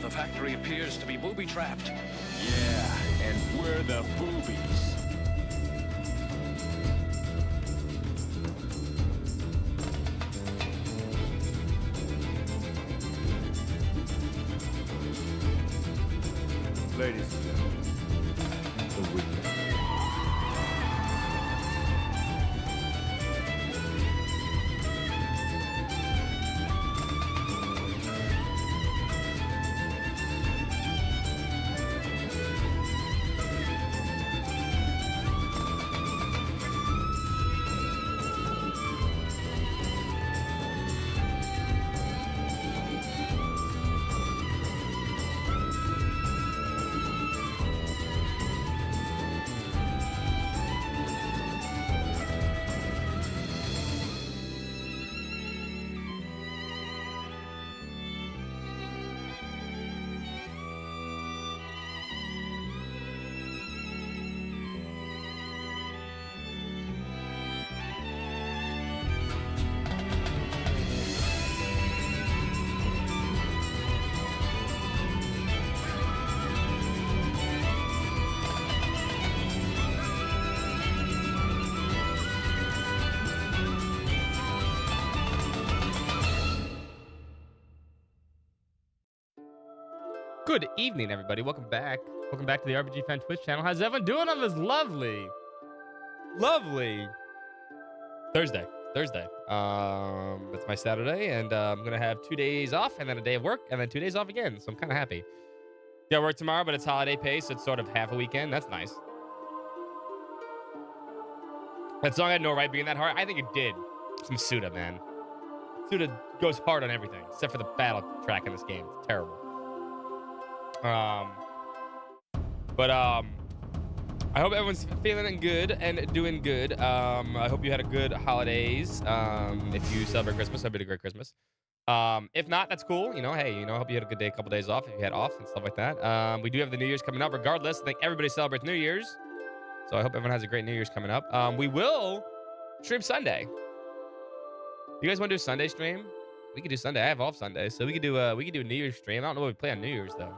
The factory appears to be booby-trapped. Yeah, and we're the boobies. Ladies and gentlemen, the weekend. Good evening, everybody. Welcome back. Welcome back to the RPG Fan Twitch channel. How's everyone doing on this lovely Thursday? It's my Saturday, and I'm gonna have 2 days off, and then a day of work, and then 2 days off again. So I'm kind of happy. Got work tomorrow, but it's holiday pay, so it's sort of half a weekend. That's nice. That song had no right being that hard. I think it did. Some Suda, man. Suda goes hard on everything, except for the battle track in this game. It's terrible. I hope everyone's feeling good and doing good. I hope you had a good holidays. If you celebrate Christmas, I hope you had a great Christmas. If not, that's cool. Hey, I hope you had a good day, a couple days off if you had off and stuff like that. We do have the New Year's coming up. Regardless, I think everybody celebrates New Year's. So I hope everyone has a great New Year's coming up. We will stream Sunday. You guys want to do a Sunday stream? We could do Sunday. I have off Sunday, so we could do a New Year's stream. I don't know what we play on New Year's though.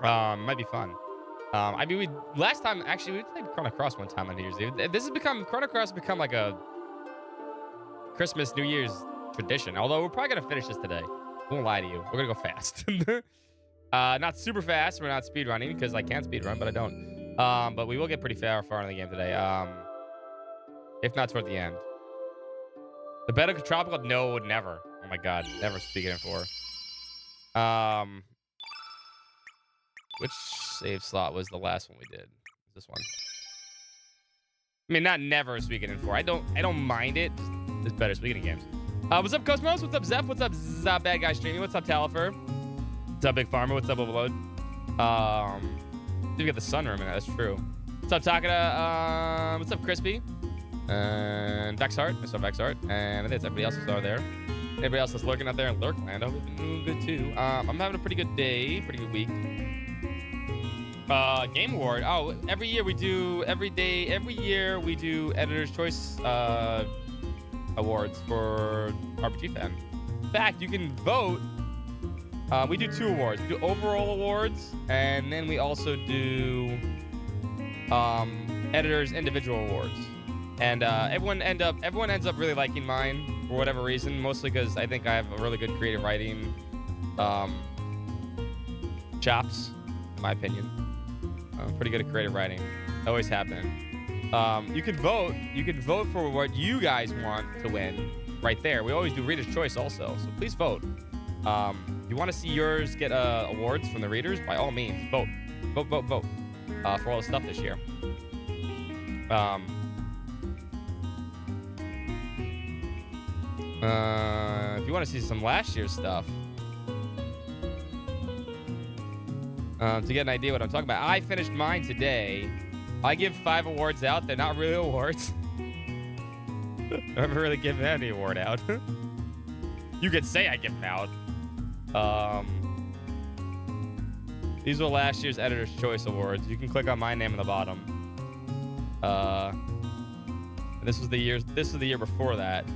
Might be fun. Last time actually we played Chrono Cross one time on New Year's Eve. Chrono Cross has become like a Christmas New Year's tradition. Although we're probably gonna finish this today. I won't lie to you. We're gonna go fast. Not super fast. We're not speed running because I can speed run, but I don't. But we will get pretty far in the game today. If not toward the end. The Battle of Tropical? No, never. Oh my god, never speaking it for. Which save slot was the last one we did? This one. I mean, not never speaking in 4. I don't mind it. It's better speaking in games. What's up, Cosmos? What's up, Zeph? What's up, Bad Guy Streaming? What's up, Talifer? What's up, Big Farmer? What's up, Overload? Did get the sunroom in it? That's true. What's up, Takada? What's up, Crispy? And Vexart. What's up, Vexart? And I think it's everybody else that's over there. Everybody else that's lurking out there in Lurkland. I hope you're doing good too. I'm having a pretty good day, pretty good week. Game Award. Oh, every year we do Editor's Choice awards for RPG Fan. In fact, you can vote. We do 2 awards. We do overall awards, and then we also do editors' individual awards. And everyone ends up really liking mine for whatever reason. Mostly because I think I have a really good creative writing chops, in my opinion. I'm pretty good at creative writing. Always have been. You can vote. You can vote for what you guys want to win right there. We always do Reader's Choice also, so please vote. You want to see yours get awards from the readers? By all means, vote. Vote for all the stuff this year. If you want to see some last year's stuff, to get an idea what I'm talking about, I finished mine today. I give 5 awards out. They're not really awards. I haven't really given any award out. You could say I give them out. These were last year's Editor's Choice Awards. You can click on my name on the bottom. This was the year before that.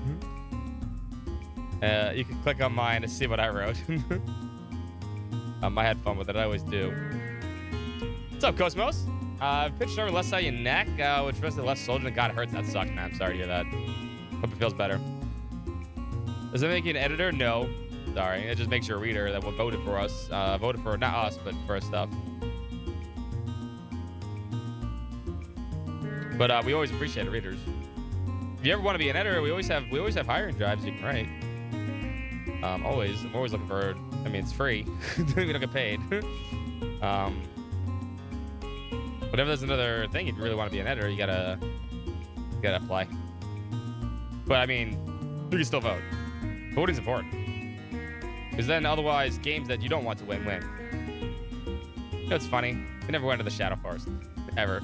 You can click on mine to see what I wrote. I had fun with it. I always do. What's up, Cosmos? Pitched over left side of your neck, which was the left shoulder and got hurt. That sucks, man. I'm sorry to hear that. Hope it feels better. Does that make you an editor? No. Sorry. It just makes you a reader that voted for us. Voted for, not us, but for our stuff. But we always appreciate readers. If you ever want to be an editor, we always have hiring drives you can write. I'm always looking for. I mean, it's free. We don't get paid. Whenever there's another thing, if you really want to be an editor, you gotta apply. But I mean, you can still vote. Voting's important, because then otherwise, games that you don't want to win. You know, it's funny. We never went to the Shadow Forest, ever.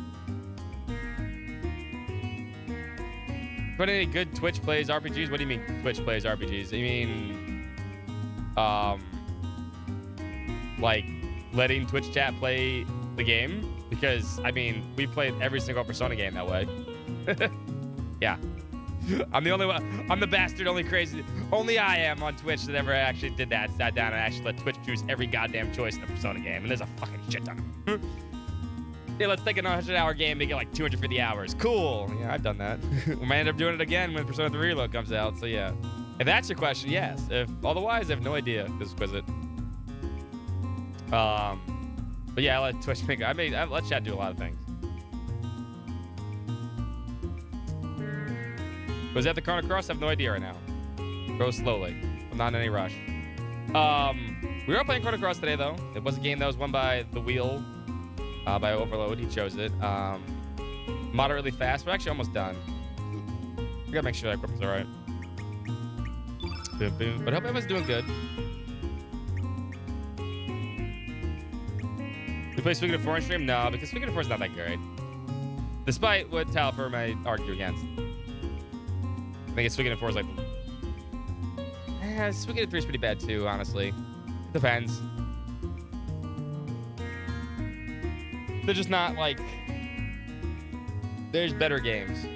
But any good Twitch plays RPGs? What do you mean Twitch plays RPGs? You mean, like letting Twitch chat play the game? Because I mean, we played every single Persona game that way. Yeah, I'm the only one. I'm the bastard, only crazy. Only I am on Twitch that ever actually did that. Sat down and actually let Twitch choose every goddamn choice in the Persona game, and there's a fucking shit ton of them. Yeah, let's take a 100-hour game, make it like 250 hours. Cool. Yeah, I've done that. We might end up doing it again when Persona 3 Reload comes out. So yeah, if that's your question, yes. If otherwise, I have no idea. This is exquisite. But yeah, I let Twitch make it. I let chat do a lot of things. Was that the Chrono Cross? I have no idea right now. Go slowly. I'm not in any rush. We were playing Chrono Cross today, though. It was a game that was won by The Wheel, by Overload. He chose it. Moderately fast. We're actually almost done. We gotta make sure that equipment's all right. Boom, boom. But I hope everyone's doing good. You play Suikoden 4 on stream? No, because Suikoden 4 is not that great. Despite what Talfer might argue against. I think Suikoden 4 is like... Suikoden 3 is pretty bad too, honestly. It depends. They're just not like... There's better games.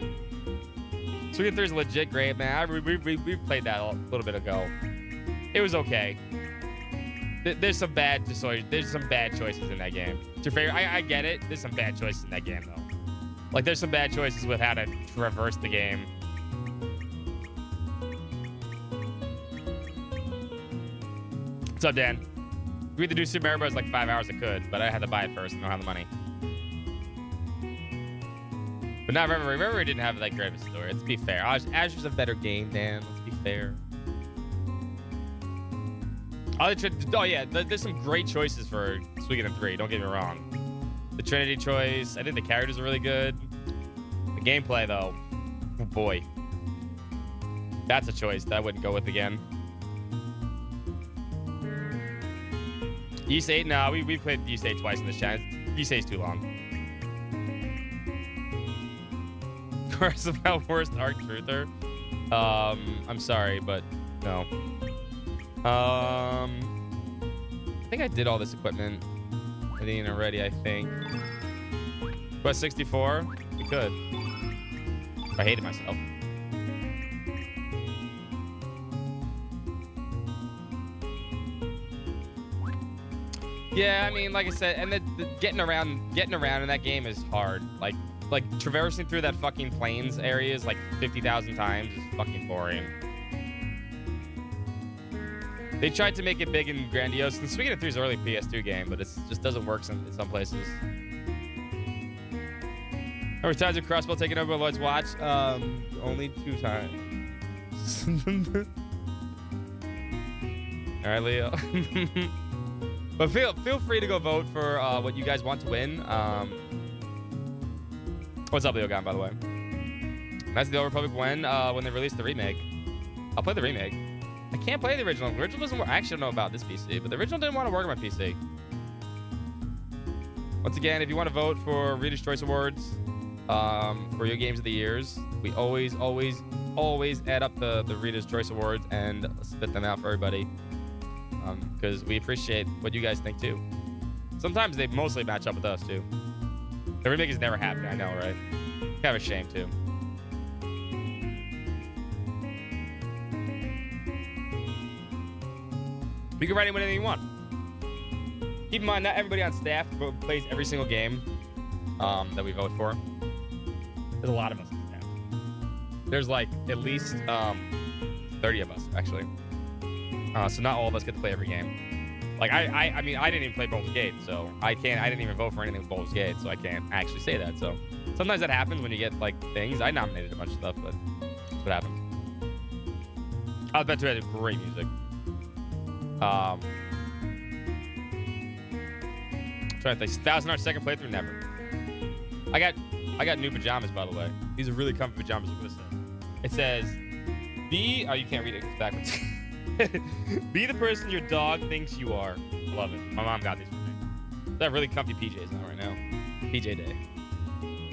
Suikoden 3 is legit great, man. We played that a little bit ago. It was okay. There's some bad choices in that game. To fair, I get it. There's some bad choices in that game though. Like there's some bad choices with how to traverse the game. What's up, Dan? We had to do Super Mario Bros. Like 5 hours. I could, but I had to buy it first. I don't have the money. But now Reverie didn't have that great of a story. Let's be fair. Azure's a better game, Dan. Let's be fair. Oh yeah, there's some great choices for Suikoden 3. Don't get me wrong. The Trinity choice. I think the characters are really good. The gameplay, though, oh boy, that's a choice that I wouldn't go with again. Ys 8, no, we played Ys 8 twice in this chat. Ys 8's too long. Course about worst arc truther. I'm sorry, but no. I think I did all this equipment. I didn't already, I think. Quest 64? We could. I hated myself. Yeah, I mean, like I said, and the getting around in that game is hard. Like traversing through that fucking plains areas like 50,000 times is fucking boring. They tried to make it big and grandiose. And Suikoden 3 is an early PS2 game, but it just doesn't work in some places. How many times have Crossbow taken over Lloyd's watch? Only 2 times. All right, Leo. But feel free to go vote for what you guys want to win. What's up, Leo Gon, by the way? That's the Old Republic when they released the remake. I'll play the remake. I can't play the original. The original doesn't work. I actually don't know about this PC, but the original didn't want to work on my PC. Once again, if you want to vote for Reader's Choice Awards for your games of the years, we always add up the Reader's Choice Awards and spit them out for everybody. Because we appreciate what you guys think too. Sometimes they mostly match up with us too. The remake is never happening, I know, right? Kind of a shame too. You can write in whatever you want. Keep in mind, not everybody on staff plays every single game that we vote for. There's a lot of us on staff. There's like at least 30 of us, actually. So not all of us get to play every game. Like, I mean, I didn't even play Baldur's Gate, so I didn't even vote for anything with Baldur's Gate, so I can't actually say that. So sometimes that happens when you get, like, things. I nominated a bunch of stuff, but that's what happens. I was about to have great music. Trying to think. 1,000-hour second playthrough, never. I got new pajamas, by the way. These are really comfy pajamas. Look at this thing. It says, oh, you can't read it. It's backwards. Be the person your dog thinks you are. I love it. My mom got these for me. They have really comfy PJs on right now. PJ day.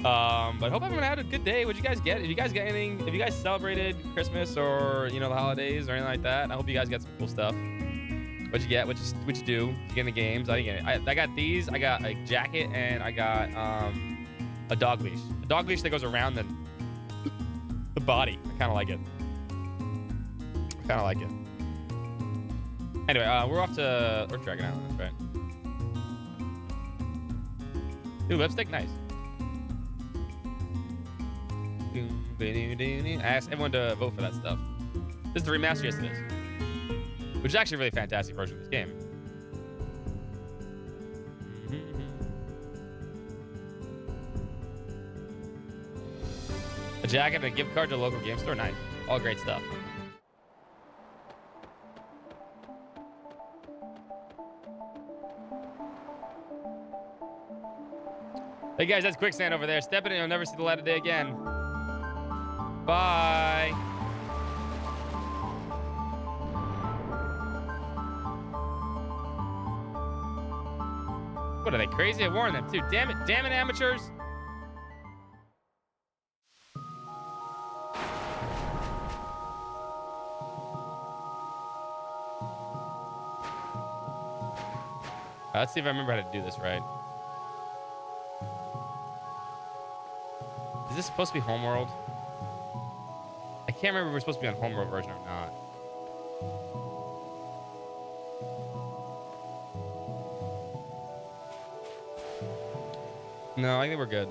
But hope everyone had a good day. What'd you guys get? If you guys got anything, if you guys celebrated Christmas or, you know, the holidays or anything like that, I hope you guys got some cool stuff. What'd you get? What'd you do? Did you get in the games? I didn't get it. I got these. I got a jacket and I got a dog leash. A dog leash that goes around the body. I kind of like it. Anyway, we're off to Dragon Island, that's right. New lipstick, nice. I asked everyone to vote for that stuff. This is the remaster, yes it is. Which is actually a really fantastic version of this game. A jacket and a gift card to a local game store, nice. All great stuff. Hey guys, that's Quicksand over there. Step in and you'll never see the light of day again. Bye. What are they, crazy? I warned them too. Damn it, amateurs. Let's see if I remember how to do this right. Is this supposed to be Homeworld? I can't remember if we're supposed to be on Homeworld version or not. No, I think we're good.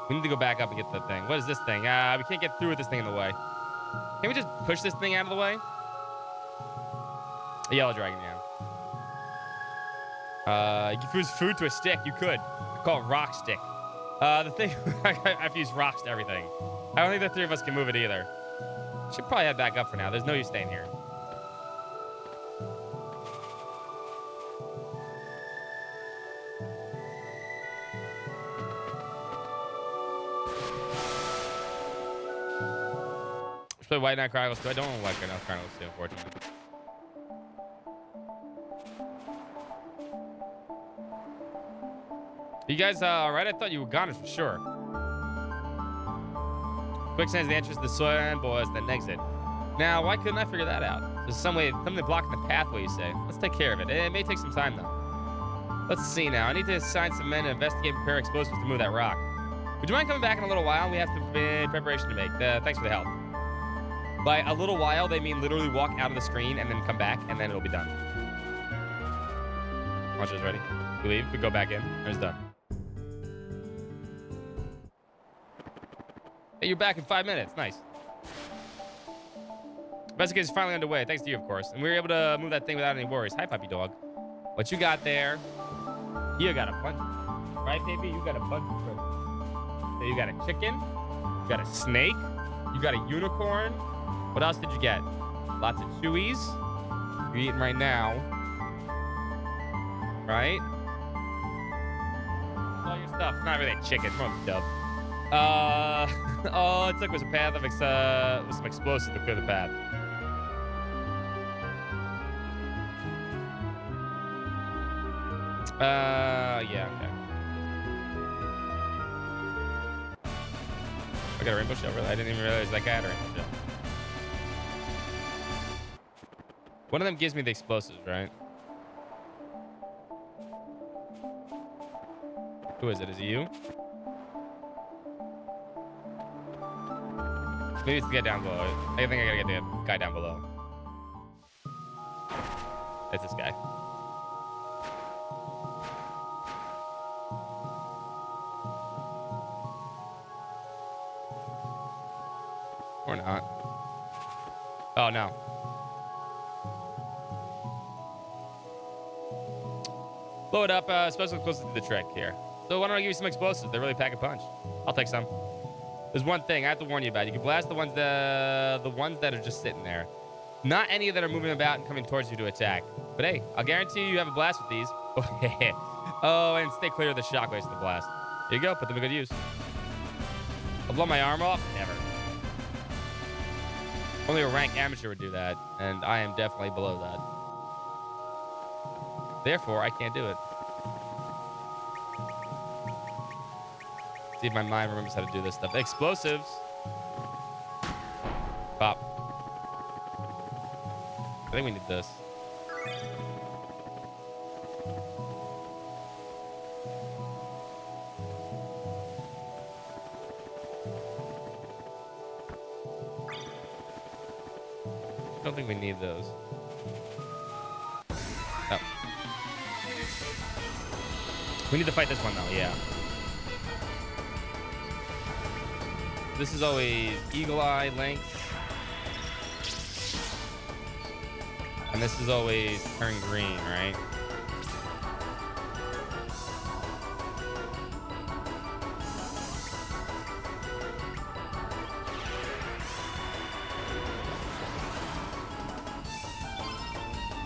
We need to go back up and get that thing. What is this thing? We can't get through with this thing in the way. Can we just push this thing out of the way? A yellow dragon, yeah. You can fuse food to a stick. You could. I call it rock stick. The thing, I've used rocks to everything. I don't think the three of us can move it either. Should probably head back up for now. There's no use staying here. Let's play White Knight Chronicles 2. I don't want White Knight Chronicles 2, unfortunately. You guys all right? I thought you were goners for sure. Quicksand's the entrance to the soil boys, then exit. Now, why couldn't I figure that out? There's something blocking the pathway, you say. Let's take care of it. It may take some time, though. Let's see now. I need to assign some men to investigate and prepare explosives to move that rock. Would you mind coming back in a little while? We have some preparation to make. Thanks for the help. By a little while, they mean literally walk out of the screen and then come back, and then it'll be done. Watch this, ready? We leave, we go back in, and it's done. Hey, you're back in 5 minutes. Nice. Investigation is finally underway, thanks to you, of course. And we were able to move that thing without any worries. Hi, puppy dog. What you got there? You got a bunch of treasures. Right, baby? You got a bunch of treasures. So you got a chicken. You got a snake. You got a unicorn. What else did you get? Lots of chewies. You're eating right now. Right? All your stuff. It's not really a chicken. It's more of a dove. All it took was a path of with some explosives to clear the path. Yeah, okay. I got a rainbow shell, really? I didn't even realize that guy had a rainbow shell. One of them gives me the explosives, right? Who is it? Is it you? Maybe it's the guy down below. I think I gotta get the guy down below. It's this guy. Or not. Oh, no. Blow it up, especially close to the trick here. So why don't I give you some explosives? They really pack a punch. I'll take some. There's one thing I have to warn you about. You can blast the ones that are just sitting there. Not any that are moving about and coming towards you to attack. But hey, I'll guarantee you have a blast with these. Oh, and stay clear of the shockwaves of the blast. Here you go. Put them to good use. I'll blow my arm off? Never. Only a rank amateur would do that, and I am definitely below that. Therefore, I can't do it. See if my mind remembers how to do this stuff. Explosives. Pop. I think we need this. I don't think we need those. Oh. We need to fight this one, though. Yeah. This is always Eagle Eye length. And this is always turn green, right?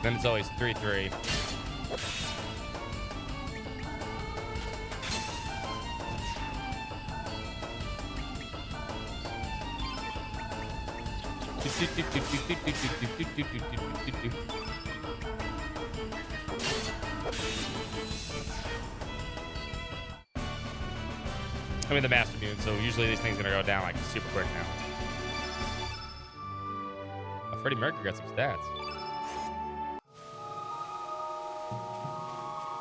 Then it's always 3-3. I mean, the Master Mune, so usually these things are gonna go down like super quick now. Oh, Freddie Mercury got some stats.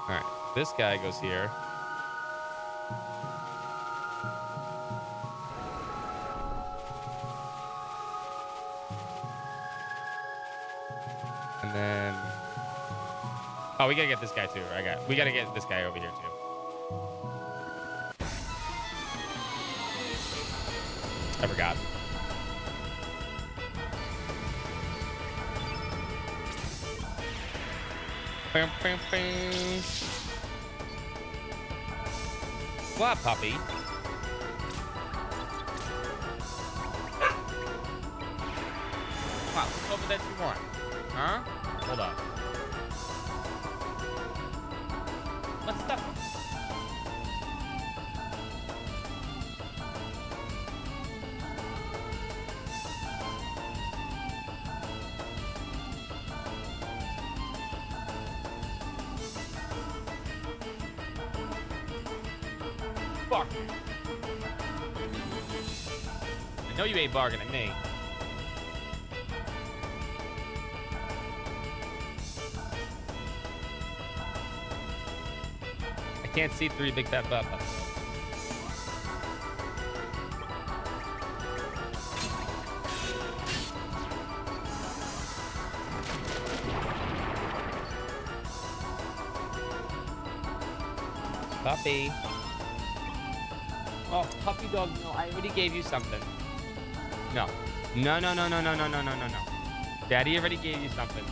Alright, this guy goes here. And then... Oh, we gotta get this guy too. We gotta get this guy over here too. I forgot. Bam, bam, bam. What, puppy? Wow, what's over that you want? Huh? Hold on. What's that? Fuck. I know you ain't bargaining me. I can't see through your big fat butt. Puppy. Oh, puppy dog, no, I already gave you something. No. No, no, no, no, no, no, no, no, no, no. Daddy already gave you something.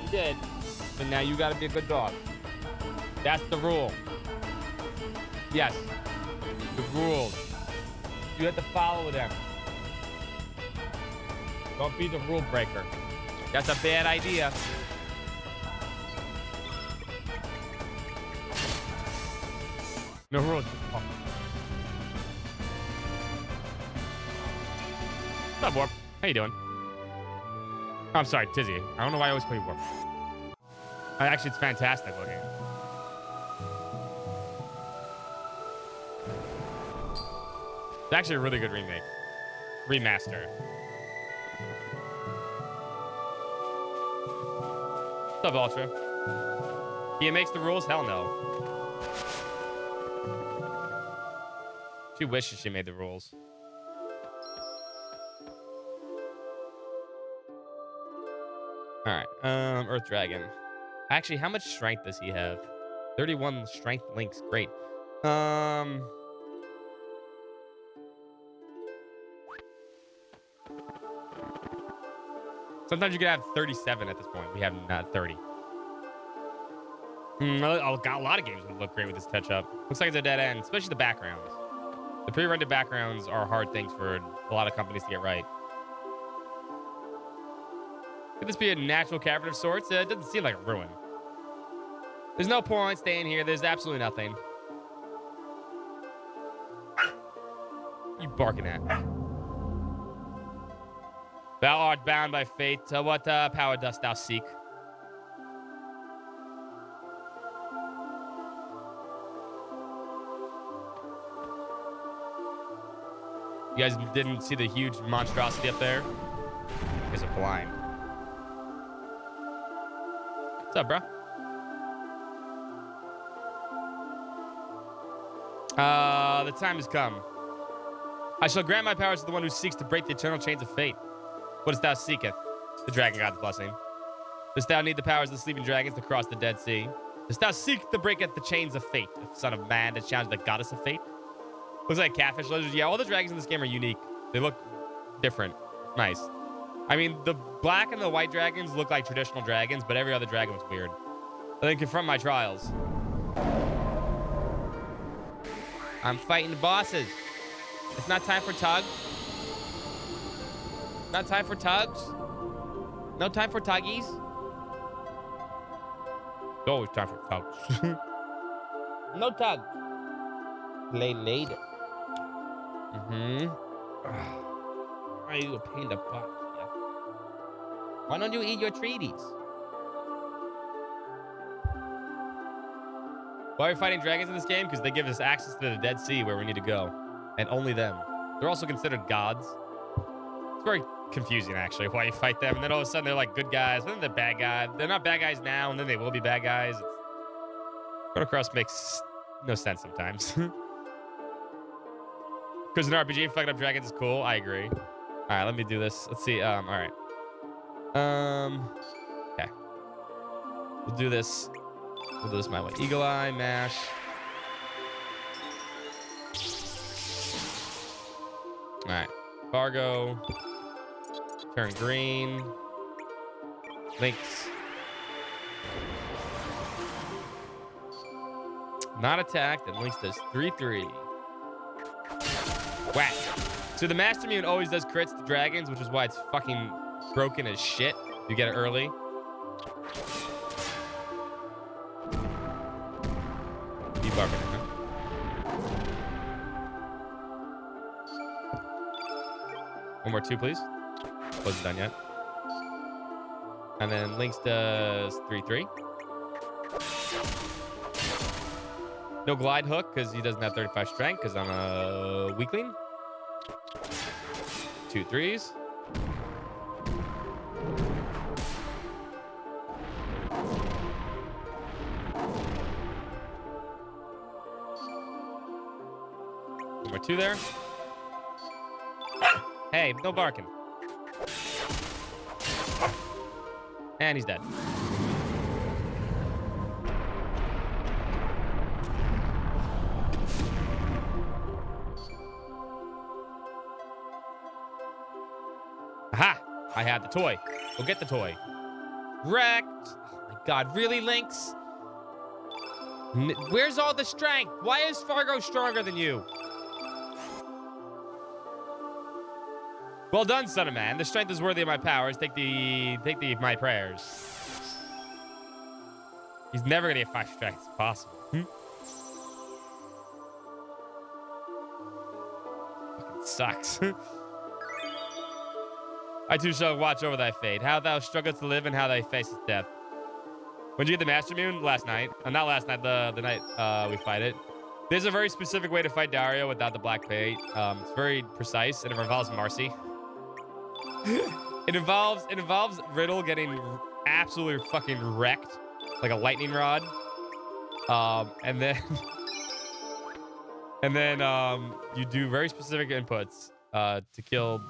You did. But now you gotta be a good dog. That's the rule. Yes. The rules. You have to follow them. Don't be the rule breaker. That's a bad idea. No rules. What's up, Warp? How you doing? Oh, I'm sorry, Tizzy. I don't know why I always call you Warp. Actually, it's fantastic looking. It's actually a really good remake. Remaster. What's up, Ultra? He makes the rules? Hell no. She wishes she made the rules. All right. Earth Dragon. Actually, how much strength does he have? 31 strength links. Great. Sometimes you can have 37 at this point. We have not 30. A lot of games would look great with this touch-up. Looks like it's a dead end, especially the backgrounds. The pre-rendered backgrounds are hard things for a lot of companies to get right. Could this be a natural cavern of sorts? It doesn't seem like a ruin. There's no point staying here. There's absolutely nothing. You barking at? Thou art bound by fate. What power dost thou seek? You guys didn't see the huge monstrosity up there? You guys are blind. What's up, bro? The time has come. I shall grant my powers to the one who seeks to break the eternal chains of fate. What dost thou seeketh? The dragon god's blessing. Dost thou need the powers of the sleeping dragons to cross the Dead Sea? Dost thou seek to break at the chains of fate, the son of man, to challenge the goddess of fate? Looks like catfish lizards. Yeah, all the dragons in this game are unique. They look different. Nice. I mean, the black and the white dragons look like traditional dragons, but every other dragon looks weird. I then confront my trials. I'm fighting the bosses. It's not time for tugs. Not time for tugs. No time for tuggies. It's always time for tugs. No tug. Play later. Are you a pain in the butt? Yeah. Why don't you eat your treaties? Why are we fighting dragons in this game? Because they give us access to the Dead Sea where we need to go. And only them. They're also considered gods. It's very confusing, actually, why you fight them. And then all of a sudden they're like good guys. And then they're bad guys. They're not bad guys now, and then they will be bad guys. Chrono Cross makes no sense sometimes. Because an RPG, fucking up dragons is cool. I agree. All right, let me do this. Let's see. All right. Okay. We'll do this. We'll do this my way. Eagle Eye, mash. All right. Fargo. Turn green. Links. Not attacked. And Links does 3/3. Whack. So the Master Mune always does crits to dragons, which is why it's fucking broken as shit. You get it early. Debuffing it, huh? One more 2, please. Wasn't done yet. And then Lynx does 3/3. No glide hook because he doesn't have 35 strength because I'm a weakling. 2 3s. One more 2 there. Hey, no barking. And he's dead. Aha! I had the toy. Go get the toy. Wrecked. Oh my god, really, Lynx? Where's all the strength? Why is Fargo stronger than you? Well done, son of man. The strength is worthy of my powers. Take my prayers. He's never gonna get 5 strength. It's possible. Fucking sucks. I too shall watch over thy fate. How thou strugglest to live and how thy facest death. When did you get the Master Mune? Last night. Not last night, the night we fight it. There's a very specific way to fight Dario without the black paint. It's very precise and it involves Marcy. It involves Riddle getting absolutely fucking wrecked like a lightning rod. And then And then you do very specific inputs to kill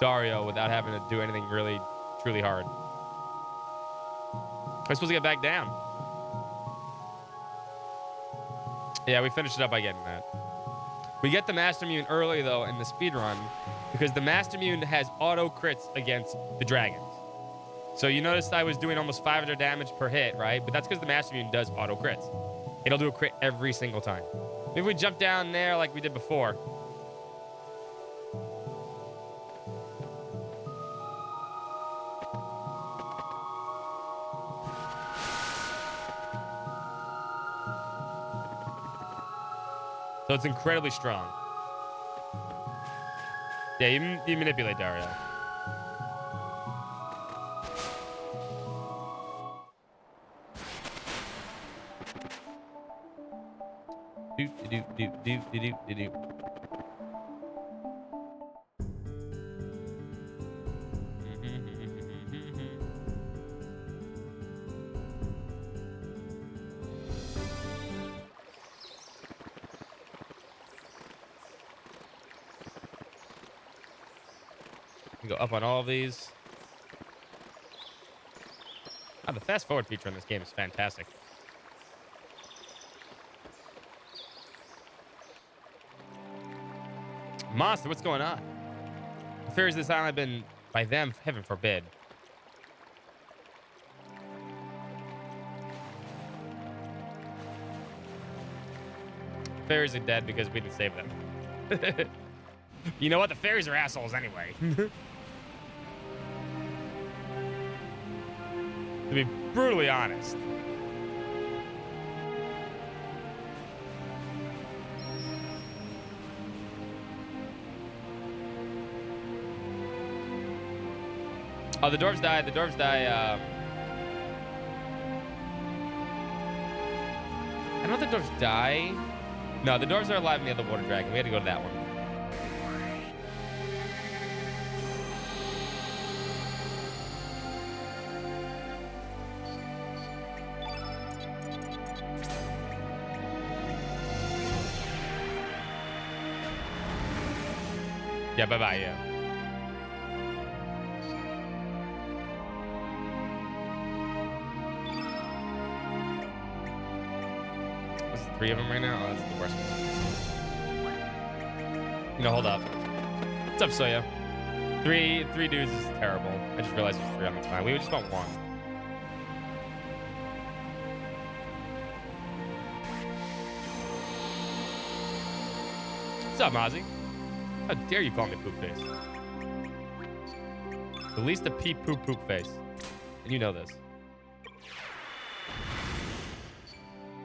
Dario without having to do anything really, truly hard. I'm supposed to get back down. Yeah, we finished it up by getting that. We get the Master Mune early, though, in the speed run because the Master Mune has auto crits against the dragons. So you noticed I was doing almost 500 damage per hit, right? But that's because the Master Mune does auto crits. It'll do a crit every single time. Maybe we jump down there like we did before. So it's incredibly strong. Yeah, you manipulate Dario. Do do do do do do do do. You go up on all of these. Oh, the fast forward feature in this game is fantastic. Monster, what's going on? The fairies of this island have been, by them, heaven forbid. Fairies are dead because we didn't save them. You know what? The fairies are assholes anyway. To be brutally honest. Oh, the dwarves die. The dwarves die. I don't know if the dwarves die. No, the dwarves are alive in the other water dragon. We had to go to that one. Yeah, bye-bye, yeah. What's the 3 of them right now? Oh, that's the worst one. You know, hold up. What's up, Soya? Three dudes is terrible. I just realized there's 3 on the time. We just want 1. What's up, Mozzie? How dare you call me poop face? At least a peep poop poop face. And you know this.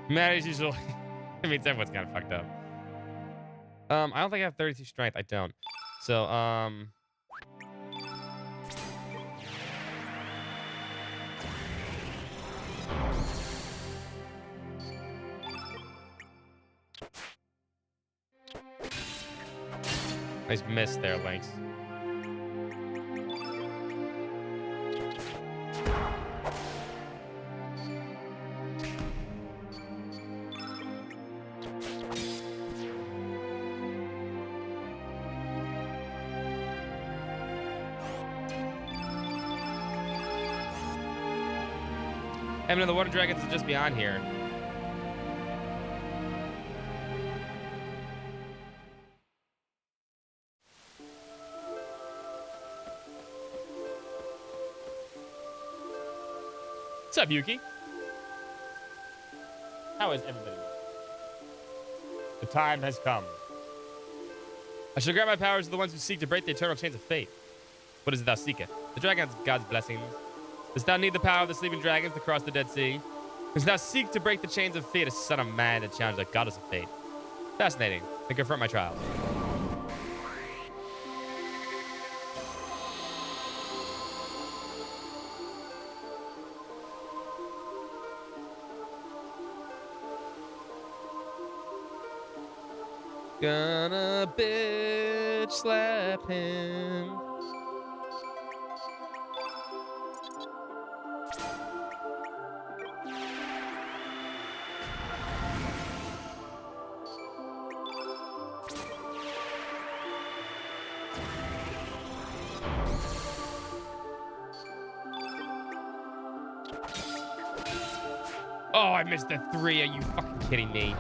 Mad as usual. I mean, everyone's kind of fucked up. I don't think I have 32 strength. I don't. So, nice miss there, Lynx. I mean, the water dragons are just beyond here. What's up, Yuki? How is everybody? The time has come. I shall grant my powers to the ones who seek to break the eternal chains of fate. What is it thou seekest? The dragon's God's blessings. Dost thou need the power of the sleeping dragons to cross the Dead Sea? Dost thou seek to break the chains of fate, a son of man to challenge the goddess of fate? Fascinating. Then confront my trial. Gonna bitch slap him. Oh, I missed the 3. Are you fucking kidding me?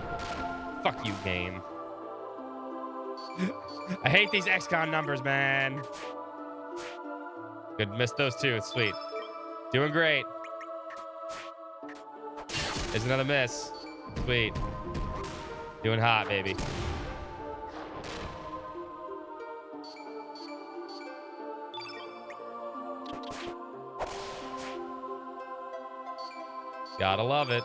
Fuck you, game. I hate these XCOM numbers, man. Good, missed those 2. Sweet. Doing great. There's another miss. Sweet. Doing hot, baby. Gotta love it.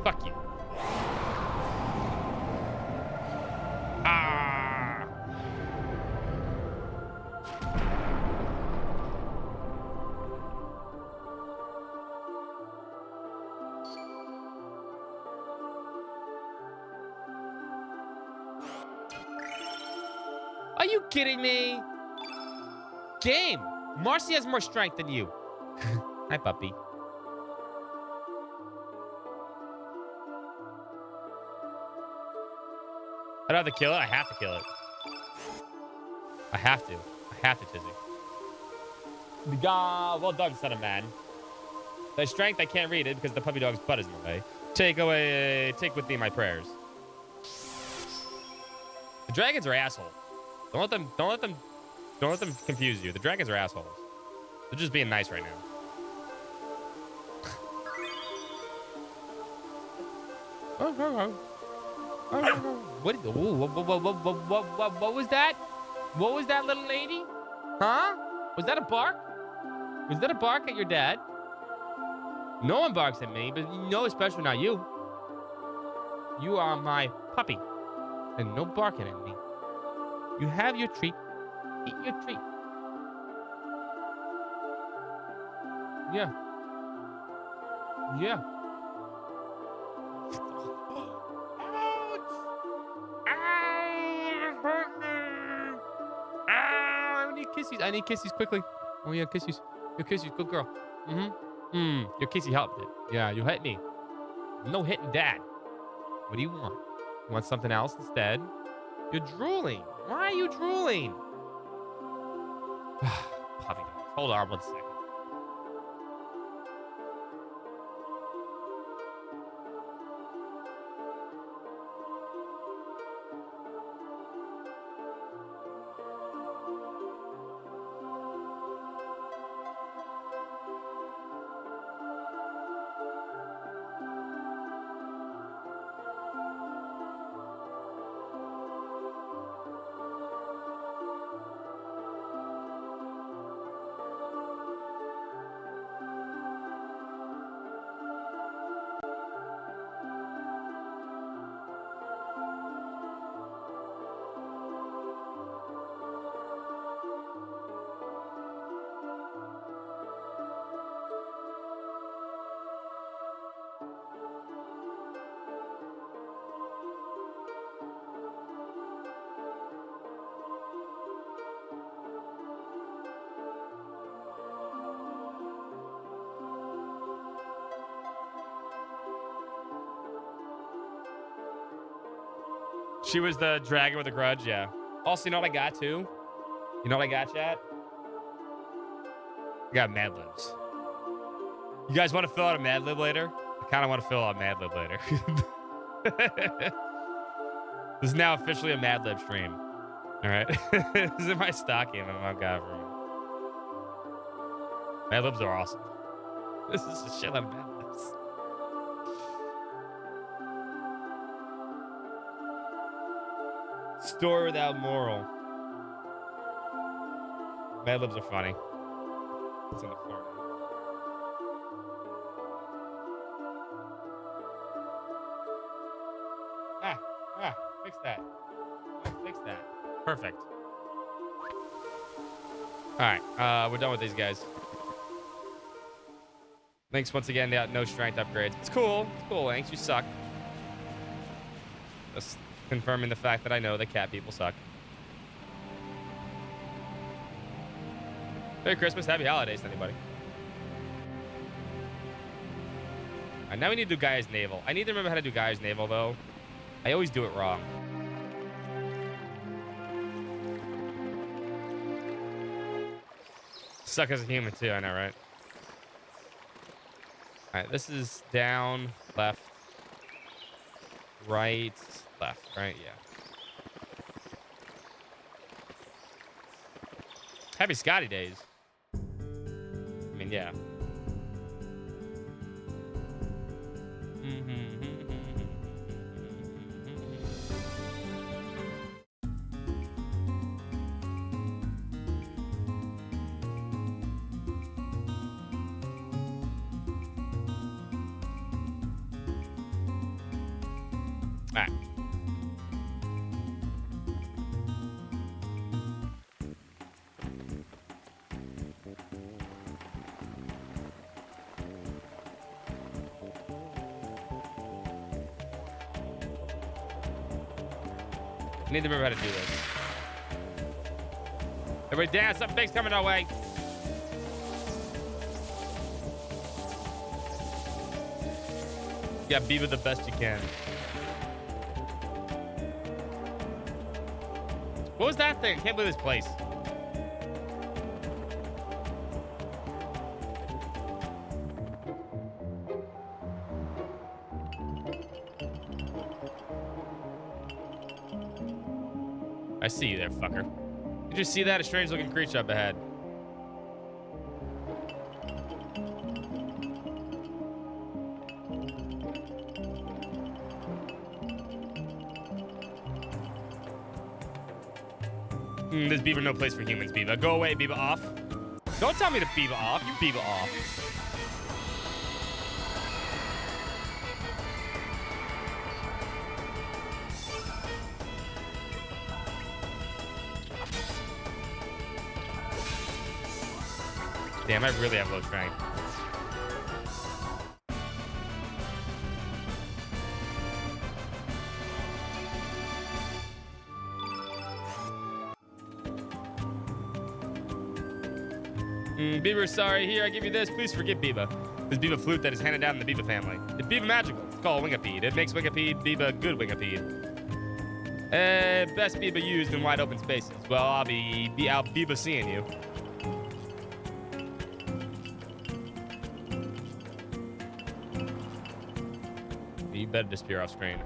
Fuck you. Ah. Are you kidding me? Game. Marcy has more strength than you. Hi, puppy. I'd rather kill it. I have to kill it. I have to. I have to, Tizzy. Well done, son of man. Thy strength, I can't read it because the puppy dog's butt is in the way. Take with thee my prayers. The dragons are assholes. Don't let them confuse you. The dragons are assholes. They're just being nice right now. What was that? What was that, little lady? Huh? Was that a bark? Was that a bark at your dad? No one barks at me, but no, especially not you. You are my puppy, and no barking at me. You have your treat. Eat your treat. Yeah. Yeah. I need kisses quickly. Oh yeah, kisses. Your kisses, good girl. Your kissy helped it. Yeah, you hit me. No hitting dad. What do you want? You want something else instead? You're drooling. Why are you drooling? Puppy dogs. Hold on 1 second. She was the dragon with a grudge, yeah. Also, you know what I got too? You know what I got, chat? I got Mad Libs. You guys want to fill out a Mad Lib later? I kind of want to fill out Mad Lib later. This is now officially a Mad Lib stream. All right. This is in my stock game. Oh, God. Mad Libs are awesome. This is a shit out of Mad Libs. Story without moral. Mad Libs are funny. It's on the floor. Fix that. Fix that. Perfect. All right, we're done with these guys. Thanks once again. No strength upgrades. It's cool. It's cool, Lynx. You suck. Just confirming the fact that I know that cat people suck. Merry Christmas. Happy holidays to anybody. All right, now we need to do Gaia's Navel. I need to remember how to do Gaia's Navel, though. I always do it wrong. Suck as a human too, I know, right? All right, this is down, left, right, left, right? Yeah. Happy Scotty days. I mean, yeah. All right. I need to remember how to do this. Everybody dance, something big's coming our way. Yeah, be with the best you can. What was that thing? Can't believe this place. I see you there, fucker. Did you see that? A strange looking creature up ahead. This beaver, no place for humans, Beaver. Go away, Beaver off. Don't tell me to Beaver off. You Beaver off. Damn, I really have low strength. Beaver, sorry. Here, I give you this. Please forget Beaver. This Beaver flute that is handed down in the Beaver family. It's Beaver magical. It's called Wingapede. It makes Wingapede Beaver good Wingapede. Best Beaver used in wide open spaces. Well, I'll Beaver seeing you. You better disappear off screen.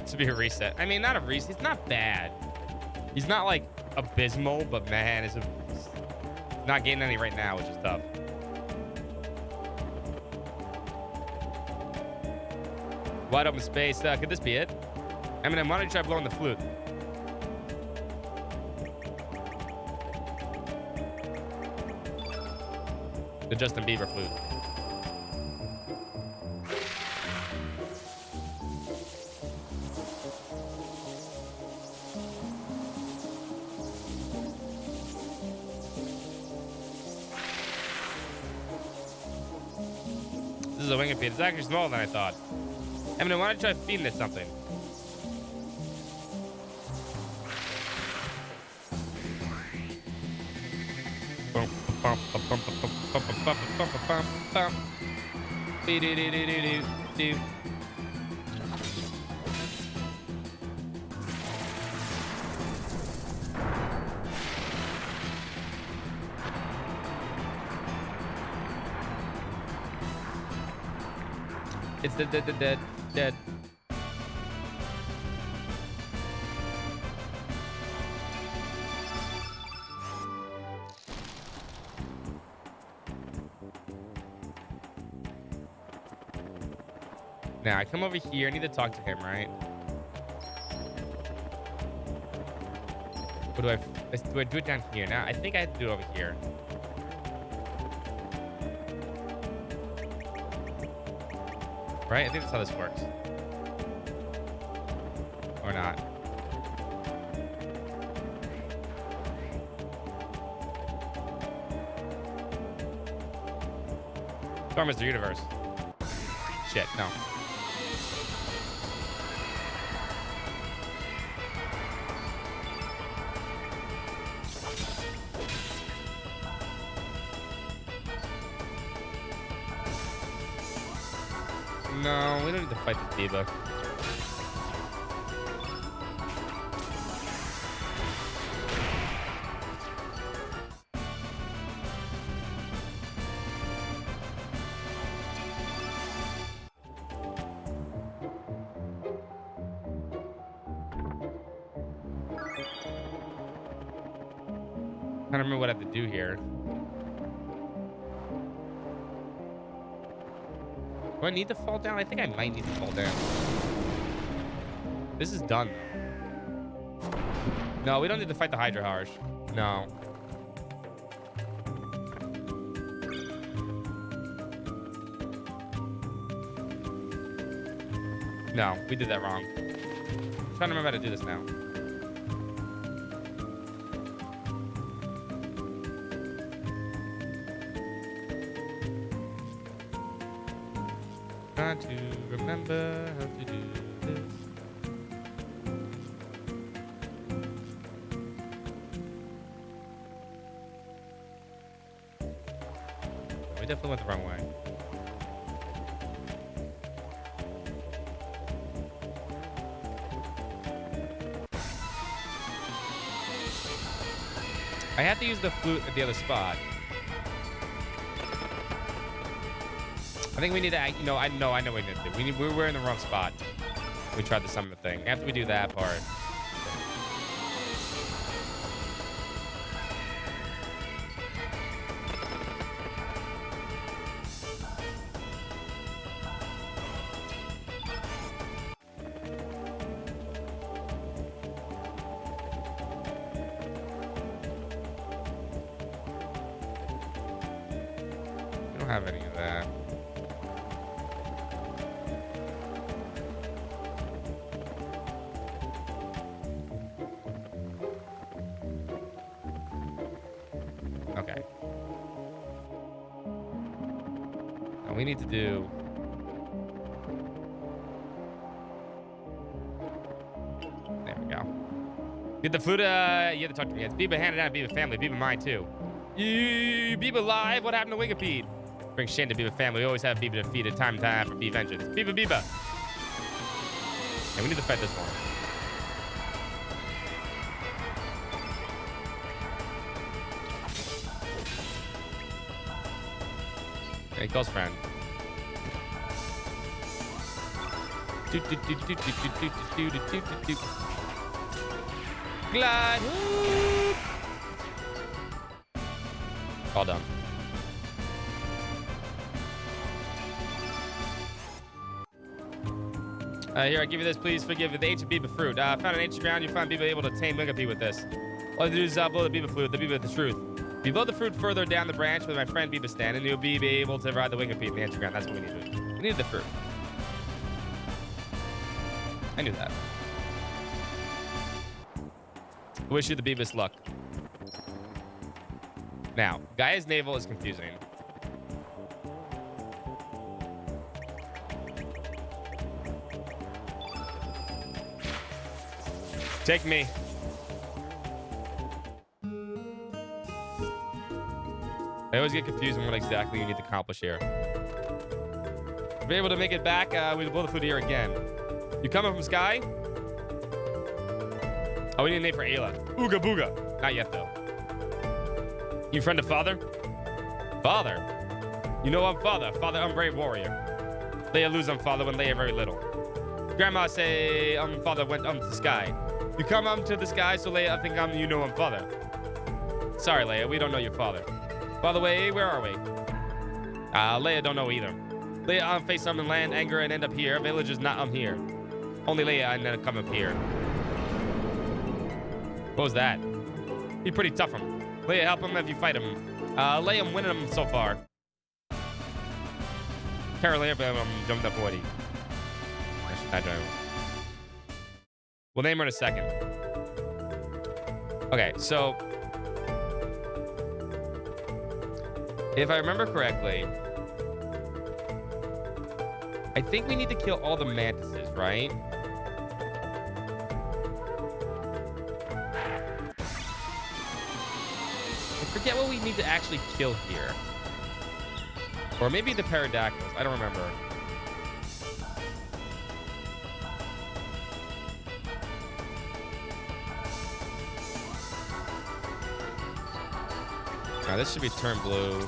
This would be a reset. I mean, not a reset. It's not bad. He's not like abysmal, but man, he's not getting any right now, which is tough. Wide open space. Could this be it? Eminem, why don't you try blowing the flute? The Justin Bieber flute. This is a winged feed. It's actually smaller than I thought. Eminem, why don't you try feeding it something? It's dead. Now I come over here. I need to talk to him, right? What do I do it down here? Now I think I have to do it over here. Right? I think that's how this works. Or not. Storm is the universe. Shit, no. No, we don't need to fight this Biba. I don't remember what I have to do here. Do I need to fall down? I think I might need to fall down. This is done, though. No, we don't need to fight the Hydra Harsh. No. No, we did that wrong. I'm trying to remember how to do this now. Trying to remember how to do this. We definitely went the wrong way. I have to use the flute at the other spot. I think we need to, I know what we need to do. We were in the wrong spot. We tried the summon thing. After we do that part. We don't have any of that. Okay. Now we need to do... There we go. Get the flute, you have to talk to me. It's Biba handed out, Biba family, Biba mine too. Biba live, what happened to Wigapede? Bring shame to Biba family. We always have Biba defeated time and time for Biba vengeance. Biba. And we need to fight this one. Hey, close friend. Glide. All done. Here, I give you this. Please forgive the ancient Biba fruit. Found an ancient ground. You find Biba able to tame Wigapede with this. All you do is blow the Biba fruit, the Biba the truth. If you blow the fruit further down the branch where my friend Biba stand, and you'll be able to ride the Wigapede in the ancient ground. That's what we need. We need the fruit. I knew that. I wish you the Beavis luck. Now, Gaia's navel is confusing. Take me. I always get confused on what exactly you need to accomplish here. If we're able to make it back, we blow the food here again. You coming from Sky? Oh, we need a name for Ayla. Ooga Booga. Not yet, though. You friend of Father? Father? You know I'm Father. Father, I'm brave warrior. Leia lose Father when Leia very little. Grandma say Father went to Sky. You come to the Sky, so Leia, I think you know I'm Father. Sorry, Leia, we don't know your father. By the way, where are we? Leia don't know either. Leia face in land, anger, and end up here. Village is not here. Only Leia and then come up here. What was that? Be pretty tough him. Leia, help him if you fight him. Leia, I'm winning him so far. Carol Leia, but I'm jumped up 40. We'll name her in a second. Okay, so if I remember correctly, I think we need to kill all the mantises, right? I forget what we need to actually kill here. Or maybe the pterodactyls. I don't remember. Now this should be turn blue.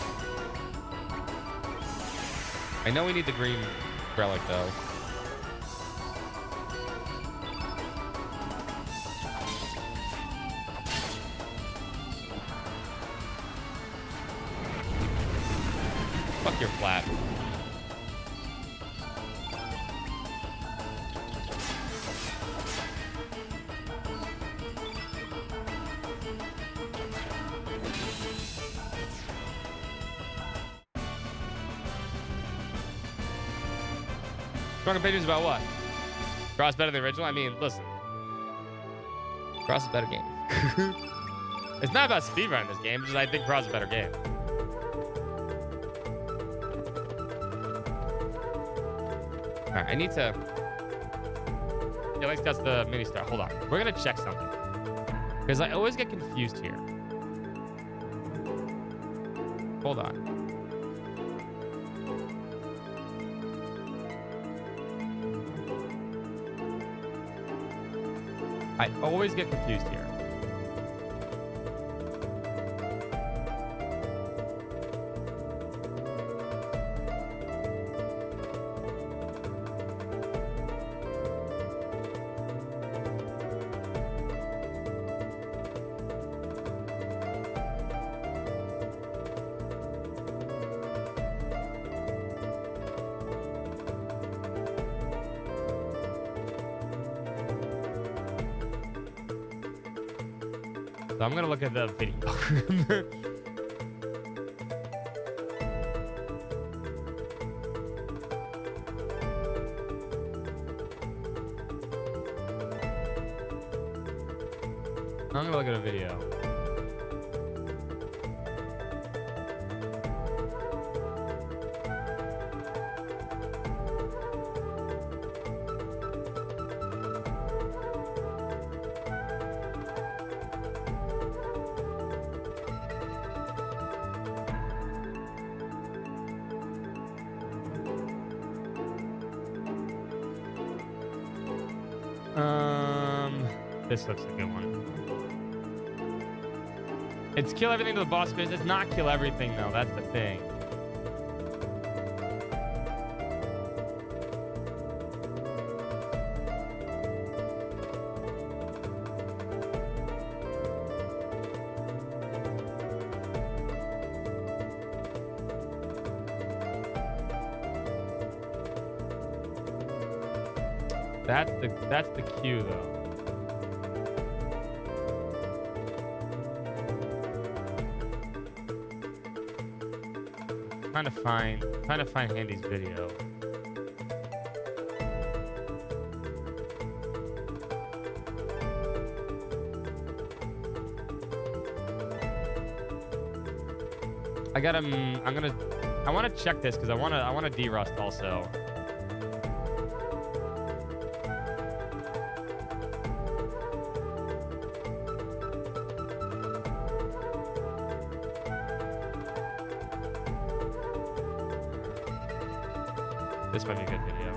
I know we need the green relic though. Fuck your flat. Strong opinions about what? Cross better than the original? I mean, listen. Cross is a better game. It's not about speedrunning this game, just I think Cross is a better game. Alright, I need to... Yeah, let's test the mini star. Hold on. We're gonna check something. Because I always get confused here. Hold on. I always get confused here. So I'm gonna look at the video. I'm gonna look at a video. This looks a good one. It's kill everything to the boss phase. It's not kill everything though. That's the thing. That's the cue though. Trying to find Handy's video. I want to check this because I want to de-rust also. This might be a good video.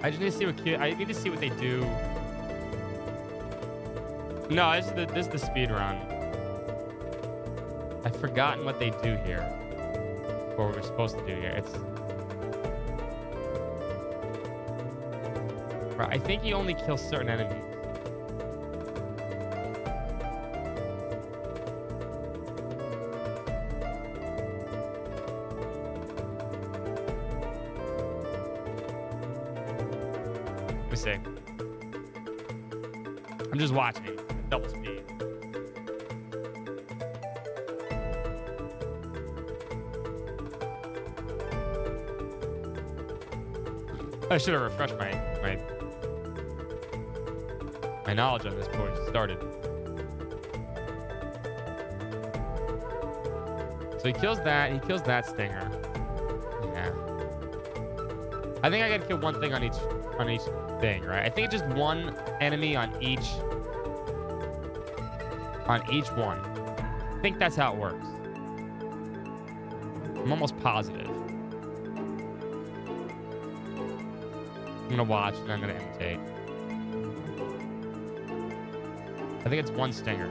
I just need to see I need to see what they do. No, this is the speed run. I've forgotten what they do here. Or what we're supposed to do here. It's right, I think he only kills certain enemies. Let me see. I'm just watching. Double speed. I should have refreshed my knowledge on this before it started. So he kills that stinger. Yeah. I think I gotta kill one thing on each thing, right? I think it's just one enemy on each one. I think that's how it works. I'm almost positive. I'm gonna watch and I'm gonna imitate. I think it's one stinger.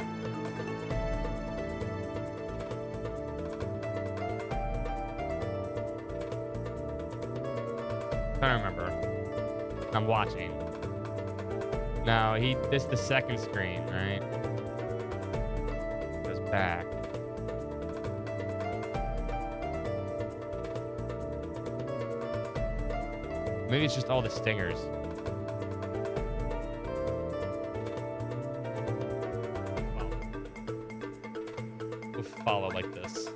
I don't remember. I'm watching. No, this is the second screen, right? Goes back. Maybe it's just all the stingers. We'll follow like this.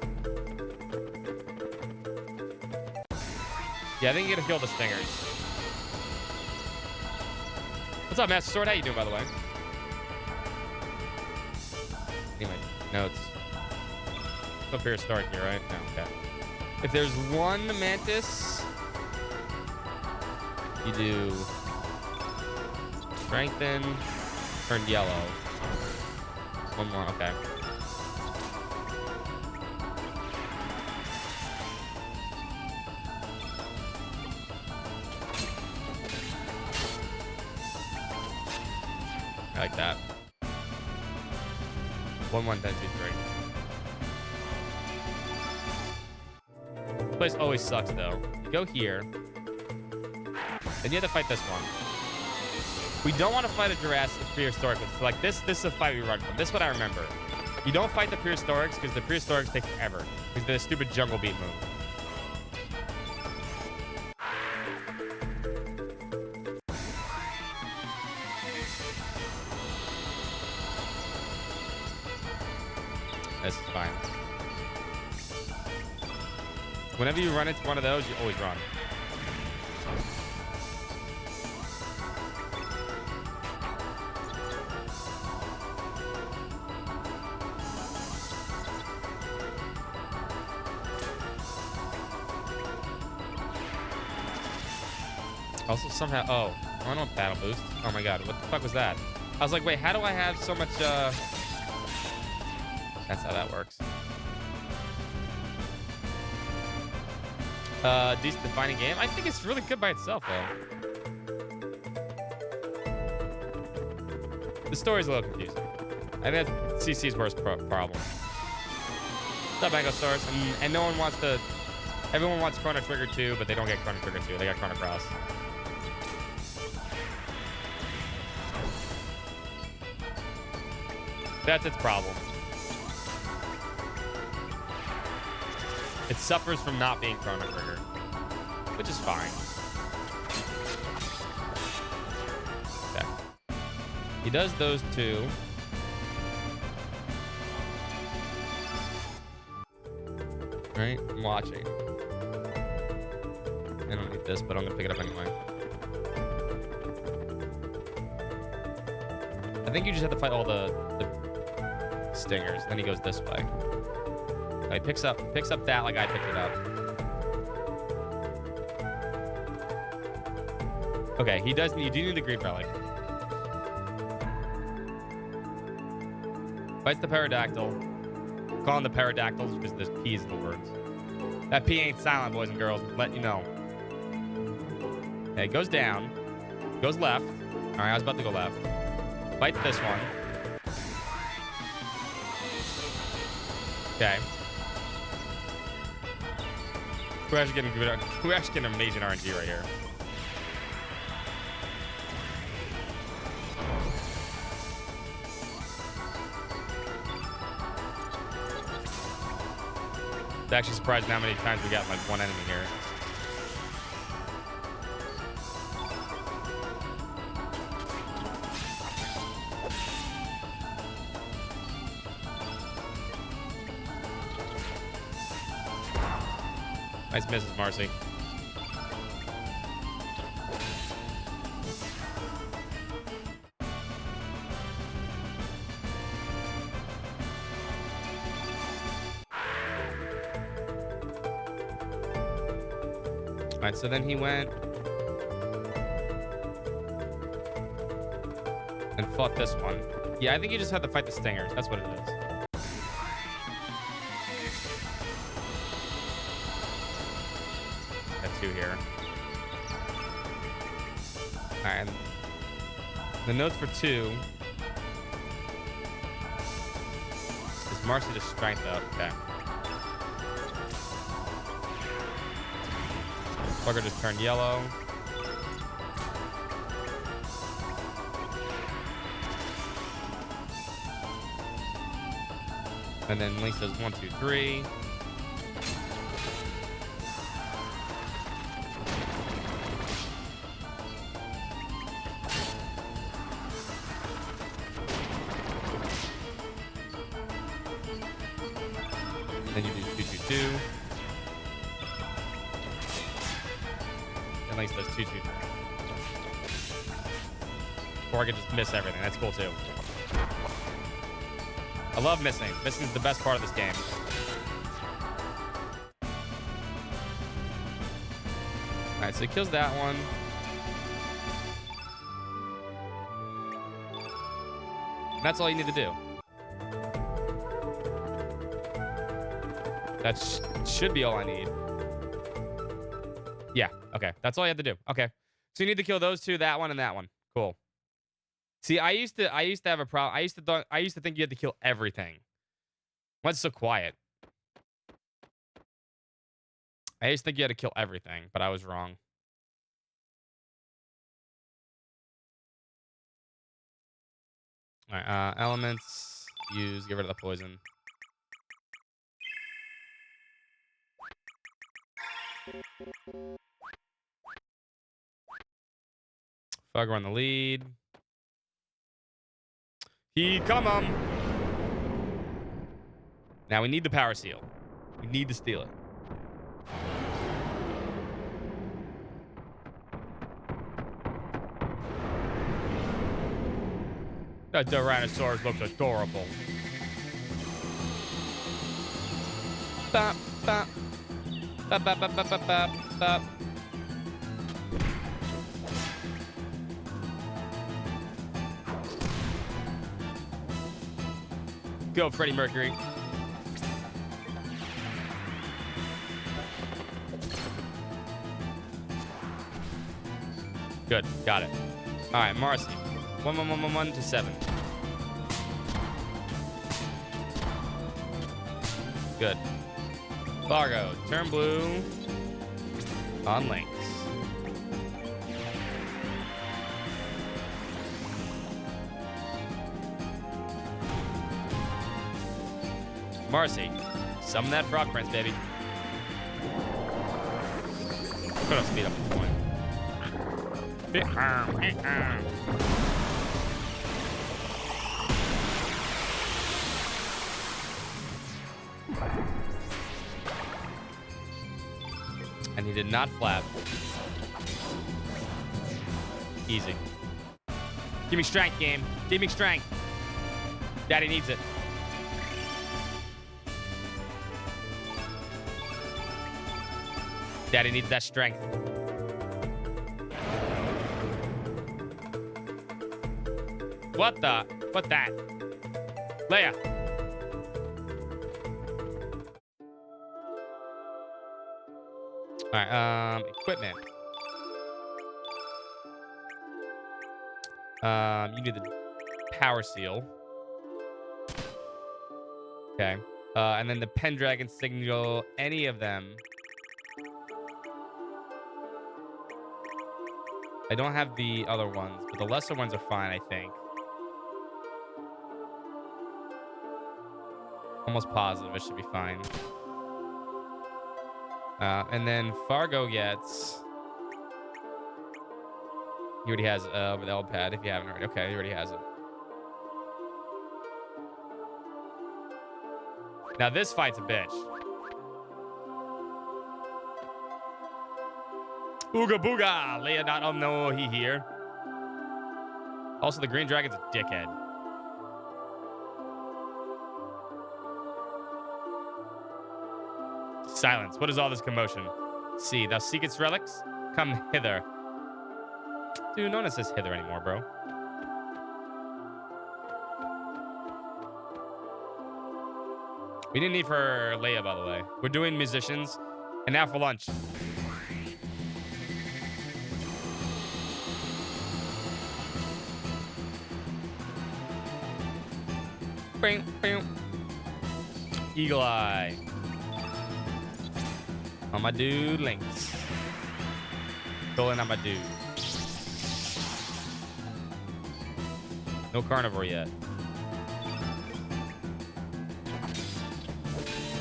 Yeah, I think you gotta kill the stingers. What's up, Master Sword? How you doing, by the way? Anyway, notes. No prehistoric here, right? No, okay. If there's one mantis, you do strengthen, turn yellow. One more, okay. I like that. 1, 1, 10, 2, 3. This place always sucks though. You go here. Then you have to fight this one. We don't want to fight a Jurassic prehistoric. It's like this is a fight we run from. This is what I remember. You don't fight the prehistorics because the prehistorics take forever. Because they're the stupid jungle beat move. This is fine. Whenever you run into one of those, you always run. Also somehow, oh, I don't know battle boost. Oh my god, what the fuck was that? I was like, wait, how do I have so much, That's how that works. Decent defining game. I think it's really good by itself, though. The story's a little confusing. I think that's CC's worst problem. What's up, Mango Stars? And no one wants to... Everyone wants Chrono Trigger 2, but they don't get Chrono Trigger 2. They got Chrono Cross. That's its problem. It suffers from not being Chrono Trigger, which is fine. Okay. He does those two. Right? I'm watching. I don't need this, but I'm gonna pick it up anyway. I think you just have to fight all the stingers. Then he goes this way. He picks up that like I picked it up. Okay, he does. You do need the green relic. Fights the pterodactyl. Calling the pterodactyls because there's P's in the words. That P ain't silent, boys and girls. Let you know. Okay, goes down. Goes left. All right, I was about to go left. Fights this one. Okay. We're actually getting amazing RNG right here. It's actually surprising how many times we got like one enemy here. Nice misses, Marcy. All right, so then he went and fought this one. Yeah, I think you just have to fight the stingers. That's what it is. Got two here. All right. The notes for 2 is Marcy to strength up. Okay. Bugger just turned yellow. And then Link says 1, 2, 3. Then you do 2, 2, 2. And Link says 2, 2, 3. Or I could just miss everything. That's cool too. I love missing. Missing is the best part of this game. All right, so he kills that one. That's all you need to do. That should be all I need. Yeah, okay. That's all you have to do. Okay. So you need to kill those 2, that one, and that one. Cool. See, I used to have a problem. I used to think you had to kill everything. Why it's so quiet? I used to think you had to kill everything, but I was wrong. All right, elements, use, get rid of the poison. Fugger on the lead. He come on. Now we need the power seal. We need to steal it. That Tyrannosaurus looks adorable. Bop, bop. Bop, bop, bop, bop, bop, bop, bop. Go, Freddie Mercury. Good, got it. All right, Marcy. 1, 1, 1, 1, 1 to 7. Good. Fargo, turn blue on Lynx. Marcy, summon that frog prince, baby. Gonna speed up the point. And he did not flap. Easy. Give me strength, game. Give me strength. Daddy needs it. Daddy needs that strength. What the? What that? Leia. All right, equipment. You need the power seal. Okay. And then the Pendragon signal, any of them. I don't have the other ones, but the lesser ones are fine, I think. Almost positive it should be fine. And then Fargo gets... He already has over the L-pad, if you haven't already. Okay, he already has it. Now this fight's a bitch. Ooga booga! Leonardo, no, he here. Also, the Green Dragon's a dickhead. Silence. What is all this commotion? See, thou seekest relics? Come hither. Dude, no one says hither anymore, bro. We didn't need for Leia, by the way. We're doing musicians. And now for lunch. Bam, bam. Eagle Eye. On my dude, Lynx. Going on my dude. No carnivore yet.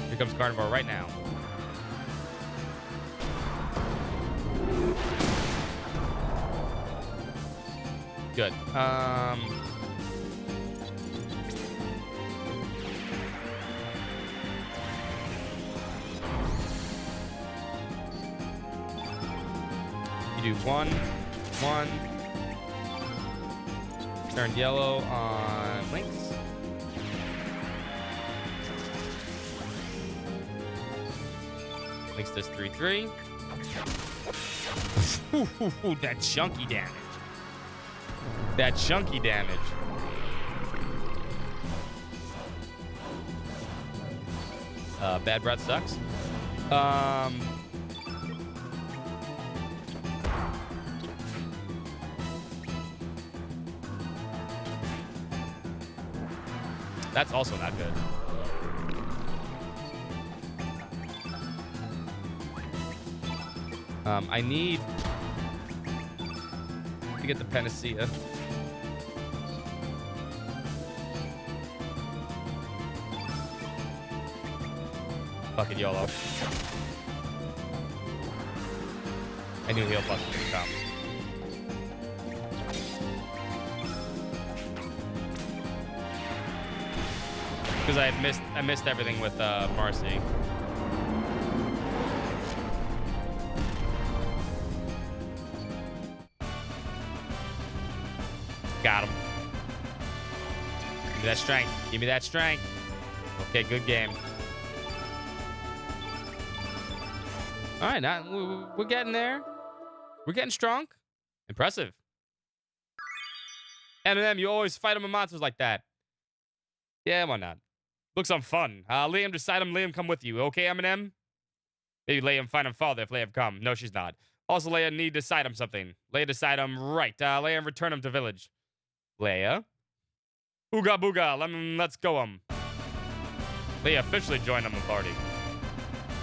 Here comes carnivore right now. Good. You do one. Turn yellow on Lynx. Lynx does 3-3. Ooh, that chunky damage. That chunky damage. Bad breath sucks. That's also not good. I need to get the Panacea. Fucking YOLO. I knew heal plus would come. Because I missed everything with Marcy. Got him. Give me that strength. Give me that strength. Okay, good game. All right, now we're getting there. We're getting strong. Impressive. Eminem, you always fight them with monsters like that. Yeah, why not? Looks on fun. Liam, decide him. Liam, come with you. Okay, Eminem? Maybe Liam find him father if Liam come. No, she's not. Also, Leia need to decide him something. Leia decide him right. Leia return him to village. Leia? Ooga booga. Let's go him. Leia officially joined him a party.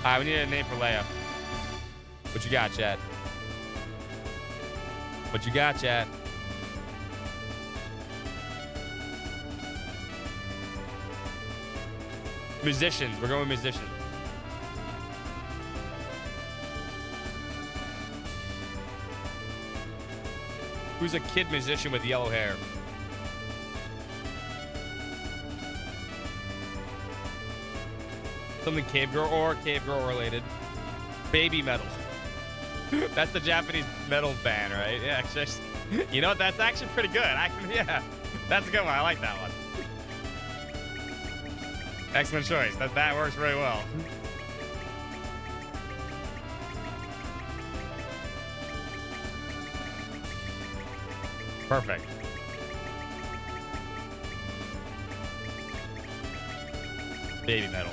Alright, we need a name for Leia. What you got, chat? What you got, chat? Musicians. We're going with musicians. Who's a kid musician with yellow hair? Something cave girl related. Baby metal. That's the Japanese metal band, right? Yeah, actually, you know what? That's actually pretty good. Yeah, that's a good one. I like that one. Excellent choice. That works very well. Perfect. Baby metal.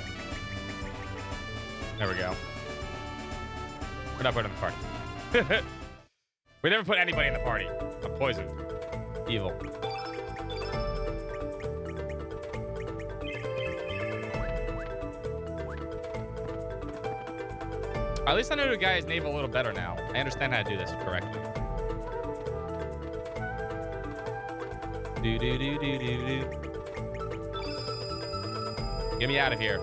There we go. We're not putting in the party. We never put anybody in the party. I'm poisoned. Evil. At least I know the guy's name a little better now. I understand how to do this correctly. Do. Get me out of here.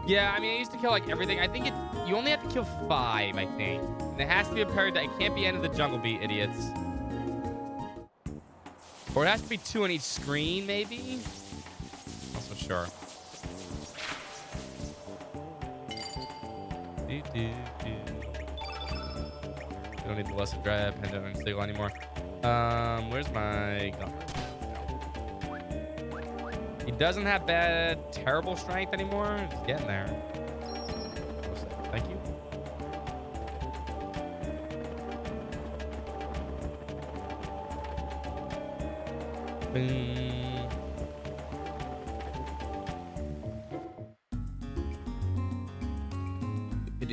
Yeah, I mean, I used to kill like everything. I think you only have to kill 5, I think. And it has to be a parry that it can't be end of the jungle beat, idiots. Or it has to be 2 on each screen, maybe? Not so sure. Don't need the lesson grab, Pendo and Stable anymore. Where's my gun? He doesn't have bad, terrible strength anymore. Just getting there. Thank you. Boom. All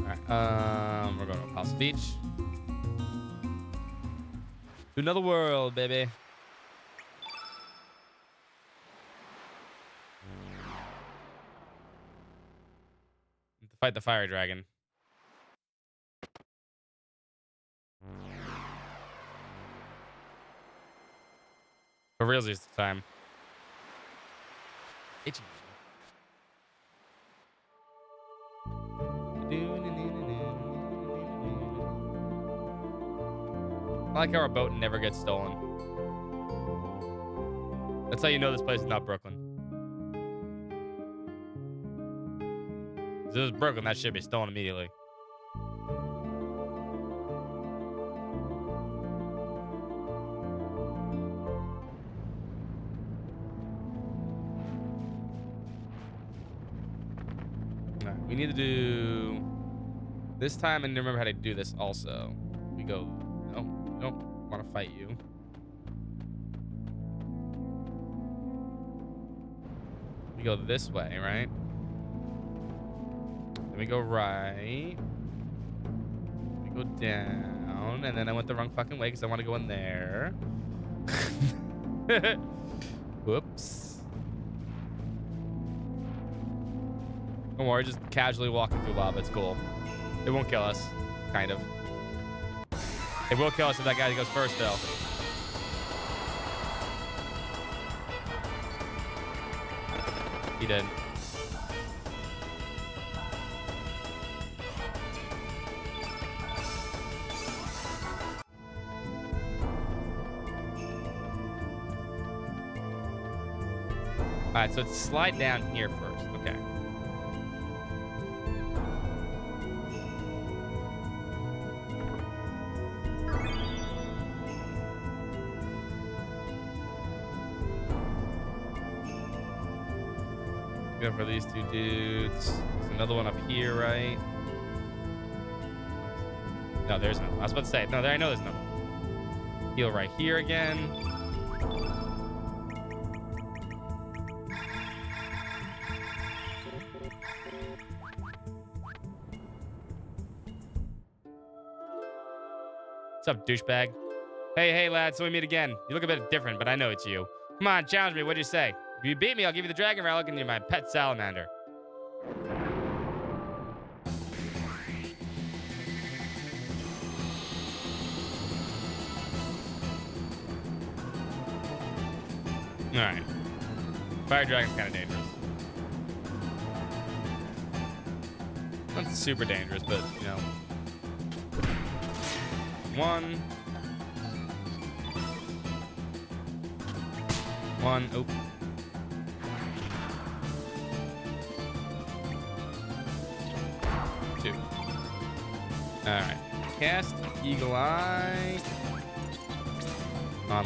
right. We're going to Apostle Beach. To another world, baby. To fight the fire dragon. For real this time. Itchy. I like how our boat never gets stolen. That's how you know this place is not Brooklyn. If it was Brooklyn, that should be stolen immediately. Alright, we need to do this time and remember how to do this also. We go, no, we don't want to fight you. We go this way, right? Then we go right. We go down. And then I went the wrong fucking way because I want to go in there. Whoops. Don't worry, just casually walking through lava. It's cool. It won't kill us. Kind of. It will kill us if that guy goes first, though. He did. All right, so let's slide down here first. Okay. Go for these two dudes. There's another one up here, right? No, there's no. I was about to say, no, there. I know there's no. Heal right here again. What's up, douchebag? Hey, lad, so we meet again. You look a bit different, but I know it's you. Come on, challenge me. What'd you say? If you beat me, I'll give you the dragon relic and you're my pet salamander. All right. Fire dragon's kind of dangerous. Not super dangerous, but, you know. One. Oh. Two. All right. Cast Eagle Eye. On.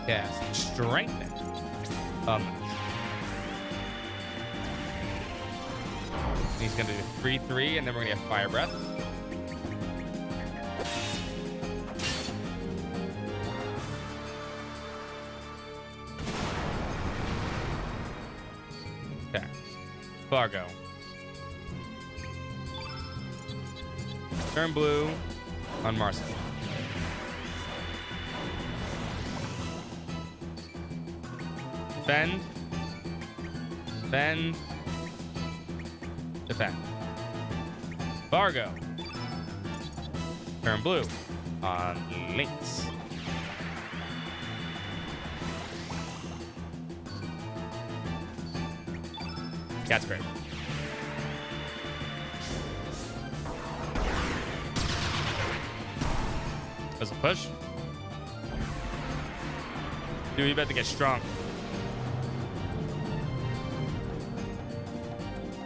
Cast Strengthen. He's gonna do 3/3, and then we're gonna get Fire Breath. Okay. Fargo. Turn blue on Marcel. Defend. Defend. Defend. Fargo. Turn blue on Lynx. That's great. There's a push. Dude, you better get strong.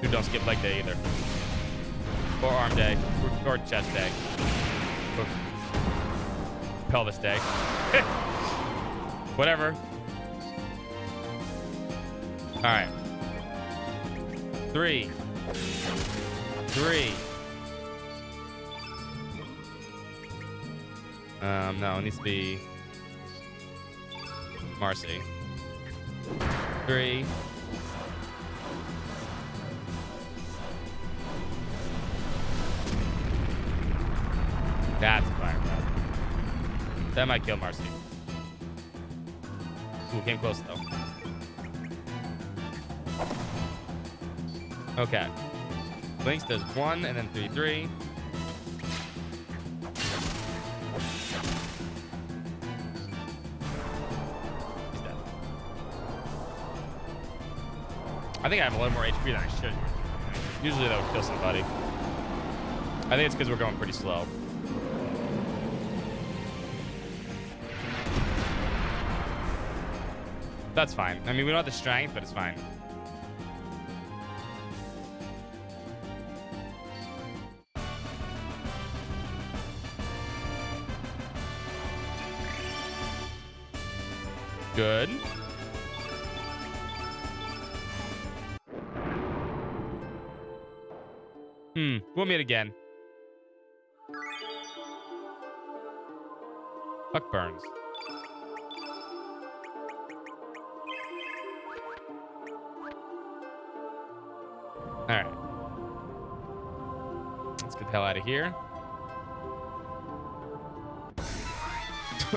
Dude, don't skip leg day either. Or arm day. Or chest day. Or pelvis day. Whatever. Alright. 3. No, it needs to be Marcy. 3. That's a fire breath. That might kill Marcy. Ooh, came close though. Okay. Blinks does 1 and then 3, 3. He's dead. I think I have a little more HP than I should. Usually that would kill somebody. I think it's because we're going pretty slow. That's fine. I mean, we don't have the strength, but it's fine. Good. We'll meet again. Fuck Burns. All right. Let's get the hell out of here.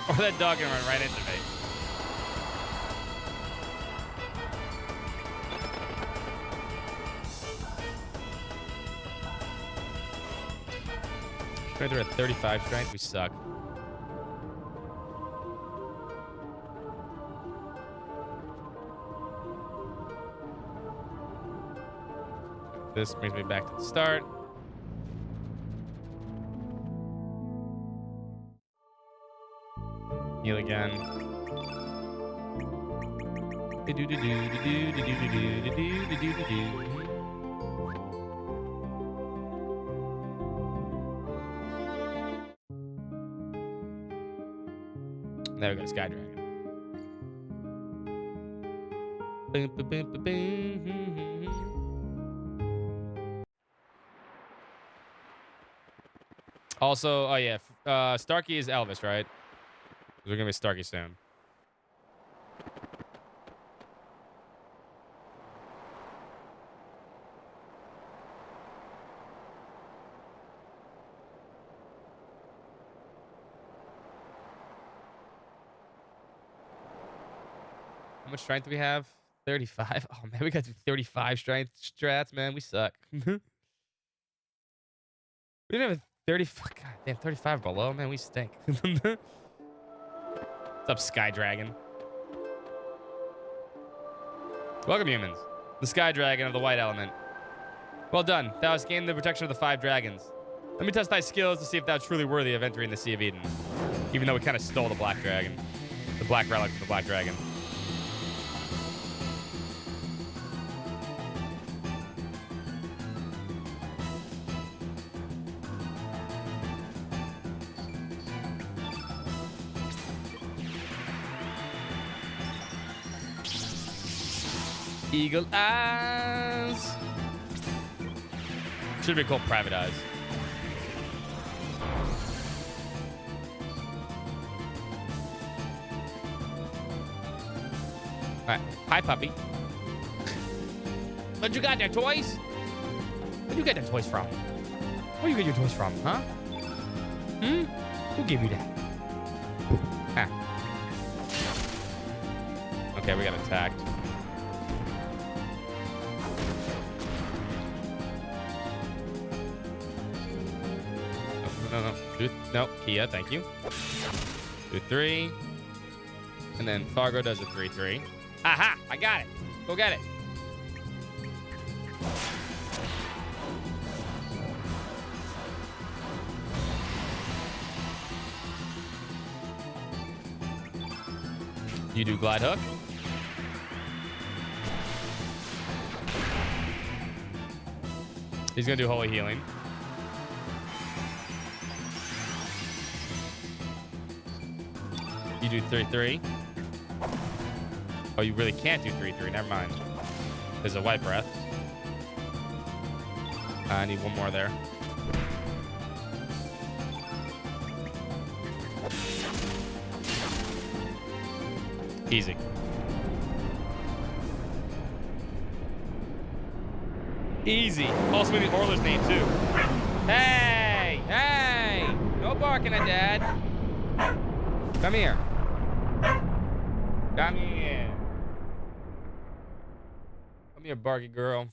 Or that dog gonna run right into me. Strength, we're at 35 strength. We suck. This brings me back to the start. Heal again. There we go, Sky Dragon. Also, oh yeah, Starkey is Elvis, right? We're gonna be Starkey soon. How much strength do we have? 35. Oh man, we got 35 strength strats, man. We suck. We didn't have a 30. God damn, 35 below, man. We stink. What's up, Sky Dragon? Welcome, humans. The Sky Dragon of the White Element. Well done. Thou hast gained the protection of the 5 dragons. Let me test thy skills to see if thou art truly worthy of entering the Sea of Eden. Even though we kind of stole the Black Dragon. The Black Relic from the Black Dragon. Eagle Eyes. Should be called Private Eyes. Alright. Hi, puppy. Where'd you got their toys? Where'd you get their toys from? Where you get your toys from, huh? Who gave you that? Huh. Okay, we got attacked. No, Kia, thank you. Do 3. And then Fargo does a 3-3. Aha! I got it. Go get it. You do Glide Hook. He's gonna do Holy Healing. You do 3-3. Oh, you really can't do 3-3. Never mind. There's a White Breath. I need one more there. Easy. Easy. Also in the Orler's name, too. Hey! Hey! No barking at Dad. Come here. Come here. Come here, barky girl.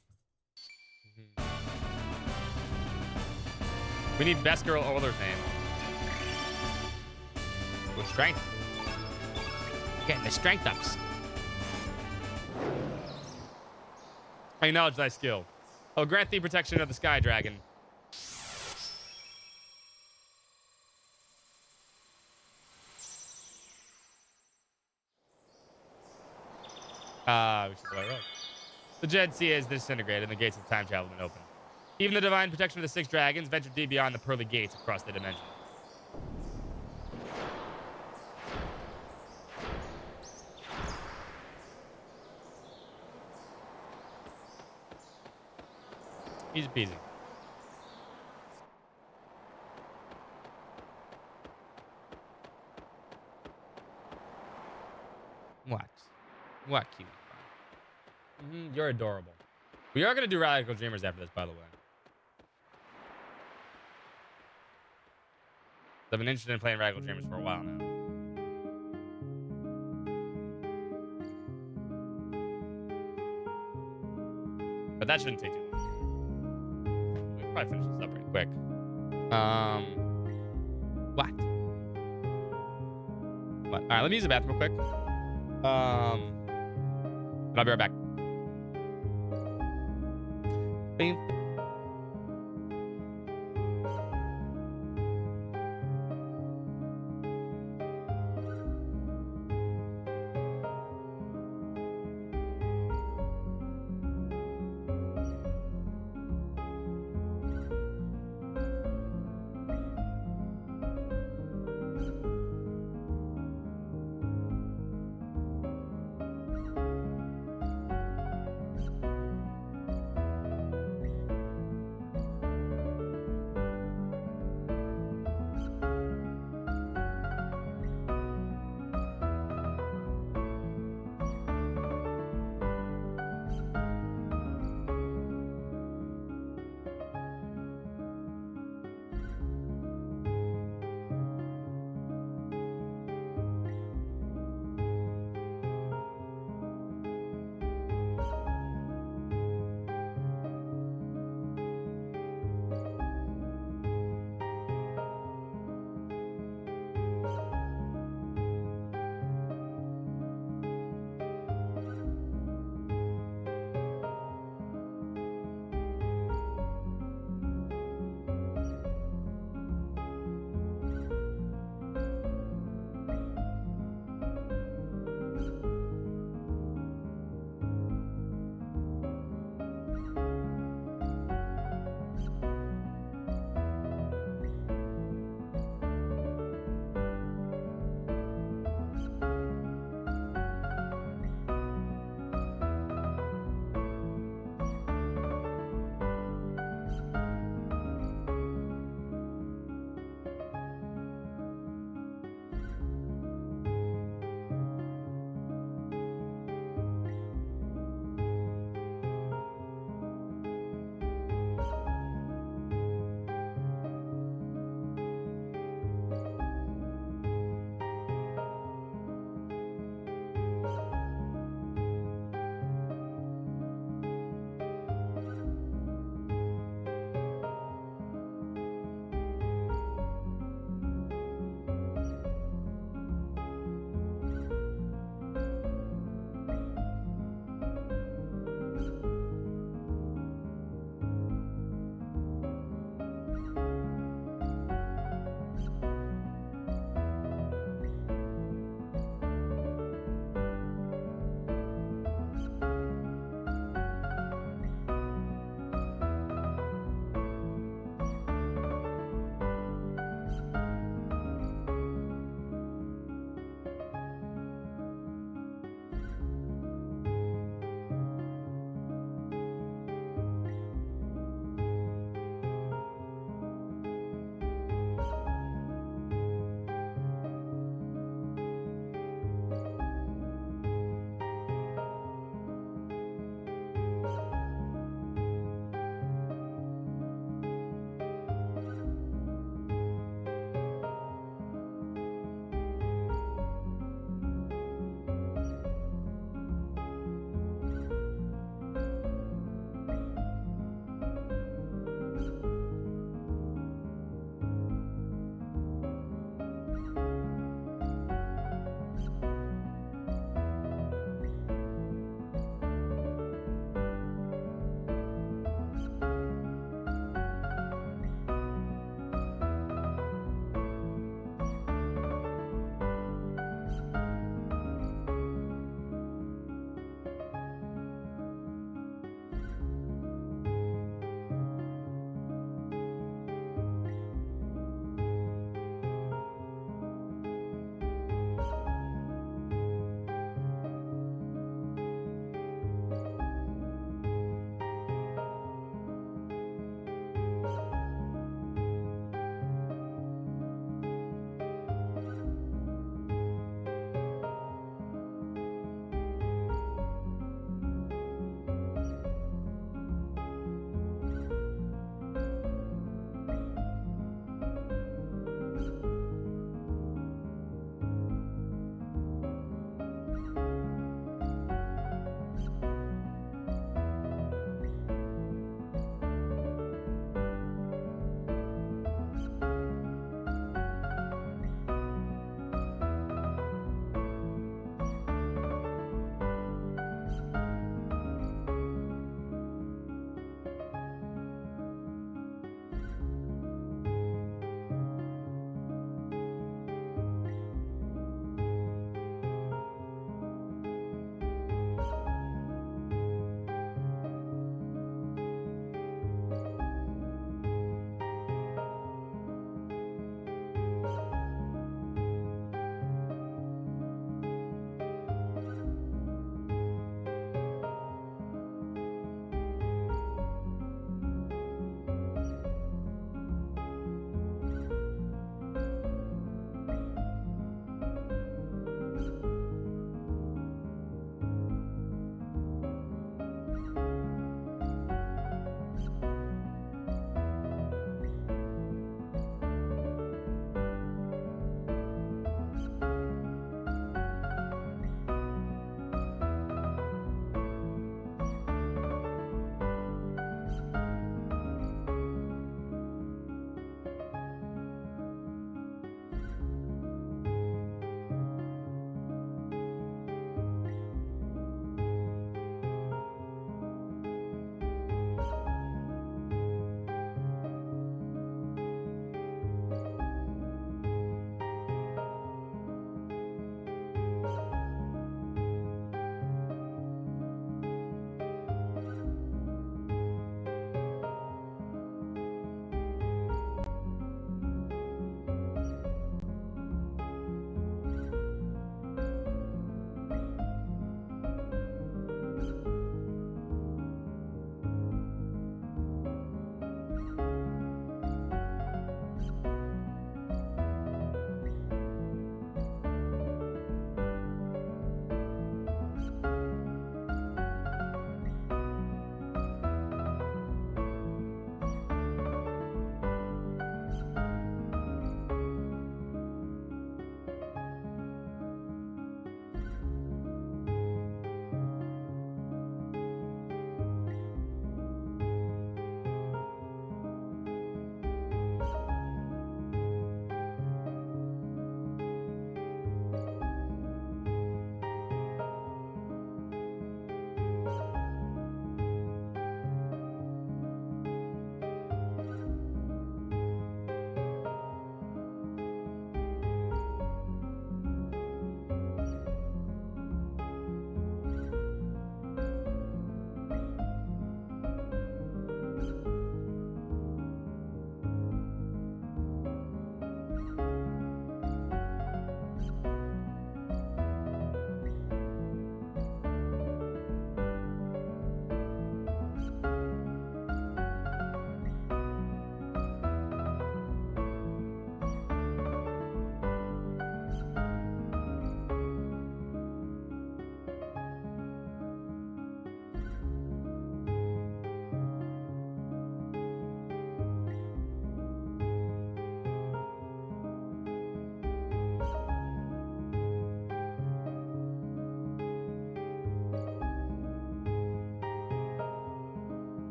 We need best girl Orler's name. With strength. Getting the strength ups. I acknowledge thy skill. I'll grant thee protection of the Sky Dragon. We should go right. The Jed Sea is disintegrated and the gates of time travel have been opened. Even the divine protection of the 6 dragons ventured deep beyond the pearly gates across the dimension. Easy peasy. What? What, cute? You're adorable. We are going to do Radical Dreamers after this, by the way. I've been interested in playing Radical Dreamers for a while now. But that shouldn't take too long. We can probably finish this up pretty quick. What? What? All right, let me use the bathroom real quick. But I'll be right back. Beep.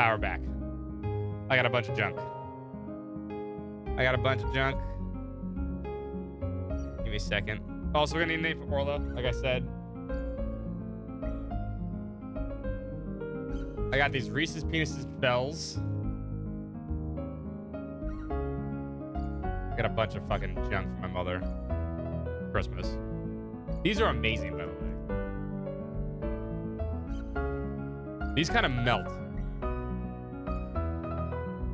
We're back. I got a bunch of junk. Give me a second. Also, we're gonna need a name for Orla, like I said. I got these Reese's Penises bells. I got a bunch of fucking junk for my mother. Christmas. These are amazing, by the way. These kind of melt.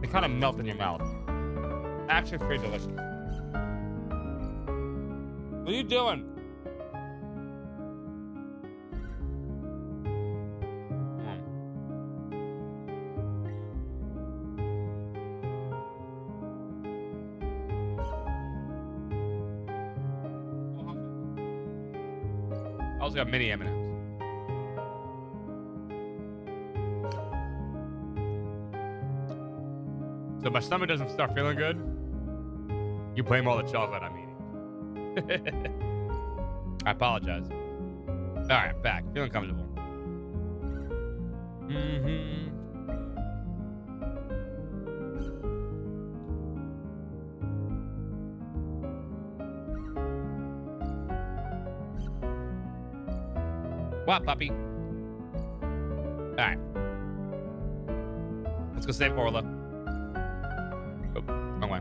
They kind of melt in your mouth. Actually, pretty delicious. What are you doing? I also got mini M&Ms. So my stomach doesn't start feeling good. You blame all the chocolate I'm eating. I apologize. All right, back. Feeling comfortable. What, puppy? All right. Let's go save Orla. Oh, wrong way.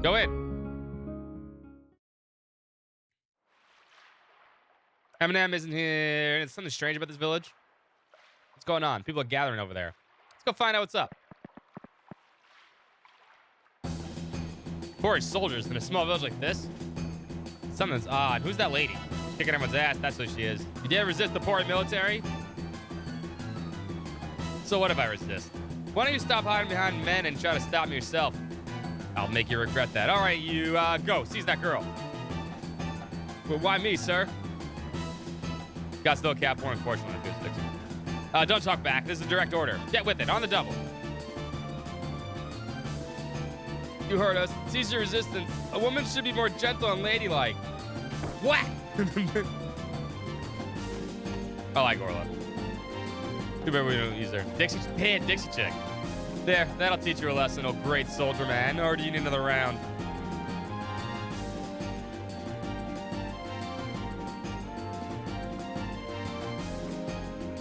Go in. Eminem isn't here. There's something strange about this village. What's going on? People are gathering over there. Let's go find out what's up. Poor soldiers in a small village like this. Something's odd. Who's that lady? Kicking everyone's ass. That's who she is. You dare resist the poor military? So what if I resist? Why don't you stop hiding behind men and try to stop me yourself? I'll make you regret that. All right, you go. Seize that girl. Well, why me, sir? Got still cap for, unfortunately. Don't talk back. This is a direct order. Get with it. On the double. You heard us. Seize your resistance. A woman should be more gentle and ladylike. What? I like Orla. Too bad we don't use her. Dixie chick. There, that'll teach you a lesson, oh great soldier man. Or do you need another round?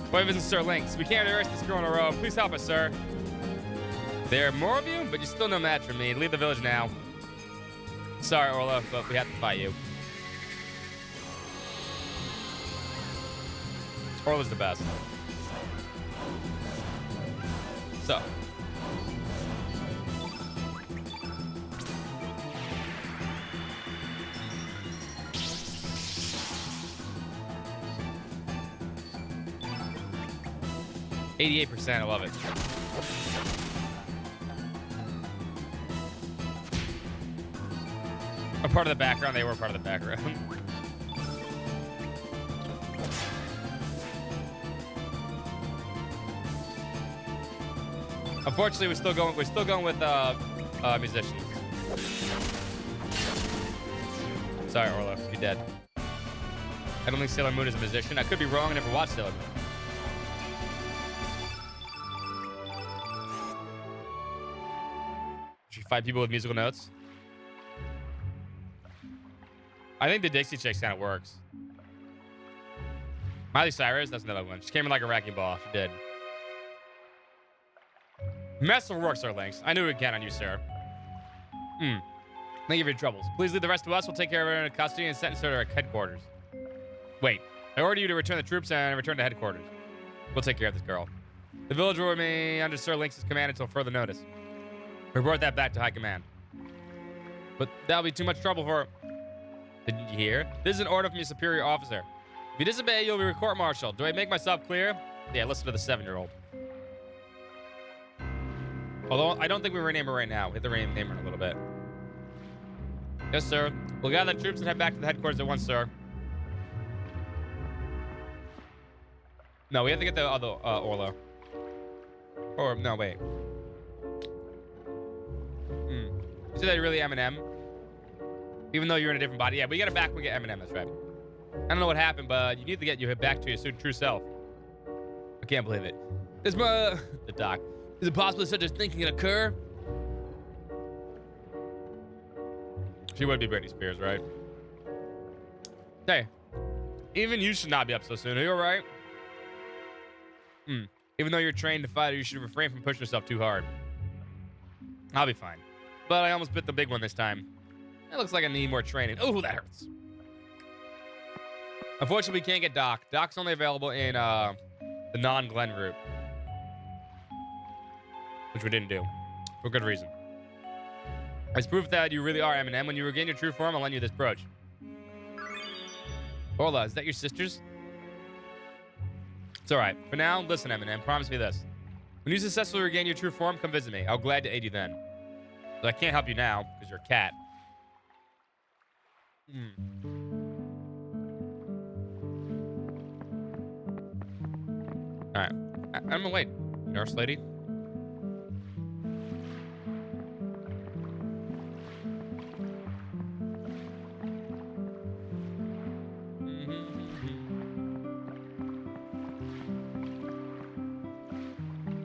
Why isn't Sir Lynx? We can't arrest this girl in a row. Please help us, sir. There are more of you, but you're still no match for me. Leave the village now. Sorry, Orla, but we have to fight you. Orla's the best. So. %, I love it. A part of the background, they were part of the background. Unfortunately, we're still going with musicians. Sorry, Orla, you're dead. I don't think Sailor Moon is a musician. I could be wrong. I never watched Sailor Moon. Should we fight people with musical notes? I think the Dixie Chicks kind of works. Miley Cyrus, that's another one. She came in like a wrecking ball. She did. Mess will work, Sir Lynx. I knew we'd count on you, sir. Thank you for your troubles. Please leave the rest of us. We'll take care of her in custody and sentence her to our headquarters. Wait. I order you to return the troops and return to headquarters. We'll take care of this girl. The village will remain under Sir Lynx's command until further notice. Report that back to high command. But that'll be too much trouble for her. Didn't you hear? This is an order from your superior officer. If you disobey, you'll be court-martialed. Do I make myself clear? Yeah, listen to the 7-year-old. Although, I don't think we rename her right now. We have to rename her in a little bit. Yes, sir. We'll gather the troops and head back to the headquarters at once, sir. No, we have to get the other Orla. Or, no, wait. Is that really Eminem? Even though you're in a different body? Yeah, we get it back when we get Eminem, that's right. don't know what happened, but you need to get your back to your true self. I can't believe it. Is the doc. Is it possible such a thing can occur? She would be Britney Spears, right? Hey, even you should not be up so soon. Are you alright? Even though you're trained to fight, you should refrain from pushing yourself too hard. I'll be fine. But I almost bit the big one this time. It looks like I need more training. Oh, that hurts. Unfortunately, we can't get Doc. Doc's only available in the non-Glen route. Which we didn't do. For good reason. As proof that you really are Eminem, when you regain your true form, I'll lend you this brooch. Orla, is that your sister's? It's alright. For now, listen, Eminem, promise me this. When you successfully regain your true form, come visit me. I'll glad to aid you then. But I can't help you now, because you're a cat. Alright. I'm gonna wait. Nurse lady?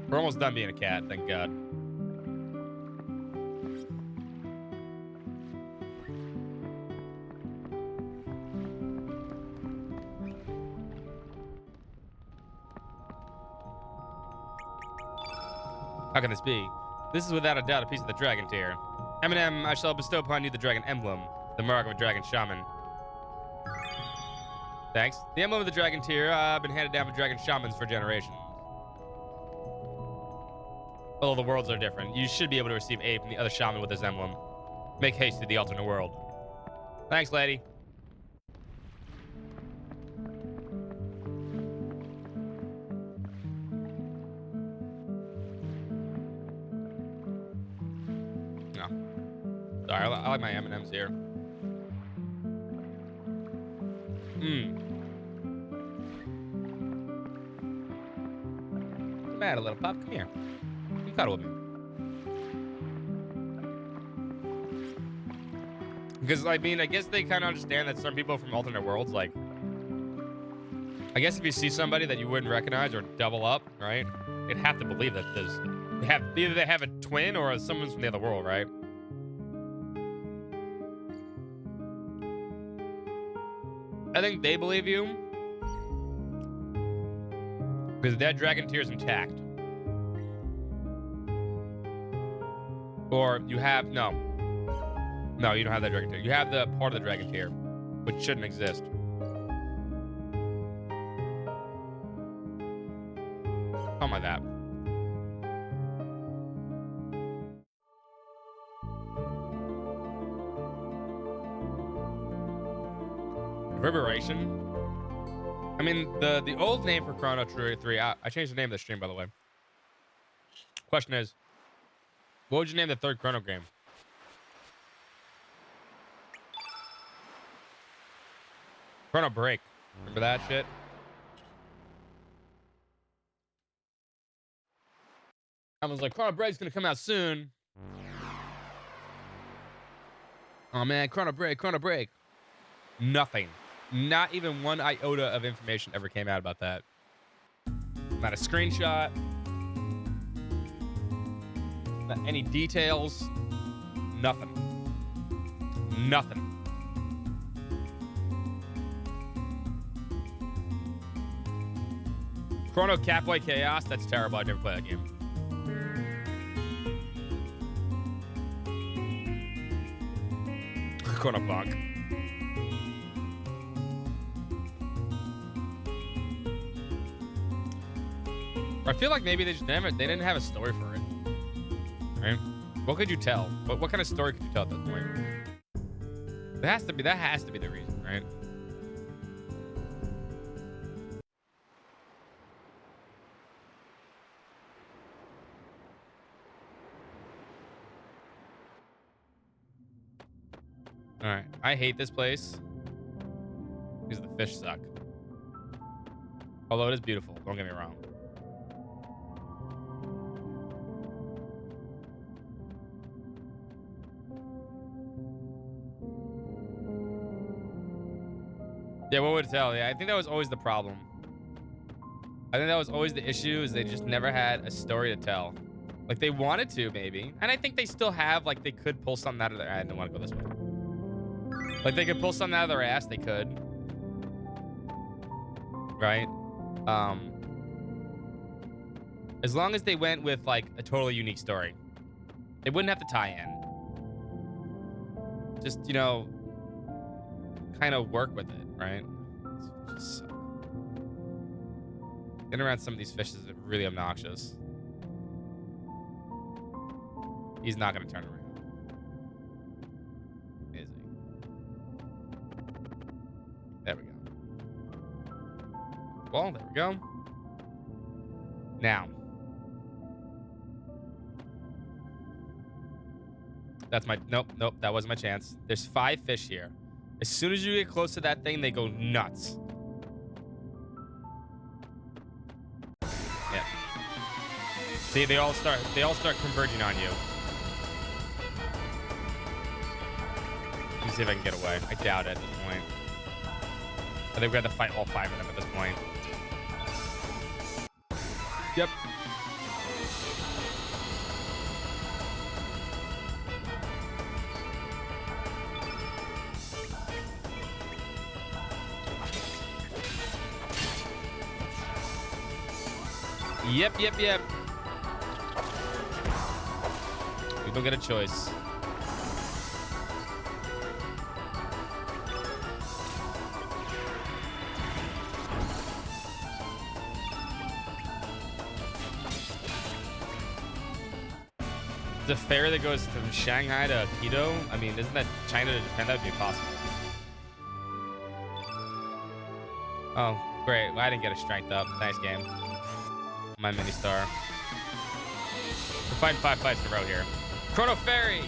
We're almost done being a cat, thank God. How can this be? This is without a doubt a piece of the dragon tier. Eminem, I shall bestow upon you the dragon emblem, the mark of a dragon shaman. Thanks. The emblem of the dragon tier have been handed down for dragon shamans for generations. Although the worlds are different, you should be able to receive aid from the other shaman with this emblem. Make haste to the alternate world. Thanks, lady. No. Sorry, I like my M&Ms here. Come here, little pup. Come here. Come cuddle with me. Because, I mean, I guess they kind of understand that some people from alternate worlds, like... I guess if you see somebody that you wouldn't recognize or double up, right? You'd have to believe that there's... Either they have a twin or someone's from the other world, right? I think they believe you. Because that dragon tier is intact. Or you have... No, you don't have that dragon tier. You have the part of the dragon tier, which shouldn't exist. Something like that. Reverberation. I mean, the old name for Chrono Trigger 3, I changed the name of the stream, by the way. Question is, what would you name the third Chrono game? Chrono Break. Remember that shit? I was like, Chrono Break's gonna come out soon. Oh man, Chrono Break, Chrono Break. Nothing. Not even one iota of information ever came out about that. Not a screenshot. Not any details. Nothing. Nothing. Chrono Catboy Chaos? That's terrible. I've never played that game. Chrono Punk. I feel like maybe they didn't have a story for it. Right? What could you tell? What kind of story could you tell at that point? That has to be the reason, right? Alright. I hate this place. Because the fish suck. Although it is beautiful, don't get me wrong. Yeah, what would tell? Yeah, I think that was always the problem. I think that was always the issue, is they just never had a story to tell. Like, they wanted to, maybe. And I think they still have, like, they could pull something out of their... I don't want to go this way. Like, they could pull something out of their ass. They could. Right? As long as they went with, like, a totally unique story. They wouldn't have to tie in. Just, you know, kind of work with it, right? It's just suck. Getting around some of these fishes is really obnoxious. He's not going to turn around. Is he? There we go. Well, there we go. Now. That's my... Nope, that wasn't my chance. There's 5 fish here. As soon as you get close to that thing, they go nuts. Yeah. See, they all start converging on you. Let me see if I can get away. I doubt it at this point. I think we have to fight all 5 of them at this point. Yep. Yep. We don't get a choice. The ferry that goes from Shanghai to Quito? I mean, isn't that China to Japan? That would be possible. Oh, great. Well, I didn't get a strength up. Nice game. My mini star. We're fighting 5 fights in a row here. Chrono Ferry!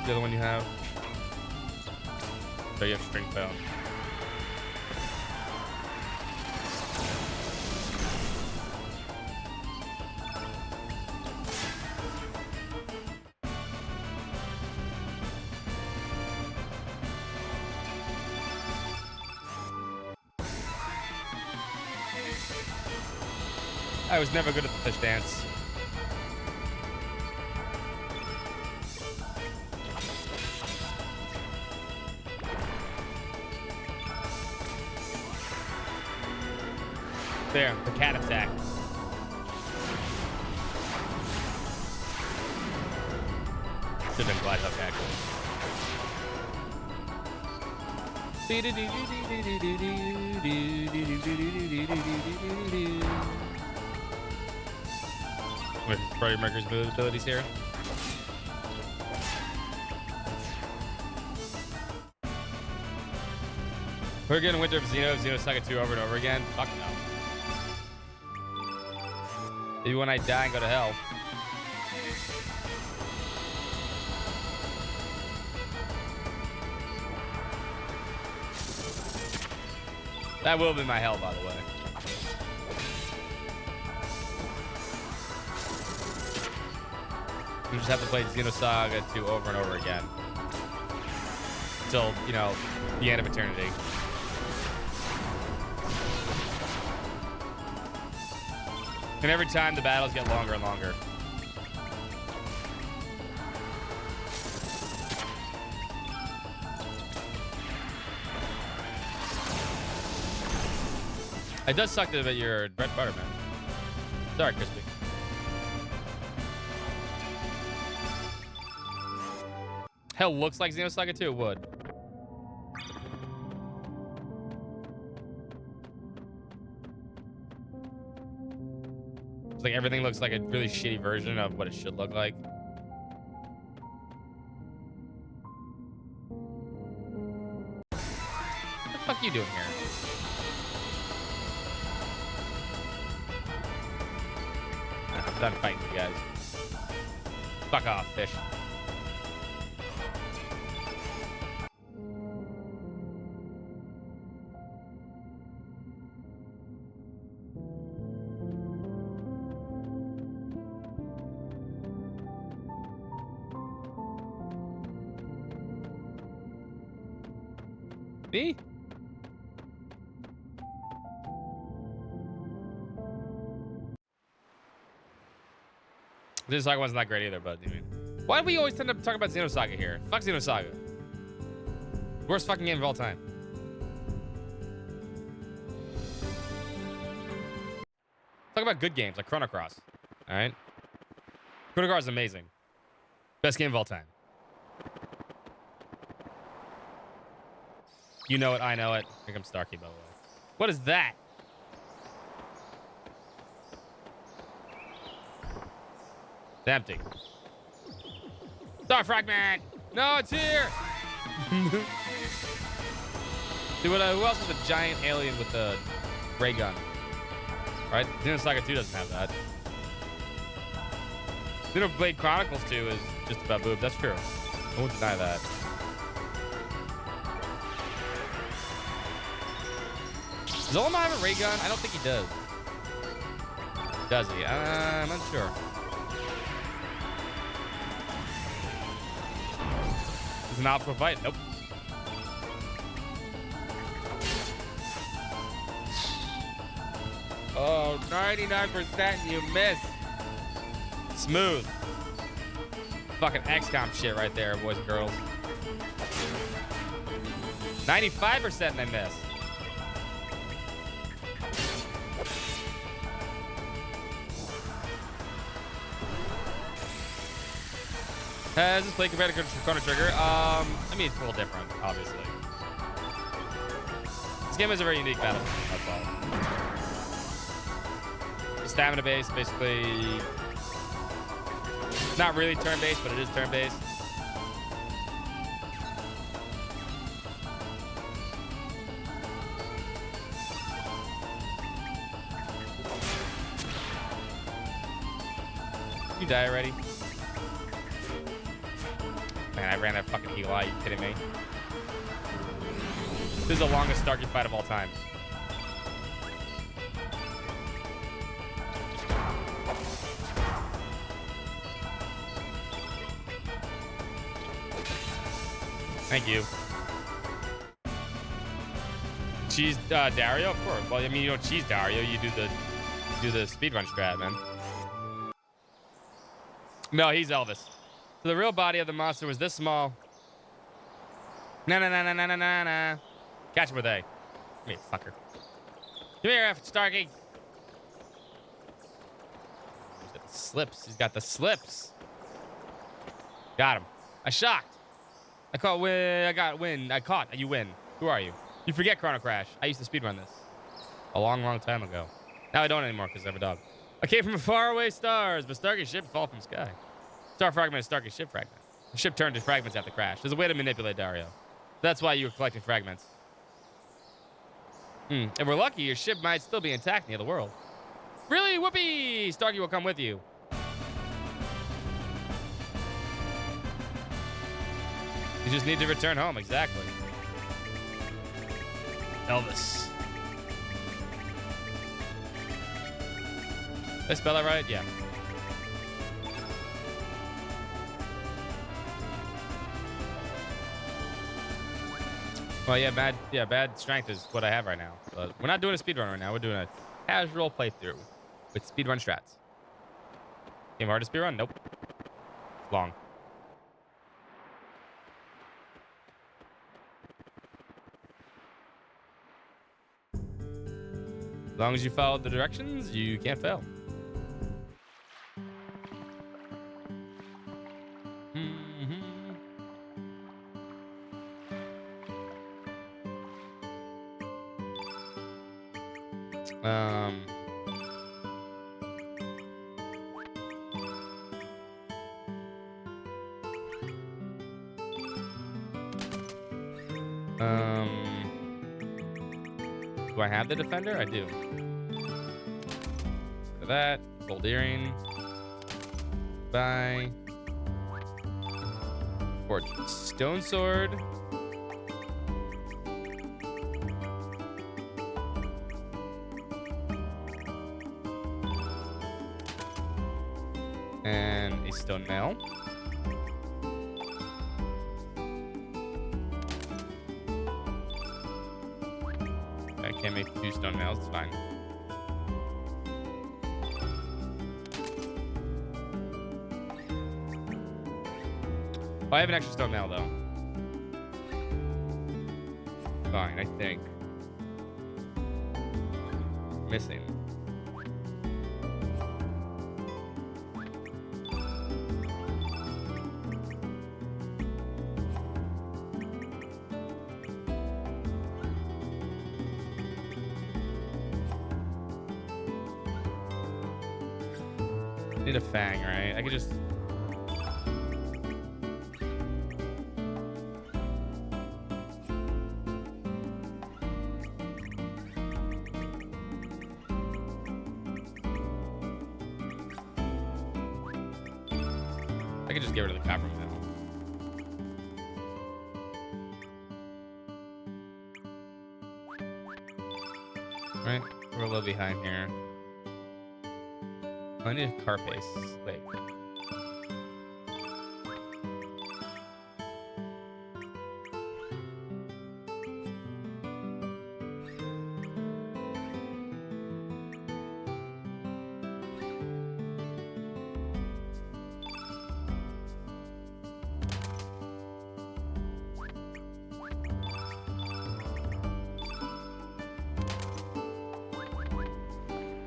The other one you have? So you have strength bound. I was never good at the fish dance. There, the cat attack. Should have been glide hook, actually. With Freddie Mercury's abilities here. We're getting Winter of Xeno Saga 2 over and over again. Fuck no. Maybe when I die and go to hell. That will be my hell, by the way. You just have to play Xenosaga 2 over and over again. Until, you know, the end of eternity. And every time the battles get longer and longer. It does suck that you're bread butter, man. Sorry, Crispy. Hell, looks like Xenosaga 2 would. It's like everything looks like a really shitty version of what it should look like. What the fuck are you doing here? Done fighting you guys. Fuck off, fish. Me? Xenosaga wasn't that great either, but I mean, why do we always tend to talk about Xenosaga here? Fuck Xenosaga. Worst fucking game of all time. Talk about good games like Chrono Cross. All right, Chrono Cross is amazing. Best game of all time. You know it, I know it. Here comes Starkey, by the way. What is that? It's empty. Star Fragment! No, it's here! Dude, who else has a giant alien with a ray gun? Right? Xenosaga 2 doesn't have that. Xenoblade Chronicles 2 is just about boobs. That's true. I won't deny that. Does Olimar have a ray gun? I don't think he does. Does he? I'm not sure. Is an optional fight? Nope. Oh, 99% you miss. Smooth. Fucking XCOM shit right there, boys and girls. 95% they miss. Has this play compared to Chrono Trigger? I mean, it's a little different, obviously. This game is a very unique battle. That's all. Stamina based, basically. It's not really turn based, but it is turn based. You die already? Man, I ran that fucking eagle eye. You kidding me? This is the longest Starkey fight of all time. Thank you. Cheese Dario, of course. Well, I mean, you don't cheese Dario. You do the speedrun strat, man. No, he's Elvis. So the real body of the monster was this small. Na na na na na na na na. Catch him with A. Come here, fucker. Come here, Starkey. He's got the slips. He's got the slips. Got him. I shocked. I caught win. I got win. I caught. You win. Who are you? You forget Chrono Crash. I used to speedrun this a long, long time ago. Now I don't anymore because I have a dog. I came from faraway stars, but Starkey's ship fall from sky. Star fragment is Starkey's ship fragment. The ship turned to fragments after crash. There's a way to manipulate Dario. That's why you were collecting fragments. If we're lucky, your ship might still be intact in the other world. Really? Whoopee! Starkey will come with you. You just need to return home, exactly. Elvis. Did I spell that right? Yeah. Well, yeah, bad strength is what I have right now. But we're not doing a speedrun right now. We're doing a casual playthrough with speedrun strats. Game hard to speedrun? Nope. It's long. As long as you follow the directions, you can't fail. Do I have the defender? I do. Look at that. Gold earring. Bye. Forge stone sword. And a stone nail. I can't make 2 stone nails, it's fine. Oh, I have an extra stone nail though. Fine, I think. Missing. Need a fang, right? I could just... I could just get rid of the copper now. Right? We're a little behind here. I need a carapace. Wait.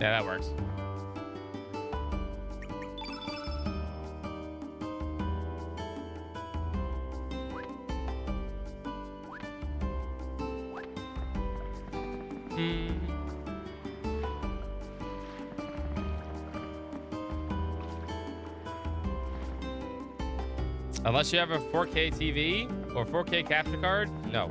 Yeah, that works. Unless you have a 4K TV or 4K capture card, no.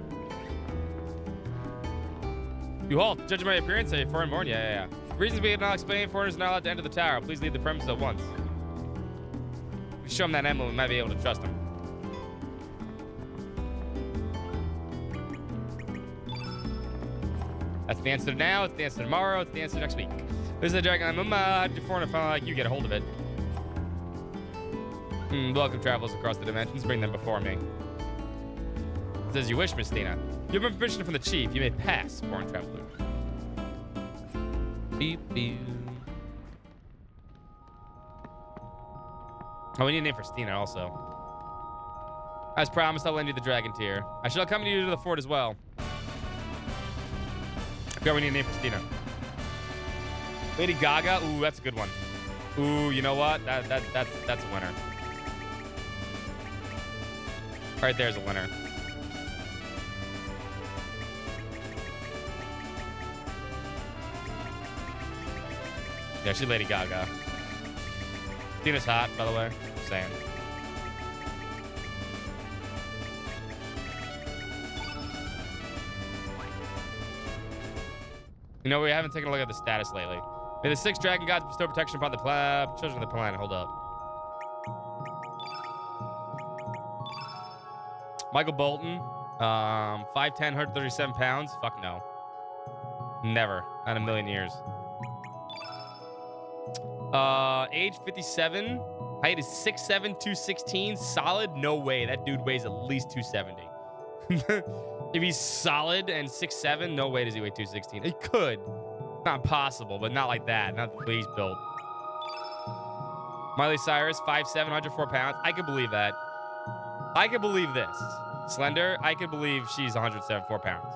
You halt. Judging by appearance, are you foreign born? Yeah. Reasons we have not explained. Foreigners are not allowed to enter the tower. Please leave the premises at once. If we show them that emblem, we might be able to trust them. That's the answer now. It's the answer tomorrow. It's the answer next week. This is the dragon. I'm how did your foreigner find like you get a hold of it? Welcome, travelers across the dimensions. Bring them before me. It's as you wish, Miss Stina. You have permission from the chief. You may pass, foreign travelers. Beep, beep. Oh, we need a name for Stina also. As promised, I'll lend you the dragon tier. I shall accompany you to the fort as well. Okay, we need a name for Stina. Lady Gaga. Ooh, that's a good one. Ooh, you know what? That's a winner. Right there's a winner. Yeah, she's Lady Gaga. Tina's hot, by the way. Just saying. You know, we haven't taken a look at the status lately. May the 6 dragon gods bestow protection upon the children of the planet. Hold up. Michael Bolton, 5'10", 137 pounds. Fuck no. Never. Not a million years. Age 57. Height is 6'7", 216. Solid? No way. That dude weighs at least 270. If he's solid and 6'7", no way does he weigh 216. He could. Not possible, but not like that. Not the way he's built. Miley Cyrus, 5'7", 104 pounds. I could believe that. I could believe this. Slender, I could believe she's 174 pounds.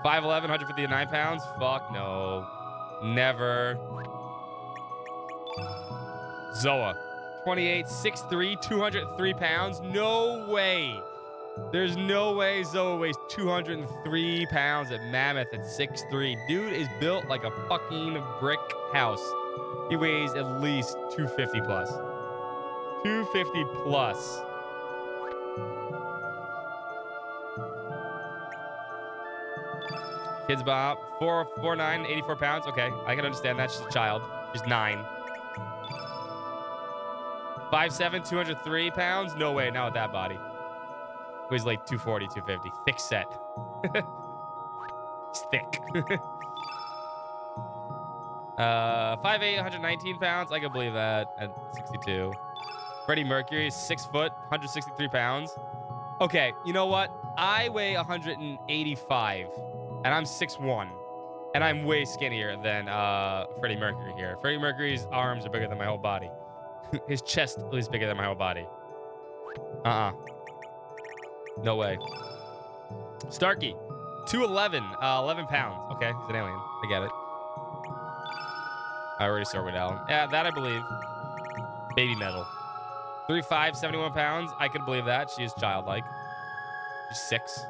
5'11", 159 pounds? Fuck no. Never. Zoa, 28, 6'3", 203 pounds? No way. There's no way Zoa weighs 203 pounds at Mammoth at 6'3". Dude is built like a fucking brick house. He weighs at least 250 plus. 250 plus. Kids Bob, 4'9", 84 pounds. Okay, I can understand that. She's a child. She's 9. 5'7", 203 pounds. No way, not with that body. Weighs like 240, 250. Thick set. It's thick. 5'8", 119 pounds. I can believe that at 62. Freddie Mercury, 6 foot, 163 pounds. Okay, you know what? I weigh 185, and I'm 6'1", and I'm way skinnier than Freddie Mercury here. Freddie Mercury's arms are bigger than my whole body. His chest is bigger than my whole body. No way. Starkey, 211, 11 pounds. Okay, he's an alien. I get it. I already started with Alan. Yeah, that I believe. Baby metal. 3'5", 71 pounds. I could believe that. She is childlike. She's 6.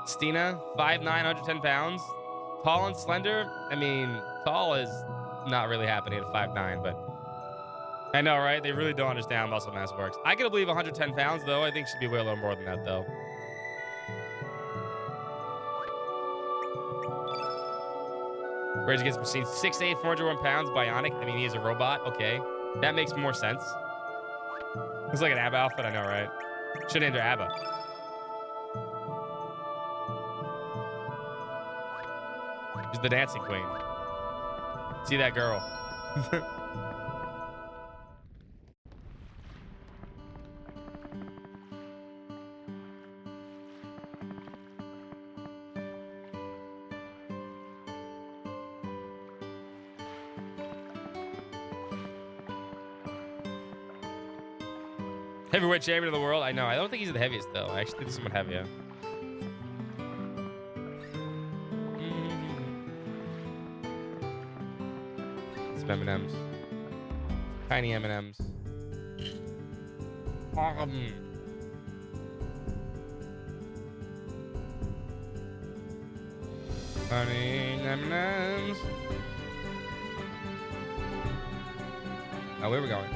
Stina, 5'9", 110 pounds. Tall and slender. I mean, tall is not really happening at 5'9", but I know, right? They really don't understand how muscle mass works. I could believe 110 pounds, though. I think she'd be way a little more than that, though. Rage Against the Machine, 6'8", 401 pounds, bionic. I mean, he is a robot. Okay. That makes more sense. Looks like an ABBA outfit, I know, right? Should have named her ABBA. She's the dancing queen. See that girl. Heavyweight champion of the world. I know. I don't think he's the heaviest, though. I actually think he's somewhat heavier. Some M&M's. Tiny M&M's. Tiny M&M's. Oh, where are we going?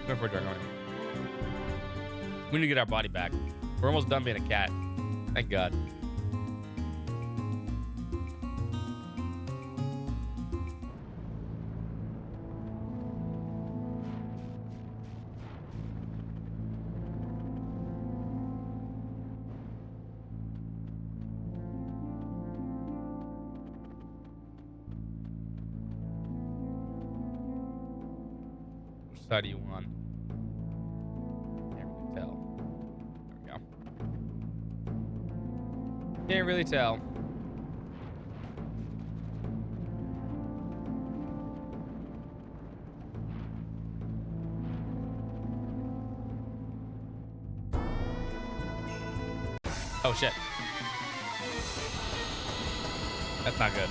Where we're going? We need to get our body back. We're almost done being a cat. Thank God. Which side do you want? Can't really tell. Oh shit. That's not good.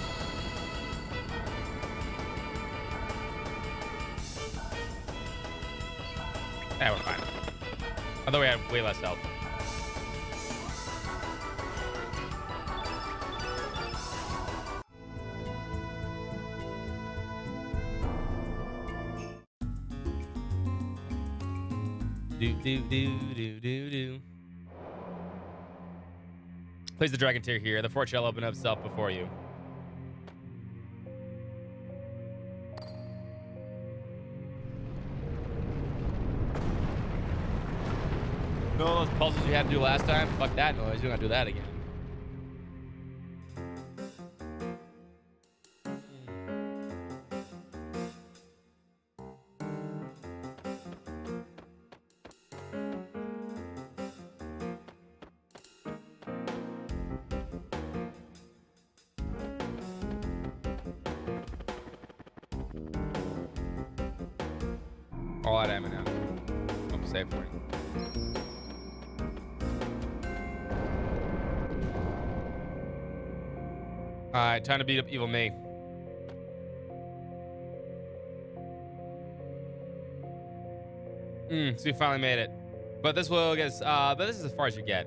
Yeah, we're fine. Although we have way less health. Do. Place the dragon tier here. The fort shall open up itself before you. No, those puzzles you had to do last time? Fuck that noise. You're gonna do that again. All that M&M. I'm safe for you. Alright, time to beat up evil me. So we finally made it. But this will get us, but this is as far as you get.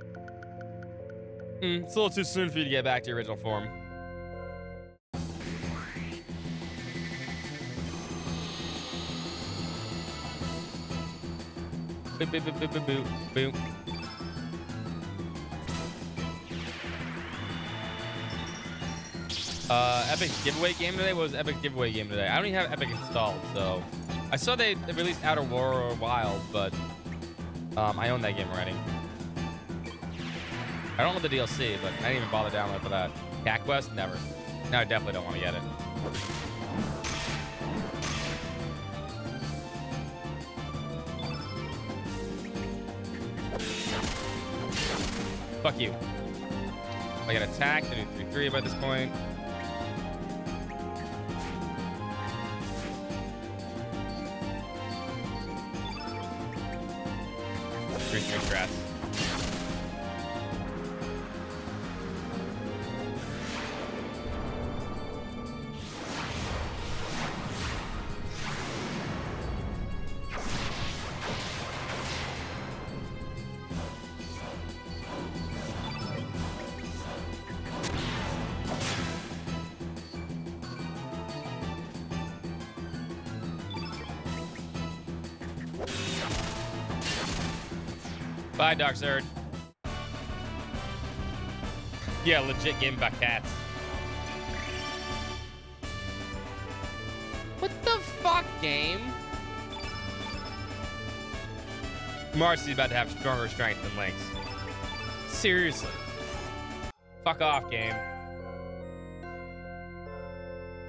It's a little too soon for you to get back to your original form. Boop, boop, boop, boop, boop, boop. Epic giveaway game today. What was Epic giveaway game today? I don't even have Epic installed, so I saw they released Outer Wild, but I own that game already. I don't know the DLC, but I didn't even bother downloading for that. Cat Quest? Never. No, I definitely don't want to get it. Fuck you. I get attacked. I do 3-3 by this point. Three strats. Bye, Dark Surge. Yeah, legit game about cats. What the fuck, game? Marcy's about to have stronger strength than Lynx. Seriously. Fuck off, game.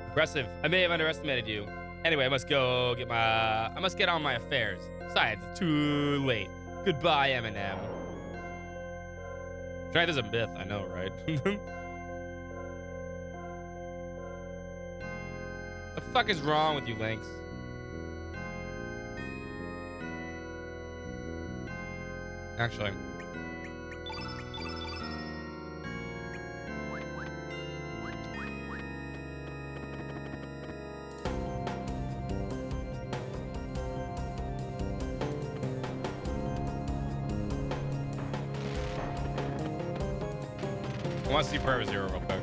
Aggressive. I may have underestimated you. Anyway, I must go get I must get on my affairs. Besides, it's too late. Goodbye, Eminem. Strength is a myth, I know, right? The fuck is wrong with you, Lynx? Actually. I want to see Purpose Zero real quick.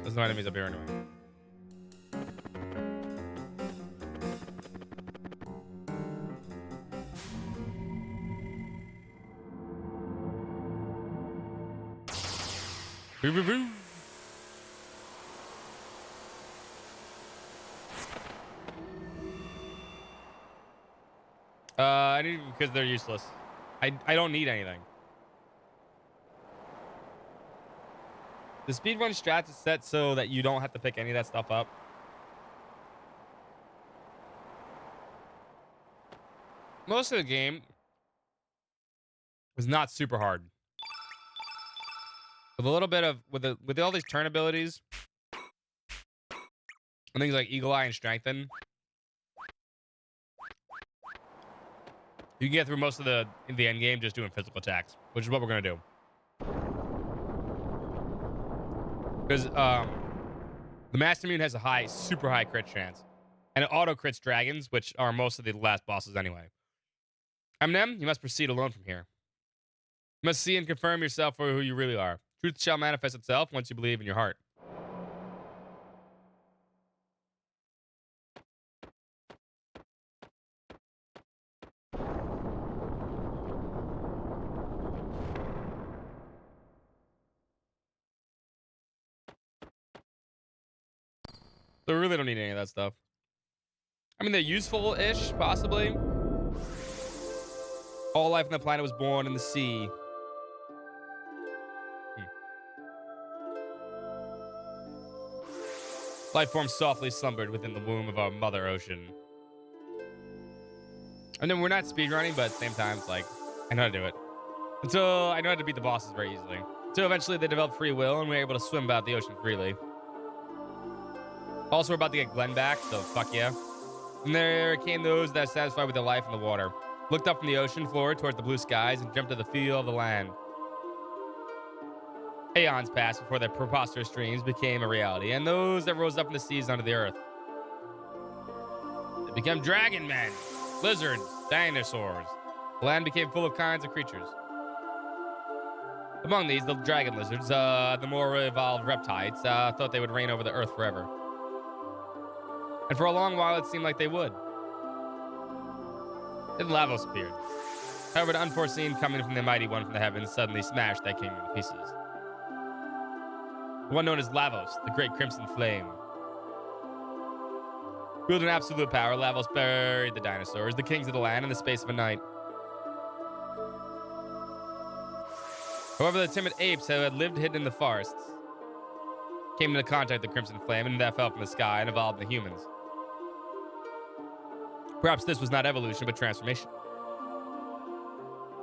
There's no enemies up here anyway. Boo, boo, boo. I need because they're useless. I don't need anything. The speedrun strats is set so that you don't have to pick any of that stuff up. Most of the game was not super hard. With a little bit of with all these turn abilities and things like Eagle Eye and Strengthen, you can get through most of the end game just doing physical attacks, which is what we're gonna do. Because the Master Mune has a super high crit chance, and it auto crits dragons, which are most of the last bosses anyway. Eminem, you must proceed alone from here. You must see and confirm yourself for who you really are. Truth shall manifest itself once you believe in your heart. So we really don't need any of that stuff. I mean, they're useful-ish, possibly. All life on the planet was born in the sea. Life forms softly slumbered within the womb of our mother ocean. And then we're not speedrunning, but at the same time, it's like, I know how to do it. Until I know how to beat the bosses very easily. Until eventually they developed free will and we're able to swim about the ocean freely. Also, we're about to get Glenn back, so fuck yeah. And there came those that are satisfied with their life in the water. Looked up from the ocean floor towards the blue skies and jumped to the feel of the land. Aeons passed before their preposterous dreams became a reality, and those that rose up from the seas under the earth. They became dragon men, lizards, dinosaurs. The land became full of kinds of creatures. Among these, the dragon lizards, the more evolved reptiles, thought they would reign over the earth forever. And for a long while, it seemed like they would. Then Lavos appeared. However, the unforeseen coming from the mighty one from the heavens suddenly smashed that kingdom to pieces. The one known as Lavos, the great crimson flame. Wielding absolute power, Lavos buried the dinosaurs, the kings of the land, in the space of a night. However, the timid apes who had lived hidden in the forests came into contact with the crimson flame, and that fell from the sky and evolved into humans. Perhaps this was not evolution, but transformation.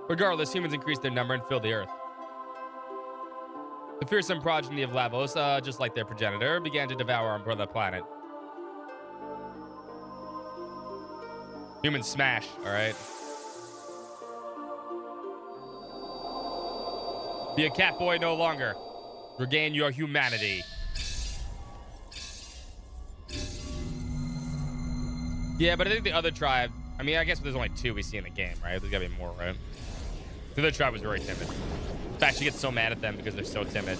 Regardless, humans increased their number and filled the earth. The fearsome progeny of Lavos, just like their progenitor, began to devour our brother planet. Humans smash, all right? Be a cat boy no longer. Regain your humanity. Yeah, but I think the other tribe, I mean, I guess there's only 2 we see in the game, right? There's gotta be more, right? The other tribe was very timid. In fact, she gets so mad at them because they're so timid.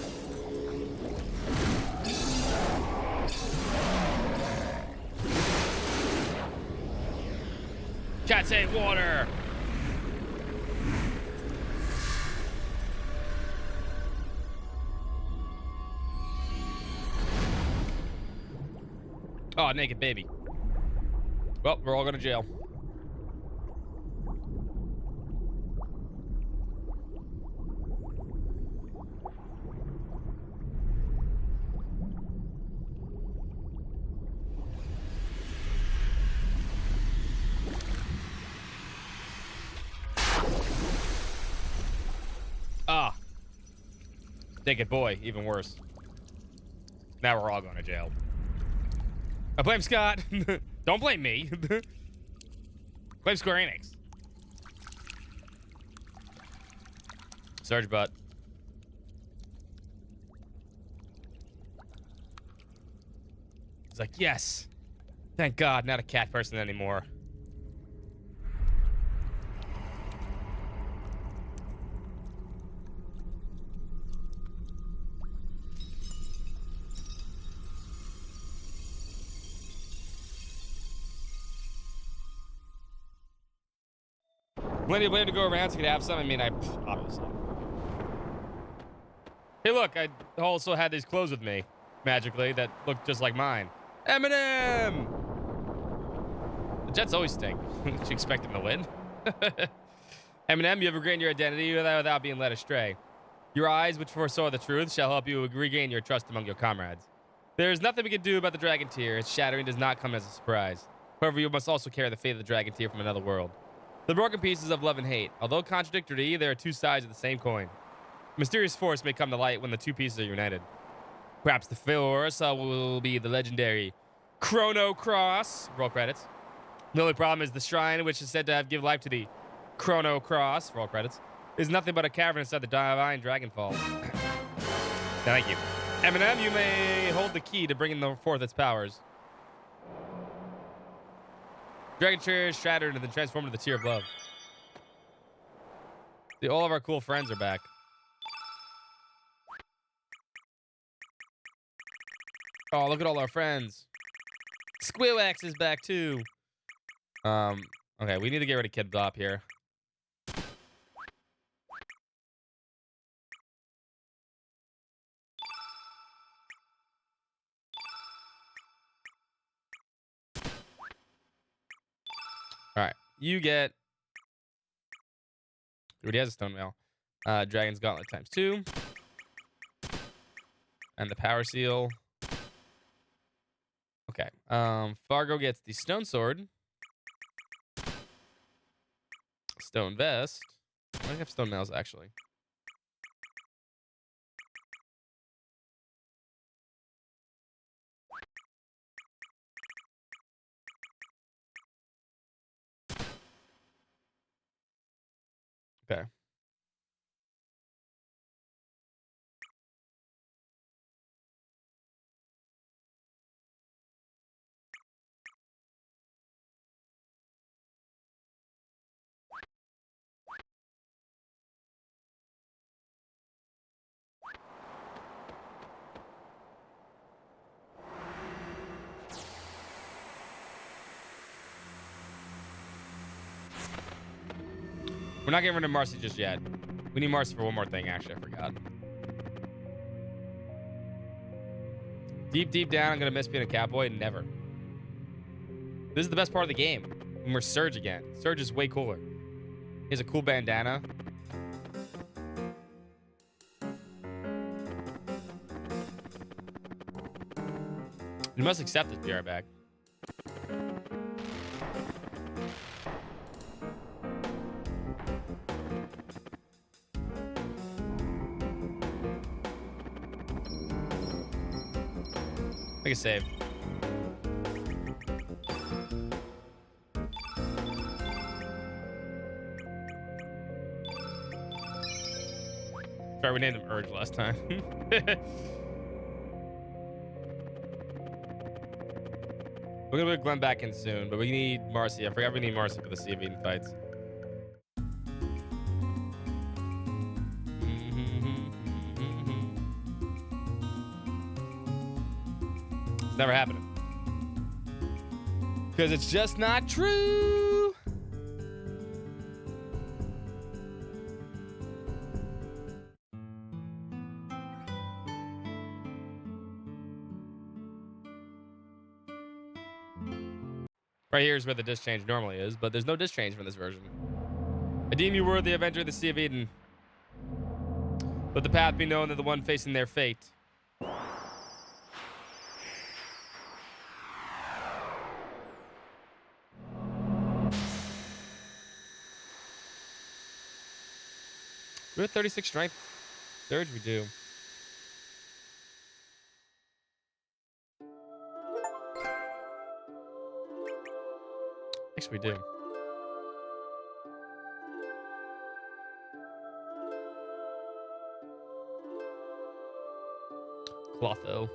Cats hate water. Oh, naked baby. Well, we're all going to jail. Ah. Naked boy, even worse. Now we're all going to jail. I blame Scott. Don't blame me. Blame Square Enix. Sarge Butt. He's like, yes. Thank God, not a cat person anymore. Plenty of blame to go around, so you could have some. I mean, obviously. Hey, look, I also had these clothes with me, magically, that looked just like mine. Eminem! The Jets always stink. Did you expect them to win? Eminem, you have regained your identity without being led astray. Your eyes, which foresaw the truth, shall help you regain your trust among your comrades. There is nothing we can do about the Dragon Tear. Its shattering does not come as a surprise. However, you must also carry the fate of the Dragon Tear from another world. The broken pieces of love and hate. Although contradictory, there are 2 sides of the same coin. Mysterious force may come to light when the 2 pieces are united. Perhaps the force will be the legendary Chrono Cross. Roll credits. The only problem is the shrine, which is said to have given life to the Chrono Cross. Roll credits. Is nothing but a cavern inside the divine Dragonfall. Thank you. Eminem, you may hold the key to bringing forth its powers. Dragon Chair is shattered and then transformed into the Tear of Love. See, all of our cool friends are back. Oh, look at all our friends. Squealwax is back too. Okay, we need to get rid of Kid Bop here. All right, you get. He already has a stone mail. Dragon's Gauntlet ×2. And the Power Seal. Okay. Fargo gets the Stone Sword. Stone Vest. I have stone mails actually. Okay. We're not getting rid of Marcy just yet. We need Marcy for one more thing, actually. I forgot. Deep, deep down, I'm going to miss being a cowboy. Never. This is the best part of the game. When we're Surge again. Surge is way cooler. He has a cool bandana. You must accept it, be right back. Make a save. Sorry, we named him Urge last time. We're gonna put Glenn back in soon, but we need Marcy. I forgot we need Marcy for the Sea of Eden fights. It's never happening. Because it's just not true. Right here is where the disc change normally is, but there's no disc change from this version. I deem you worthy of entering the Sea of Eden. Let the path be known to the one facing their fate. We have 36 strength. Surge, we do. Actually, we do. Clotho.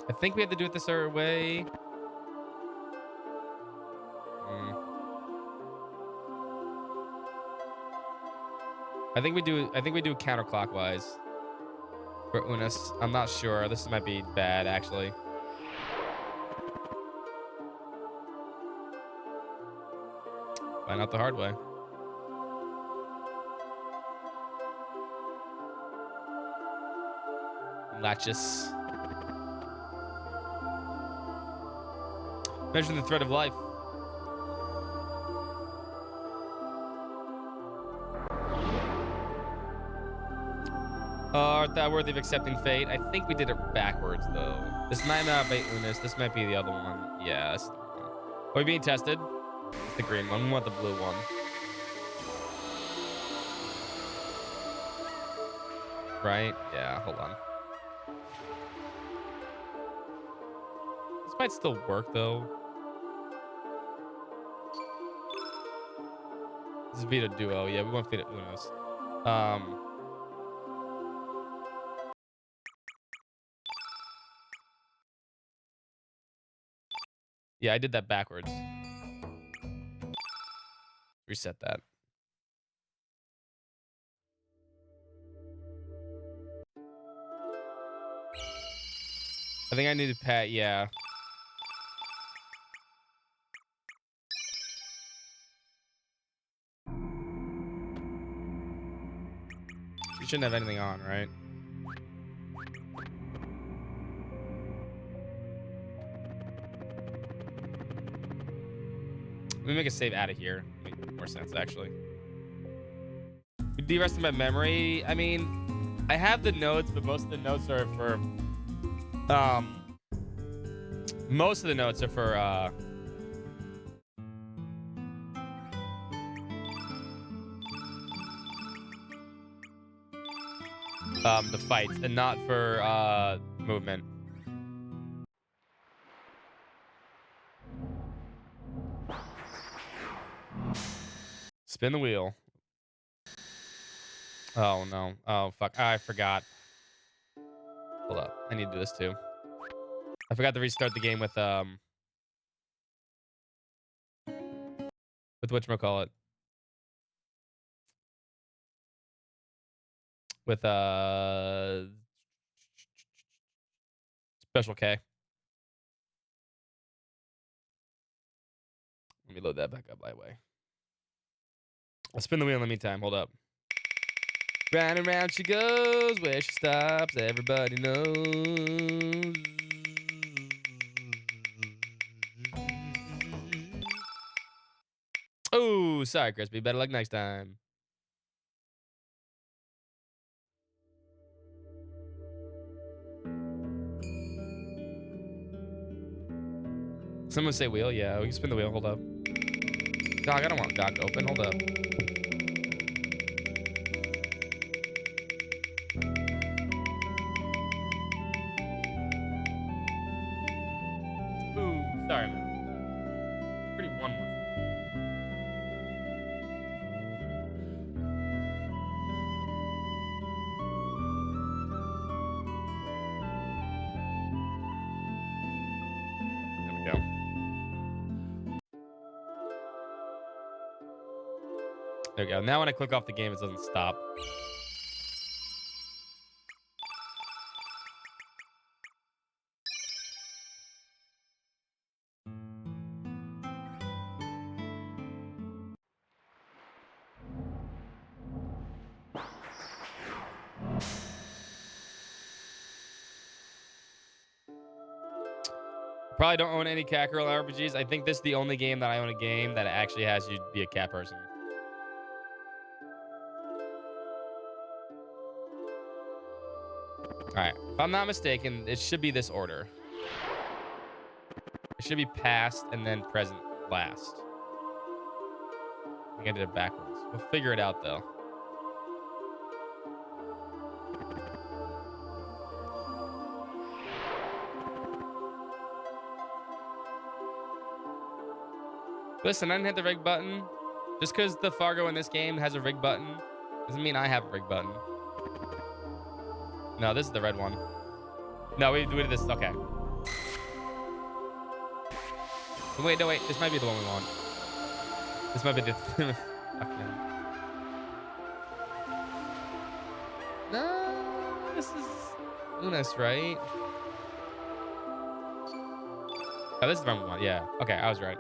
I think we have to do it this other way. I think we do counterclockwise for Unis. I'm not sure. This might be bad, actually. Find out the hard way. Latches. Measure the thread of life. Art thou worthy of accepting fate? I think we did it backwards, though. This might not be Unis. This might be the other one. Yeah, that's the one. Are we being tested? It's the green one. We want the blue one. Right? Yeah, hold on. This might still work, though. This is Vita Duo. Yeah, we want Vita Unos. Yeah, I did that backwards. Reset that. I think I need to pat. Yeah. You shouldn't have anything on, right? Let me make a save out of here. Make more sense, actually. De-resting my memory. I mean, I have the notes, but most of the notes are for the fights and not for movement. Spin the wheel. Oh no. Oh fuck. I forgot. Hold up. I need to do this too. I forgot to restart the game with whatchamacallit. With Special K. Let me load that back up by the way. I'll spin the wheel in the meantime. Hold up. Round and round she goes, where she stops, everybody knows. Oh, sorry, Crispy. Better luck next time. Someone say wheel? Yeah, we can spin the wheel. Hold up. Dog, I don't want dog to open. Hold up. Ooh, sorry, man. Pretty one more. There we go. There we go. Now when I click off the game, it doesn't stop. Probably don't own any cat girl RPGs. I think this is the only game that I own a game that actually has you be a cat person. All right. If I'm not mistaken, it should be this order. It should be past and then present last. I think I did it backwards. We'll figure it out though. Listen, I didn't hit the rig button. Just because the Fargo in this game has a rig button doesn't mean I have a rig button. No, this is the red one. No, we did this. Okay. Wait, no, wait. This might be the one we want. This might be the... Fuck, man. No, this is Unis, right? Oh, this is the one we want. Yeah. Okay, I was right.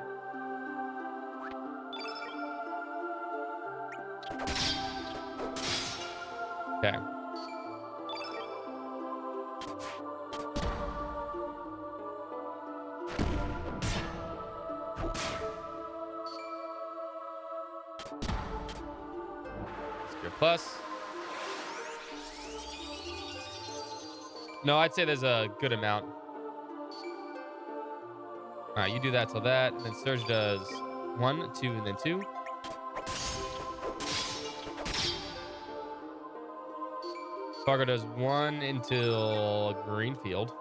Okay. Secure plus. No, I'd say there's a good amount. All right, you do that till that, and then Surge does 1, 2, and then 2. Fargo does 1 until Greenfield.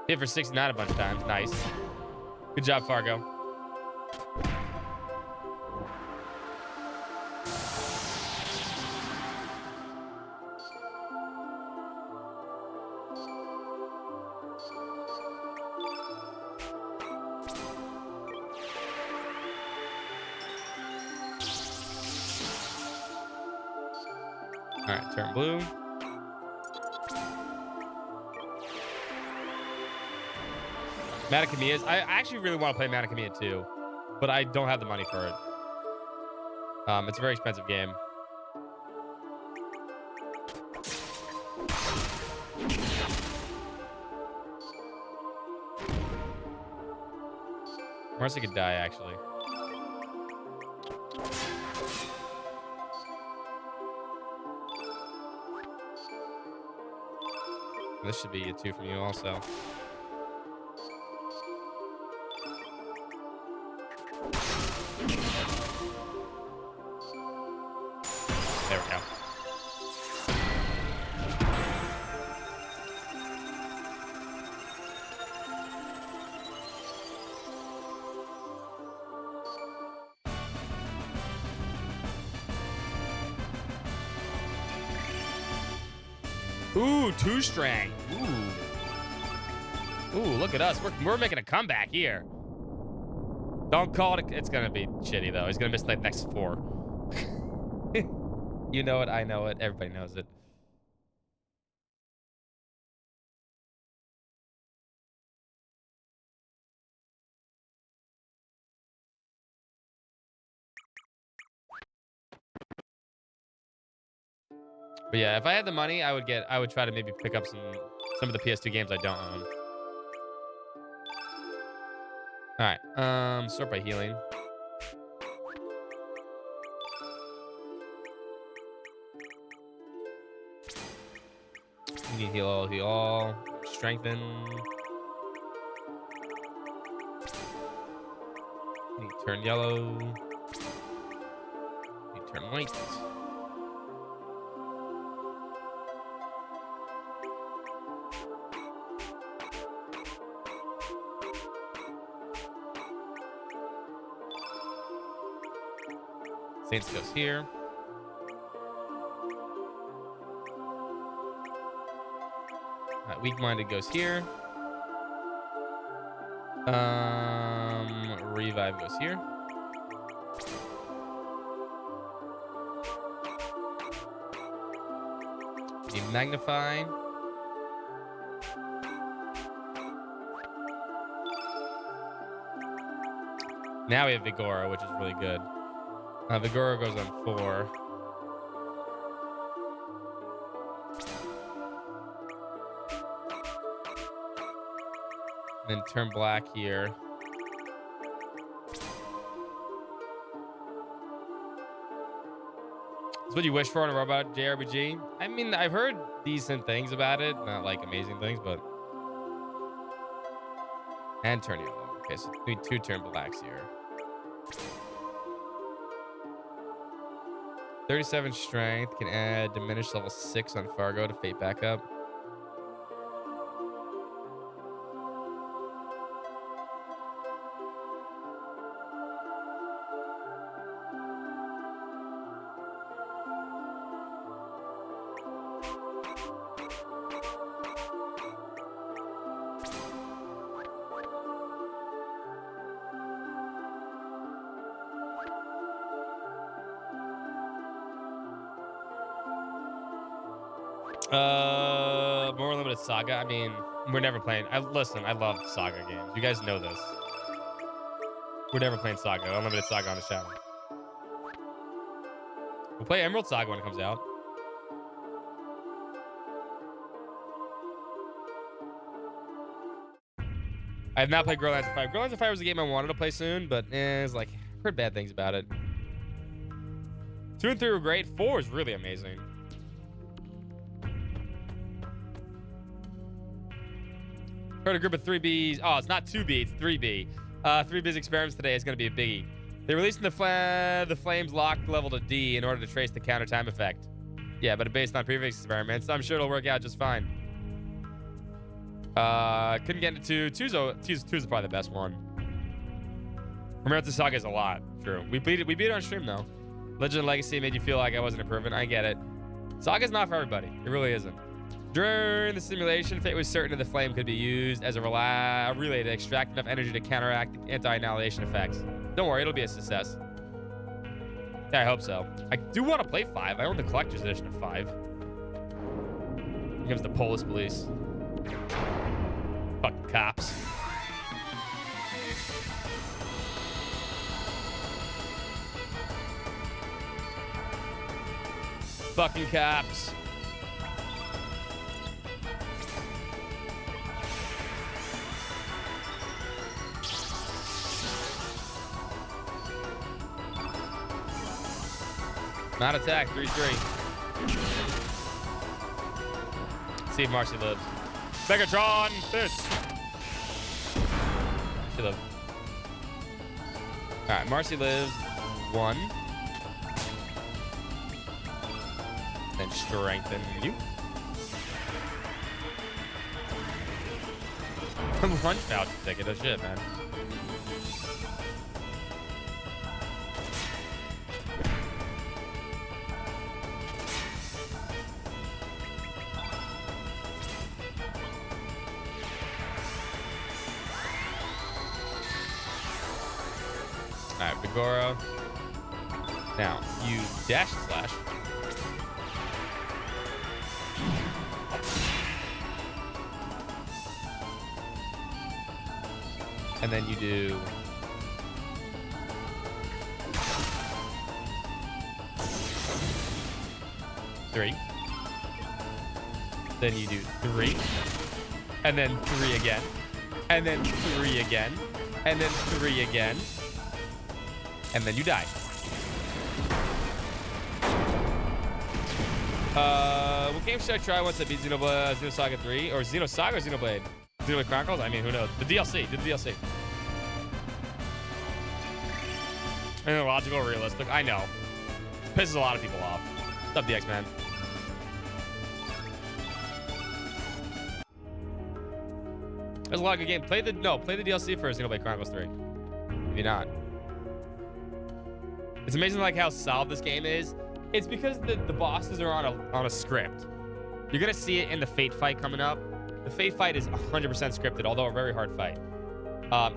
Hit for 69 a bunch of times. Nice. Good job, Fargo. All right, turn blue. Matacamias. I actually really want to play Matacamia too, but I don't have the money for it. It's a very expensive game. Marcy could die, actually. This should be a 2 from you also. There we go. Ooh, 2-string. Ooh, look at us. We're making a comeback here. Don't call it. It's going to be shitty, though. He's going to miss the next 4. You know it. I know it. Everybody knows it. But yeah, if I had the money, I would try to maybe pick up some of the PS2 games I don't own. All right. Start by healing. You can heal all. Strengthen. You turn yellow. You turn white. Saints goes here. Weak-minded goes here. Revive goes here. Magnify. Now we have Vigora, which is really good. Vigora goes on 4. Then turn black here. It's what you wish for in a robot JRPG. I mean, I've heard decent things about it. Not like amazing things, but... And turn yellow. Okay, so we need 2 turn blacks here. 37 strength. Can add diminished level 6 on Fargo to fate back up. More limited saga. I mean, we're never playing. Listen, I love saga games. You guys know this. We're never playing saga. Unlimited saga on the channel. We'll play Emerald Saga when it comes out. I have not played Girl Lands of Fire. Girl Lands of Fire was a game I wanted to play soon, but it's like, I've heard bad things about it. 2 and 3 were great. 4 is really amazing. Heard a group of 3Bs. Oh, it's not 2B, it's 3B. 3B's experiments today is going to be a biggie. They're releasing the flames locked level to D in order to trace the counter time effect. Yeah, but based on previous experiments, I'm sure it'll work out just fine. Couldn't get into 2. 2's probably the best one. Remember, the saga is a lot. True. We beat it on stream though. Legend of Legacy made you feel like I wasn't improving. I get it. Saga's not for everybody. It really isn't. During the simulation, Fate was certain that the flame could be used as a relay to extract enough energy to counteract the anti-annihilation effects. Don't worry, it'll be a success. Yeah, I hope so. I do want to play 5. I own the collector's edition of 5. Here comes the Police Police. Fucking cops. Fucking cops. Not attack, 3-3. See if Marcy lives. Megatron, fist. She lived. All right, Marcy lives 1. Then strengthen you. Lunch voucher ticket, oh shit, man. Alright, Vigora. Now, you dash slash. And then you do... Three. then you do 3, and then 3 again, and then 3 again, and then 3 again, and then you die. What game should I try once I beat Xenosaga 3? Or Xenosaga or Xenoblade? Xenoblade Chronicles? I mean, who knows? The DLC. Do the DLC. Illogical, realistic. I know. Pisses a lot of people off. What's up, DX, man? There's a lot of good games. Play the DLC for Xenoblade Chronicles 3. Maybe not. It's amazing like how solved this game is. It's because the bosses are on a script. You're gonna see it in the Fate fight coming up. The Fate fight is 100% scripted, although a very hard fight.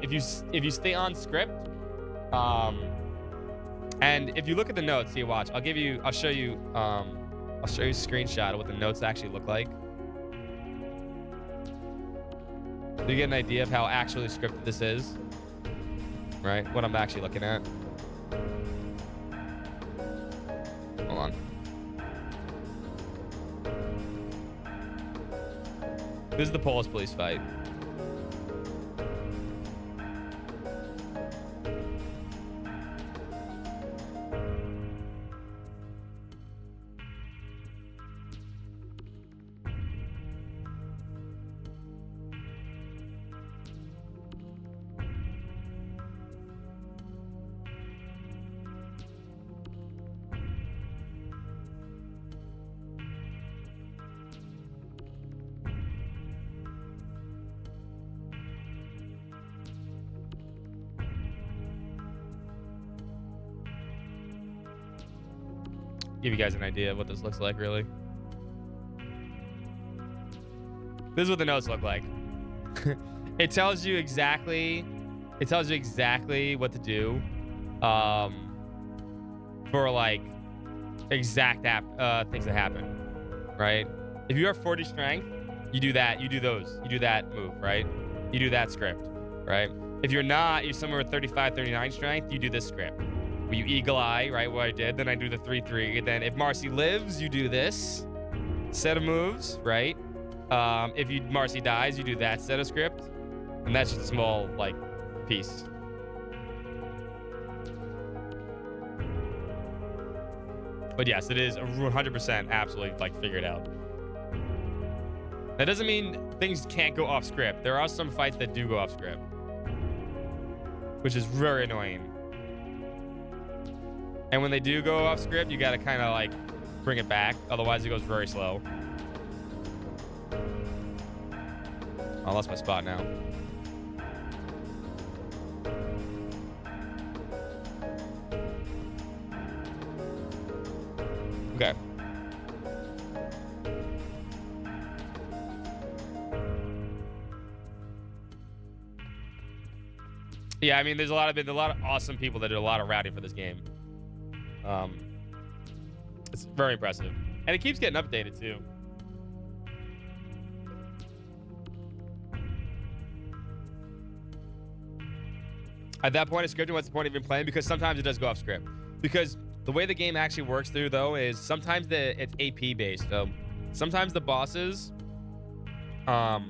If you stay on script, and if you look at the notes, see, watch. I'll show you a screenshot of what the notes actually look like. So you get an idea of how actually scripted this is, right? What I'm actually looking at. Hold on. This is the Polish police fight. Give you guys an idea of what this looks like, really. This is what the notes look like. It tells you exactly what to do for like exact things that happen, right? If you have 40 strength, you do that, you do that move, right? You do that script, right? If you're somewhere with 35, 39 strength, you do this script. Where you eagle eye, right? What I did. Then I do the 3-3. Then if Marcy lives, you do this set of moves, right? If Marcy dies, you do that set of script. And that's just a small, like, piece. But yes, it is 100% absolutely, like, figured out. That doesn't mean things can't go off script. There are some fights that do go off script, which is very annoying. And when they do go off script, you gotta kind of like bring it back. Otherwise, it goes very slow. I lost my spot now. Okay. Yeah, I mean, there's a lot of awesome people that did a lot of routing for this game. It's very impressive, and it keeps getting updated too. At that point of scripting, what's the point of even playing? Because sometimes it does go off script. Because the way the game actually works through, though, is sometimes it's AP based. So sometimes the bosses, the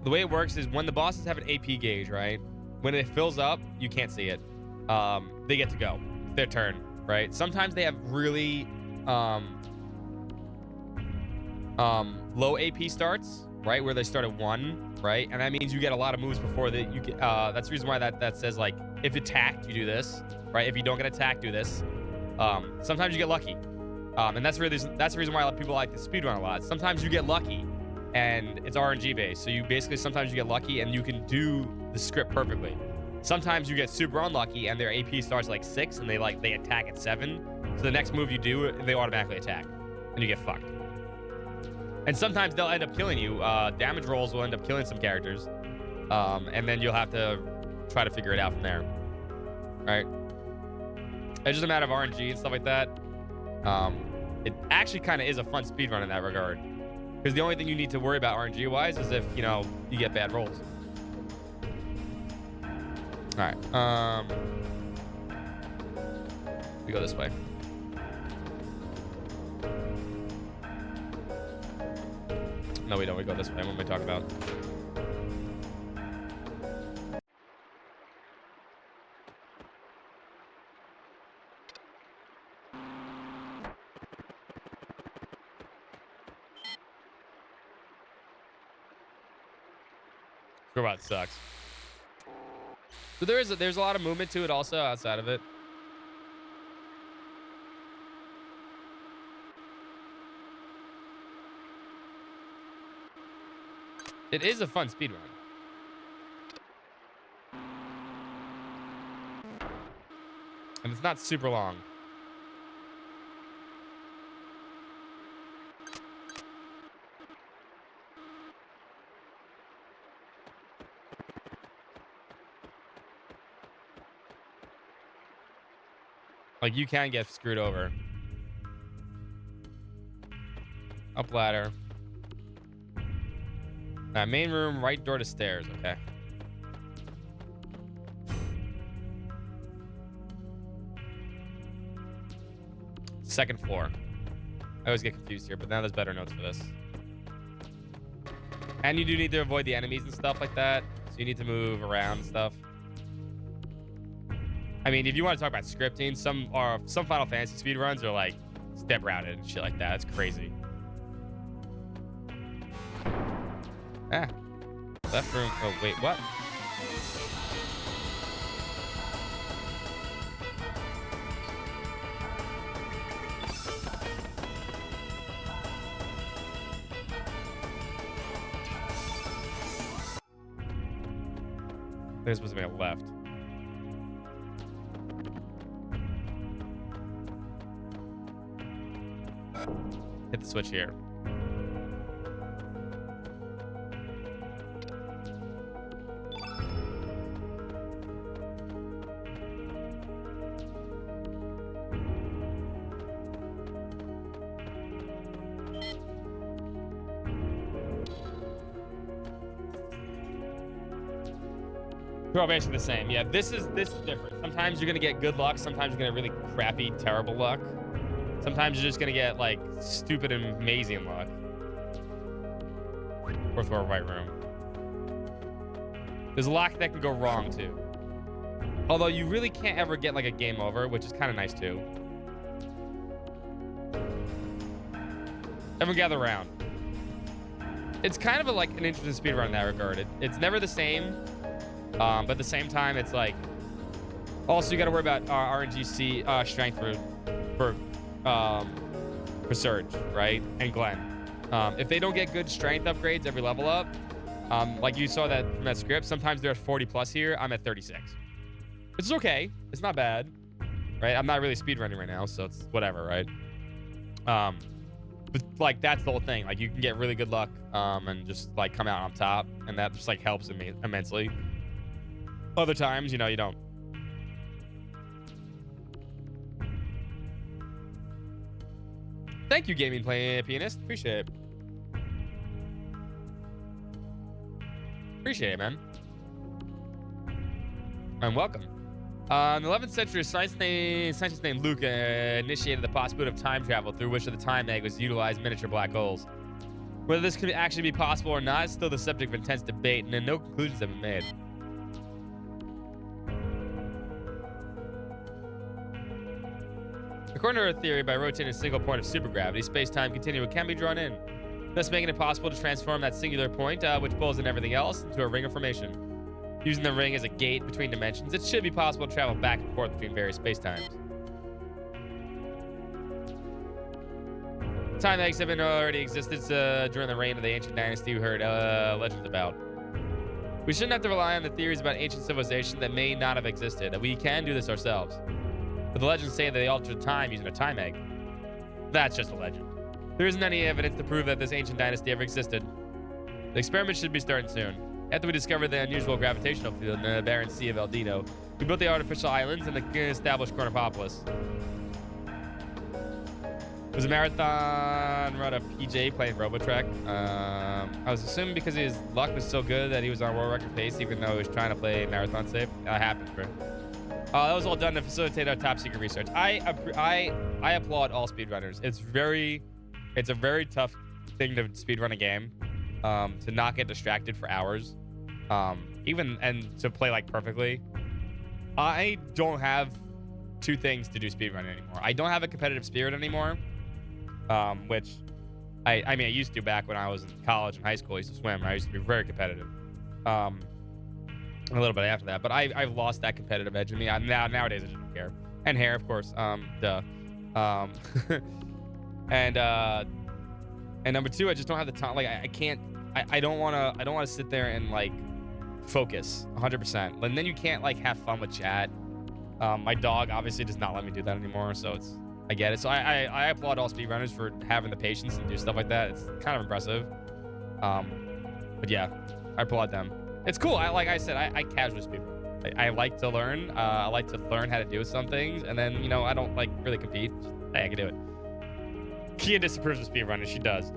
way it works is when the bosses have an AP gauge, right? When it fills up, you can't see it. They get to go. It's their turn, right? Sometimes they have really low AP starts, right? Where they start at 1, right? And that means you get a lot of moves before that you get. That's the reason why that says, like, if attacked, you do this, right? If you don't get attacked, do this. Sometimes you get lucky. And that's the reason why a lot of people like to speedrun a lot. Sometimes you get lucky, and it's RNG based. So you basically, sometimes you get lucky and you can do the script perfectly. Sometimes you get super unlucky and their AP starts like 6 and they attack at 7. So the next move you do, they automatically attack and you get fucked. And sometimes they'll end up killing you. Damage rolls will end up killing some characters. And then you'll have to try to figure it out from there. Right? It's just a matter of RNG and stuff like that. It actually kind of is a fun speedrun in that regard. Because the only thing you need to worry about RNG-wise is if, you know, you get bad rolls. All right. We go this way. No, we don't. We go this way. What am I talking about? Robot sucks. So there's a lot of movement to it also outside of it. It is a fun speedrun. And it's not super long. Like, you can get screwed over. Up ladder. Main room, right door to stairs. Okay. Second floor. I always get confused here, but now there's better notes for this. And you do need to avoid the enemies and stuff like that. So you need to move around and stuff. I mean, if you want to talk about scripting, some Final Fantasy speedruns are like step routed and shit like that. It's crazy. Ah. Left room. Oh, wait, what? There's supposed to be a left. Hit the switch here. They're all basically the same. Yeah, this is different. Sometimes you're gonna get good luck. Sometimes you're gonna get really crappy, terrible luck. Sometimes you're just gonna get like stupid and amazing luck. Fourth floor, right room. There's a lot that can go wrong too. Although you really can't ever get like a game over, which is kind of nice too. Everyone gather around. It's kind of like an interesting speedrun in that regard. It's never the same. But at the same time, it's like also you got to worry about RNGC strength for Surge, right? And Glenn. If they don't get good strength upgrades every level up, like you saw that from that script, sometimes they're at 40 plus here. I'm at 36. It's okay. It's not bad, right? I'm not really speedrunning right now, so it's whatever, right? But like that's the whole thing. Like you can get really good luck and just like come out on top, and that just like helps me immensely. Other times, you know, you don't. Thank you, gaming pianist. Appreciate it. Appreciate it, man. And welcome. In the 11th century, a scientist named Luke initiated the possibility of time travel through which the time egg was utilized miniature black holes. Whether this could actually be possible or not is still the subject of intense debate, and no conclusions have been made. According to our theory, by rotating a single point of supergravity, space-time continuum can be drawn in, thus making it possible to transform that singular point, which pulls in everything else, into a ring of formation. Using the ring as a gate between dimensions, it should be possible to travel back and forth between various spacetimes. Time eggs have been already existed during the reign of the ancient dynasty we heard legends about. We shouldn't have to rely on the theories about ancient civilizations that may not have existed. We can do this ourselves. But the legends say that they altered time using a time egg. That's just a legend. There isn't any evidence to prove that this ancient dynasty ever existed. The experiment should be starting soon. After we discovered the unusual gravitational field in the barren sea of Eldino, we built the artificial islands and established Chronopolis. It was a marathon run of PJ playing Robotrek. I was assuming because his luck was so good that he was on world record pace, even though he was trying to play marathon safe. That happened, bro. That was all done to facilitate our top secret research. I applaud all speedrunners. It's a very tough thing to speedrun a game. to not get distracted for hours, even and to play like perfectly. I don't have two things to do speedrunning anymore. I don't have a competitive spirit anymore, which I mean I used to back when I was in college and high school. I used to swim. I used to be very competitive. A little bit after that, but I've lost that competitive edge in me. Nowadays I just don't care. And hair, of course. Duh. And number two, I just don't have the time. Like I can't. I don't want to sit there and like focus 100%. And then you can't like have fun with chat. My dog obviously does not let me do that anymore, so I get it. So I applaud all speedrunners for having the patience and do stuff like that. It's kind of impressive. But yeah, I applaud them. It's cool. Like I said, I casually speedrun. I like to learn. I like to learn how to do some things, and then I don't like really compete. Hey, I can do it. Kia disapproves of speedrunning. She does.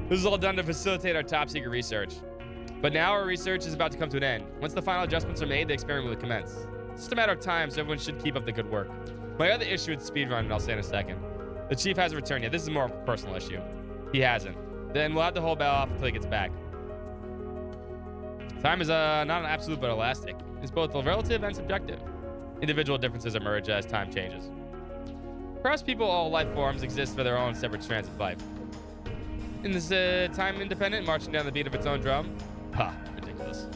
This is all done to facilitate our top secret research. But now our research is about to come to an end. Once the final adjustments are made, the experiment will commence. It's just a matter of time, so everyone should keep up the good work. My other issue with speedrunning, I'll say in a second. The chief hasn't returned yet. This is more of a personal issue. He hasn't. Then we'll have to hold battle off until he gets back. Time is not an absolute but elastic. It's both relative and subjective. Individual differences emerge as time changes. Perhaps people, all life forms, exist for their own separate strands of life. In this time independent, marching down the beat of its own drum. Ha, ridiculous.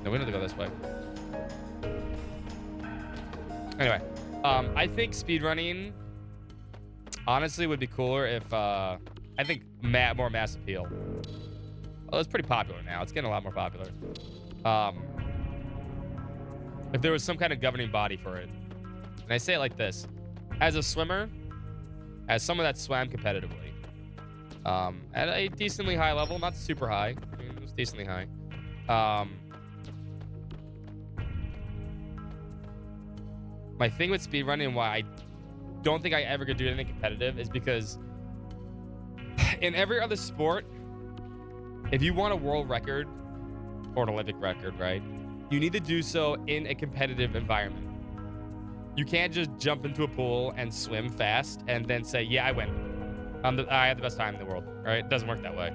No, we don't have to go this way. Anyway, I think speedrunning honestly would be cooler if I think more mass appeal. Well, it's pretty popular now. It's getting a lot more popular. If there was some kind of governing body for it. And I say it like this. As a swimmer, as someone that swam competitively, at a decently high level, not super high. I mean, it was decently high. My thing with speedrunning and why I don't think I ever could do anything competitive is because in every other sport, if you want a world record or an Olympic record, right, you need to do so in a competitive environment. You can't just jump into a pool and swim fast and then say, yeah, I win. I had the best time in the world, right? It doesn't work that way.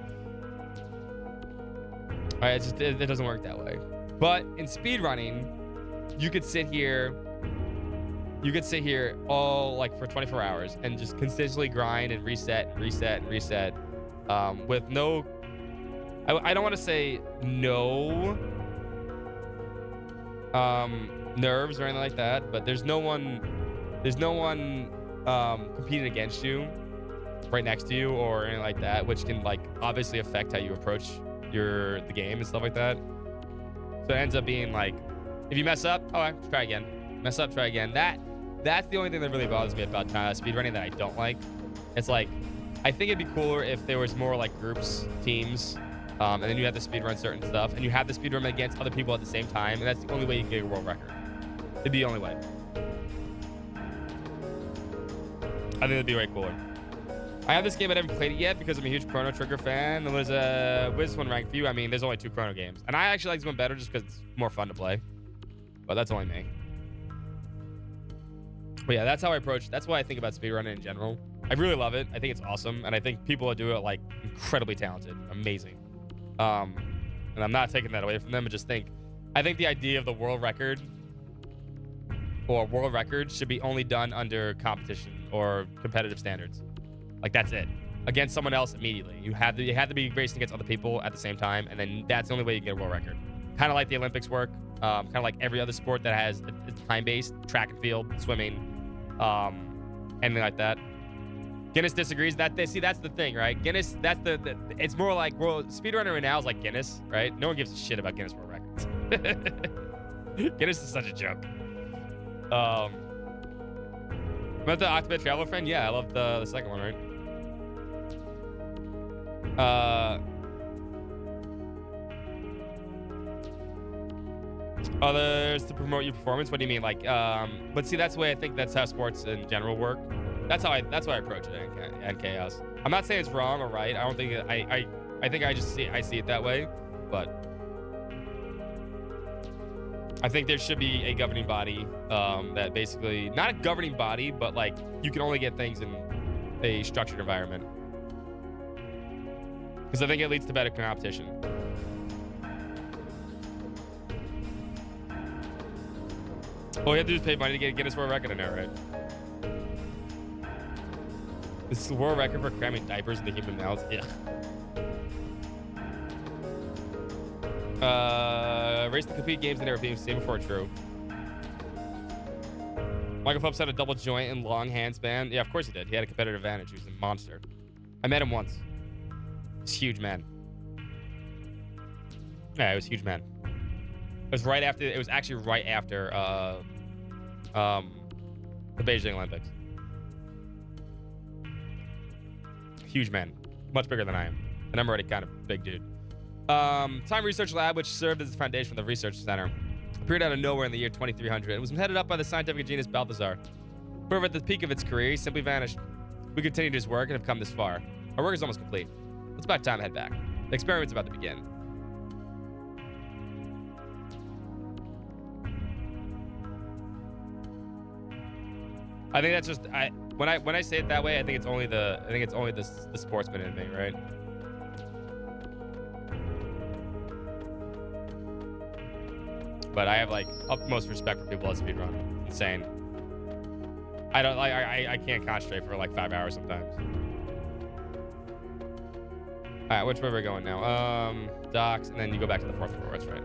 All right, it doesn't work that way. But in speedrunning, you could sit here all like for 24 hours and just consistently grind and reset with no, I don't want to say no nerves or anything like that, but there's no one competing against you right next to you or anything like that, which can like obviously affect how you approach the game and stuff like that. So it ends up being like, if you mess up, all right, try again. Mess up, try again. That's the only thing that really bothers me about speedrunning that I don't like. It's like, I think it'd be cooler if there was more like groups, teams, and then you have to speedrun certain stuff, and you have to speedrun against other people at the same time, and that's the only way you can get a world record. It'd be the only way. I think it'd be way cooler. I have this game, I haven't played it yet because I'm a huge Chrono Trigger fan. There's this one ranked for you. I mean, there's only 2 Chrono games, and I actually like this one better just because it's more fun to play. But that's only me. But yeah, that's how I approach. That's why I think about speedrunning in general. I really love it. I think it's awesome, and I think people that do it like incredibly talented, amazing. And I'm not taking that away from them. I think the idea of the world record or world record should be only done under competition or competitive standards. Like that's it. Against someone else immediately. You have to be racing against other people at the same time, and then that's the only way you get a world record. Kind of like the Olympics work. Kind of like every other sport that has a time-based, track and field, swimming, anything like that. Guinness disagrees. That's the thing, right? Guinness, it's more like speedrunner right now is like Guinness, right? No one gives a shit about Guinness World Records. Guinness is such a joke. About the Octobit Traveler Friend? Yeah, I love the second one, right? Others to promote your performance. What do you mean? Like, but see, that's the way I think that's how sports in general work. That's how I approach it in Chaos. I'm not saying it's wrong or right. I don't think I think I see it that way. But I think there should be a governing body that basically, not a governing body, but like you can only get things in a structured environment. Because I think it leads to better competition. All you have to do is pay money to get a Guinness World Record in there, right? This is the world record for cramming diapers into human mouths. Yeah. Race to compete games and never being seen before true. Michael Phelps had a double joint and long hand span. Yeah, of course he did. He had a competitive advantage. He was a monster. I met him once. He's a huge man. Yeah, it was a huge man. It was right after. It was actually right after the Beijing Olympics. Huge man, much bigger than I am, and I'm already kind of a big dude. Time Research Lab, which served as the foundation for the research center, appeared out of nowhere in the year 2300. It was headed up by the scientific genius Balthazar. However, at the peak of its career, he simply vanished. We continued his work and have come this far. Our work is almost complete. It's about time to head back. The experiment's about to begin. I think that's just when I say it that way, I think it's only the sportsman in me, right? But I have like utmost respect for people that speedrun. Insane. I can't concentrate for like 5 hours sometimes. All right, which way are we going now? Docks, and then you go back to the 4th floor. That's right.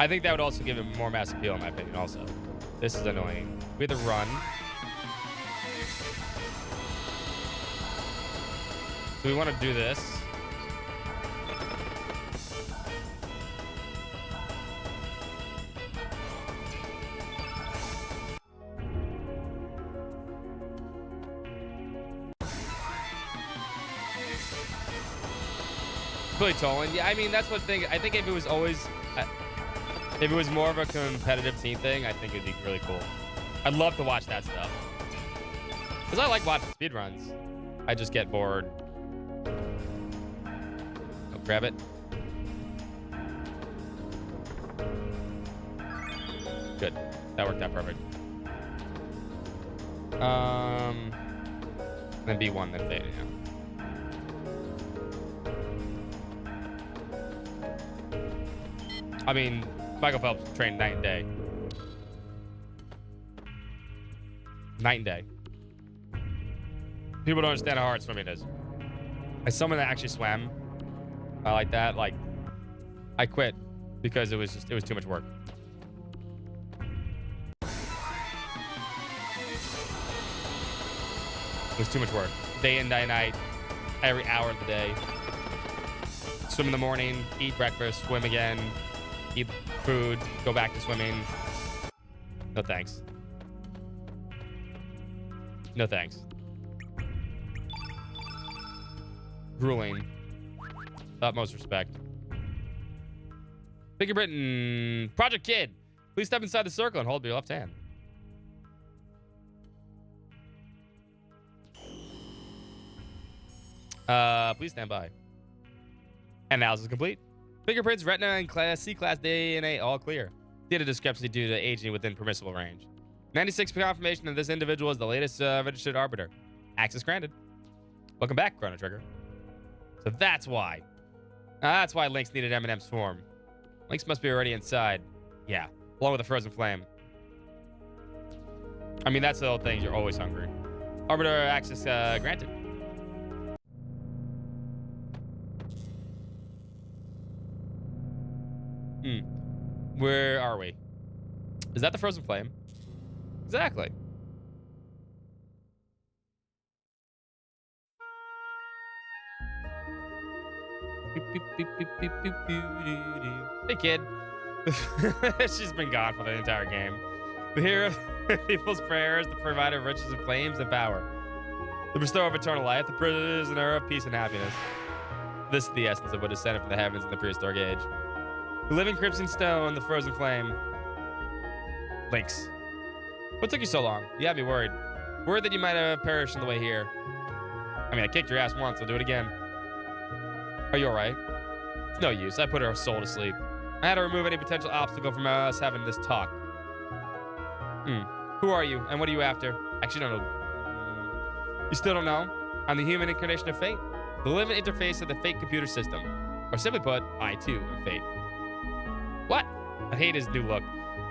I think that would also give it more mass appeal, in my opinion, also. This is annoying. We have to run. So we want to do this. Really tolling. Yeah, I mean, that's one thing. I think if it was always... if it was more of a competitive team thing, I think it'd be really cool. I'd love to watch that stuff. Because I like watching speedruns. I just get bored. Oh, grab it. Good. That worked out perfect. Then B1, then Theta, yeah. I mean, Michael Phelps trained night and day. Night and day. People don't understand how hard swimming is. As someone that actually swam like that, like, I quit because it was too much work. It was too much work. Day in, day night, every hour of the day. Swim in the morning, eat breakfast, swim again, eat food, go back to swimming. No thanks. No thanks. Grueling. Utmost respect. Fingerprint Project Kid. Please step inside the circle and hold your left hand. Please stand by. Analysis complete. Fingerprints, retina, and C-class DNA all clear. Data discrepancy due to aging within permissible range. 96 confirmation that this individual is the latest registered arbiter. Access granted. Welcome back, Chrono Trigger. So that's why. That's why Lynx needed Eminem's form. Lynx must be already inside. Yeah, along with the frozen flame. I mean, that's the whole thing. You're always hungry. Arbiter access granted. Where are we? Is that the frozen flame? Exactly. Hey, kid. She's been gone for the entire game. The hero of people's prayers, the provider of riches and flames and power. The bestower of eternal life, the prisoner of peace and happiness. This is the essence of what descended from the heavens in the prehistoric age. The living crimson stone, the frozen flame. Links. What took you so long? You had me worried. Worried that you might have perished on the way here. I mean, I kicked your ass once. I'll do it again. Are you alright? It's no use. I put her soul to sleep. I had to remove any potential obstacle from us having this talk. Who are you, and what are you after? Actually, don't know. You still don't know? I'm the human incarnation of fate. The living interface of the fate computer system. Or simply put, I too am fate. What? I hate his new look.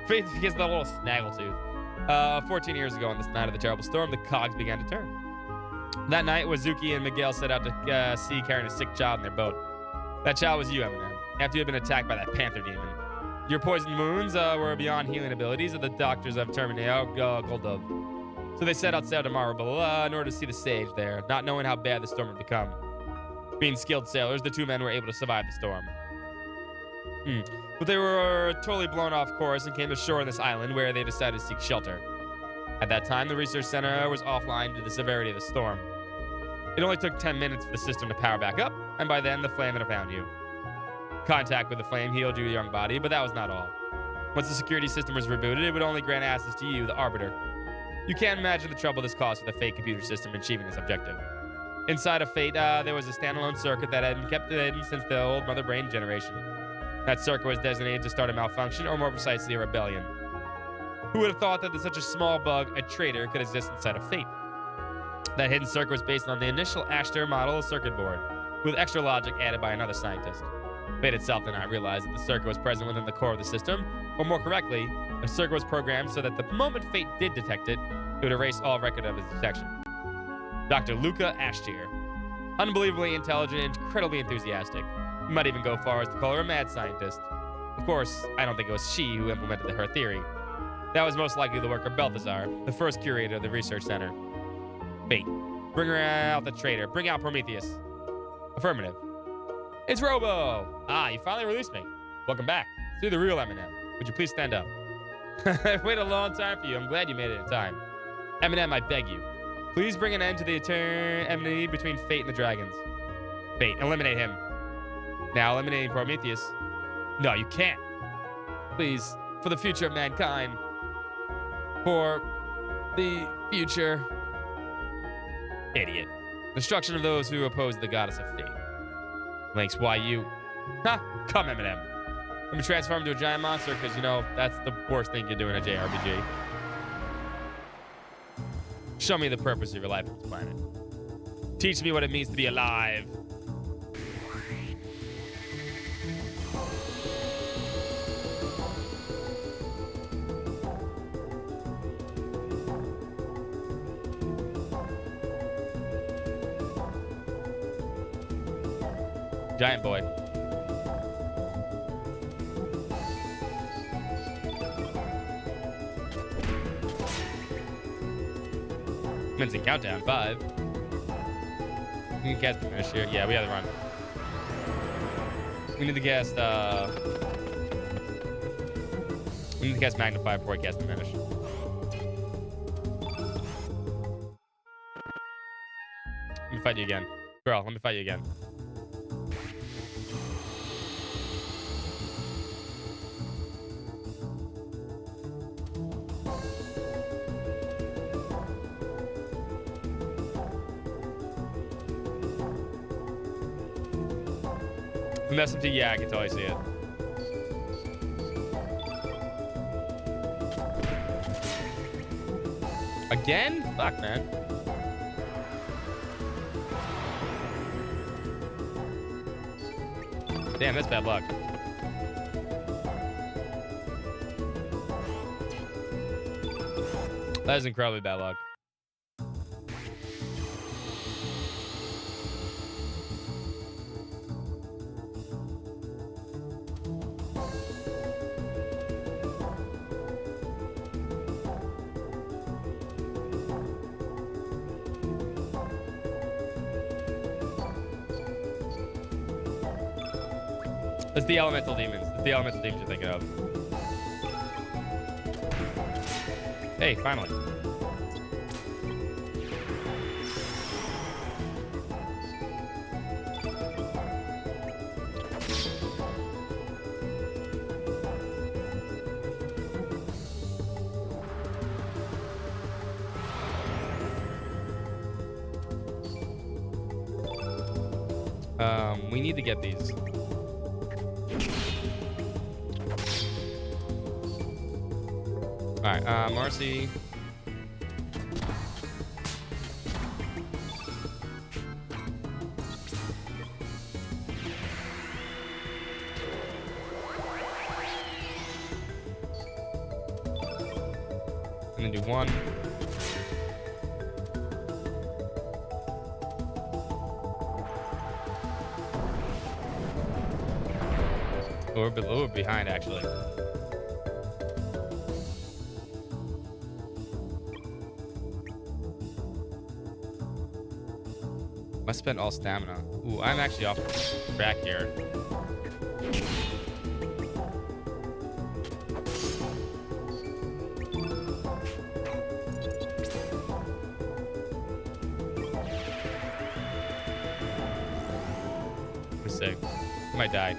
Fate gets the little snaggletooth. 14 years ago on this night of the terrible storm, the cogs began to turn. That night, Wazuki and Miguel set out to sea carrying a sick child in their boat. That child was you, Eminem, after you had been attacked by that panther demon. Your poisoned wounds were beyond healing abilities that the doctors have terminated gold of. So they set out sail to Marabella in order to see the sage there, not knowing how bad the storm had become. Being skilled sailors, the two men were able to survive the storm. But they were totally blown off course and came ashore on this island where they decided to seek shelter. At that time, the research center was offline due to the severity of the storm. It only took 10 minutes for the system to power back up, and by then, the flame had found you. Contact with the flame healed your young body, but that was not all. Once the security system was rebooted, it would only grant access to you, the Arbiter. You can't imagine the trouble this caused for the Fate computer system in achieving this objective. Inside of Fate, there was a standalone circuit that had been kept hidden since the old Mother Brain generation. That circuit was designated to start a malfunction, or more precisely, a rebellion. Who would have thought that such a small bug, a traitor, could exist inside of Fate? That hidden circuit was based on the initial Ashtar model circuit board, with extra logic added by another scientist. Fate itself did not realize that the circuit was present within the core of the system, or more correctly, the circuit was programmed so that the moment Fate did detect it, it would erase all record of its detection. Dr. Luca Ashtar. Unbelievably intelligent and incredibly enthusiastic. You might even go far as to call her a mad scientist. Of course, I don't think it was she who implemented her theory. That was most likely the work of Balthazar, the first curator of the research center. Fate. Bring her out the traitor. Bring out Prometheus. Affirmative. It's Robo! Ah, you finally released me. Welcome back. See the real Eminem. Would you please stand up? I've waited a long time for you. I'm glad you made it in time. Eminem, I beg you. Please bring an end to the enmity between Fate and the dragons. Fate, eliminate him. Now eliminating Prometheus. No, you can't. Please, for the future of mankind. For the future. Idiot. Destruction of those who oppose the goddess of fate. Links, why you? Huh? Come, Eminem. Let me transform into a giant monster, because, you know, that's the worst thing you can do in a JRPG. Show me the purpose of your life on this planet. Teach me what it means to be alive. Giant boy. Mincing countdown, 5. We can cast Diminish here. Yeah, we have to run. We need to cast, we need to cast Magnify before we cast Diminish. Let me fight you again. Girl, let me fight you again. From SMT, yeah, I can totally see it. Again? Fuck, man. Damn, that's bad luck. That is incredibly bad luck. It's the elemental demons. It's the elemental demons you're thinking of. Hey, finally. We need to get these. All right, Marcy. And then do one. Oh, we're a little behind, actually. I spent all stamina. Ooh, I'm actually off track here. I'm sick. I might die.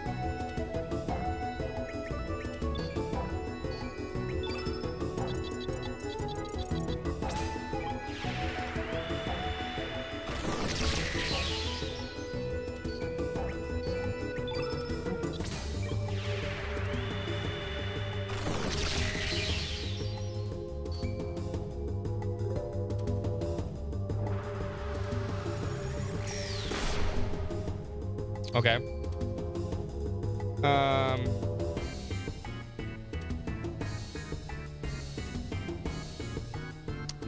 Okay.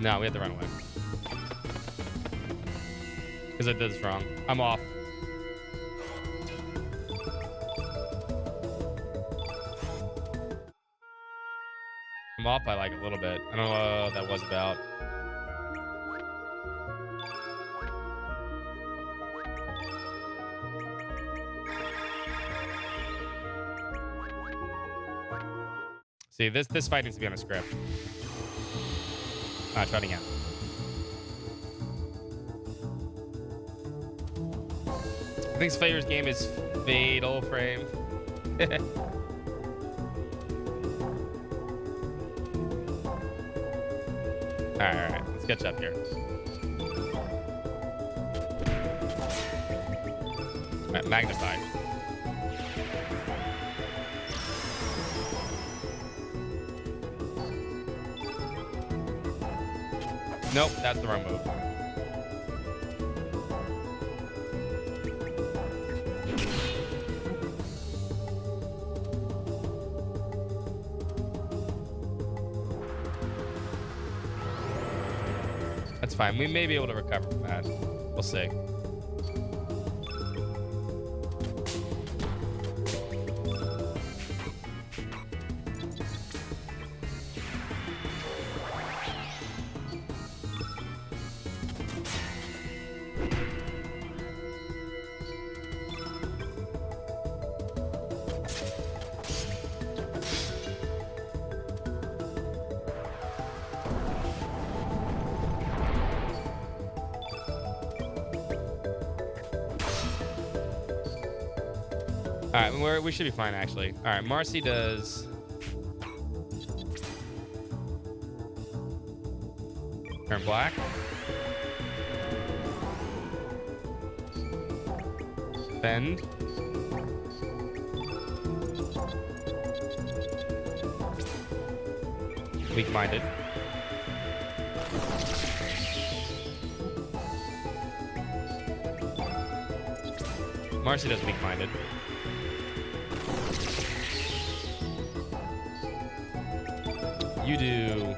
No, we have to run away. Because I did this wrong. I'm off. I'm off by like a little bit. I don't know what that was about. See, this fight needs to be on a script. Try it again. I think Slaver's game is Fatal Frame. All right. Let's catch up here. All right, magnify. Nope, that's the wrong move. That's fine. We may be able to recover from that. We'll see. All right, we should be fine, actually. All right, Marcy does... Turn black. Bend. Weak-minded. Marcy does weak-minded. You do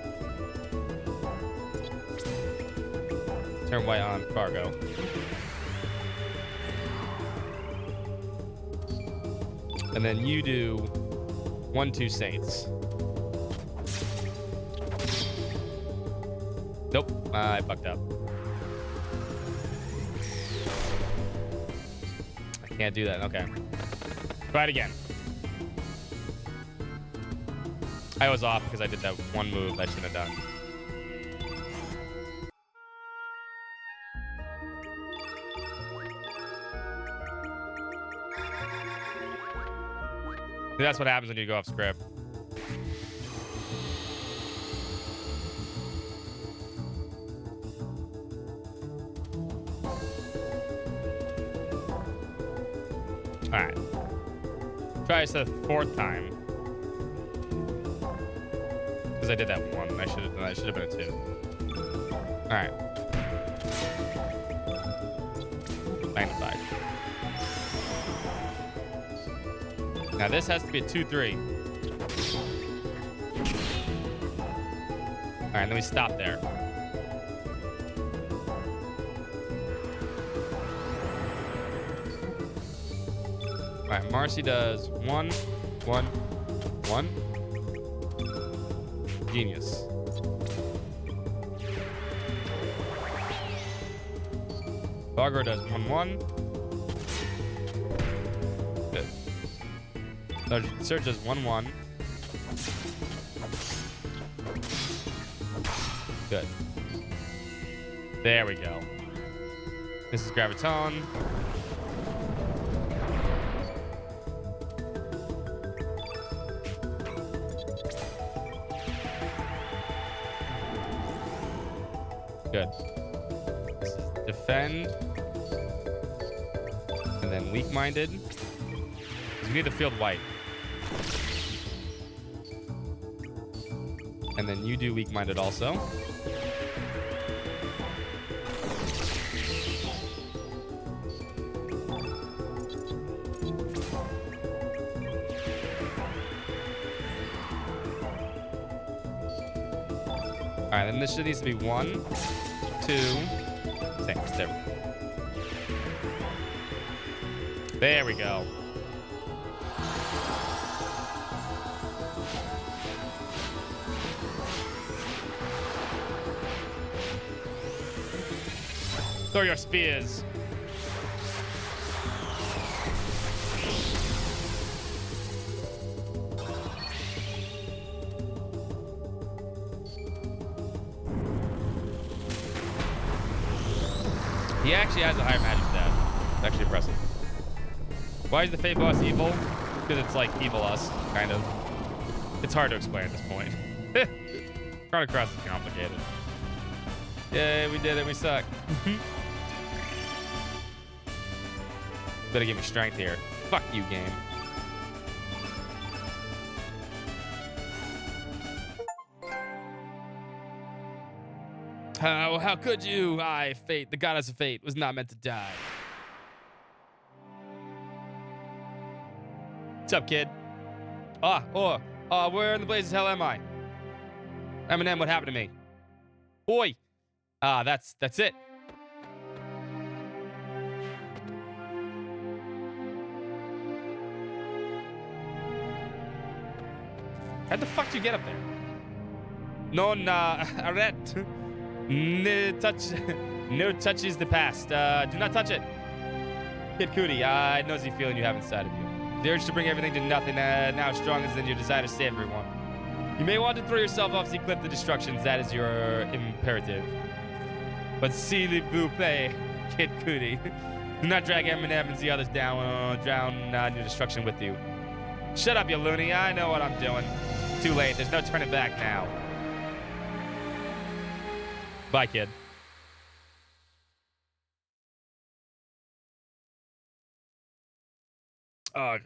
turn white on Fargo. And then you do 1-2 Saints. Nope, I fucked up. I can't do that. Okay. Try it again. I was off because I did that one move I shouldn't have done. That's what happens when you go off script. All right. Try this the 4th time. Because I did that 1. I should have been a 2. All right. 95. Now this has to be a 2-3. All right, then we stop there. All right, Marcy does 1, 1, 1. Genius. Bogro does 1, 1. Good. Surge does 1, 1. Good. There we go. This is Graviton. Good. This is defend. And then weak-minded. We need the field white. And then you do weak-minded also. All right, then this should needs to be 1, 2. Thanks. There we go. There we go. Throw your spears. He actually has a higher magic stat. It's actually impressive. Why is the Fate boss evil? Because it's like evil us, kind of. It's hard to explain at this point. Chrono Cross is complicated. Yay, we did it. We suck. Better give me strength here. Fuck you, game. How could you? I, Fate, the goddess of fate, was not meant to die. What's up, kid? Where in the blazes hell am I? Eminem, what happened to me? Boy. That's it. How the fuck did you get up there? No, arrête. No touches the past. Do not touch it. Kid Cootie, I knows the feeling you have inside of you. The urge to bring everything to nothing now stronger than your desire to save everyone. You may want to throw yourself off the cliff of destructions. That is your imperative. But s'il vous plaît, Kid Cootie. Do not drag Eminem and the others drown in your destruction with you. Shut up, you loony. I know what I'm doing. Too late. There's no turning back now. Bye, kid. Oh.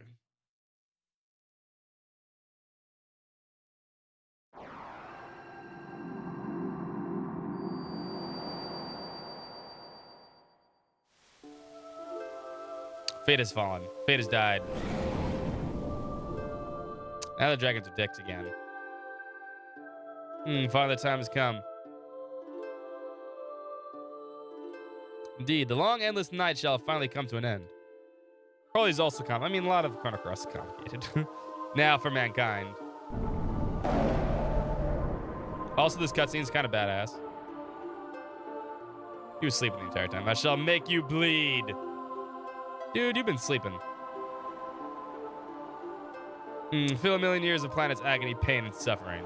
Fate has fallen. Fate has died. Now the dragons are dicks again. Finally the time has come. Indeed, the long, endless night shall finally come to an end. Crowley's also complicated. I mean, a lot of Chrono Cross is complicated. Now for mankind. Also, this cutscene's kind of badass. He was sleeping the entire time. I shall make you bleed. Dude, you've been sleeping. Feel a million years of planet's agony, pain, and suffering.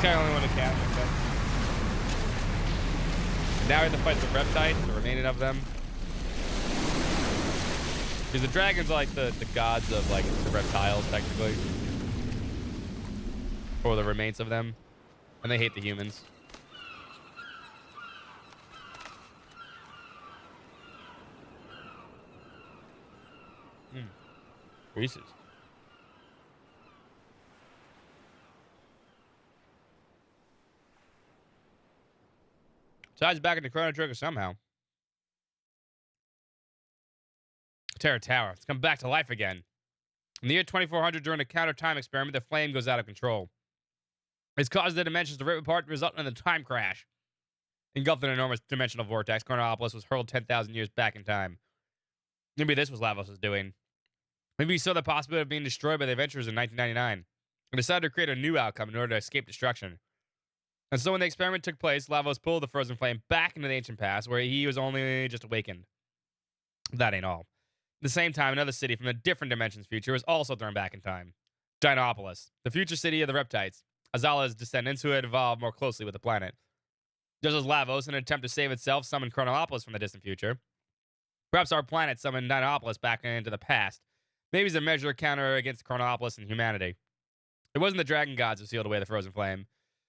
This guy only one to catch. Okay. Now we have to fight the reptiles, the remaining of them. Because the dragons are like the gods of like the reptiles, technically. Or the remains of them. And they hate the humans. Reese's. Ties back into Chrono Trigger somehow. Terra Tower. It's come back to life again. In the year 2400, during a counter-time experiment, the flame goes out of control. It's caused the dimensions to rip apart, resulting in a time crash. Engulfed in an enormous dimensional vortex, Chronopolis was hurled 10,000 years back in time. Maybe this was Lavos was doing. Maybe he saw the possibility of being destroyed by the adventurers in 1999 and decided to create a new outcome in order to escape destruction. And so when the experiment took place, Lavos pulled the frozen flame back into the ancient past, where he was only just awakened. That ain't all. At the same time, another city from a different dimension's future was also thrown back in time. Dinopolis, the future city of the Reptites. Azala's descendants who had evolved more closely with the planet. Just as Lavos, in an attempt to save itself, summoned Chronopolis from the distant future. Perhaps our planet summoned Dinopolis back into the past. Maybe as a measure of counter against Chronopolis and humanity. It wasn't the dragon gods who sealed away the frozen flame.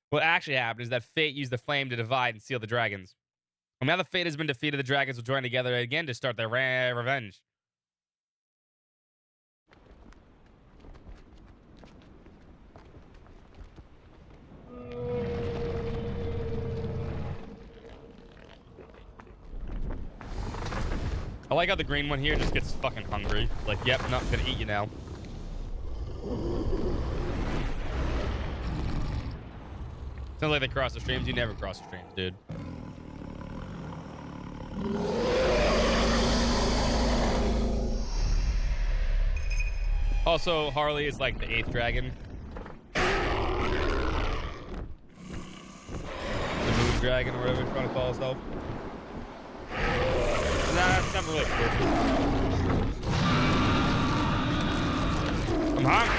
What actually happened is that fate used the flame to divide and seal the dragons. And now the fate has been defeated, the dragons will join together again to start their revenge. I like how the green one here just gets fucking hungry. Like, yep, not gonna eat you now. Sounds like they cross the streams. You never cross the streams, dude. Also, Harley is like the 8th dragon. The moon dragon, or whatever it's trying to call itself. Nah, it's never really cool. I'm hungry.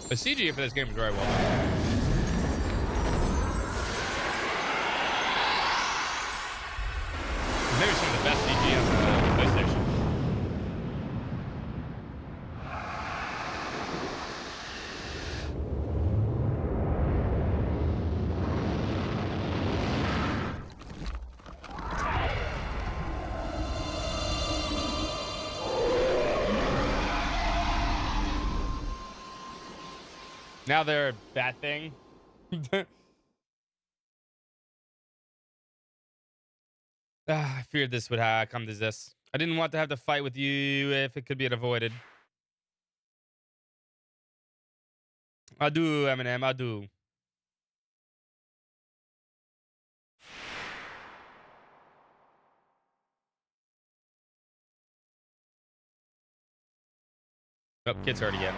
The CG for this game is very well done. Maybe some of the best CG on the PlayStation. Now they're that thing. I feared this would come to this. I didn't want to have to fight with you if it could be avoided. I do, Eminem, I do. Oh, kid's hurt again.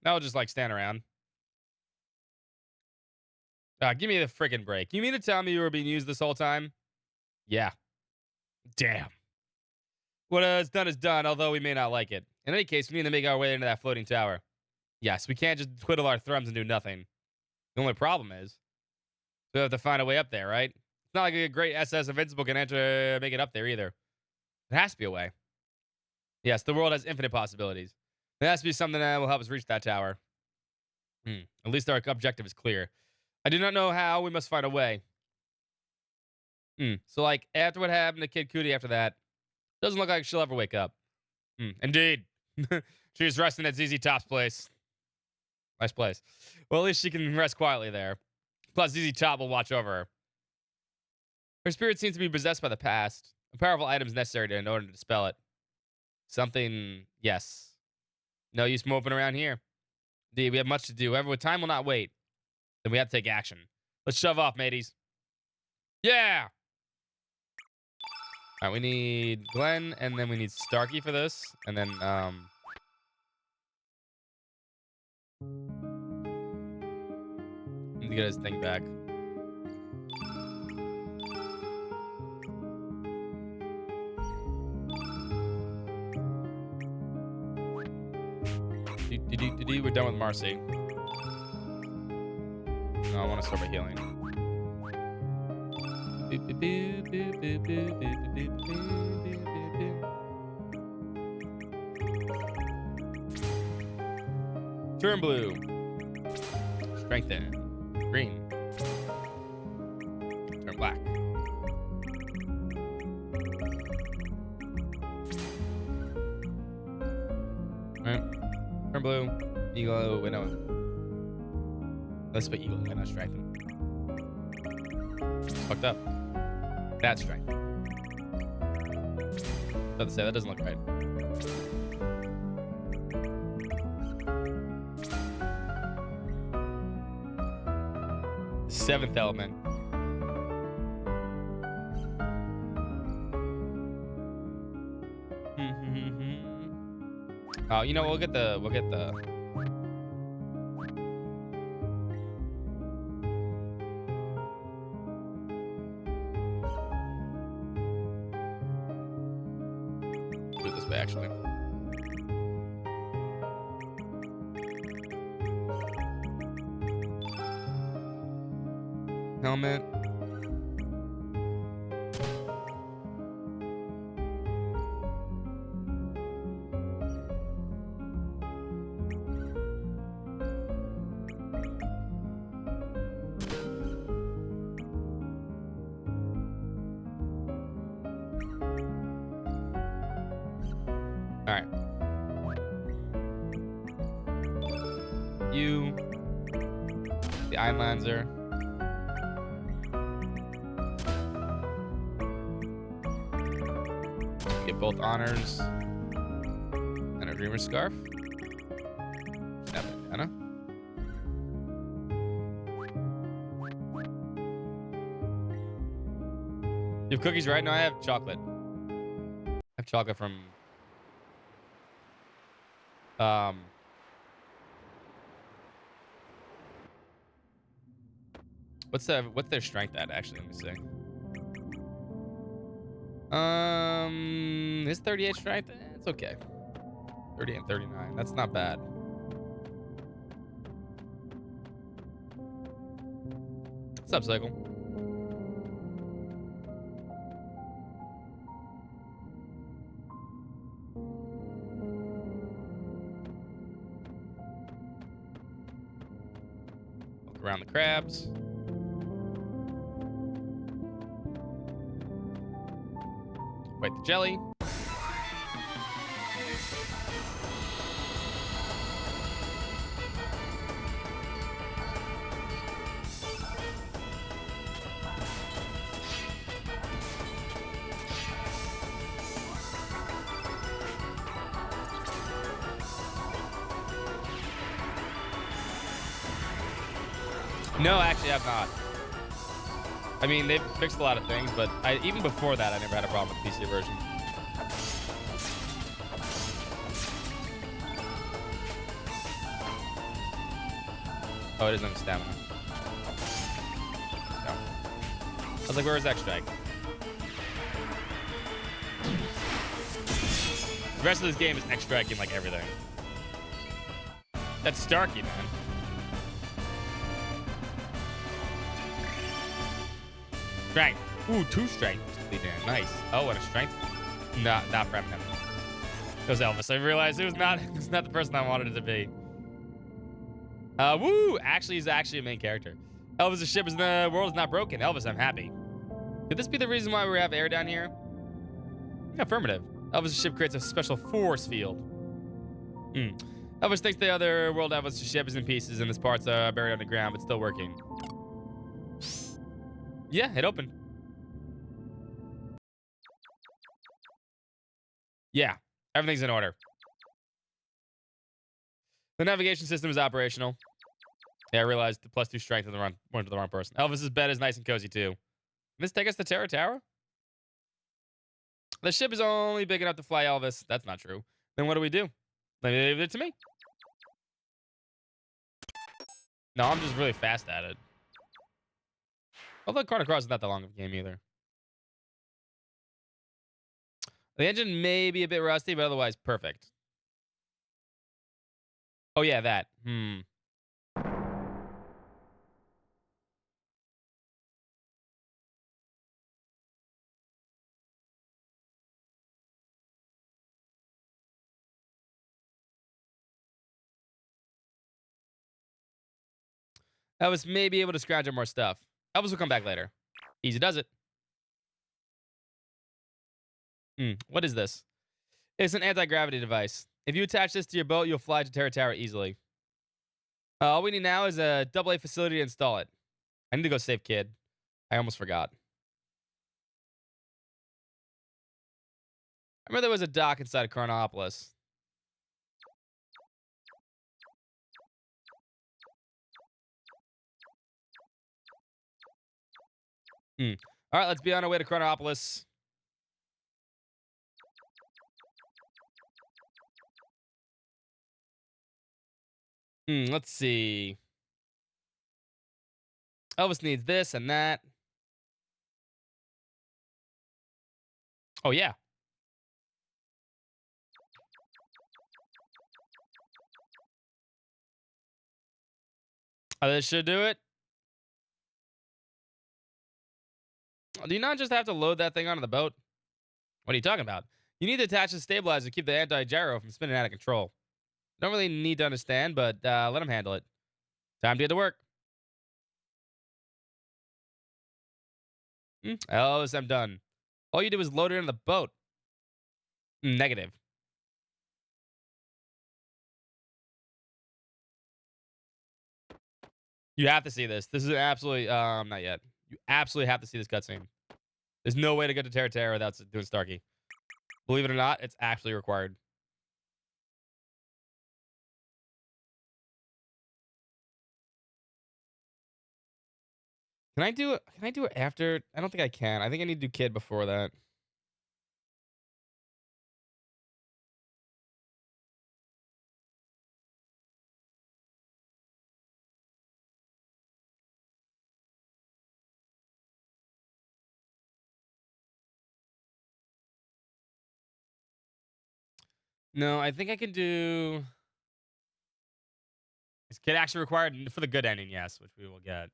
Now I'll just like stand around. Give me the freaking break. You mean to tell me you were being used this whole time? Yeah. Damn. What is done is done, although we may not like it. In any case, we need to make our way into that floating tower. Yes, we can't just twiddle our thumbs and do nothing. The only problem is, we have to find a way up there, right? It's not like a great SS Invincible can make it up there either. There has to be a way. Yes, the world has infinite possibilities. There has to be something that will help us reach that tower. At least our objective is clear. I do not know how. We must find a way. So, like, after what happened to Kid Cudi after that, doesn't look like she'll ever wake up. Indeed. She's resting at ZZ Top's place. Nice place. Well, at least she can rest quietly there. Plus, ZZ Top will watch over her. Her spirit seems to be possessed by the past. A powerful item is necessary in order to dispel it. Something, yes. No use moping around here. Indeed, we have much to do. However, time will not wait. Then we have to take action. Let's shove off, mateys. Yeah! All right, we need Glenn, and then we need Starkey for this, and then need to get his thing back. We're done with Marcy. No, I want to start by healing. Turn blue. Strengthen. Green. Turn black. Alright. Turn blue. Eagle. Wait, no. Let's put eagle. Why not strengthen? It's fucked up. That's strength. About to say, that doesn't look right. Seventh element. Oh, you know, we'll get the do it this way actually. Helmet. All right. You, the Einlanzer. Get both honors and a dreamer scarf. Snap it, Anna. You have cookies, right? No, I have chocolate. I have chocolate from what's their strength at actually? Let me see. Is 38 strength? It's okay. 30 and 39. That's not bad. What's up, Cycle? Look around the crabs. Fight the jelly. No, actually, I've not. I mean, they've fixed a lot of things, but even before that, I never had a problem with the PC version. Oh, it doesn't have stamina. No. I was like, where is X-Strike? The rest of this game is X-Striking like everything. That's Starkey, man. Strength. Ooh, 2 strength. Nice. Oh, and a strength? No, not for Eminem. It was Elvis. I realized it's not the person I wanted it to be. Woo! Actually, he's actually a main character. Elvis' ship is in the world is not broken. Elvis, I'm happy. Could this be the reason why we have air down here? Affirmative. Elvis' ship creates a special force field. Elvis thinks the other world Elvis' ship is in pieces and its parts are buried underground, but still working. Yeah, it opened. Yeah, everything's in order. The navigation system is operational. Yeah, I realized the +2 strength went to the wrong person. Elvis's bed is nice and cozy too. Can this take us to Terra Tower? The ship is only big enough to fly Elvis. That's not true. Then what do we do? Maybe they leave it to me? No, I'm just really fast at it. Although Chrono Cross is not that long of a game either. The engine may be a bit rusty, but otherwise perfect. Oh, yeah, that. Elvis may be able to scrounge up more stuff. Elvis will come back later. Easy does it. What is this? It's an anti-gravity device. If you attach this to your boat, you'll fly to Terra Tower easily. All we need now is a AA facility to install it. I need to go save Kid. I almost forgot. I remember there was a dock inside of Chronopolis. All right, let's be on our way to Chronopolis. Let's see. Elvis needs this and that. Oh, yeah. This should do it. Do you not just have to load that thing onto the boat? What are you talking about? You need to attach the stabilizer to keep the anti-gyro from spinning out of control. Don't really need to understand, but let him handle it. Time to get to work. Elvis, I'm done. All you did was load it in the boat. Negative. You have to see this. This is absolutely not yet. You absolutely have to see this cutscene. There's no way to get to Terra Terra without doing Starkey. Believe it or not, it's actually required. Can I do it? Can I do it after? I don't think I can. I think I need to do Kid before that. No, I think I can do. Is Kid actually required for the good ending? Yes, which we will get.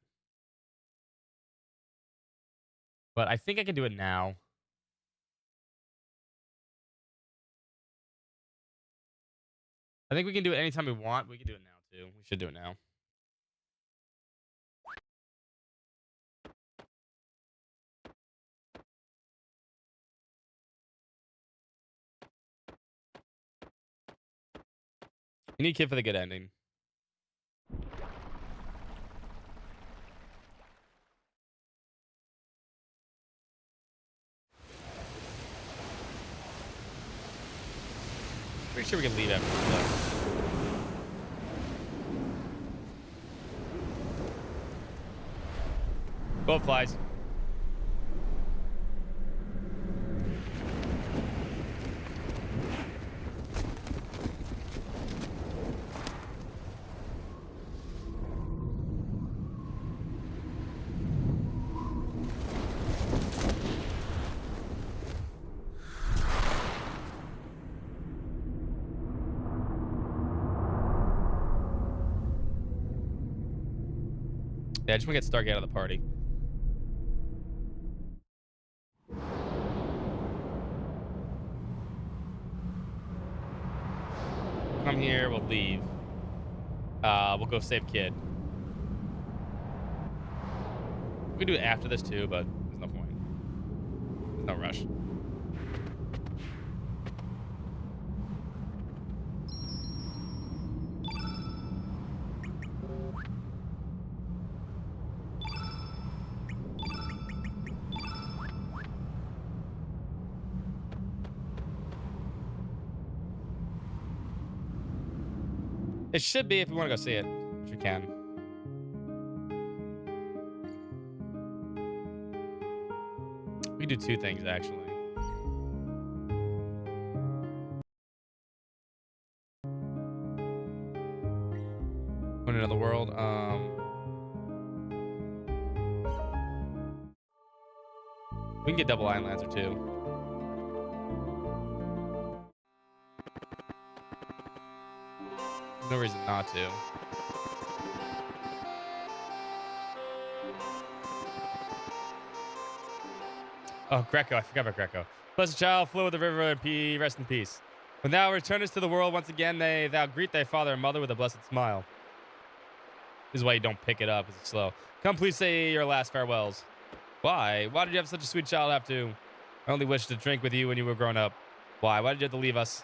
But I think I can do it now. I think we can do it anytime we want. We can do it now too. We should do it now. You need Kid for the good ending. Pretty sure we can leave after this though. Boat flies. Yeah, I just want to get Stark out of the party. Come here, we'll leave. We'll go save Kid. We can do it after this too, but there's no point. There's no rush. It should be if we want to go see it, which we can. We can do two things, actually. We can get double Iron Lancer too. No reason not to. Oh, Greco. I forgot about Greco. Blessed child, flow with the river and rest in peace. When thou returnest to the world once again, thou greet thy father and mother with a blessed smile. This is why you don't pick it up. It's slow. Come, please say your last farewells. Why? Why did you have such a sweet child have to? I only wished to drink with you when you were grown up. Why? Why did you have to leave us?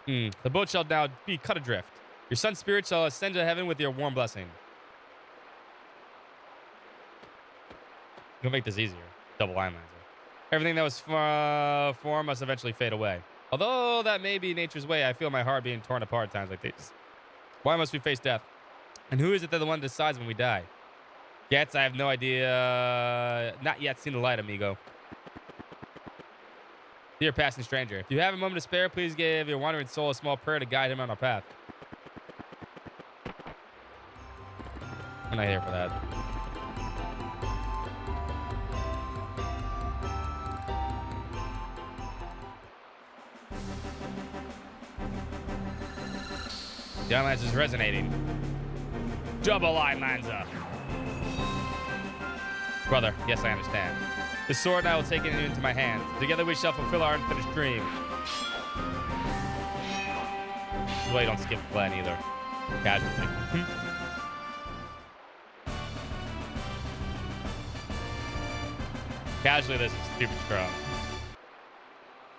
The boat shall now be cut adrift. Your son's spirit shall ascend to heaven with your warm blessing. You'll make this easier. Double Iron Lancer. Everything that was formed must eventually fade away. Although that may be nature's way, I feel my heart being torn apart at times like these. Why must we face death? And who is it that the one decides when we die? Gets, I have no idea. Not yet seen the light, amigo. Dear passing stranger, if you have a moment to spare, please give your wandering soul a small prayer to guide him on our path. I'm not here for that. The Iron Lancer is resonating. Double Iron Lancer. Brother, yes, I understand. The sword and I will take it into my hands. Together we shall fulfill our unfinished dream. This is why you don't skip Glenn either. Casually. Casually, this is stupid strong.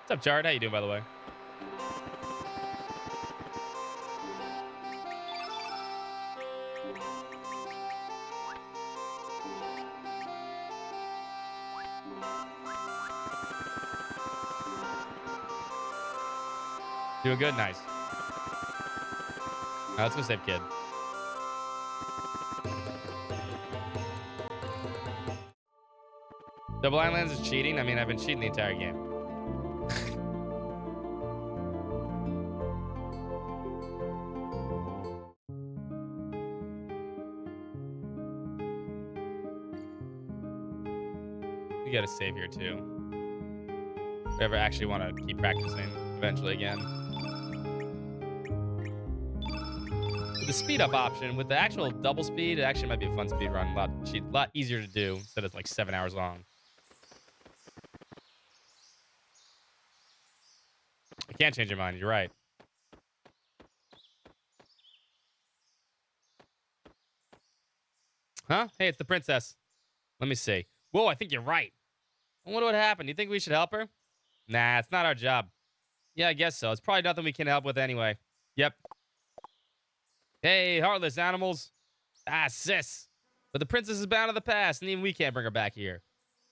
What's up, Jared? How you doing, by the way? Doing good? Nice. Now let's go save kid. Double Islands is cheating? I mean, I've been cheating the entire game. We gotta save here too. If we ever actually want to keep practicing eventually again. With the speed up option, with the actual double speed, it actually might be a fun speed run. A lot easier to do instead of like 7 hours long. I can't change your mind. You're right. Huh? Hey, it's the princess. Let me see. Whoa, I think you're right. I wonder what happened. You think we should help her? Nah, it's not our job. Yeah, I guess so. It's probably nothing we can help with anyway. Yep. Hey, heartless animals. Ah, sis. But the princess is bound to the past, and even we can't bring her back here.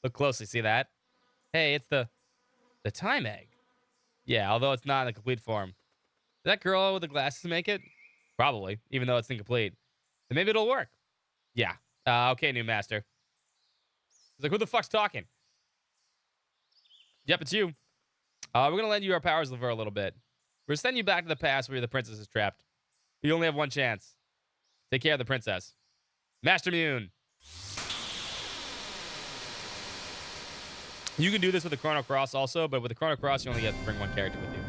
Look closely, see that? Hey, it's the time egg. Yeah, although it's not in the complete form. Did that girl with the glasses make it? Probably, even though it's incomplete. Then maybe it'll work. Yeah. Okay, new master. He's like, who the fuck's talking? Yep, it's you. We're going to lend you our powers for a little bit. We're going to send you back to the past where the princess is trapped. You only have one chance. Take care of the princess. Master Mune. You can do this with the Chrono Cross also, but with the Chrono Cross, you only get to bring one character with you.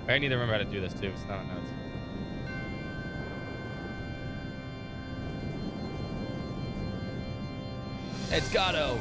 I need to remember how to do this too. It's not on notes. It's Gato.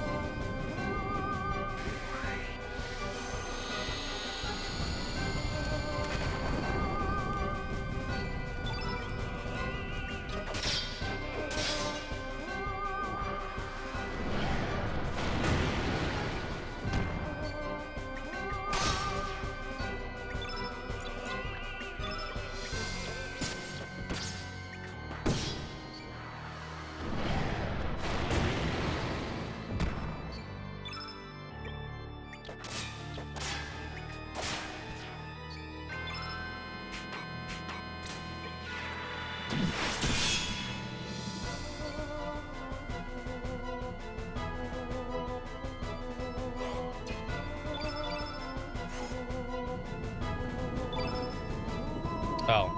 Oh.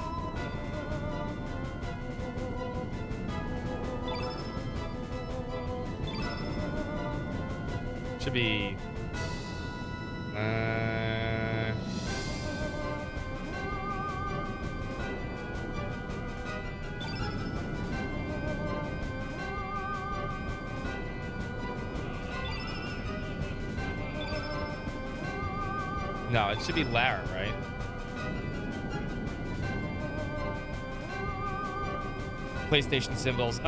Should be... No, it should be Lara, right? PlayStation symbols.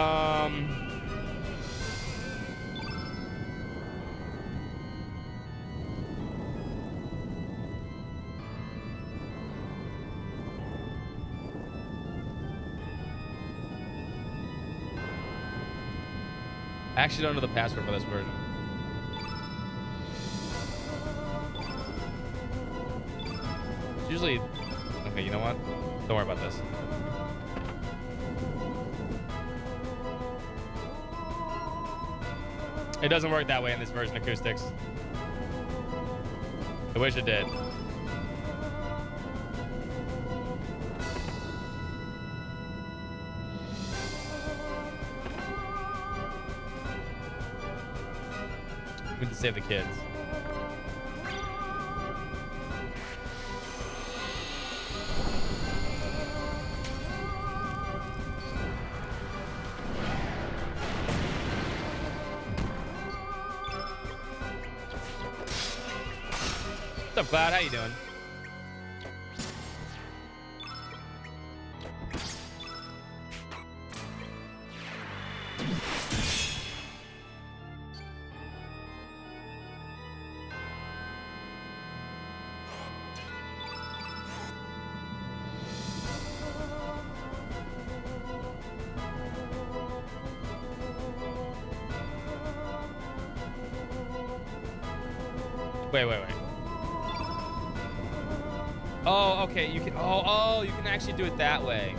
I actually don't know the password for this version. It's usually... Okay, you know what? Don't worry about this. It doesn't work that way in this version, acoustics. I wish it did. We need to save the kids. What's up, Cloud? How you doing? Wait. Oh, okay. You can. Oh, you can actually do it that way.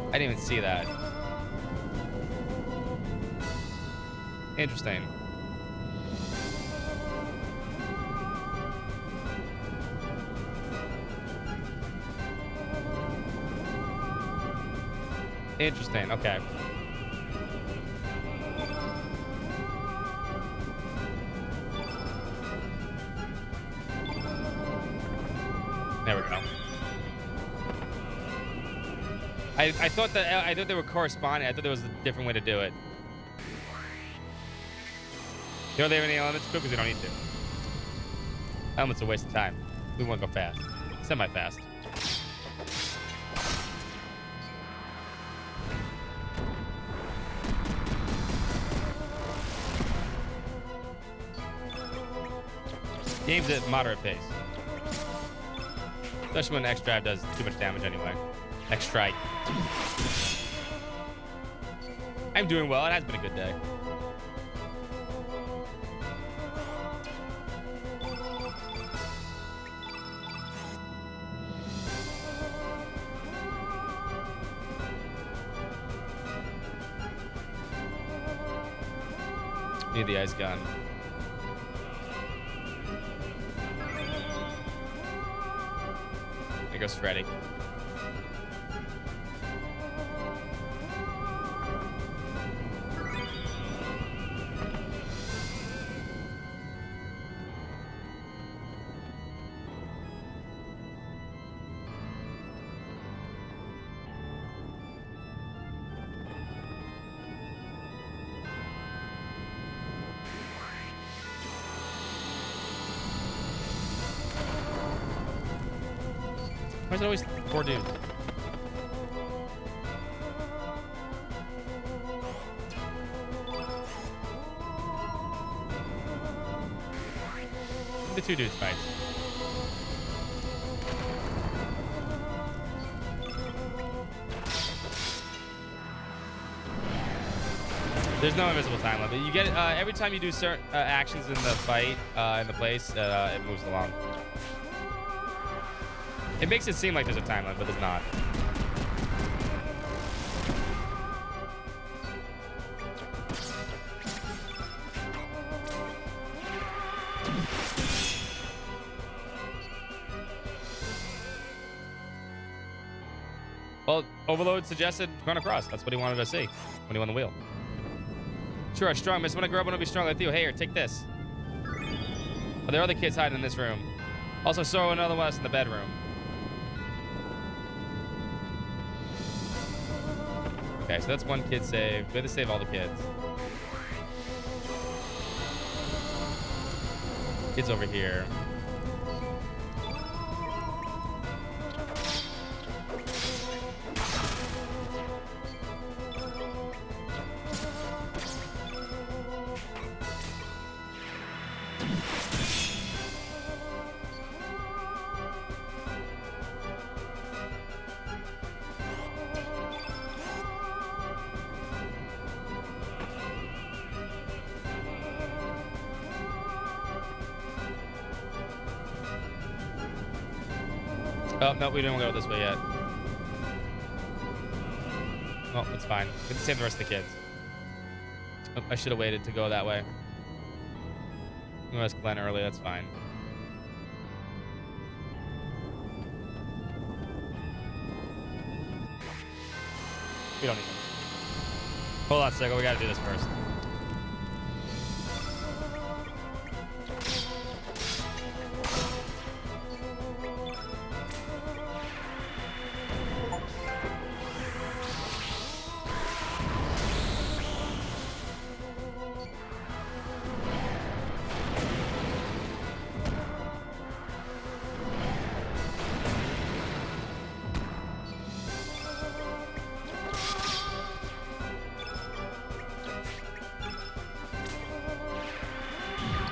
I didn't even see that. Interesting. Interesting. Okay. There we go. I thought they were corresponding. I thought there was a different way to do it. You don't have any elements? Cool, because we don't need to. Elements are a waste of time. We want to go fast. Semi-fast. Game's at moderate pace. Especially when X Drive does too much damage anyway. X Strike. I'm doing well. It has been a good day. Need the ice gun. There goes Freddy. Why is it always poor dude? The two dudes fight. There's no invisible time limit. You get every time you do certain actions in the fight, in the place, it moves along. It makes it seem like there's a time limit, but there's not. Well, Overload suggested Chrono Cross. That's what he wanted to see when he won the wheel. Sure, strong miss. When I grow up, I want to be strong like you. Hey, here, take this. Oh, there are other kids hiding in this room. Also, saw another one else in the bedroom. Okay, so that's one kid saved. We have to save all the kids. Kids over here. Oh, no, we didn't go this way yet. Oh, it's fine. We can save the rest of the kids. Oh, I should have waited to go that way. I'm gonna ask Glenn early, that's fine. We don't need them. Hold on a second, we gotta do this first.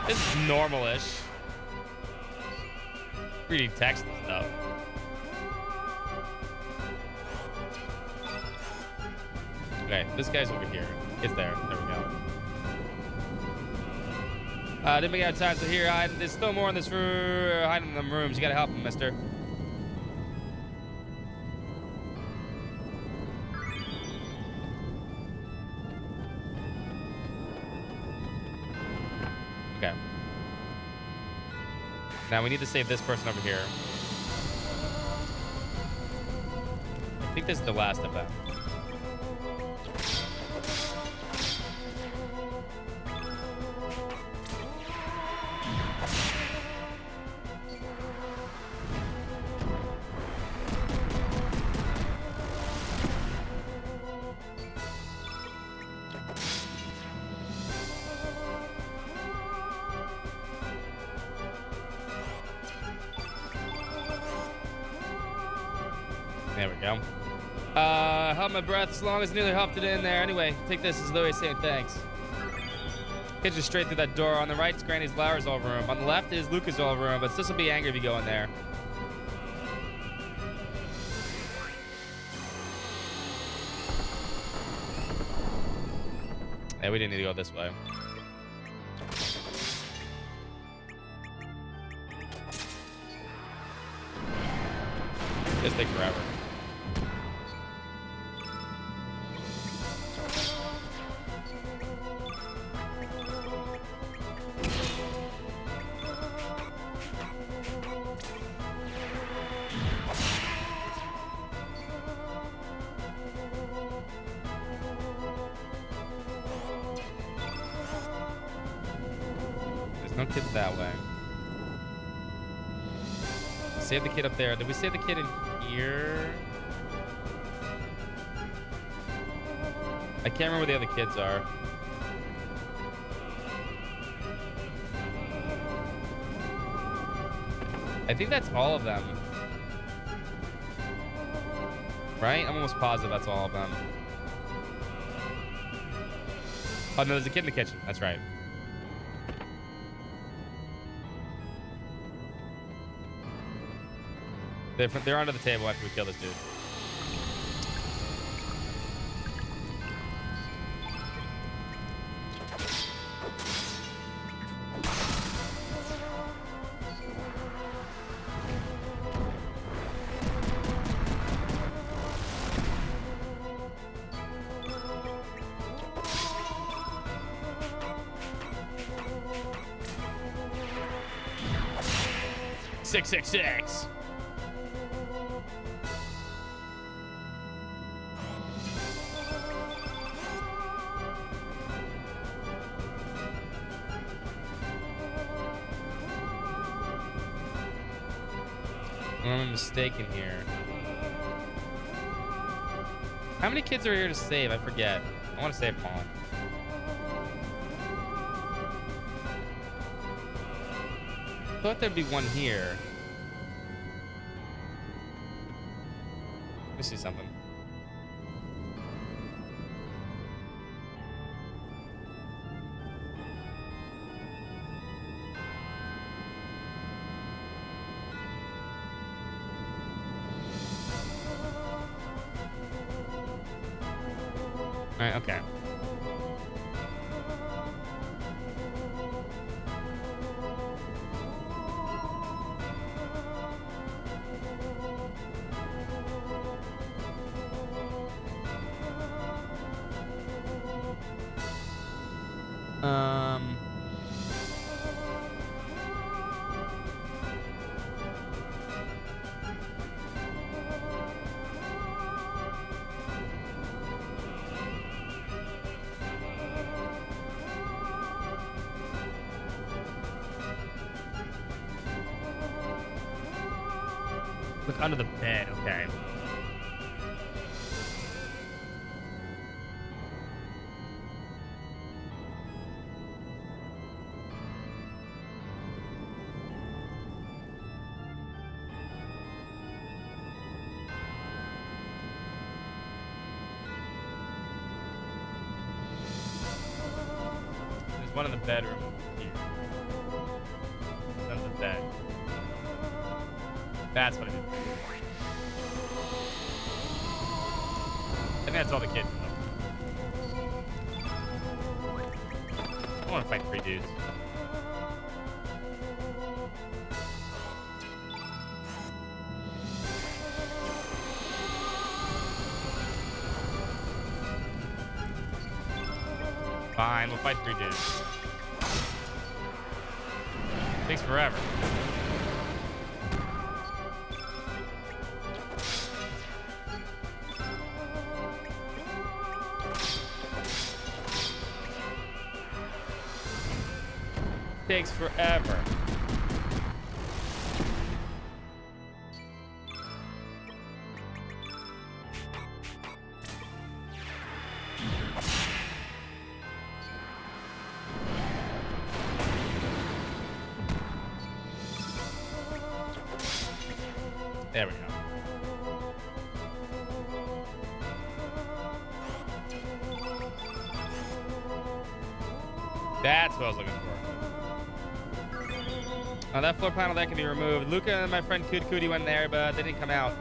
This is normal-ish. Reading text and stuff. Okay, this guy's over here. It's there. There we go. Didn't make out time, so here, there's still more in this room. Hiding in them rooms. You gotta help him, mister. Okay. Now we need to save this person over here. I think this is the last of them. There we go. Held my breath as long as nearly huffed it in there. Anyway, take this as Louis saying thanks. Kids just straight through that door. On the right is Granny's Laur's old room. On the left is Luca's old room, but Sis will be angry if you go in there. Yeah, we didn't need to go this way. This takes forever. There's no kids that way. Save the kid up there. Did we save the kid in here? I can't remember where the other kids are. I think that's all of them. Right? I'm almost positive that's all of them. Oh, no, there's a kid in the kitchen. That's right. They're under the table after we kill this dude. Six, 666. I'm mistaken here. How many kids are here to save? I forget. I want to save them all. I thought there'd be one here. Let me see something. All right, okay. Look under the bed, okay. There's one in the bedroom here. It's under the bed. That's what it is. I think that's all the kids know. I want to fight 3 dudes. Fine, we'll fight 3 dudes. Takes forever. Takes forever. There we go. That's what I was looking for. That floor panel that can be removed. Luca and my friend Cootie went there, but they didn't come out.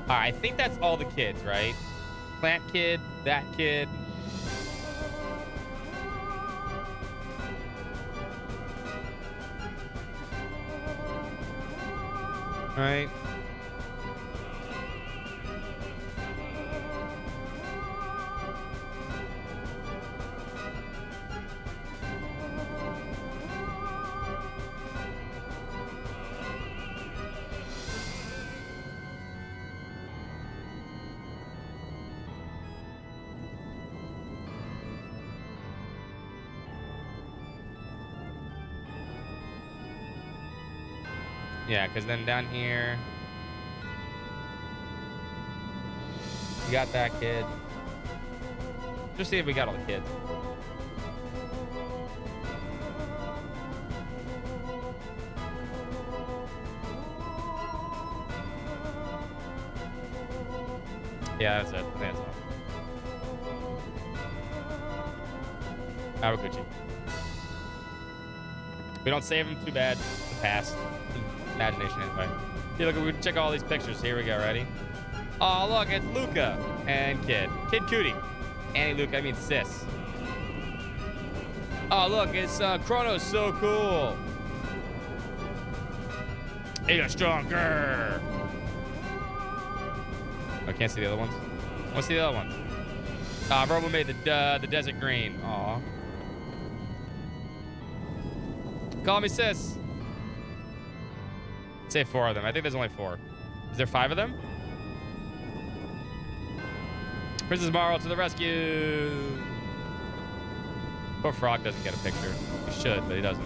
All right, I think that's all the kids, right? Plant kid, that kid. All right. Yeah, because then down here, we got that kid. Just see if we got all the kids. Yeah, that's it. I think that's all. Awaguchi. We don't save them, too bad. The past. Imagination anyway. See, look, we check all these pictures. Here we go. Ready? Oh, look, it's Luca and Kid. Kid Cootie. Annie Luca, I mean Sis. Oh, look, it's Chrono. So cool. He got stronger. I can't see the other ones. I want to see the other ones. Robo made the desert green. Aw. Call me Sis. Say 4 of them. I think there's only 4. Is there 5 of them? Princess Marl to the rescue. Poor Frog doesn't get a picture. He should, but he doesn't.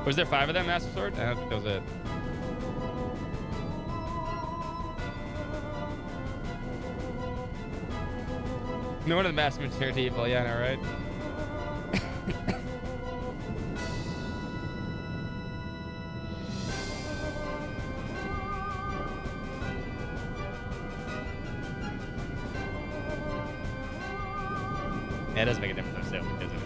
Was there 5 of them, Master Sword? I don't think that was it. No one of the Master Material evil. Yeah, I know, right? Yeah, it does make a difference, though, doesn't it?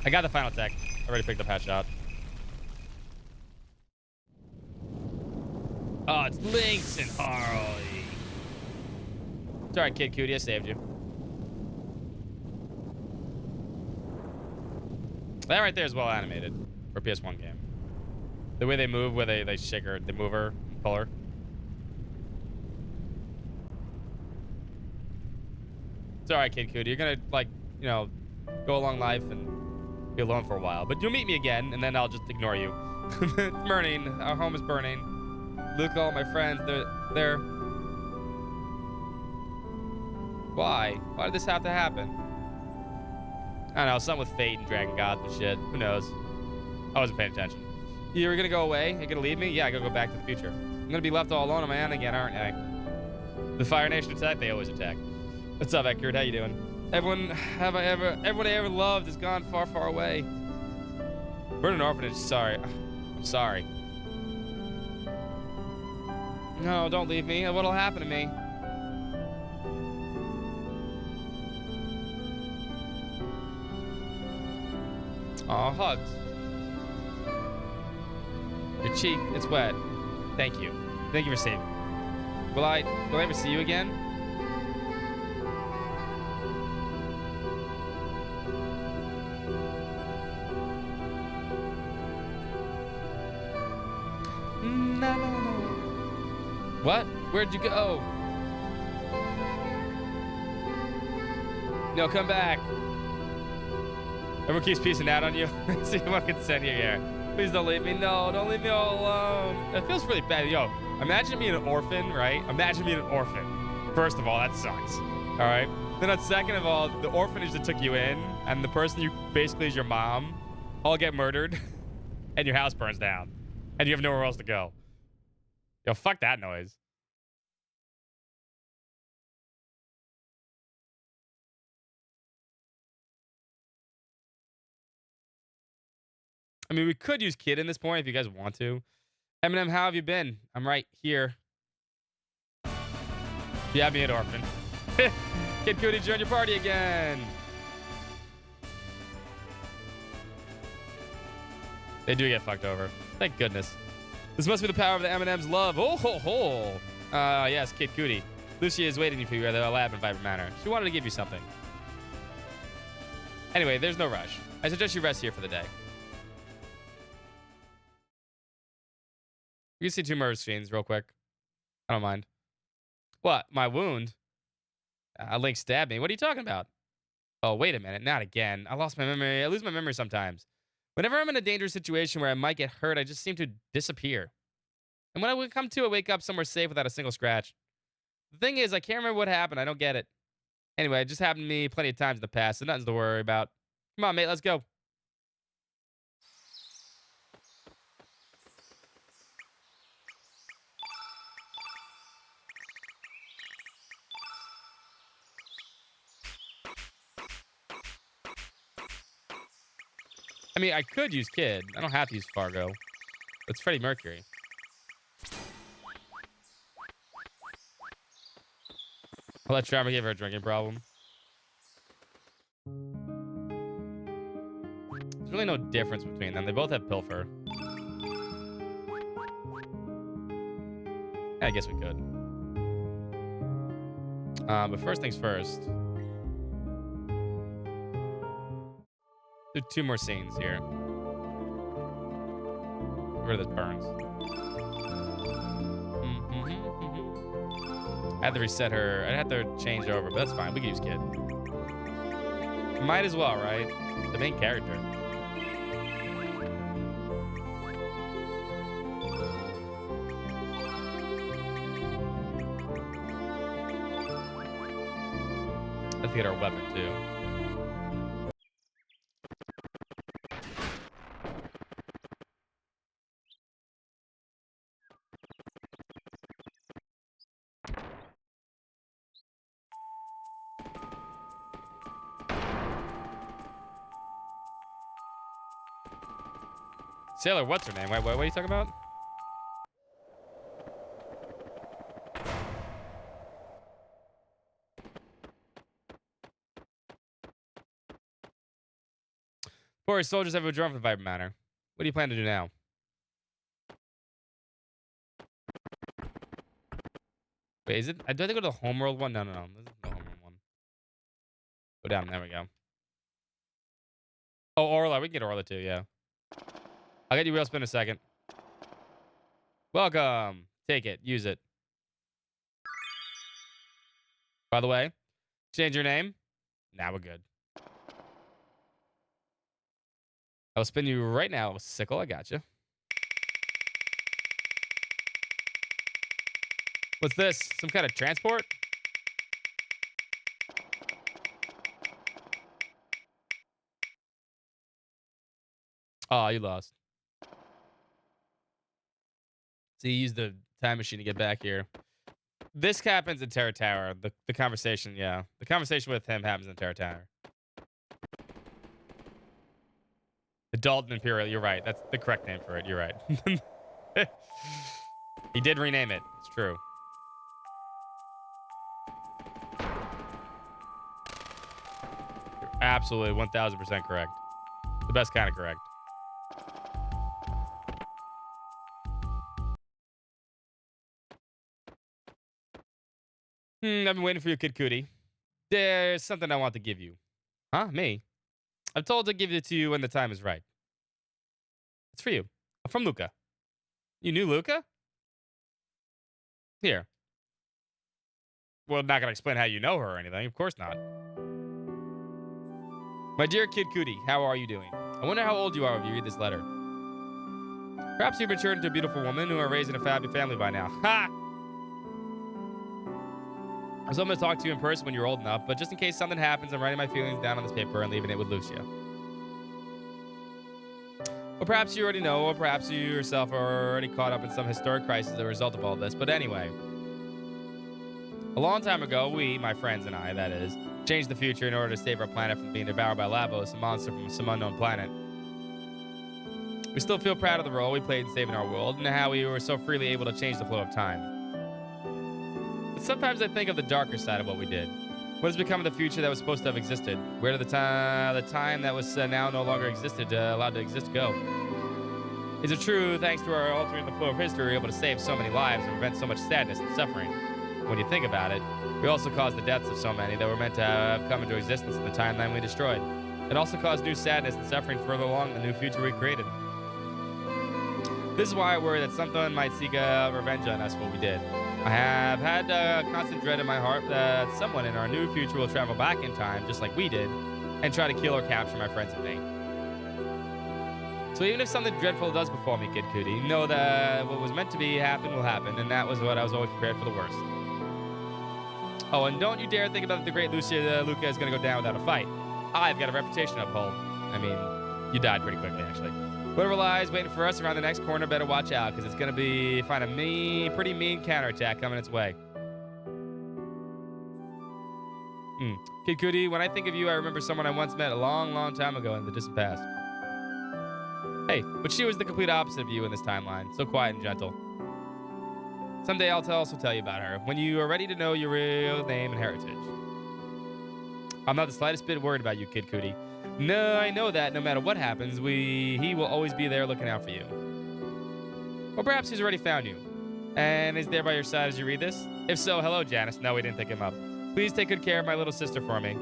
I got the final tech. I already picked up Headshot. Oh, it's Lynx and Harley. It's alright, Kid Cootie. I saved you. That right there is well animated for a PS1 game. The way they move, where they shake her, they move her, pull her. It's alright, Kid Cootie. You're gonna, like, you know, go along life and be alone for a while. But you'll meet me again, and then I'll just ignore you. Burning. Our home is burning. Look, all my friends, they're... Why? Why did this have to happen? I don't know, something with fate and Dragon Gods and shit. Who knows? I wasn't paying attention. You were gonna go away? You're gonna leave me? Yeah, I gotta go back to the future. I'm gonna be left all alone on my own again, aren't I? The Fire Nation attack? They always attack. What's up, Eckert? How you doing? Everyone I ever loved is gone far, far away. We're in an orphanage. Sorry. I'm sorry. No, don't leave me. What'll happen to me? Aw, hugs. Your cheek, it's wet. Thank you. Thank you for saving me. Will I ever see you again? No. What? Where'd you go? No, come back. Everyone keeps piecing out on you. See what can send you here. Please don't leave me. No, don't leave me all alone. It feels really bad. Yo, imagine being an orphan, right? Imagine being an orphan. First of all, that sucks. All right. Then second of all, the orphanage that took you in and the person you basically is your mom all get murdered and your house burns down and you have nowhere else to go. Yo, fuck that noise. I mean, we could use Kid in this point if you guys want to. Eminem, how have you been? I'm right here. Yeah, me an orphan. Kid Cootie, join your party again. They do get fucked over. Thank goodness. This must be the power of the Eminem's love. Oh, ho, ho. Yes, Kid Cootie. Lucia is waiting for you at the lab in Vibrant Manor. She wanted to give you something. Anyway, there's no rush. I suggest you rest here for the day. You can see 2 murder scenes real quick. I don't mind. What? My wound? Link stabbed me. What are you talking about? Oh, wait a minute. Not again. I lost my memory. I lose my memory sometimes. Whenever I'm in a dangerous situation where I might get hurt, I just seem to disappear. And when I come to, I wake up somewhere safe without a single scratch. The thing is, I can't remember what happened. I don't get it. Anyway, it just happened to me plenty of times in the past, so nothing to worry about. Come on, mate. Let's go. I mean, I could use Kid. I don't have to use Fargo. It's Freddie Mercury. I'll let Trevor give her a drinking problem. There's really no difference between them. They both have Pilfer. I guess we could. But first things first. Do 2 more scenes here. Get rid of this burns. I had to reset her. I'd have to change her over, but that's fine. We can use Kid. Might as well, right? The main character. Let's get our weapon, too. Sailor, what's her name? What are you talking about? Poor soldiers have withdrawn from the Viper Manor. What do you plan to do now? Wait, is it? Do I have to go to the homeworld one? No. This is the homeworld one. Go down. There we go. Oh, Orla. We can get Orla too, yeah. I'll get you wheel spin in a second. Welcome. Take it. Use it. By the way, change your name. Now we're good. I'll spin you right now with Sickle. I got you. What's this? Some kind of transport? Oh, you lost. So you used the time machine to get back here. This happens in Terra Tower. The conversation, yeah. The conversation with him happens in Terra Tower. The Dalton Imperial, you're right. That's the correct name for it. You're right. He did rename it. It's true. You're absolutely 1000% correct. The best kind of correct. I've been waiting for you, Kid Cootie. There's something I want to give you. Huh? Me? I'm told to give it to you when the time is right. It's for you. From Luca. You knew Luca? Here. Well, I'm not going to explain how you know her or anything. Of course not. My dear Kid Cootie, how are you doing? I wonder how old you are if you read this letter. Perhaps you've matured into a beautiful woman who are raised in a fabulous family by now. Ha! I was hoping to talk to you in person when you're old enough, but just in case something happens, I'm writing my feelings down on this paper and leaving it with Lucia. Or perhaps you already know, or perhaps you yourself are already caught up in some historic crisis as a result of all this. But anyway, a long time ago, we, my friends and I, that is, changed the future in order to save our planet from being devoured by Labos, a monster from some unknown planet. We still feel proud of the role we played in saving our world and how we were so freely able to change the flow of time. But sometimes I think of the darker side of what we did. What has become of the future that was supposed to have existed? Where did the time that was now no longer existed, allowed to exist, go? Is it true, thanks to our altering the flow of history, we were able to save so many lives and prevent so much sadness and suffering? When you think about it, we also caused the deaths of so many that were meant to have come into existence in the timeline we destroyed. It also caused new sadness and suffering further along the new future we created. This is why I worry that someone might seek revenge on us for what we did. I have had constant dread in my heart that someone in our new future will travel back in time, just like we did, and try to kill or capture my friends and me. So even if something dreadful does befall me, Kid Cootie, know that what was meant to be happen will happen, and that was what I was always prepared for the worst. Oh, and don't you dare think about the great Luca is going to go down without a fight. I've got a reputation to uphold. I mean, you died pretty quickly, actually. Whatever lies waiting for us around the next corner, better watch out, because it's going to find a pretty mean counterattack coming its way. Kid Cootie, when I think of you, I remember someone I once met a long, long time ago in the distant past. Hey, but she was the complete opposite of you in this timeline, so quiet and gentle. Someday I'll also tell you about her, when you are ready to know your real name and heritage. I'm not the slightest bit worried about you, Kid Cootie. No, I know that no matter what happens, he will always be there looking out for you. Or perhaps he's already found you, and is there by your side as you read this? If so, hello, Janice. No, we didn't pick him up. Please take good care of my little sister for me.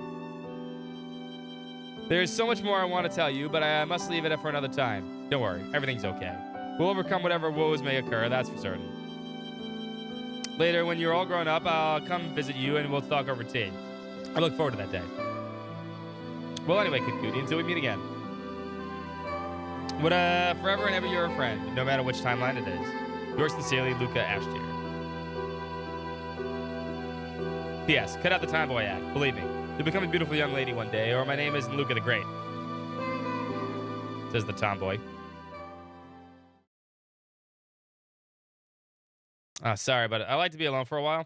There's so much more I want to tell you, but I must leave it for another time. Don't worry, everything's okay. We'll overcome whatever woes may occur, that's for certain. Later, when you're all grown up, I'll come visit you and we'll talk over tea. I look forward to that day. Well, anyway, Kid Cootie, until we meet again. Would forever and ever you're a friend, no matter which timeline it is. Yours sincerely, Luca Ashtier. P.S. Cut out the tomboy act. Believe me, you'll become a beautiful young lady one day, or my name isn't Luca the Great. Says the tomboy. Sorry, but I like to be alone for a while.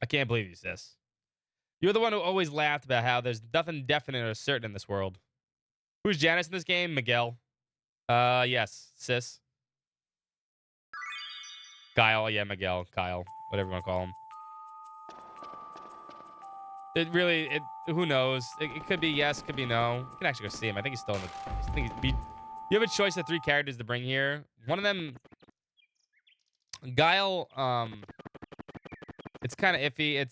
I can't believe you, sis. You're the one who always laughed about how there's nothing definite or certain in this world. Who's Janice in this game? Miguel. Yes, sis. Kyle, yeah, Miguel, Kyle, whatever you want to call him. Who knows? It could be yes, could be no. You can actually go see him. I think he's still in the. You have a choice of 3 characters to bring here. One of them, Guile. It's kind of iffy.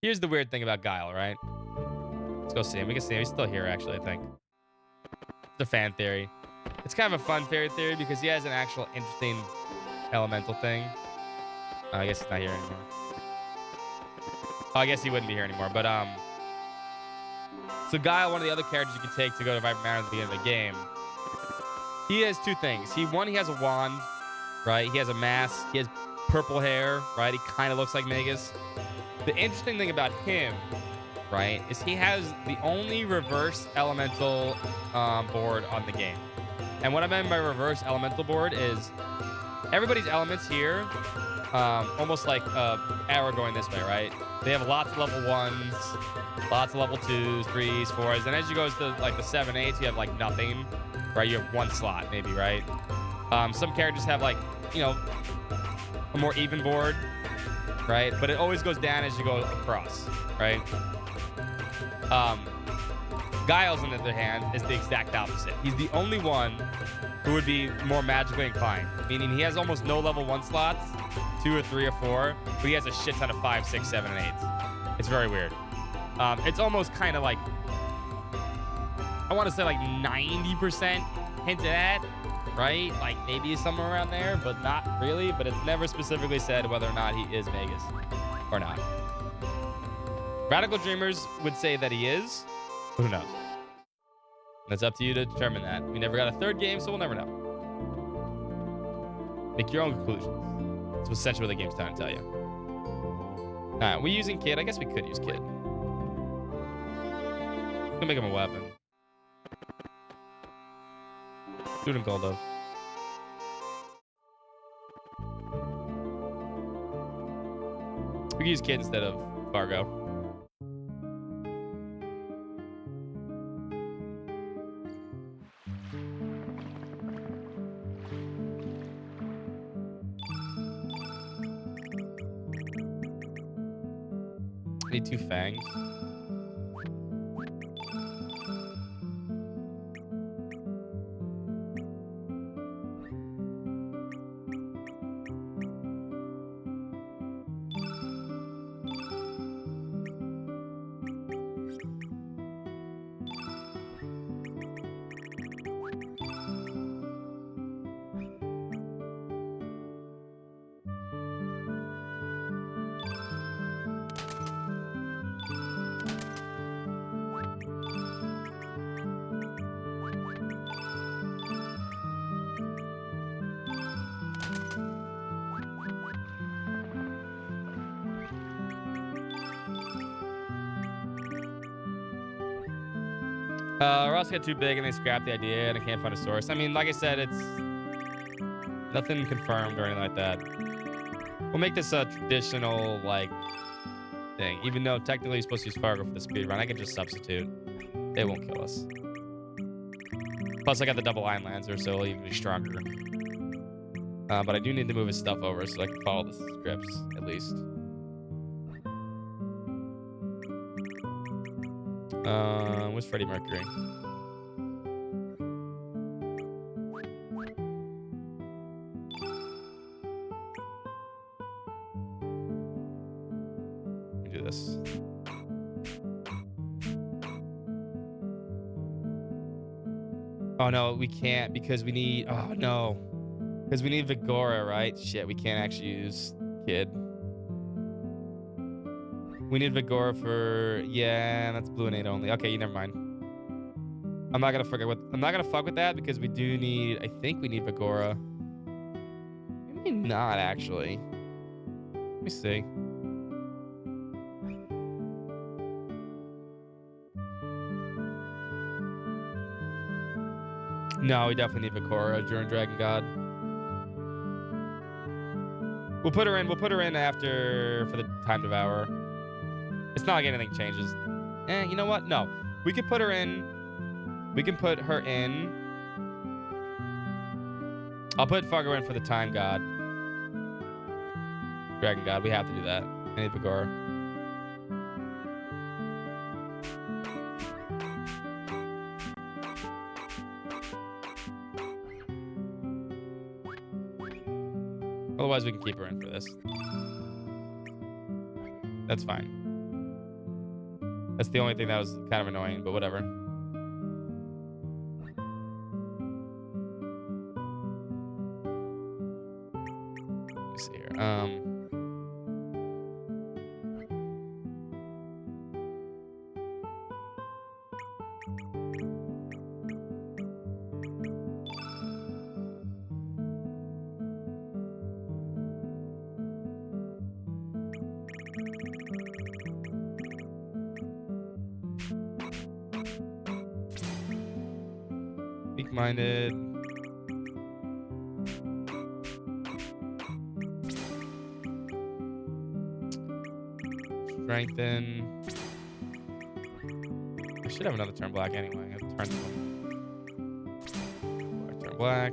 Here's the weird thing about Guile, right? Let's go see him. We can see him. He's still here, actually. I think it's a fan theory. It's kind of a fun fairy theory because he has an actual interesting elemental thing. I guess he's not here anymore. Oh, I guess he wouldn't be here anymore. But so Guile, one of the other characters you can take to go to Vibrant Manor at the beginning of the game. He has 2 things. He has a wand, right? He has a mask. He has purple hair, right? He kind of looks like Magus. The interesting thing about him, right, is he has the only reverse elemental board on the game. And what I meant by reverse elemental board is everybody's elements here, almost like arrow going this way, right? They have lots of level 1s, lots of level 2s, 3s, 4s, and as you go to like the 7, 8s, you have like nothing, right? You have 1 slot maybe, right? Some characters have like, a more even board, right? But it always goes down as you go across, right? Guile's, on the other hand, is the exact opposite. He's the only one who would be more magically inclined, meaning he has almost no level 1 slots, 2 or 3 or 4, but he has a shit ton of 5, 6, 7, and 8s. It's very weird. It's almost kind of like, I want to say like 90% hinted at, right? Like maybe somewhere around there, but not really. But it's never specifically said whether or not he is Magus or not. Radical Dreamers would say that he is. Who knows? That's up to you to determine that. We never got a 3rd game, so we'll never know. Make your own conclusions. That's essentially what the game's trying to tell you. All right, we using Kid? I guess we could use Kid. Gonna make him a weapon. Dude in Gold, though. We can use Kid instead of Fargo. I need 2 fangs. Ross got too big and they scrapped the idea and I can't find a source. I mean, like I said, it's nothing confirmed or anything like that. We'll make this a traditional, like, thing. Even though technically you're supposed to use Fargo for the speed run, I can just substitute. They won't kill us. Plus, I got the double Iron Lancer, so he'll even be stronger. But I do need to move his stuff over so I can follow the scripts, at least. Where's Freddie Mercury? Oh no, we can't because we need. Oh no, because we need Vigora, right? Shit, we can't actually use Kid. We need Vigora for. Yeah, that's blue and 8 only. Okay, you never mind. I'm not gonna fuck with that because we do need. I think we need Vigora. Maybe not actually. Let me see. No, we definitely need Vigora during Dragon God. We'll put her in. We'll put her in after for the time devour. It's not like anything changes. You know what? No, we could put her in. We can put her in. I'll put Fargo in for the time god. Dragon god. We have to do that. I need Vigora. Otherwise, we can keep her in for this. That's fine. That's the only thing that was kind of annoying, but whatever. Let me see here. Weak-minded. Strengthen. I should have another turn black anyway. I have turn black. Turn black.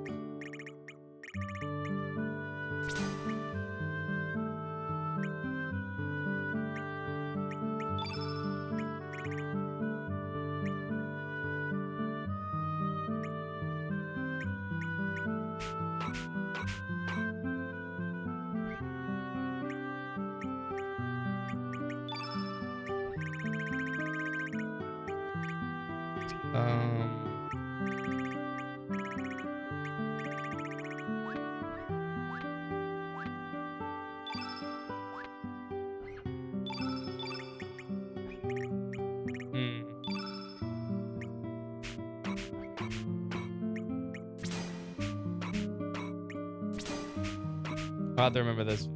I'll have to remember this.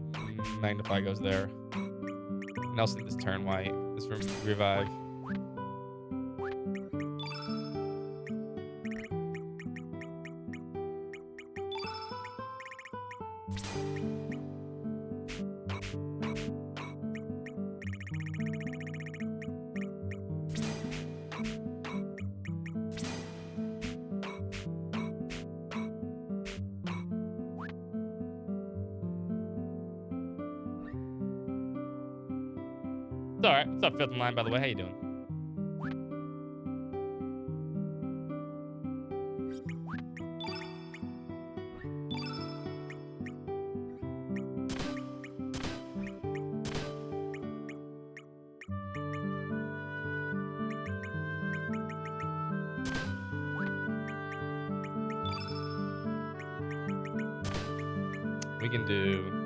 Magnify goes there. And also this turn white. This revive. It's alright. What's up, Fifth in Line, by the way? How you doing? We can do...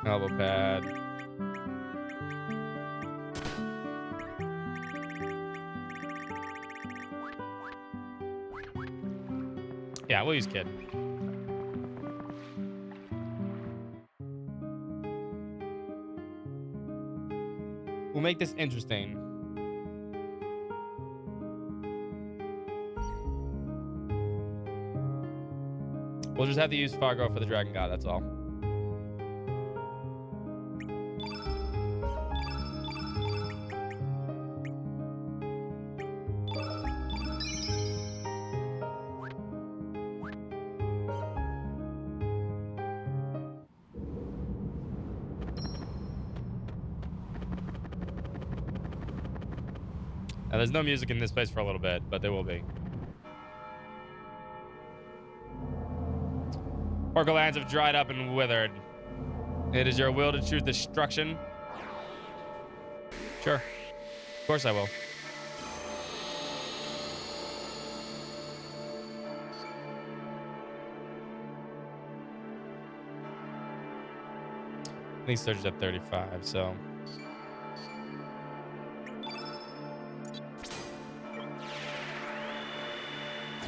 elbow pad. Yeah, we'll use Kid. We'll make this interesting. We'll just have to use Fargo for the Dragon God, that's all. Now, there's no music in this place for a little bit, but there will be. Orca lands have dried up and withered. It is your will to choose destruction. Sure. Of course I will. I think Surge is at 35, so.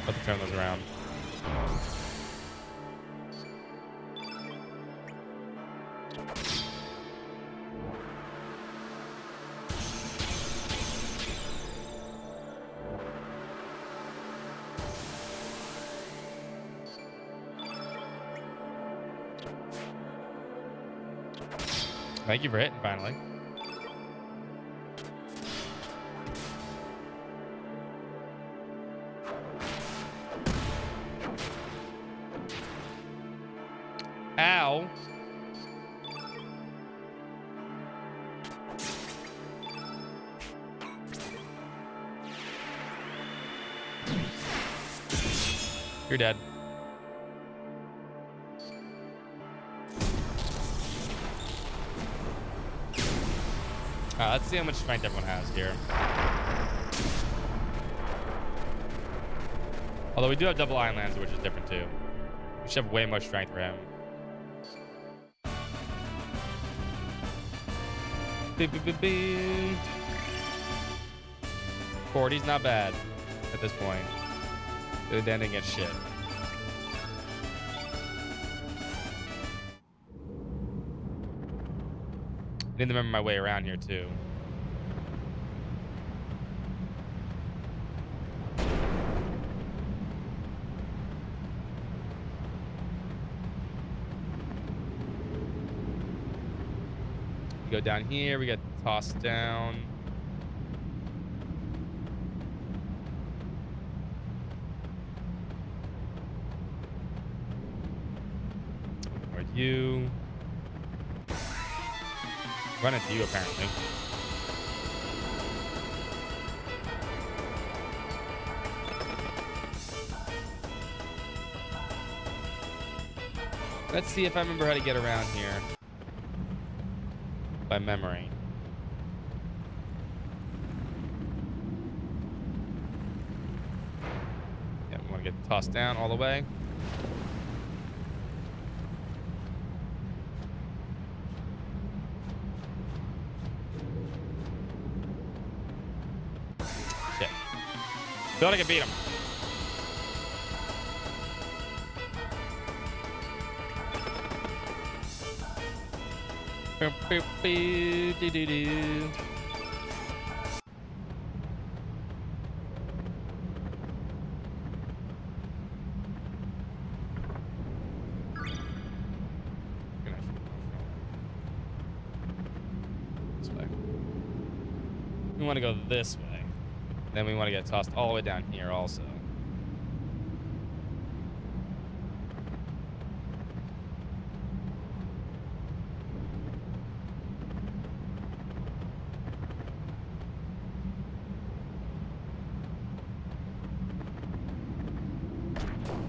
About to turn those around. Thank you for hitting finally. Ow. You're dead. Let's see how much strength everyone has here. Although we do have double Iron Lancer, which is different too. We should have way more strength for him. Beep, beep, beep, beep. 40's not bad at this point. The ending gets shit. I need to remember my way around here too. Go down here, we get tossed down. Where'd you? Run into you apparently. Let's see if I remember how to get around here. By memory. Yeah, we want to get tossed down all the way. Shit. Thought I could beat him. This way. We want to go this way. Then we want to get tossed all the way down here also.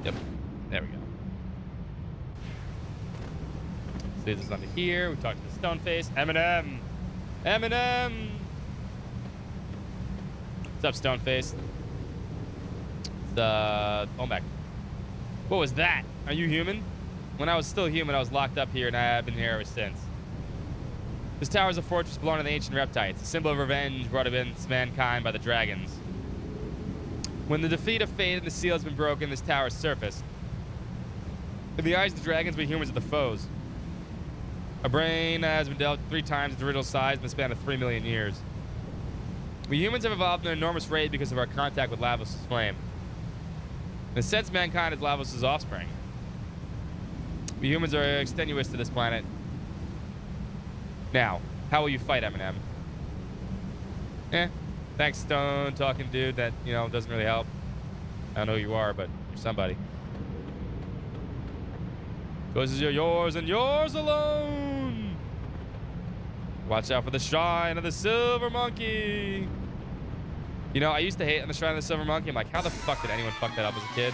Yep, there we go. See this under here. We talked to the stone face. Eminem. Eminem. What's up, stone face? The Olmec. What was that? Are you human? When I was still human, I was locked up here, and I have been here ever since. This tower is a fortress belonging to the ancient reptiles, a symbol of revenge brought against mankind by the dragons. When the defeat of fate and the seal has been broken, this tower has surfaced. In the eyes of the dragons, we humans are the foes. Our brain has been dealt 3 times its original size in the span of 3 million years. We humans have evolved at an enormous rate because of our contact with Lavos' flame. In a sense, mankind is Lavos' offspring. We humans are extenuous to this planet. Now, how will you fight, Eminem? Thanks, stone talking dude. That, you know, doesn't really help. I don't know who you are, but you're somebody. Choices are yours and yours alone. Watch out for the shrine of the silver monkey. You know, I used to hate on the shrine of the silver monkey. I'm like, how the fuck did anyone fuck that up as a kid?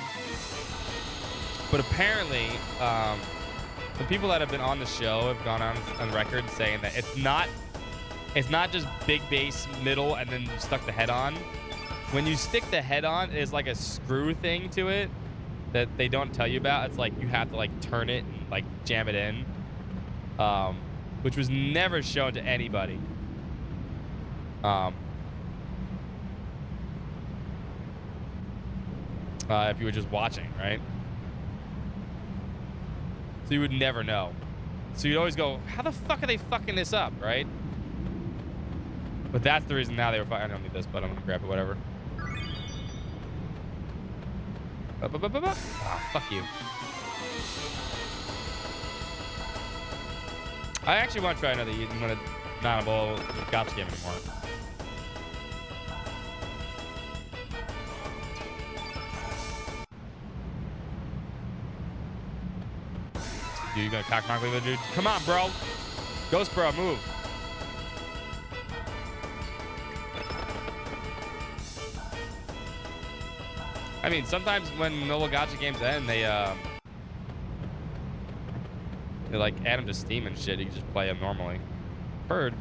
But apparently, the people that have been on the show have gone on record saying that it's not just big bass middle and then you stuck the head on. When you stick the head on, there's like a screw thing to it that they don't tell you about. It's like you have to like turn it and like jam it in, which was never shown to anybody. If you were just watching, right? So you would never know. So you'd always go, how the fuck are they fucking this up, right? But that's the reason now they were fucking. I don't need this, but I'm gonna grab it, whatever. Ah, fuck you. I actually want to try another. Not a bowl gotcha game anymore. Dude, you gonna cock knock with it, dude? Come on, bro. Ghost bro, move. I mean, sometimes when mobile gotcha games end, they like add them to Steam and shit. You can just play them normally. Heard.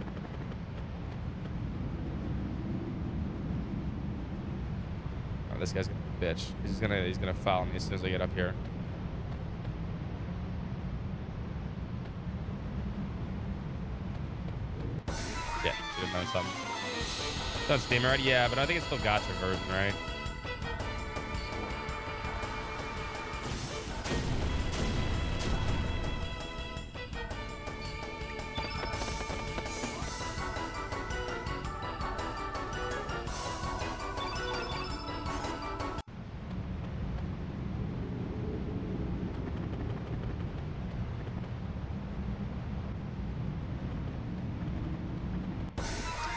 Oh, this guy's gonna be a bitch. He's gonna follow me as soon as I get up here. Yeah, should have done something. It's on Steam already? Yeah, but I think it's still gotcha version, right?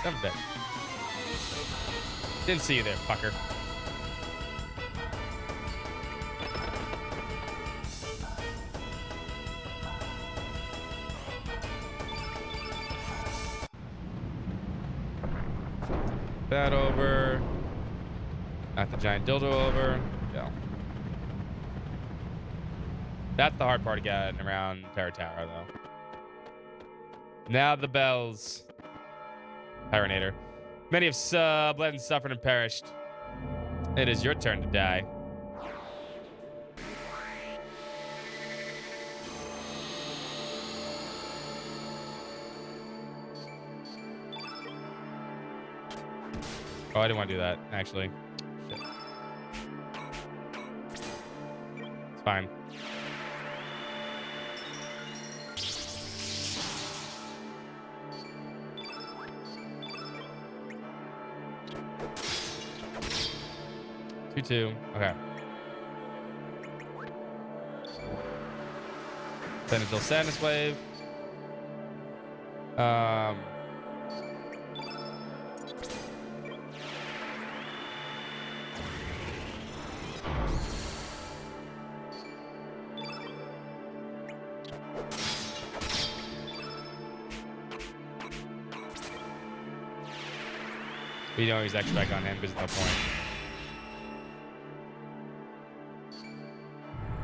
Dumb bitch. Didn't see you there, fucker. That over. Knock the giant dildo over. Go. That's the hard part of getting around Terror Tower, though. Now the bells. Pyrinator. Many have bled and suffered and perished. It is your turn to die. Oh, I didn't want to do that, actually. Shit. It's fine. Two. Okay. Then until Sadness Wave. We don't use extra back on him because there's no point.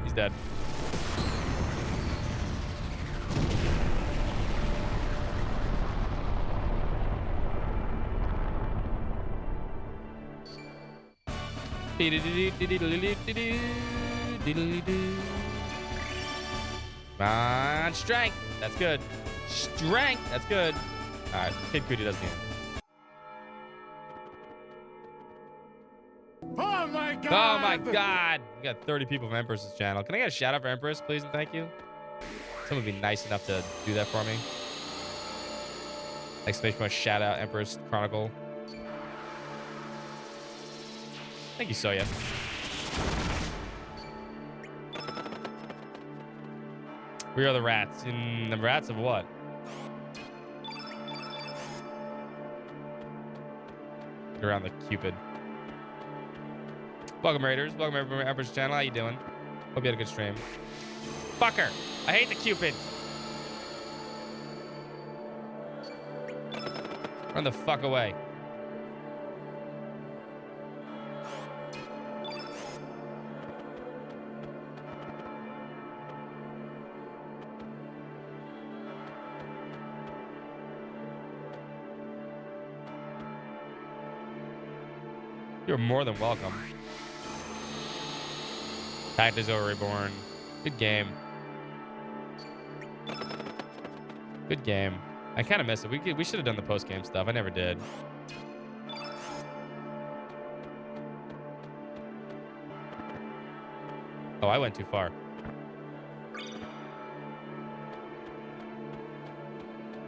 He's dead. Come on, strength. That's good. Strength. That's good. All right, Kid Cudi does the end. Oh my god! Oh my god! We got 30 people from Empress's channel. Can I get a shout out for Empress, please, and thank you? Someone would be nice enough to do that for me. Exclamation point shout out Empress Chronicle. Thank you, Soya. We are the rats. In the rats of what? Get around the Cupid. Welcome, Raiders. Welcome, everyone to Emperor's channel. How you doing? Hope you had a good stream. Fucker! I hate the Cupid. Run the fuck away. You're more than welcome. Tactics Over Reborn. Good game. Good game. I kind of miss it. We should have done the post-game stuff. I never did. Oh, I went too far.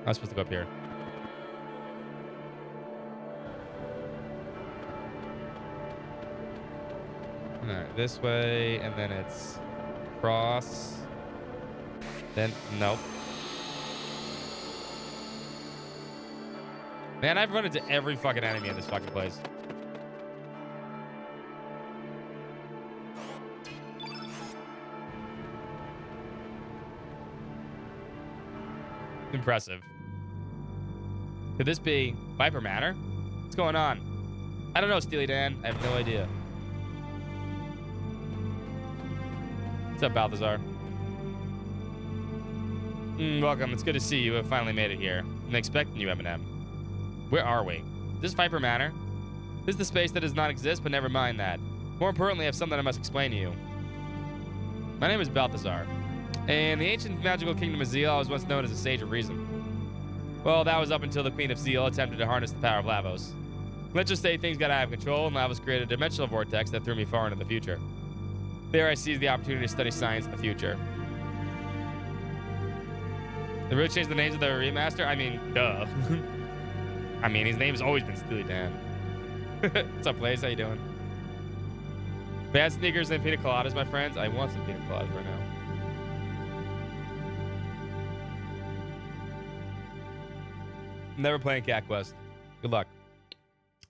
I was supposed to go up here. All right, this way, and then it's cross. Then, nope. Man, I've run into every fucking enemy in this fucking place. Impressive. Could this be Viper Manor? What's going on? I don't know, Steely Dan. I have no idea. What's up, Balthazar? Welcome. It's good to see you. I've finally made it here. I'm expecting you, Eminem. Where are we? Is this Viper Manor? This is the space that does not exist, but never mind that. More importantly, I have something I must explain to you. My name is Balthazar. In the ancient magical kingdom of Zeal, I was once known as a sage of reason. Well, that was up until the Queen of Zeal attempted to harness the power of Lavos. Let's just say things got out of control, and Lavos created a dimensional vortex that threw me far into the future. There I seized the opportunity to study science in the future. They really changed the names of the remaster? I mean, duh. I mean, his name's always been Steely Dan. What's up, Blaze? How you doing? Bad sneakers and pina coladas, my friends. I want some pina coladas right now. Never playing Cat Quest. Good luck.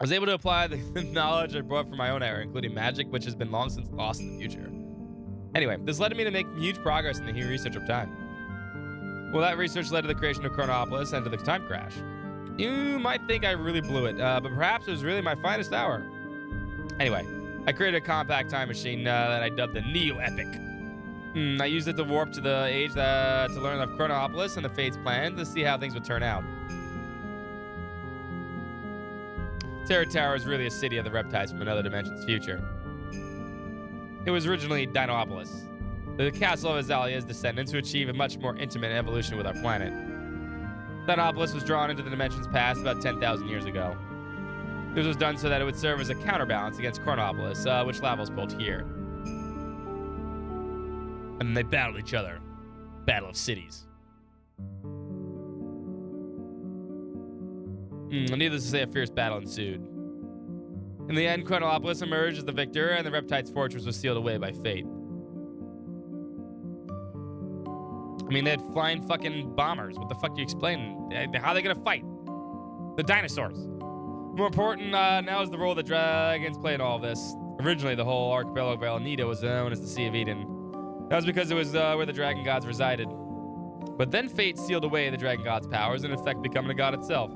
I was able to apply the knowledge I brought from my own era, including magic, which has been long since lost in the future. Anyway, this led me to make huge progress in the research of time. Well, that research led to the creation of Chronopolis and to the time crash. You might think I really blew it, but perhaps it was really my finest hour. Anyway, I created a compact time machine that I dubbed the Neo-Epic. I used it to warp to the age to learn of Chronopolis and the Fate's plans to see how things would turn out. Terra Tower is really a city of the reptiles from another dimension's future. It was originally Dinopolis, the castle of Azalia's descendants who achieve a much more intimate evolution with our planet. Dinopolis was drawn into the dimension's past about 10,000 years ago. This was done so that it would serve as a counterbalance against Chronopolis, which Lavos built here. And they battled each other. Battle of cities. Needless to say, a fierce battle ensued. In the end, Chronopolis emerged as the victor, and the Reptites' fortress was sealed away by fate. I mean, they had flying fucking bombers. What the fuck do you explain? How are they gonna fight? The dinosaurs. More important now is the role that dragons play in all of this. Originally, the whole archipelago of Alanita was known as the Sea of Eden. That was because it was where the dragon gods resided. But then fate sealed away the dragon god's powers, and in effect becoming a god itself.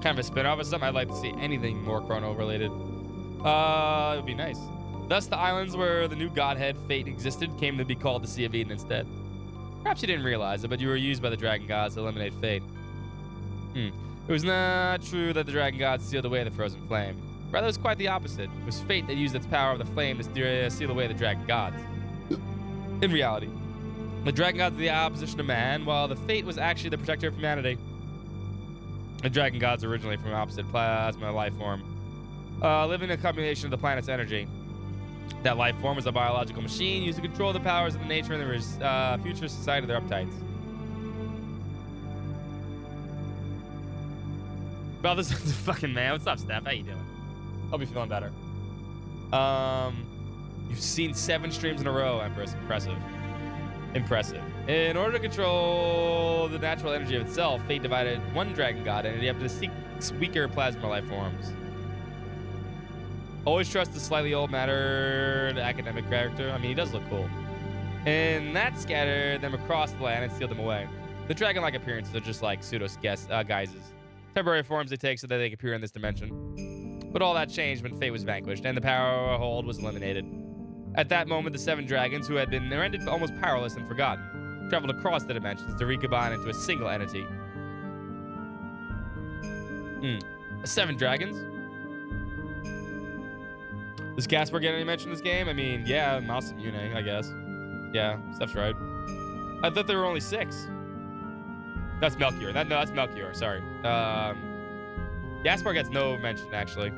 Kind of a spin-off or something. I'd like to see anything more Chrono related. It would be nice. Thus, the islands where the new godhead Fate existed came to be called the Sea of Eden instead. Perhaps you didn't realize it, but you were used by the dragon gods to eliminate Fate. It was not true that the dragon gods sealed away the frozen flame. Rather, it was quite the opposite. It was Fate that used its power of the flame to seal away the dragon gods. In reality, the dragon gods were the opposition of man, while the Fate was actually the protector of humanity. The dragon gods originally from opposite plasma life form, living in a combination of the planet's energy. That life form was a biological machine used to control the powers of the nature and the future society of the Reptites. Well, this is a fucking man. What's up, Steph? How you doing? Hope you're feeling better. You've seen 7 streams in a row, Empress. Impressive. Impressive. In order to control the natural energy of itself, Fate divided one dragon god entity up to 6 weaker plasma life forms. Always trust the slightly old-mannered academic character. I mean, he does look cool. And that scattered them across the land and sealed them away. The dragon-like appearances are just like pseudo-guises. Temporary forms they take so that they can appear in this dimension. But all that changed when Fate was vanquished and the power hold was eliminated. At that moment, the 7 dragons, who had been rendered almost powerless and forgotten, traveled across the dimensions to recombine into a single entity. 7 dragons. Does Casper get any mention in this game? I mean, yeah, Masamune, I guess. Yeah, Steph's right. I thought there were only 6. That's Melchior. No, that's Melchior. Sorry. Gaspar gets no mention, actually.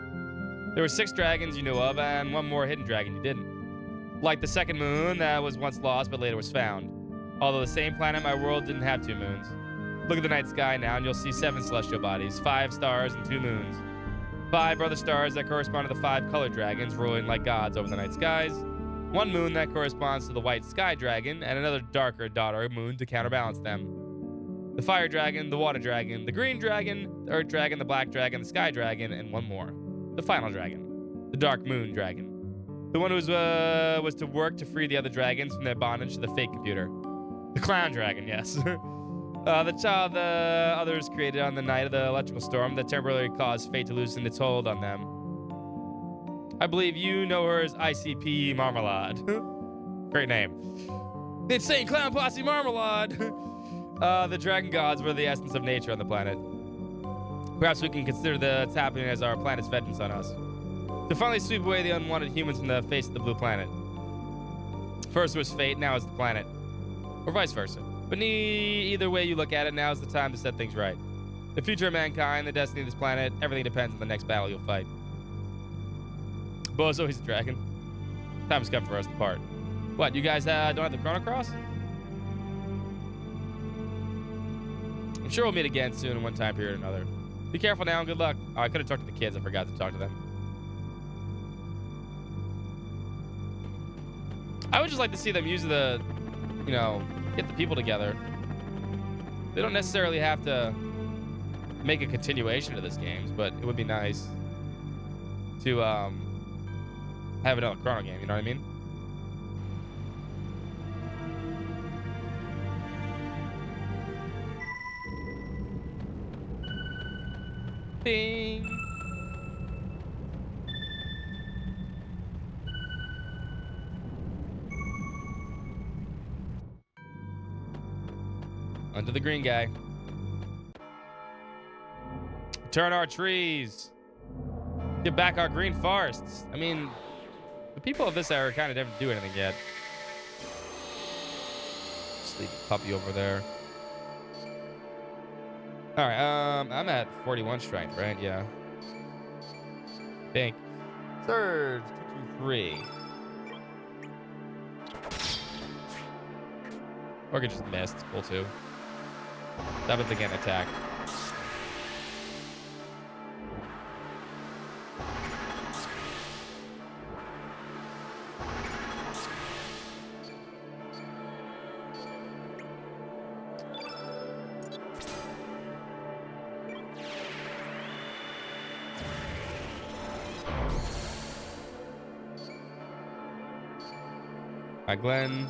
There were 6 dragons you knew of, and 1 more hidden dragon you didn't. Like the second moon that was once lost, but later was found. Although the same planet, my world, didn't have 2 moons. Look at the night sky now, and you'll see 7 celestial bodies, 5 stars, and 2 moons. 5 are the stars that correspond to the 5 colored dragons ruling like gods over the night skies. 1 moon that corresponds to the white sky dragon, and another darker daughter moon to counterbalance them. The fire dragon, the water dragon, the green dragon, the earth dragon, the black dragon, the sky dragon, and 1 more. The final dragon, the dark moon dragon. The one who was to work to free the other dragons from their bondage to the fake computer. The clown dragon, yes. The child the others created on the night of the electrical storm that temporarily caused fate to loosen its hold on them. I believe you know her as ICP Marmalade. Great name. The insane clown posse Marmalade. The dragon gods were the essence of nature on the planet. Perhaps we can consider that's happening as our planet's vengeance on us. To finally sweep away the unwanted humans from the face of the blue planet. First was fate, now it's the planet. Or vice versa. But either way you look at it, now is the time to set things right. The future of mankind, the destiny of this planet, everything depends on the next battle you'll fight. Bozo, he's a dragon. Time has come for us to part. What, you guys don't have the Chrono Cross? I'm sure we'll meet again soon in one time period or another. Be careful now and good luck. Oh, I could have talked to the kids. I forgot to talk to them. I would just like to see them use the, get the people together. They don't necessarily have to make a continuation of this games, but it would be nice to have another Chrono game, you know what I mean? Bing. Onto the green guy. Turn our trees. Get back our green forests. I mean, the people of this era kind of didn't do anything yet. Sleepy puppy over there. All right, I'm at 41 strength, right? Yeah. Think. Surge, 223. Or could just miss. It's cool too. That was again attack. Hi, Glenn.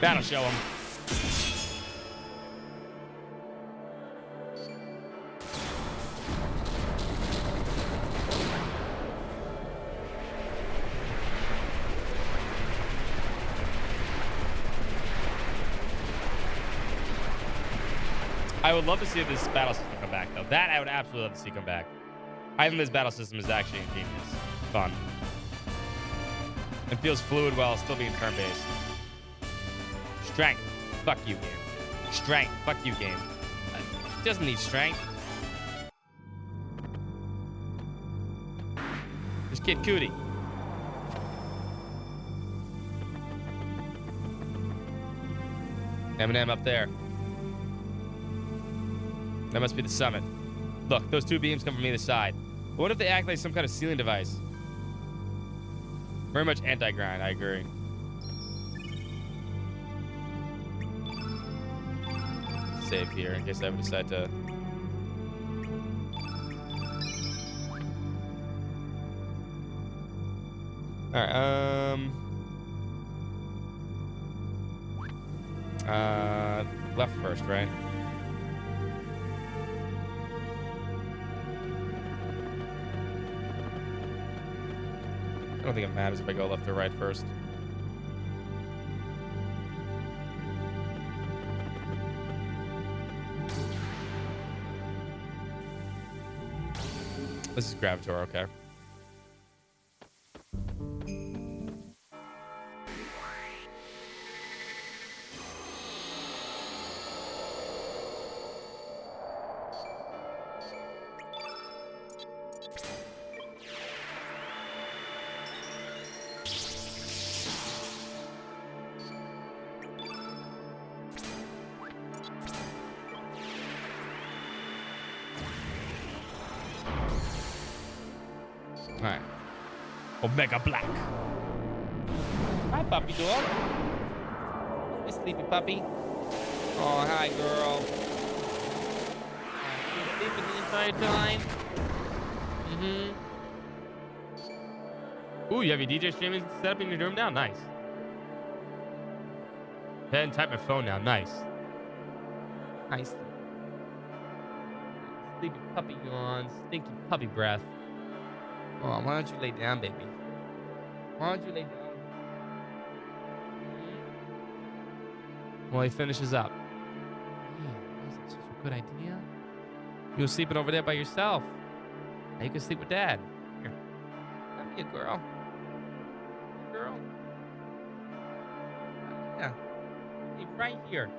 That'll show him. I would love to see this battle system come back, though. That I would absolutely love to see come back. I think this battle system is actually ingenious. Fun. It feels fluid while still being turn-based. Strength. Fuck you, game. Strength. Fuck you, game. It doesn't need strength. Just Kid Cootie. Eminem up there. That must be the summit. Look, those 2 beams come from either side. But what if they act like some kind of sealing device? Very much anti-grind, I agree. Save here in case I ever decide to All right. Left first, right? I don't think it matters if I go left or right first. This is Gravitor, okay. All right. Omega Black. Hi, puppy dog. Hey, sleepy puppy. Oh, hi, girl. You sleeping the entire time? Ooh, you have your DJ streaming set up in your room now? Nice. Go ahead and type my phone now. Nice. Nice. Sleepy puppy yawn. Stinky puppy breath. Oh, why don't you lay down, baby? Why don't you lay down? Well, he finishes up. Man, that's such a good idea. You were sleeping over there by yourself. Now you can sleep with Dad. Here. Come here, girl. Girl. Yeah. Hey, right here.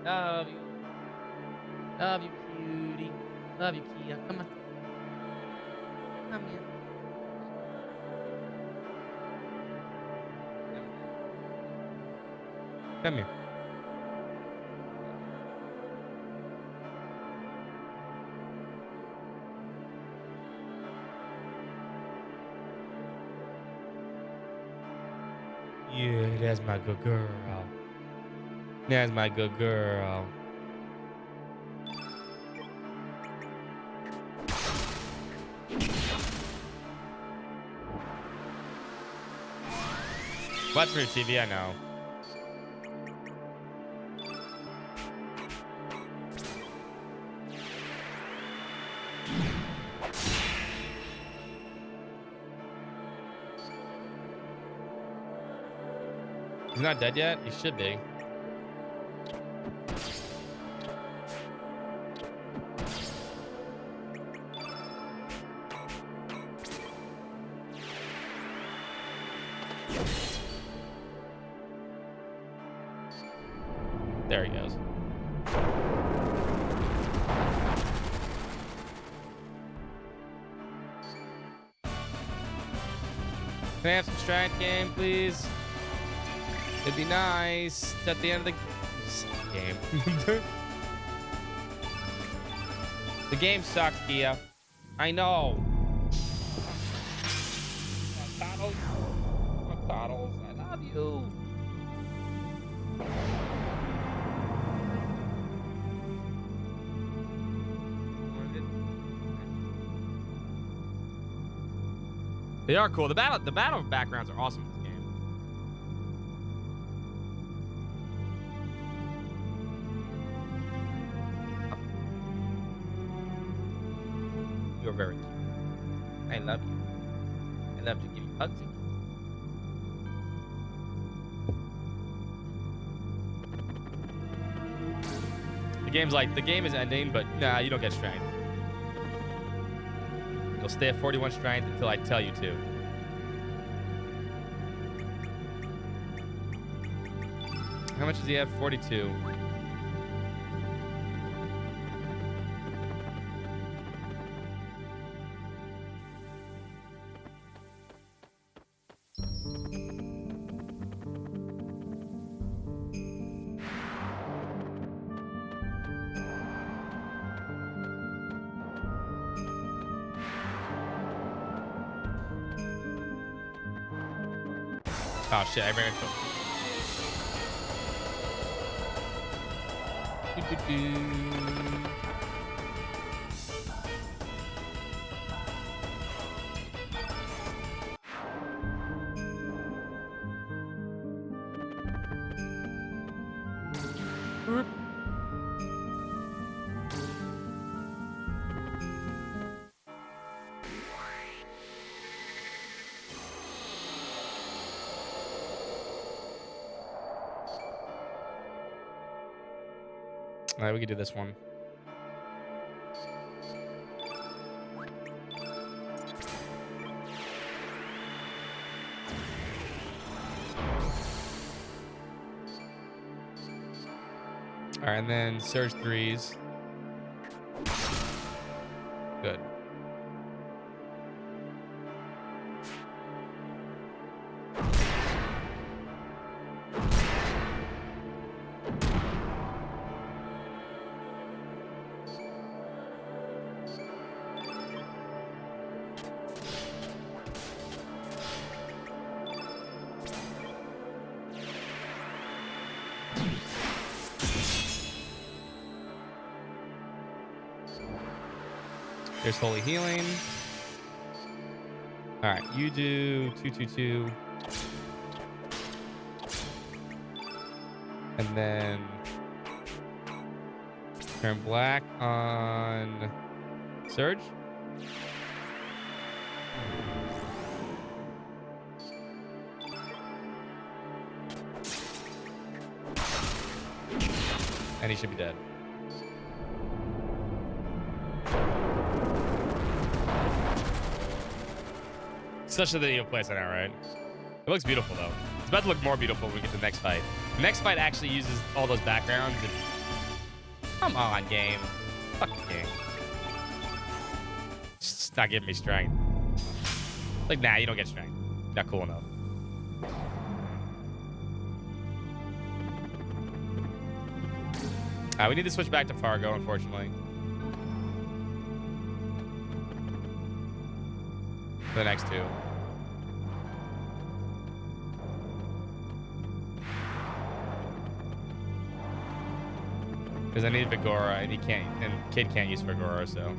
Love you. Love you, cutie. Love you, Kia. Come on. Come here. Come here. Yeah, that's my good girl. That's my good girl. Watch for your TV, I know. He's not dead yet? He should be. There he goes. Can I have some strength game, please? It'd be nice. It's at the end of the game. The game sucks, Kia. I know. Bottles. I love you. They are cool. The battle backgrounds are awesome in this game. You're very cute. I love you. I love to give you hugs and the game is ending, but nah, you don't get strength. You'll stay at 41 strength until I tell you to. How much does he have? 42. Oh shit, I ran into him. All right, we can do this one. All right, and then surge 3s. Good. There's Holy Healing. All right, you do 222. And then turn black on Surge. And he should be dead. Such a video place on that, right? It looks beautiful though. It's about to look more beautiful when we get to the next fight. The next fight actually uses all those backgrounds. And... Come on, game. Fuck the game. It's not giving me strength. Like, nah, you don't get strength. Not cool enough. We need to switch back to Fargo, unfortunately. For the next two. Because I need Vigora, and Kid can't use Vigora, so.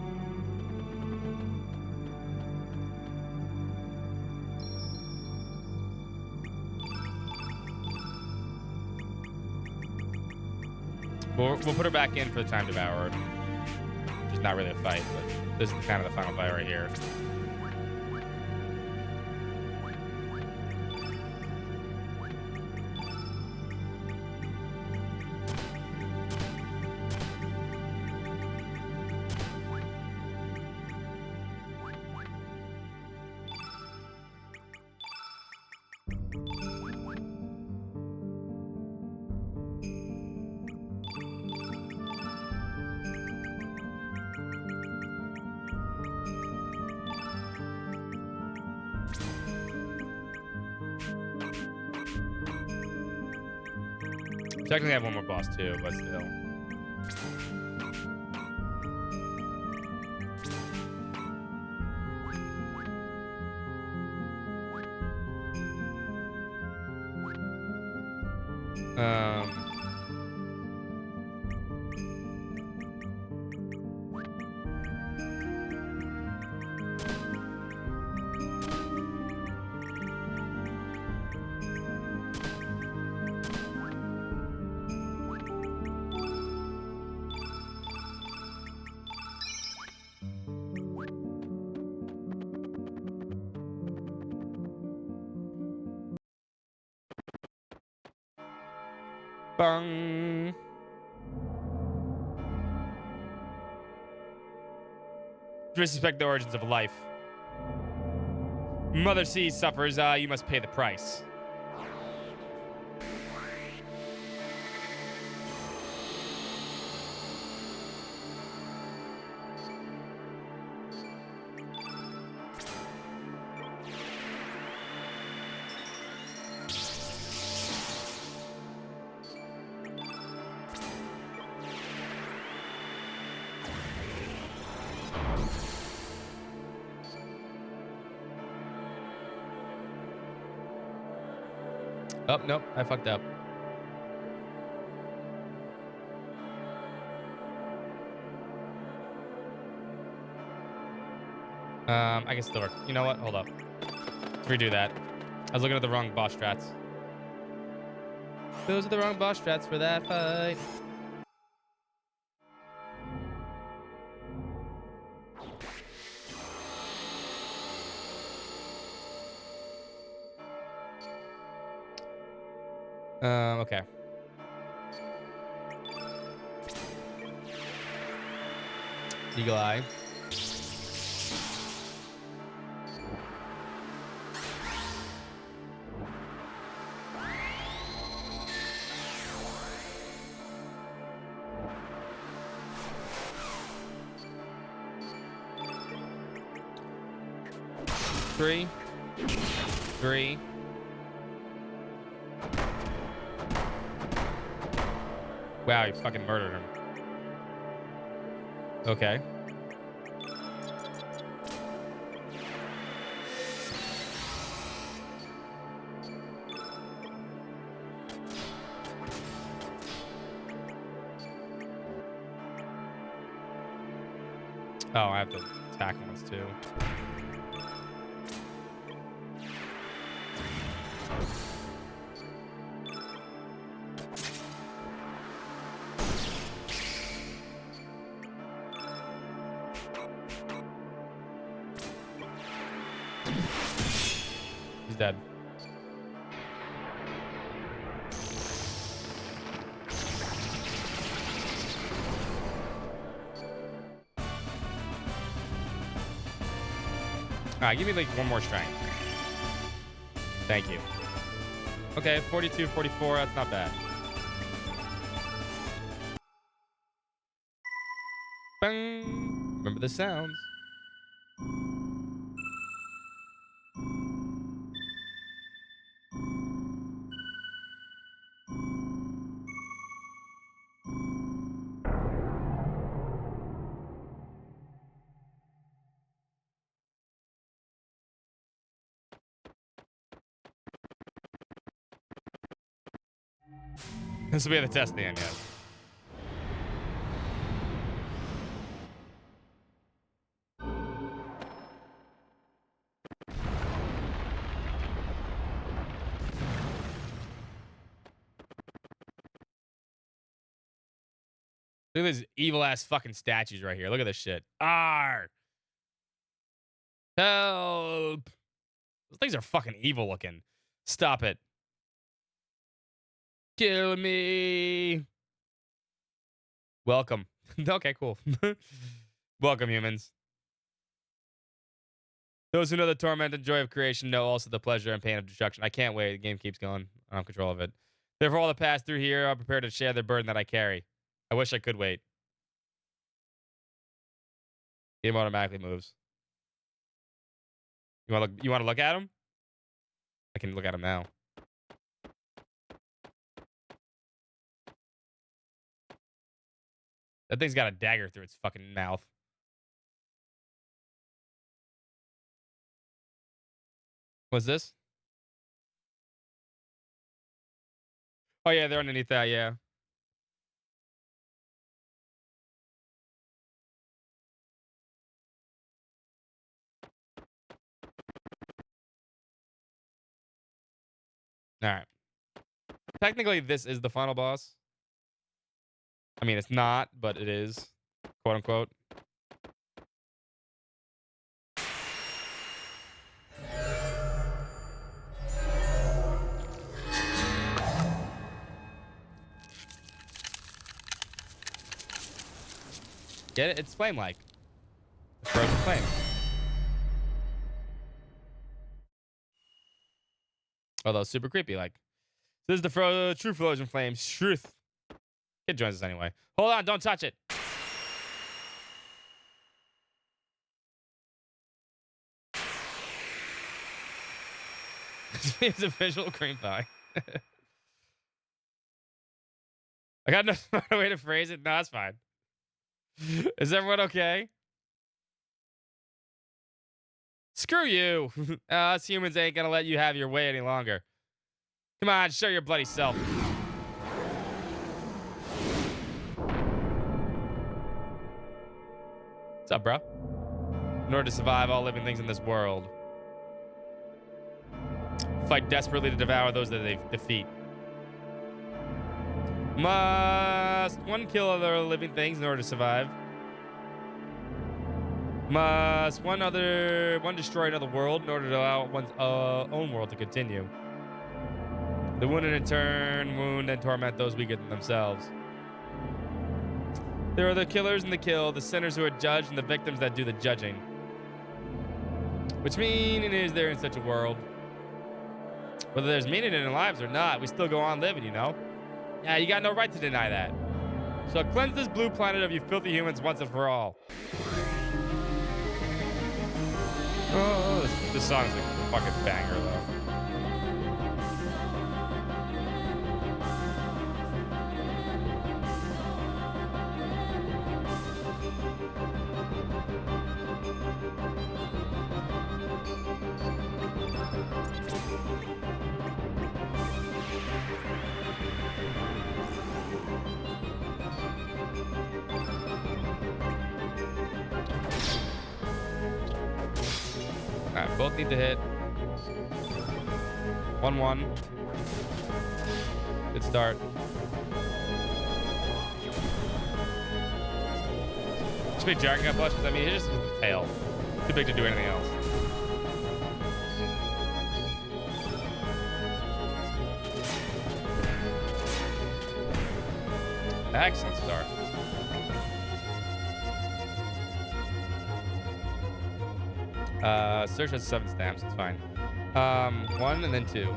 We'll put her back in for the time devourer. Which is not really a fight, but this is kind of the final fight right here. Technically, I have one more boss too, but still. Bang. Disrespect the origins of life. Mother Sea suffers, you must pay the price. Oh, nope, I fucked up. I can still work. You know what? Hold up. Let's redo that. I was looking at the wrong boss strats. Those are the wrong boss strats for that fight. Okay. Eagle Eye. Three. Wow, you fucking murdered him. Okay. Oh, I have to attack once too. He's dead. All right, give me like one more strength. Thank you. Okay, 42, 44. That's not bad. Bang. Remember the sounds. This will be the test at the end, yeah. Look at these evil ass fucking statues right here. Look at this shit. Arr! Help! Those things are fucking evil looking. Stop it. Kill me. Welcome. Okay, cool. Welcome, humans. Those who know the torment and joy of creation know also the pleasure and pain of destruction. I can't wait. The game keeps going. I don't have control of it. Therefore, all that pass through here are prepared to share the burden that I carry. I wish I could wait. Game automatically moves. You want to look at him? I can look at him now. That thing's got a dagger through its fucking mouth. What's this? Oh, yeah, they're underneath that, yeah. All right. Technically, this is the final boss. I mean, it's not, but it is, quote unquote. Get it? It's flame-like. It's frozen flame. Although super creepy, like. This is the true frozen flames. Truth. Kid joins us anyway. Hold on, don't touch it. It's a visual cream pie. I got no other way to phrase it. No, that's fine. Is everyone okay? Screw you. Us humans ain't gonna let you have your way any longer. Come on, show your bloody self. What's up, bro? In order to survive all living things in this world, fight desperately to devour those that they defeat. Must one kill other living things in order to survive. Must one destroy another world in order to allow one's own world to continue. The wounded in turn wound and torment those weaker than themselves. There are the killers and the kill, the sinners who are judged, and the victims that do the judging. Which meaning is there in such a world? Whether there's meaning in our lives or not, we still go on living, you know? Yeah, you got no right to deny that. So cleanse this blue planet of you filthy humans once and for all. Oh, this song's a fucking banger, though. All right, both need to hit. 1-1. Good start. Just make Jargon got busted. I mean, it's just a tail. Too big to do anything else. Excellent start. Search has 7 stamps. It's fine. 1 and then 2.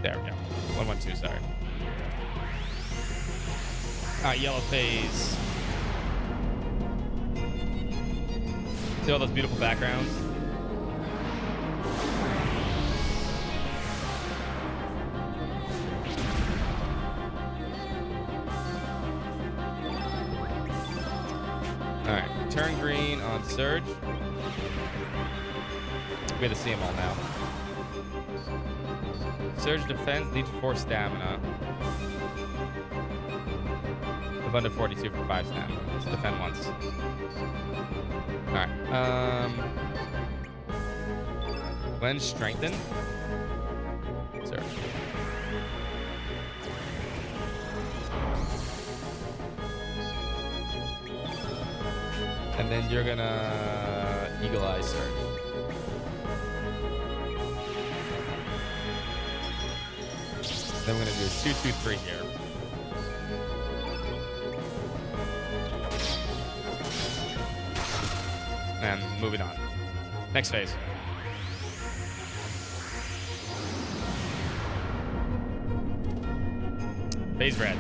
There we go. 1-1-2. Sorry. Yellow phase. See all those beautiful backgrounds? Alright, turn green on Surge. We have to see them all now. Surge defends, needs 4 stamina. Of under 42 for 5 stamina. Let's defend once. Alright. Lens strengthen. Surge. And then you're gonna Eagle Eye Surge. Then we're gonna do a 2-2-3 here. And moving on. Next phase. Phase red.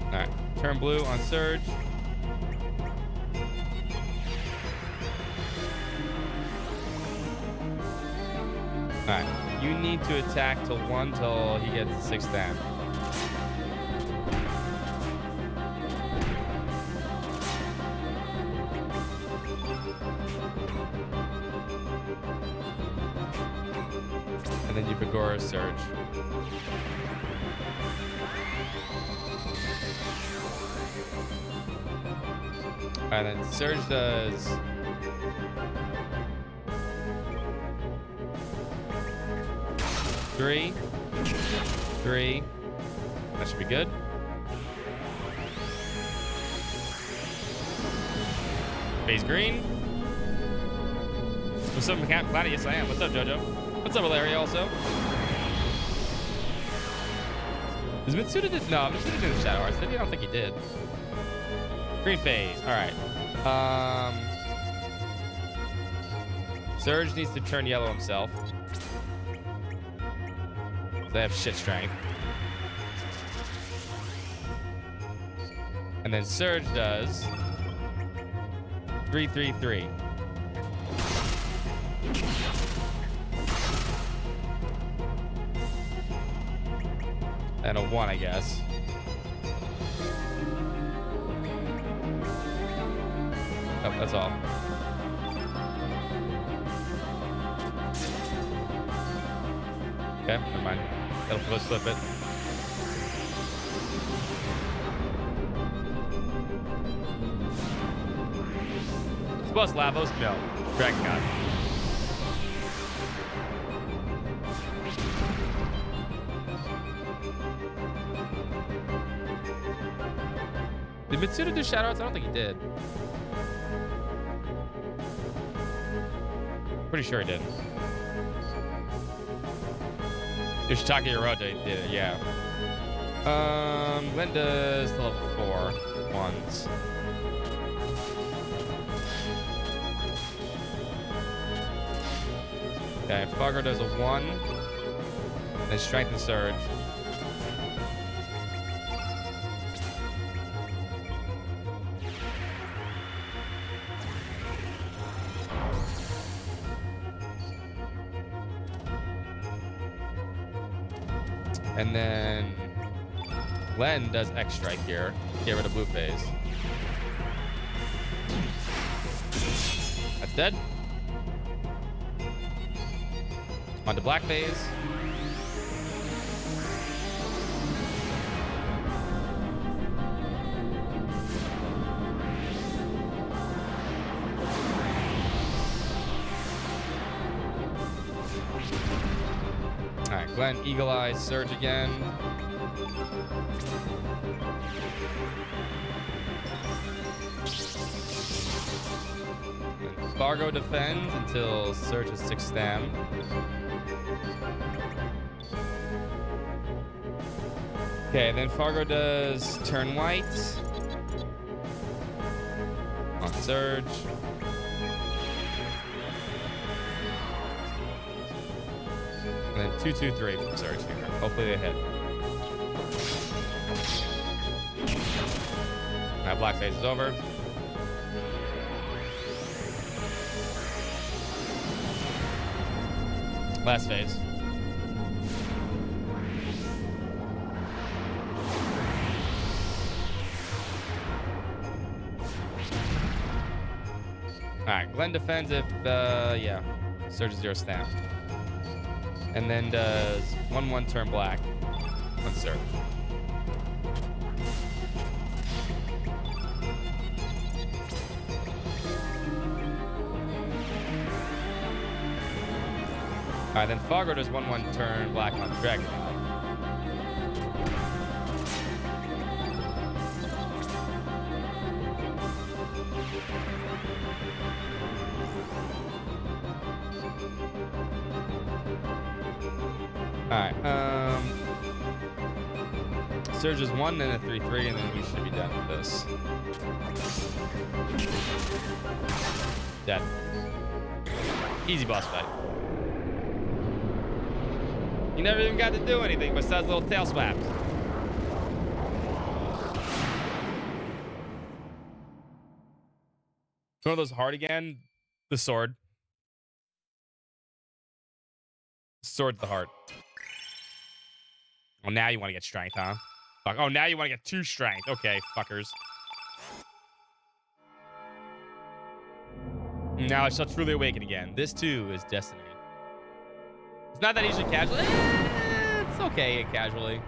Alright. Turn blue on Surge. Alright. You need to attack till 1 till he gets 6 stamina. And then you Pagora Surge. And then Surge does... Three. That should be good. Phase green. What's up, Mechanic Planet? Yes, I am. What's up, Jojo? What's up, Valeria, also? Is Mitsuda did? No, Mitsuda did the Shadow Arts, did he? I don't think he did. Green phase. All right. Surge needs to turn yellow himself. They have shit strength. And then Surge does 3-3-3. And a 1, I guess. Oh, that's all. Okay, never mind. Let's flip it. Plus Lavos? No. Dragon God. Did Mitsuda do shoutouts? I don't think he did. Pretty sure he did. Yoshitaka Hirota did it, yeah. Linda's to level 4 once. Okay, Fugger does a 1. Then Strength and Surge. And then Len does X Strike here. Get rid of blue phase. That's dead. On to black phase. All right, Glenn, Eagle Eye, Surge again. And Fargo defends until Surge is 6 stam. Okay, then Fargo does turn white on Surge. And then 2-2-3 from Surge here. Hopefully they hit. Now black phase is over. Last phase. Alright, Glenn defends if, yeah, Surge is 0 stamp. And then does 1-1 turn black on Surge. Alright, then Fargo does 1-1 turn black on Dragon. Alright, Surge is 1 and a 3-3, and then we should be done with this. Dead. Easy boss fight. You never even got to do anything besides little tail slaps. One of those hard again. The sword. Sword to the heart. Well, now you want to get strength, huh? Fuck. Oh, now you want to get 2 strength. Okay, fuckers. Now I shall truly awaken again. This too is destiny. It's not that easy casually. It's okay casually.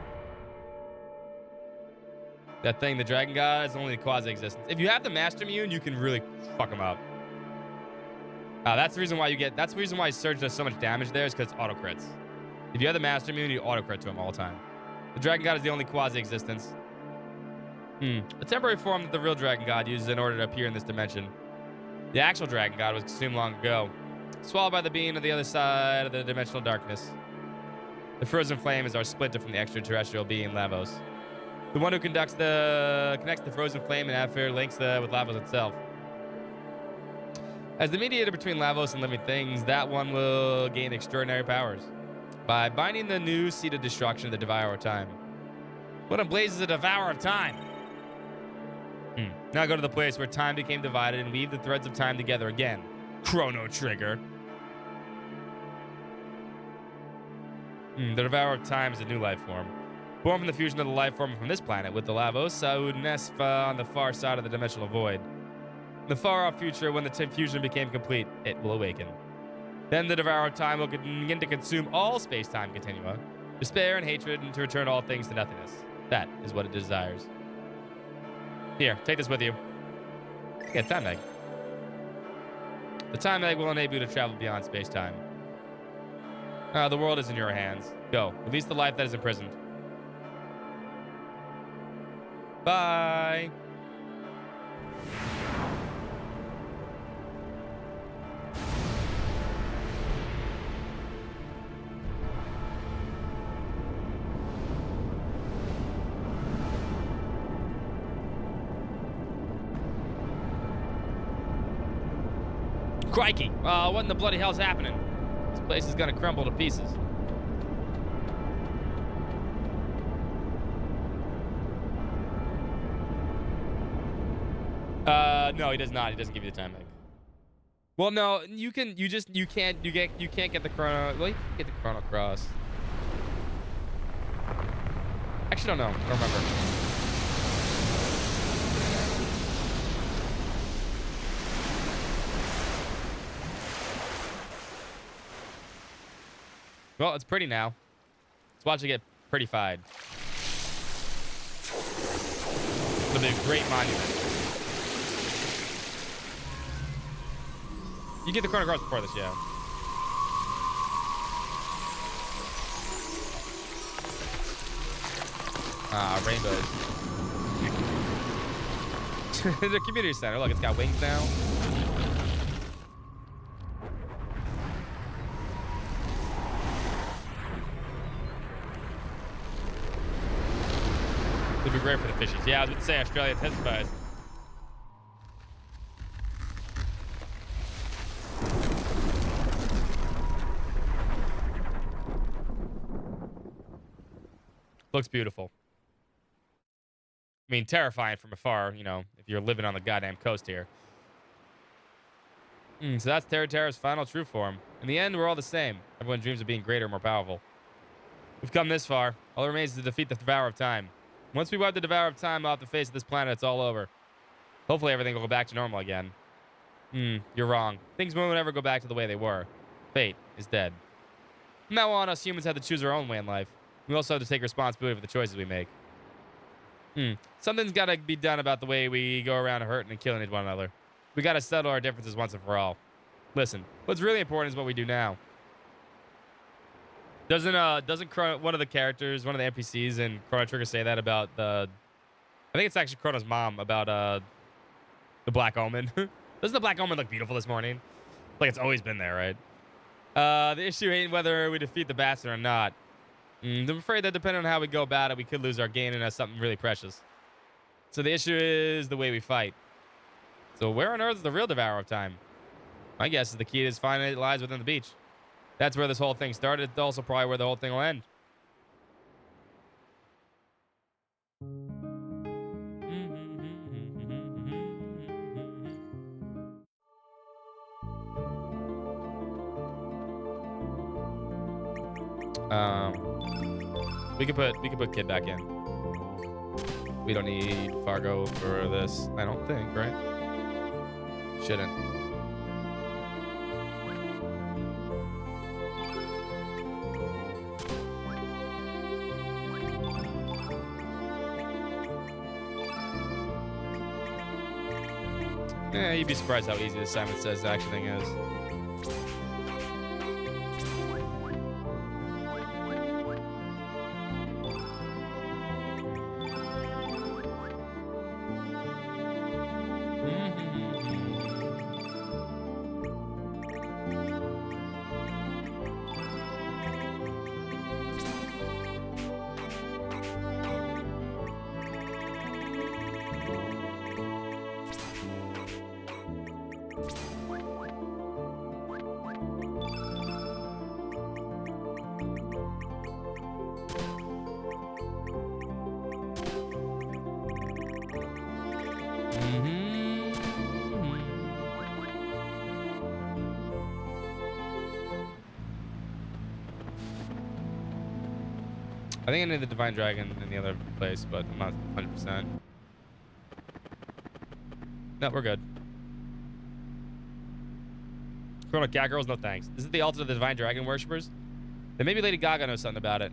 That thing, the Dragon God, is only a quasi-existence. If you have the Master Immune, you can really fuck him up. That's the reason why you get. That's the reason why Surge does so much damage there, is because it's auto crits. If you have the Master Immune, you auto crit to him all the time. The Dragon God is the only quasi-existence. A temporary form that the real Dragon God uses in order to appear in this dimension. The actual Dragon God was consumed long ago, swallowed by the being of the other side of the dimensional darkness. The frozen flame is our splinter from the extraterrestrial being Lavos. The one who connects the frozen flame and after links with Lavos itself. As the mediator between Lavos and living things, that one will gain extraordinary powers by binding the new seed of destruction, the Devourer of Time. What in blazes a Devourer of Time? Now go to the place where time became divided and weave the threads of time together again. Chrono Trigger. The Devourer of Time is a new life form. Born from the fusion of the life form from this planet with the Lavos, Nesfa on the far side of the dimensional void. In the far-off future, when the fusion became complete, it will awaken. Then the Devourer of Time will begin to consume all space-time continua, despair and hatred, and to return all things to nothingness. That is what it desires. Here, take this with you. Get Time Egg. The Time Egg will enable you to travel beyond space-time. The world is in your hands. Go. Release the life that is imprisoned. Bye. Crikey. What in the bloody hell's happening? This place is gonna crumble to pieces. No, he does not. He doesn't give you the time egg. Well, no, you can't get the chrono. Well, you can get the chrono cross. Actually, don't know. I don't remember. Well, it's pretty now. Let's watch it get prettified. It'll be a great monument. You get the chrono cross before this, yeah. Ah, rainbows. The community center. Look, it's got wings now. It'd be great for the fishies. Yeah, I was about to say Australia testifies. Looks beautiful. I mean, terrifying from afar, you know, if you're living on the goddamn coast here. So that's Terra's final true form. In the end, we're all the same. Everyone dreams of being greater, more powerful. We've come this far. All that remains is to defeat the Devourer of Time. Once we wipe the Devourer of Time off the face of this planet, it's all over. Hopefully everything will go back to normal again. You're wrong. Things won't ever go back to the way they were. Fate is dead. From now on, us humans have to choose our own way in life. We also have to take responsibility for the choices we make. Something's got to be done about the way we go around hurting and killing one another. We got to settle our differences once and for all. Listen, what's really important is what we do now. Doesn't Chrono, one of the characters, one of the NPCs in Chrono Trigger say that about the... I think it's actually Chrono's mom about the Black Omen. Doesn't the Black Omen look beautiful this morning? Like it's always been there, right? The issue ain't whether we defeat the bastard or not. I'm afraid that depending on how we go about it, we could lose our gain and something really precious. So the issue is the way we fight. So where on earth is the real Devourer of Time? My guess is the key to his finite lies within the beach. That's where this whole thing started. It's also probably where the whole thing will end. We could put Kid back in. We don't need Fargo for this, I don't think, right? Shouldn't. Yeah, you'd be surprised how easy this Simon Says action thing is. I think I need the Divine Dragon in the other place, but I'm not 100%. No, we're good. Chrono Cat Girls, no thanks. Is it the altar of the Divine Dragon worshippers? Then maybe Lady Gaga knows something about it.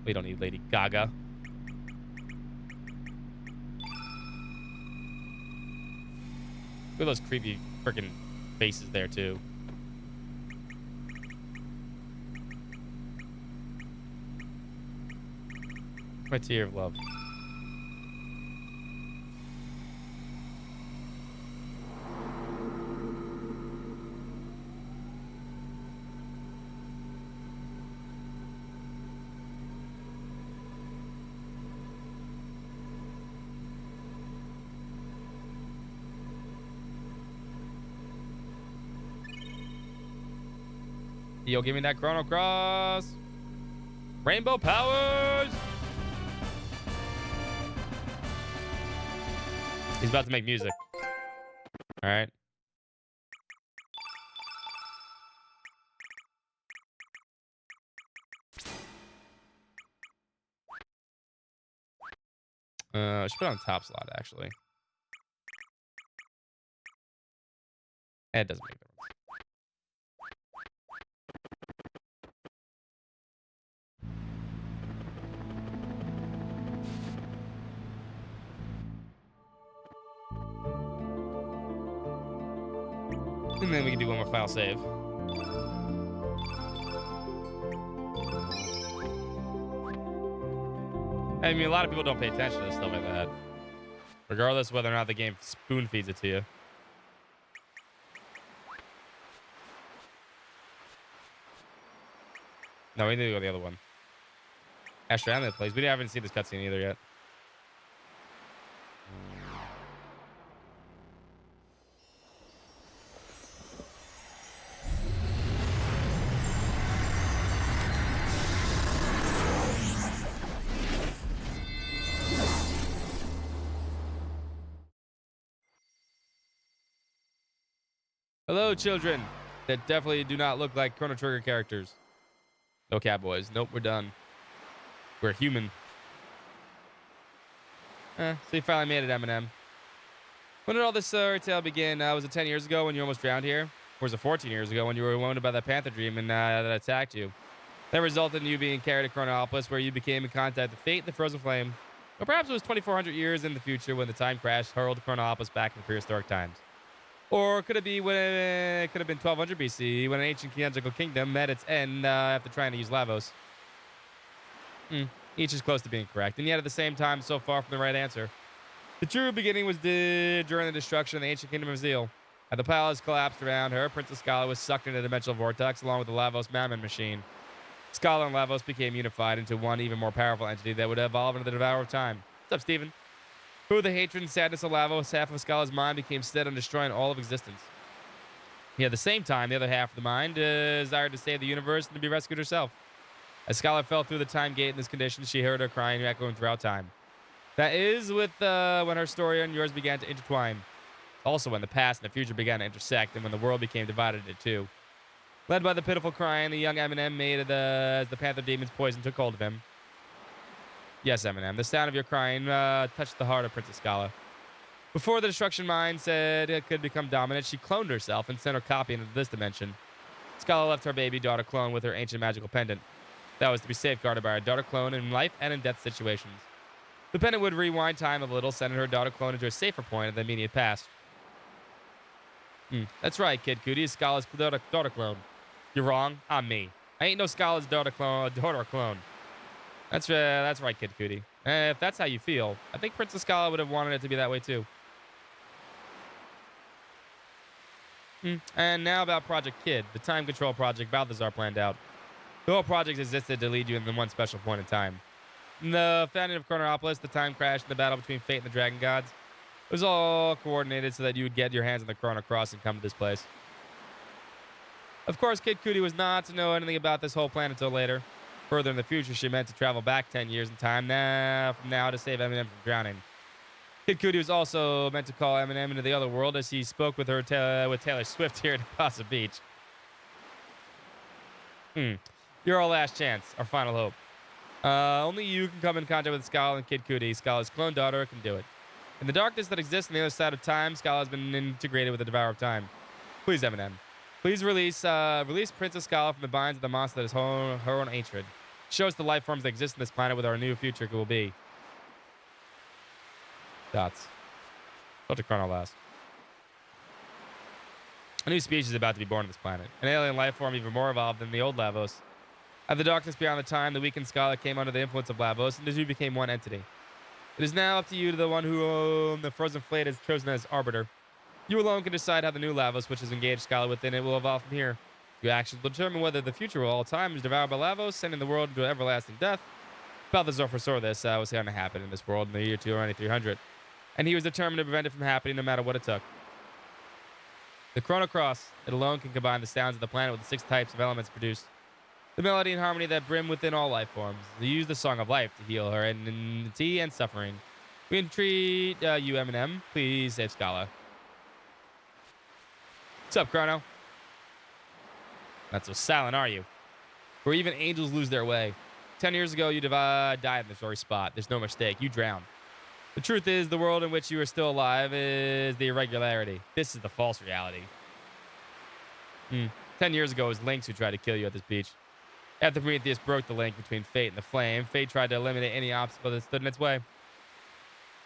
We don't need Lady Gaga. Look at those creepy freaking faces there, too. My tear of love. Yo, give me that Chrono Cross. Rainbow powers. He's about to make music. All right. I should put it on top slot, actually. It doesn't make a difference. And then we can do one more file save. I mean, a lot of people don't pay attention to stuff like that, regardless of whether or not the game spoon feeds it to you. No, we need to go the other one. Astro Amulet plays. We haven't seen this cutscene either yet. Hello, children that definitely do not look like Chrono Trigger characters. No cowboys. Nope, we're done. We're human. So you finally made it, Eminem. When did all this tale begin? Was it 10 years ago when you almost drowned here? Or was it 14 years ago when you were wounded by that panther dream and that attacked you? That resulted in you being carried to Chronopolis, where you became in contact with fate and the frozen flame. Or perhaps it was 2,400 years in the future when the time crash hurled Chronopolis back into prehistoric times. Or could it be when it could have been 1200 BC when an ancient magical kingdom met its end after trying to use Lavos? Each is close to being correct, and yet at the same time, so far from the right answer. The true beginning was during the destruction of the ancient kingdom of Zeal. As the palace collapsed around her, Princess Scala was sucked into the dimensional vortex along with the Lavos Mammon machine. Scala and Lavos became unified into one even more powerful entity that would evolve into the Devourer of Time. What's up, Steven? Through the hatred and sadness of Lavos, half of Scala's mind became set on destroying all of existence. Yet at the same time, the other half of the mind desired to save the universe and to be rescued herself. As Scala fell through the time gate in this condition, she heard her crying echoing throughout time. That is with when her story and yours began to intertwine. Also when the past and the future began to intersect and when the world became divided into two. Led by the pitiful crying, the young Eminem made as the Panther Demon's poison took hold of him. Yes, Eminem, the sound of your crying touched the heart of Princess Scala. Before the Destruction Mind said it could become dominant, she cloned herself and sent her copy into this dimension. Scala left her baby daughter clone with her ancient magical pendant. That was to be safeguarded by her daughter clone in life and in death situations. The pendant would rewind time a little, sending her daughter clone into a safer point of the immediate past. That's right, Kid Cudi, Scala's daughter clone. You're wrong. I'm me. I ain't no Scala's daughter clone. That's right, Kid Cudi. If that's how you feel, I think Princess Scala would have wanted it to be that way too. And now about Project Kid, the time control project Balthazar planned out. The whole project existed to lead you in one special point in time. In the founding of Chronopolis, the time crash, and the battle between Fate and the Dragon Gods. It was all coordinated so that you would get your hands on the Chrono Cross and come to this place. Of course, Kid Cudi was not to know anything about this whole plan until later. Further in the future, she meant to travel back 10 years in time from now to save Eminem from drowning. Kid Cudi was also meant to call Eminem into the other world as he spoke with her with Taylor Swift here at Paso Beach. You're our last chance, our final hope. Only you can come in contact with Scala and Kid Cudi. Scala's clone daughter can do it. In the darkness that exists on the other side of time, Scala has been integrated with the Devourer of Time. Please, Eminem. Please release Princess Scala from the binds of the monster that is her own hatred. Show us the life forms that exist on this planet with our new future will be. Dots. Go to Chrono last. A new species is about to be born on this planet. An alien life form even more evolved than the old Lavos. At the darkness beyond the time, the weakened Scala came under the influence of Lavos, and the two became one entity. It is now up to you, the one who the frozen flame has chosen as arbiter. You alone can decide how the new Lavos, which has engaged Scala within it, will evolve from here. Your actions will determine whether the future will all time is devoured by Lavos, sending the world into everlasting death. Balthazar foresaw this was going to happen in this world in the year 2300, and he was determined to prevent it from happening no matter what it took. The Chrono Cross, it alone can combine the sounds of the planet with the 6 types of elements produced. The melody and harmony that brim within all life forms. They use the Song of Life to heal her enmity and suffering. We entreat you, Eminem. Please save Scala. What's up, Chrono? Not so silent, are you? Where even angels lose their way. 10 years ago, you died in this very spot. There's no mistake. You drowned. The truth is, the world in which you are still alive is the irregularity. This is the false reality. 10 years ago, it was Lynx who tried to kill you at this beach. After Prometheus broke the link between fate and the flame, fate tried to eliminate any obstacle that stood in its way.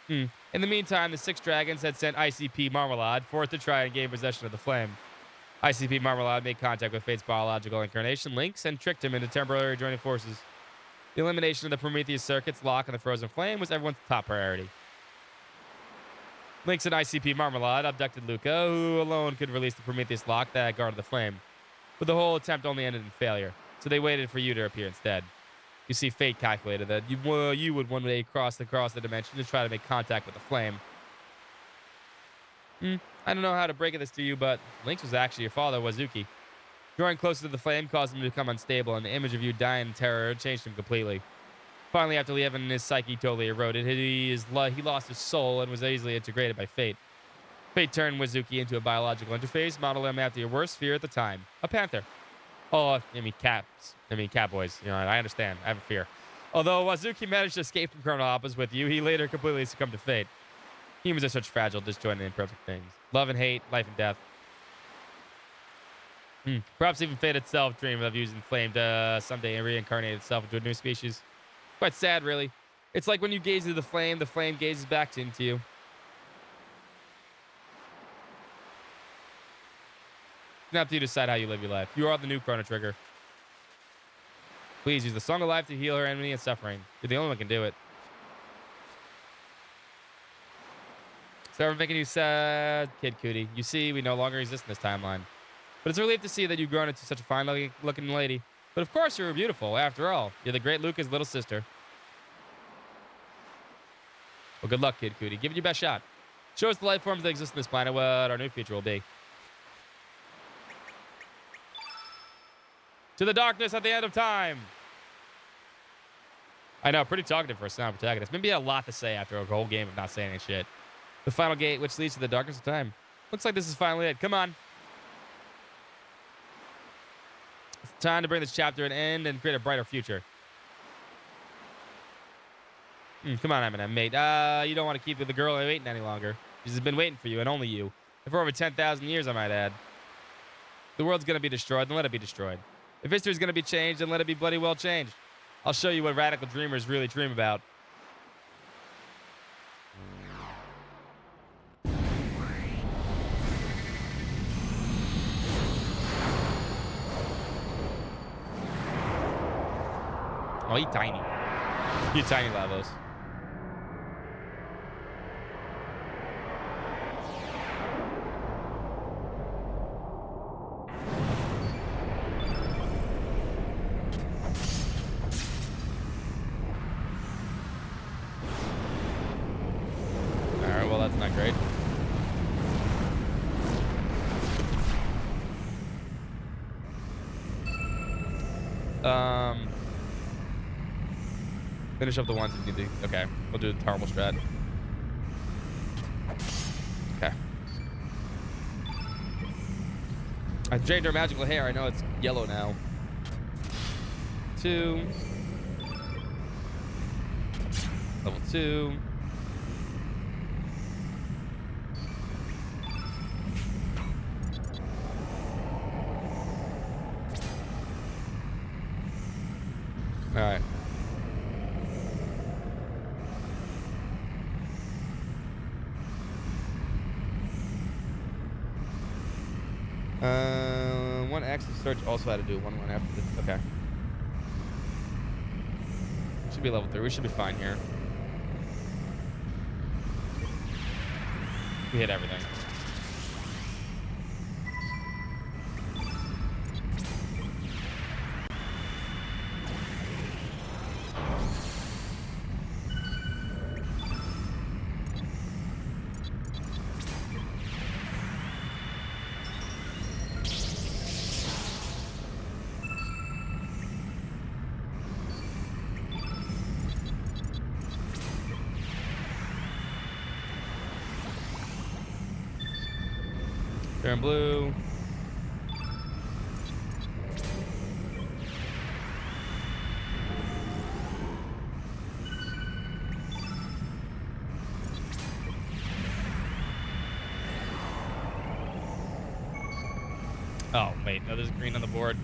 In the meantime, the 6 dragons had sent ICP Marmalade forth to try and gain possession of the flame. ICP Marmalade made contact with Fate's biological incarnation, Lynx, and tricked him into temporarily joining forces. The elimination of the Prometheus circuit's lock on the frozen flame was everyone's top priority. Lynx and ICP Marmalade abducted Luca, who alone could release the Prometheus lock that guarded the flame. But the whole attempt only ended in failure, so they waited for you to appear instead. You see, Fate calculated that you would one day cross the dimension to try to make contact with the flame. I don't know how to break this to you, but Lynx was actually your father, Wazuki. Drawing closer to the flame caused him to become unstable, and the image of you dying in terror changed him completely. Finally, after having his psyche totally eroded, he lost his soul and was easily integrated by Fate. Fate turned Wazuki into a biological interface, modeled him after your worst fear at the time, a panther. Oh, catboys. You know, I understand. I have a fear. Although Wazuki managed to escape from Chronopolis with you, he later completely succumbed to fate. Humans are such fragile, disjointed, and imperfect things. Love and hate, life and death. Perhaps even fate itself dreamed of using flame to someday reincarnate itself into a new species. Quite sad, really. It's like when you gaze into the flame gazes back into you. It's not up to you to decide how you live your life. You are the new Chrono Trigger. Please use the Song of Life to heal her enemy and suffering. You're the only one who can do it. So we're making you sad, Kid Cootie. You see, we no longer exist in this timeline. But it's a relief to see that you've grown into such a fine-looking lady. But of course you're beautiful. After all, you're the great Luca's little sister. Well, good luck, Kid Cootie. Give it your best shot. Show us the life forms that exist on this planet, what our new future will be. To the darkness at the end of time. I know, pretty talkative for a sound protagonist. Maybe a lot to say after a whole game of not saying any shit. The final gate, which leads to the darkness of time. Looks like this is finally it. Come on. It's time to bring this chapter to an end and create a brighter future. Come on, Eminem, mate. You don't want to keep the girl waiting any longer. She's been waiting for you, and only you. And for over 10,000 years, I might add. The world's going to be destroyed, then let it be destroyed. If history's going to be changed, then let it be bloody well changed. I'll show you what radical dreamers really dream about. Oh, you tiny. You tiny Lavos. Alright, well, that's not great. Finish up the ones that need to. Okay, we'll do the terrible strat. Okay. I changed our magical hair. I know it's yellow now. 2. Level 2. All right. One access search also had to do one after this. Okay. Should be level 3. We should be fine here. We hit everything. Turn blue. Oh, wait. No, there's green on the board.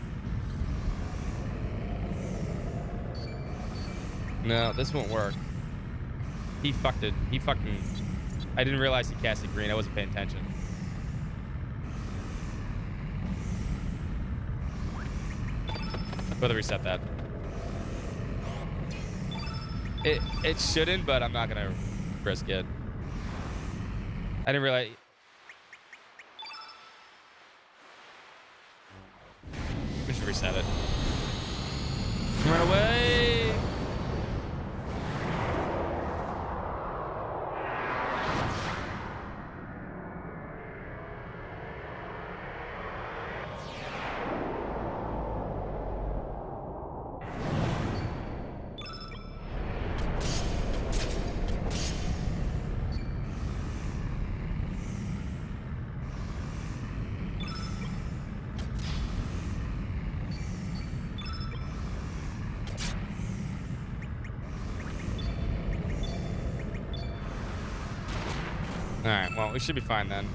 No, this won't work. He fucked it. He fucking... I didn't realize he casted green. I wasn't paying attention. Better reset that. It shouldn't, but I'm not gonna risk it. I didn't realize... We should reset it. Run away! All right, well, we should be fine then.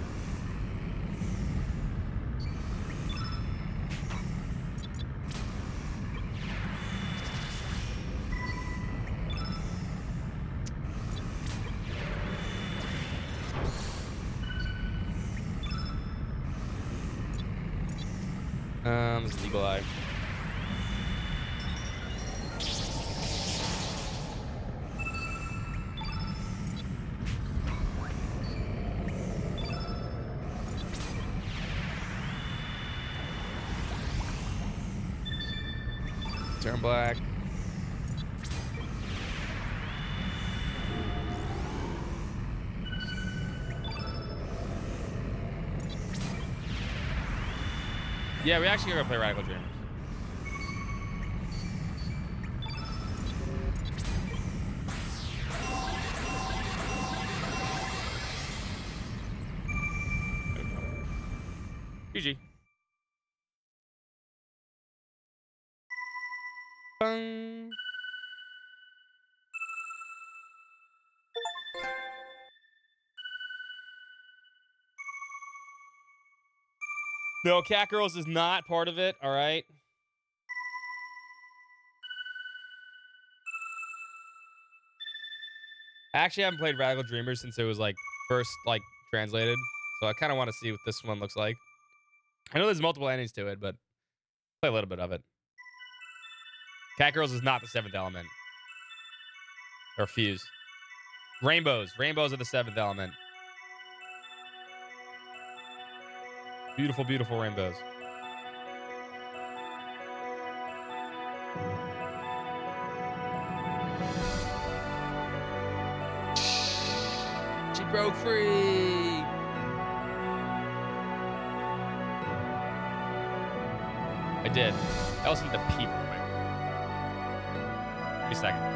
This is Eagle Eye. Turn black. Yeah, we actually are gonna play Radical Dreamers. GG. Bung. No, Cat Girls is not part of it, all right? Actually, I haven't played Radical Dreamers since it was like first like translated. So I kind of want to see what this one looks like. I know there's multiple endings to it, but play a little bit of it. Cat Girls is not the seventh element. Or Fuse. Rainbows. Rainbows are the seventh element. Beautiful, beautiful rainbows. She broke free. I did. I also need to pee real quick. Give me a second.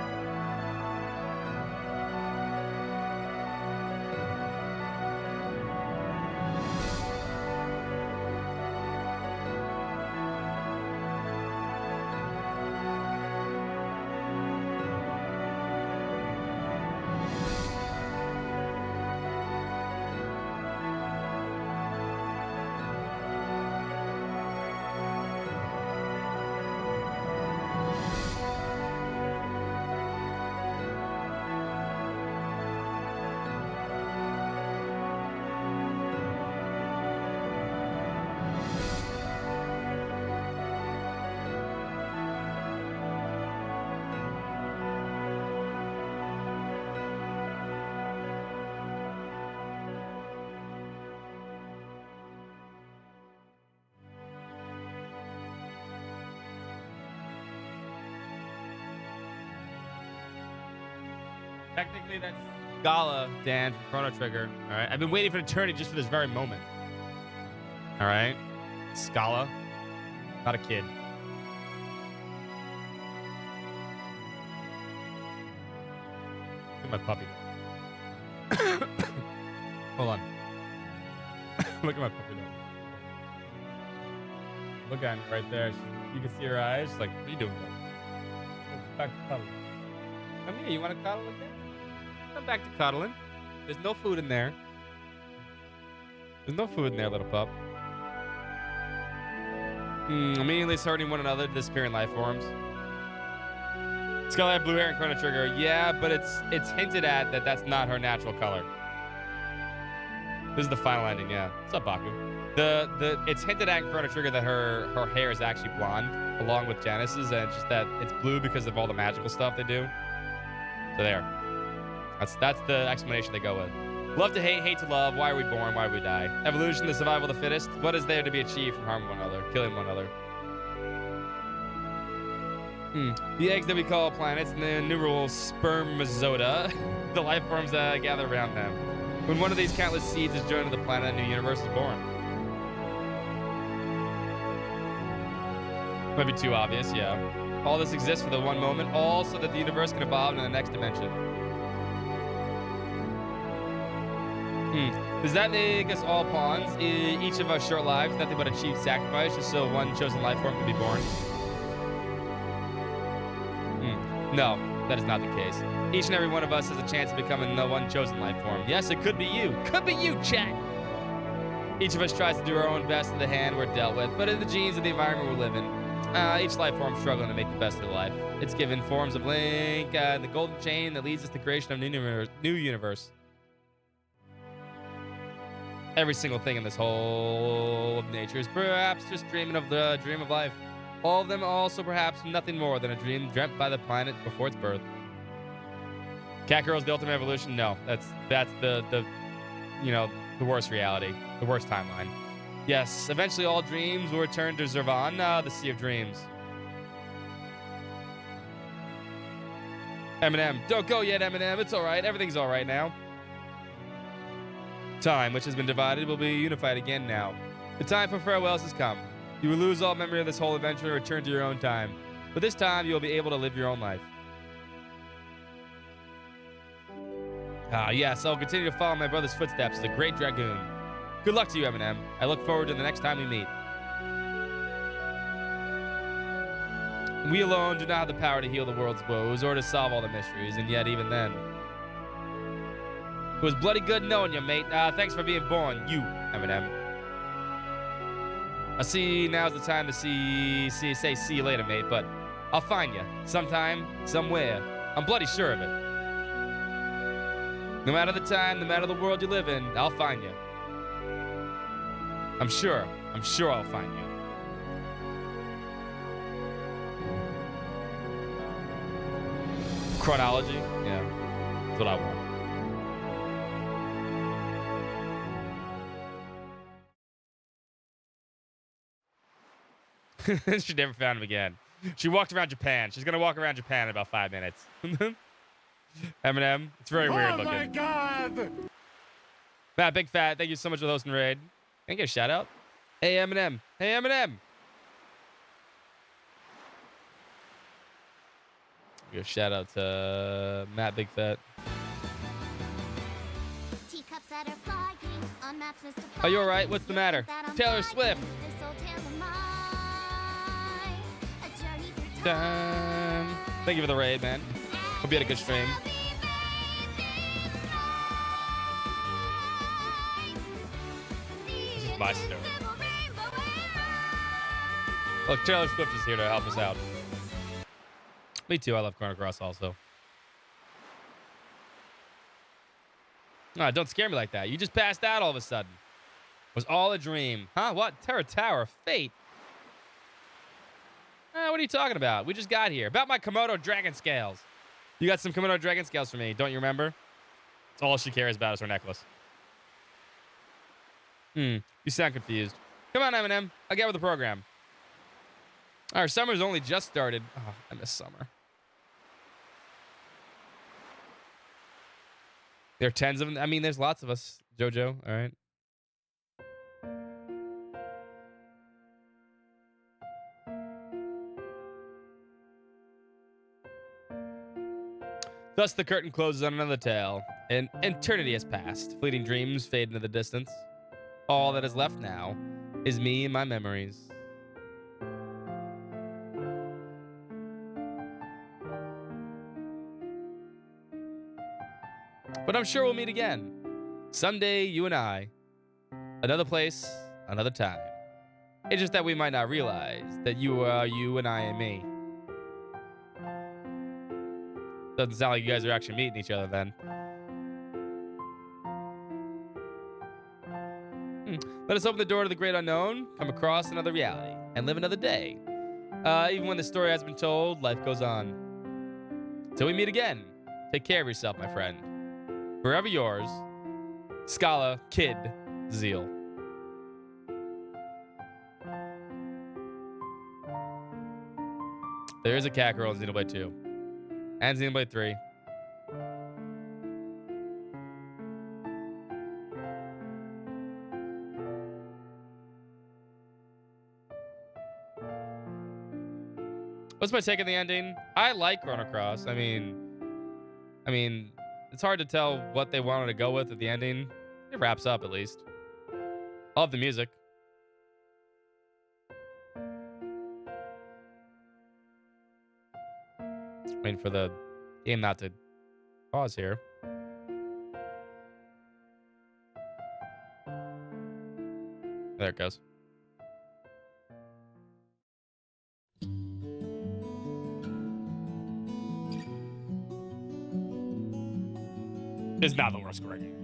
Technically, that's Gala, Dan, from Chrono Trigger. All right. I've been waiting for eternity just for this very moment. All right. Scala. Not a kid. Look at my puppy. Hold on. Look at my puppy dog. Look at her right there. You can see her eyes. She's like, what are you doing? Back to cuddling. Come here. You want to cuddle again? Come back to cuddling. There's no food in there. There's no food in there, little pup. Immediately starting one another, disappearing life forms. Skull had blue hair and Chrono Trigger. Yeah, but it's hinted at that that's not her natural color. This is the final ending, yeah. What's up, Baku? It's hinted at in Chrono Trigger that her hair is actually blonde, along with Janice's, and it's just that it's blue because of all the magical stuff they do. So there. That's the explanation they go with. Love to hate, hate to love. Why are we born? Why do we die? Evolution, the survival of the fittest. What is there to be achieved from harming one another, killing one another? The eggs that we call planets and the numeral spermazota, the life forms that gather around them. When one of these countless seeds is joined to the planet, a new universe is born. Might be too obvious, yeah. All this exists for the one moment, all so that the universe can evolve in the next dimension. Does that make us all pawns? Each of our short lives, nothing but a cheap sacrifice, just so one chosen life form can be born? No, that is not the case. Each and every one of us has a chance of becoming the one chosen life form. Yes, it could be you. Could be you, chat. Each of us tries to do our own best in the hand we're dealt with, but in the genes of the environment we live in. Each life form struggling to make the best of their life. It's given forms of link, the golden chain that leads us to the creation of new universe. Every single thing in this whole of nature is perhaps just dreaming of the dream of life. All of them also perhaps nothing more than a dream dreamt by the planet before its birth. Cat Girl's the ultimate evolution? No, that's the worst reality, the worst timeline. Yes, eventually all dreams will return to Zervan, the Sea of Dreams. Eminem, don't go yet, Eminem. It's all right. Everything's all right now. Time, which has been divided, will be unified again now. The time for farewells has come. You will lose all memory of this whole adventure and return to your own time. But this time, you will be able to live your own life. Yes, I'll continue to follow my brother's footsteps as a great dragoon. Good luck to you, Eminem. I look forward to the next time we meet. We alone do not have the power to heal the world's woes or to solve all the mysteries, and yet even then. It was bloody good knowing you, mate. Thanks for being born, you, Eminem. I see now's the time to say see you later, mate, but I'll find you sometime, somewhere. I'm bloody sure of it. No matter the time, no matter the world you live in, I'll find you. I'm sure I'll find you. Chronology? Yeah, that's what I want. She never found him again. She walked around Japan. She's gonna walk around Japan in about 5 minutes. Eminem, it's very weird looking. Oh my god! Matt Big Fat, thank you so much for hosting raid. Can I get a shout out? Hey Eminem. Hey Eminem. Give a shout out to Matt Big Fat. Are you alright? What's the matter? Taylor Swift. Thank you for the raid, man. Hope you had a good stream. This is my story. Look, Taylor Swift is here to help us out. Me too. I love Chrono Cross also. Don't scare me like that. You just passed out all of a sudden. It was all a dream. Huh? What? Terra Tower. Fate. What are you talking about? We just got here. About my Komodo dragon scales. You got some Komodo dragon scales for me. Don't you remember? It's all she cares about is her necklace. You sound confused. Come on, Eminem. I'll get with the program. Our summer's only just started. Oh, I miss summer. There are tens of them. I mean, there's lots of us, Jojo. All right. Thus, the curtain closes on another tale. An eternity has passed. Fleeting dreams fade into the distance. All that is left now is me and my memories. But I'm sure we'll meet again. Someday, you and I. Another place, another time. It's just that we might not realize that you are you and I and me. Doesn't sound like you guys are actually meeting each other then. Let us open the door to the great unknown, come across another reality, and live another day. Even when the story has been told, life goes on. Till we meet again, take care of yourself, my friend. Forever yours, Scala Kid Zeal. There is a cat girl in Xenoblade 2 and Xenoblade 3. What's my take on the ending? I like Chrono Cross. I mean, it's hard to tell what they wanted to go with at the ending. It wraps up at least. I love the music. Waiting for the game not to pause here. There it goes. It's not the worst scoring game.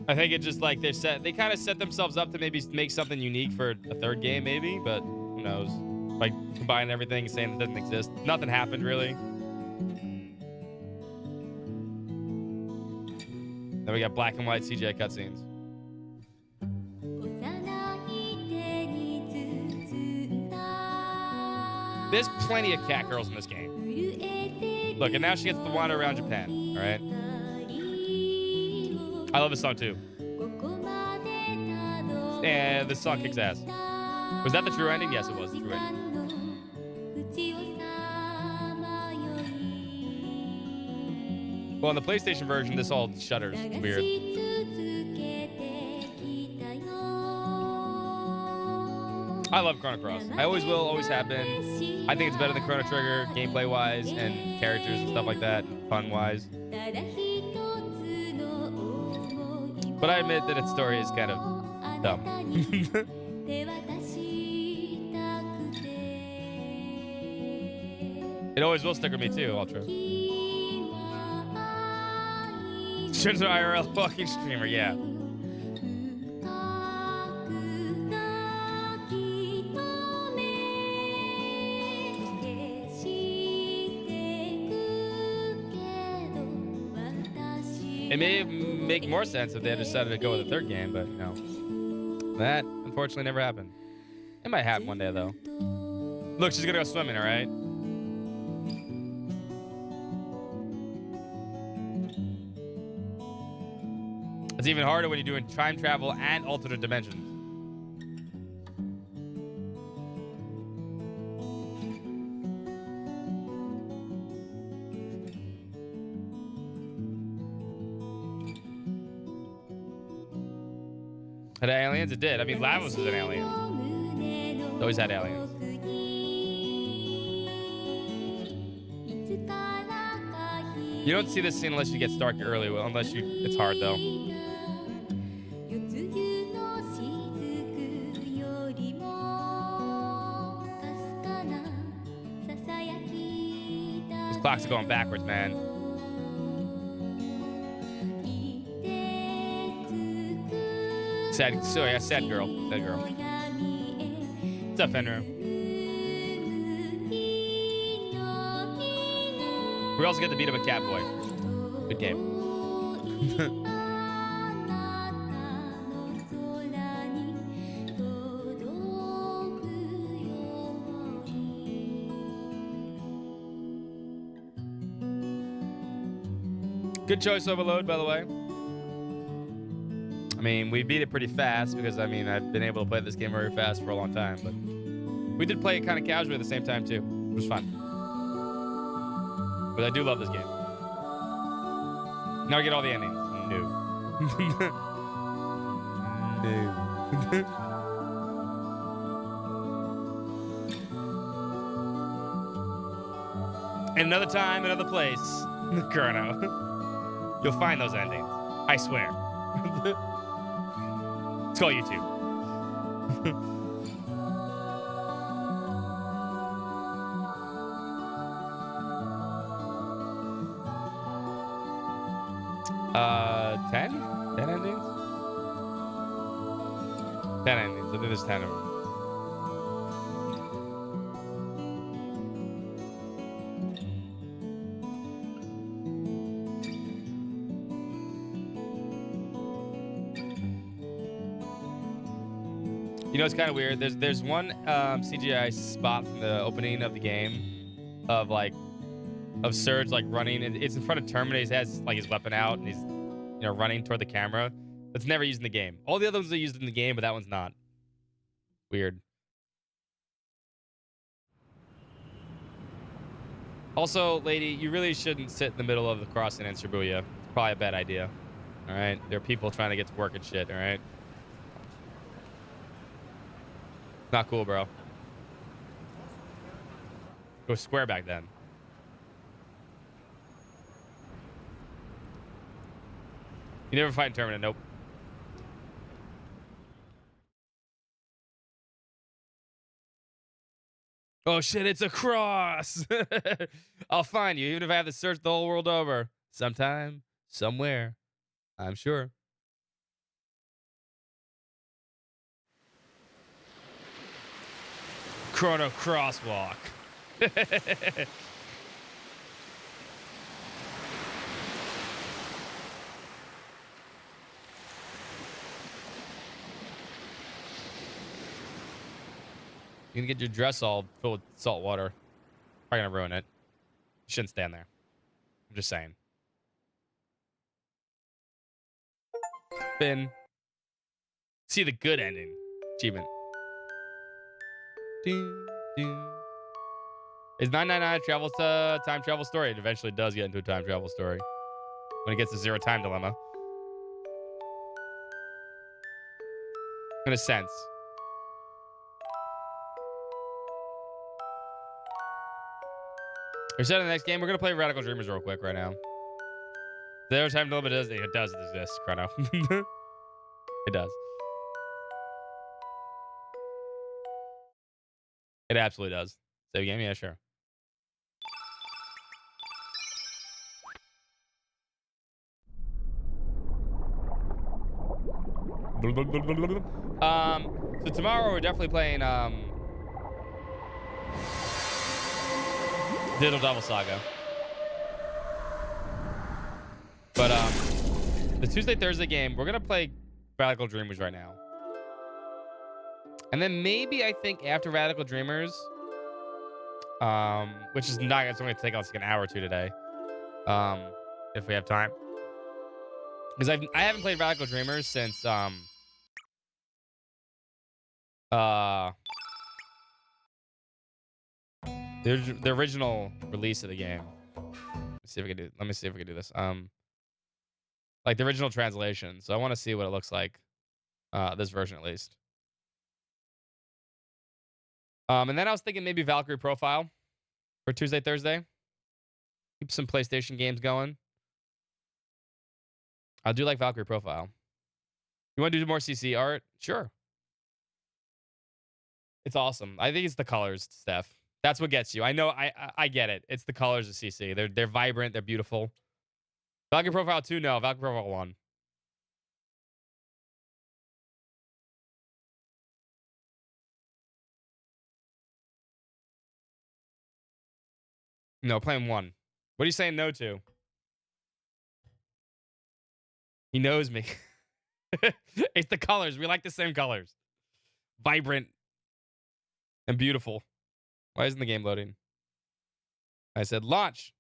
I think it just like they kind of set themselves up to maybe make something unique for a third game, maybe, but who knows? Like combining everything and saying it doesn't exist. Nothing happened really. Then we got black and white CGI cutscenes. There's plenty of cat girls in this game. Look, and now she gets to wander around Japan, all right? I love this song, too. And this song kicks ass. Was that the true ending? Yes, it was the true ending. Well, in the PlayStation version, this all shudders. It's weird. I love Chrono Cross. I always will, always have been. I think it's better than Chrono Trigger, gameplay-wise, and characters and stuff like that, fun-wise. But I admit that its story is kind of dumb. It always will stick with me, too, Ultra. Shinzo IRL fucking streamer, yeah. It may make more sense if they had decided to go with a third game, but, you know, that unfortunately never happened. It might happen one day, though. Look, she's gonna go swimming, all right? It's even harder when you're doing time travel and alternate dimensions. Had aliens? It did. I mean, Lavos is an alien. It's always had aliens. You don't see this scene unless you get dark early. Well, unless you, it's hard though. These clocks are going backwards, man. Sad, sorry, a sad girl. Sad girl. What's up, Fenrir? We also get to beat up a cat boy. Good game. Good choice, Overload, by the way. I mean, we beat it pretty fast because, I mean, I've been able to play this game very fast for a long time, but we did play it kind of casually at the same time, too. It was fun. But I do love this game. Now I get all the endings. No. name. Another time, another place. Chrono. You'll find those endings. I swear. It's called YouTube. Uh, 10? 10 endings? 10 endings. I think there's 10 of them. You know, it's kind of weird. There's one CGI spot from the opening of the game of like of Surge like running. It's in front of Terminator. He has like his weapon out and he's running toward the camera. That's never used in the game. All the other ones are used in the game, but that one's not. Weird. Also, lady, you really shouldn't sit in the middle of the crossing in Shibuya. It's probably a bad idea. All right, there are people trying to get to work and shit. All right. Not cool, bro. Go square back then. You never fight in Terminator. Nope. Oh shit, it's a cross. I'll find you, even if I have to search the whole world over. Sometime, somewhere, I'm sure. Chrono crosswalk. You can get your dress all filled with salt water. Probably gonna ruin it. You shouldn't stand there. I'm just saying. Spin. See the good ending. Achievement. Ding, ding. Is 999 travels to time travel story? It eventually does get into a time travel story. When it gets to zero time dilemma. In a sense. We're set on the next game. We're gonna play Radical Dreamers real quick right now. Zero time dilemma does exist, Chrono. It does. It absolutely does. Save game? Yeah, sure. So tomorrow we're definitely playing Digital Devil Saga. But the Tuesday Thursday game, we're gonna play Radical Dreamers right now. And then maybe I think after Radical Dreamers, which is not, it's only gonna take us like an hour or two today. If we have time. Because I haven't played Radical Dreamers since the original release of the game. Let me see if we can do this. Like the original translation. So I want to see what it looks like. This version at least. And then I was thinking maybe Valkyrie Profile for Tuesday, Thursday. Keep some PlayStation games going. I do like Valkyrie Profile. You want to do more CC art? Sure. It's awesome. I think it's the colors, Steph. That's what gets you. I know. I get it. It's the colors of CC. They're vibrant. They're beautiful. Valkyrie Profile 2, no. Valkyrie Profile 1. No, playing 1. What are you saying no to? He knows me. It's the colors. We like the same colors. Vibrant and beautiful. Why isn't the game loading? I said launch.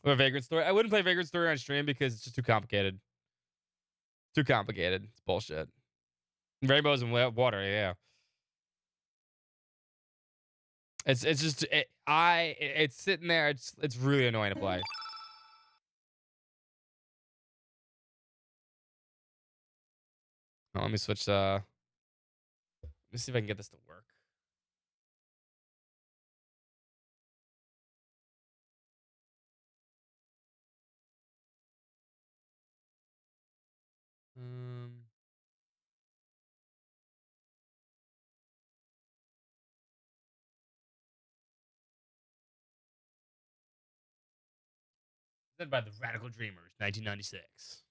Or Vagrant Story. I wouldn't play Vagrant Story on stream because it's just too complicated. Too complicated. It's bullshit. Rainbows and water, yeah. It's just it's sitting there. It's really annoying to play. Let me switch. Let me see if I can get this to work. Um, Said by the Radical Dreamers, 1996.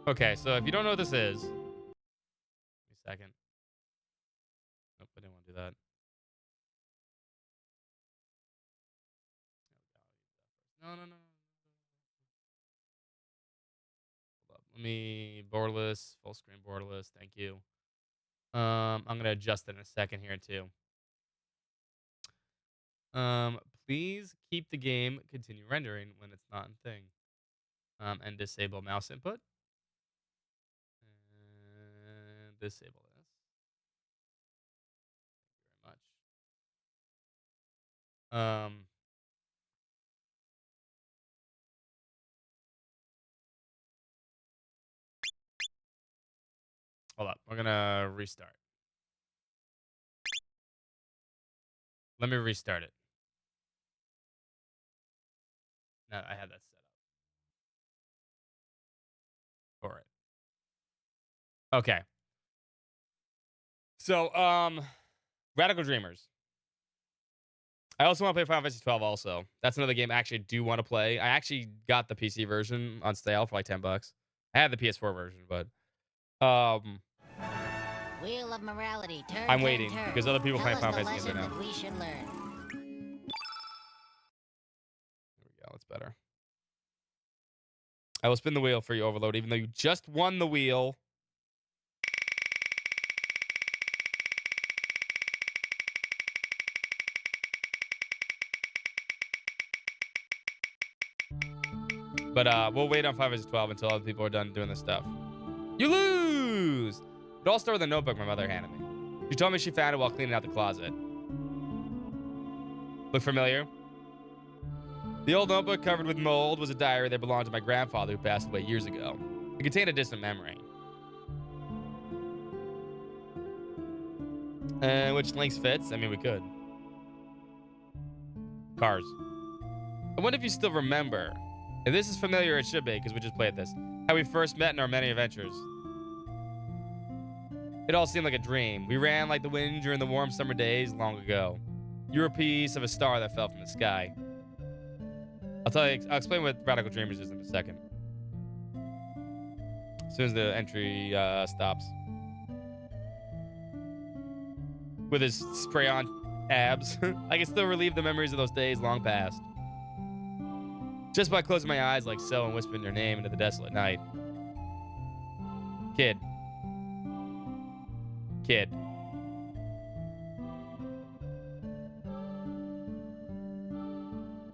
Okay, so if you don't know what this is, give me a second. Nope, I didn't want to do that. No, no, no, no. Hold up. Let me borderless, full screen borderless. Thank you. I'm gonna adjust it in a second here too. Um, Please keep the game continue rendering when it's not in thing. And disable mouse input. And disable this. Thank you very much. Hold up. We're gonna restart. Let me restart it. No, I had that set up for it. Okay. So, Radical Dreamers. I also want to play Final Fantasy 12 also. That's another game I actually do want to play. I actually got the PC version on sale for like $10. I had the PS4 version, but um Wheel of morality. Turn, I'm turn, waiting turn. because other people Tell playing us Final the Fantasy games right lesson now. that we should learn. There we go. That's better. I will spin the wheel for you, Overload, even though you just won the wheel. But we'll wait on Final Fantasy 12 until other people are done doing this stuff. You lose! It all started with a notebook my mother handed me. She told me she found it while cleaning out the closet. Look familiar? The old notebook covered with mold was a diary that belonged to my grandfather who passed away years ago. It contained a distant memory. Which links fits? I mean, we could. Cars. I wonder if you still remember. If this is familiar, it should be, because we just played this. How we first met in our many adventures. It all seemed like a dream. We ran like the wind during the warm summer days long ago. You were a piece of a star that fell from the sky. I'll explain what Radical Dreamers is in a second. As soon as the entry stops. With his spray on abs. I can still relieve the memories of those days long past. Just by closing my eyes like so and whispering your name into the desolate night. Kid. Kid.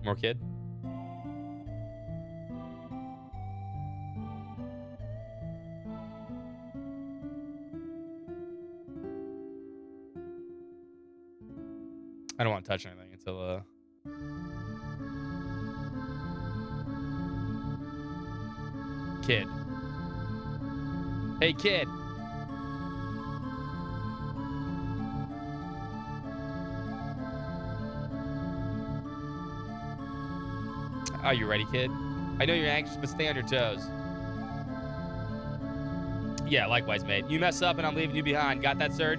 More kid? I don't want to touch anything until kid. Hey kid. Are you ready, kid? I know you're anxious, but stay on your toes. Yeah, likewise, mate. You mess up and I'm leaving you behind. Got that, Surge?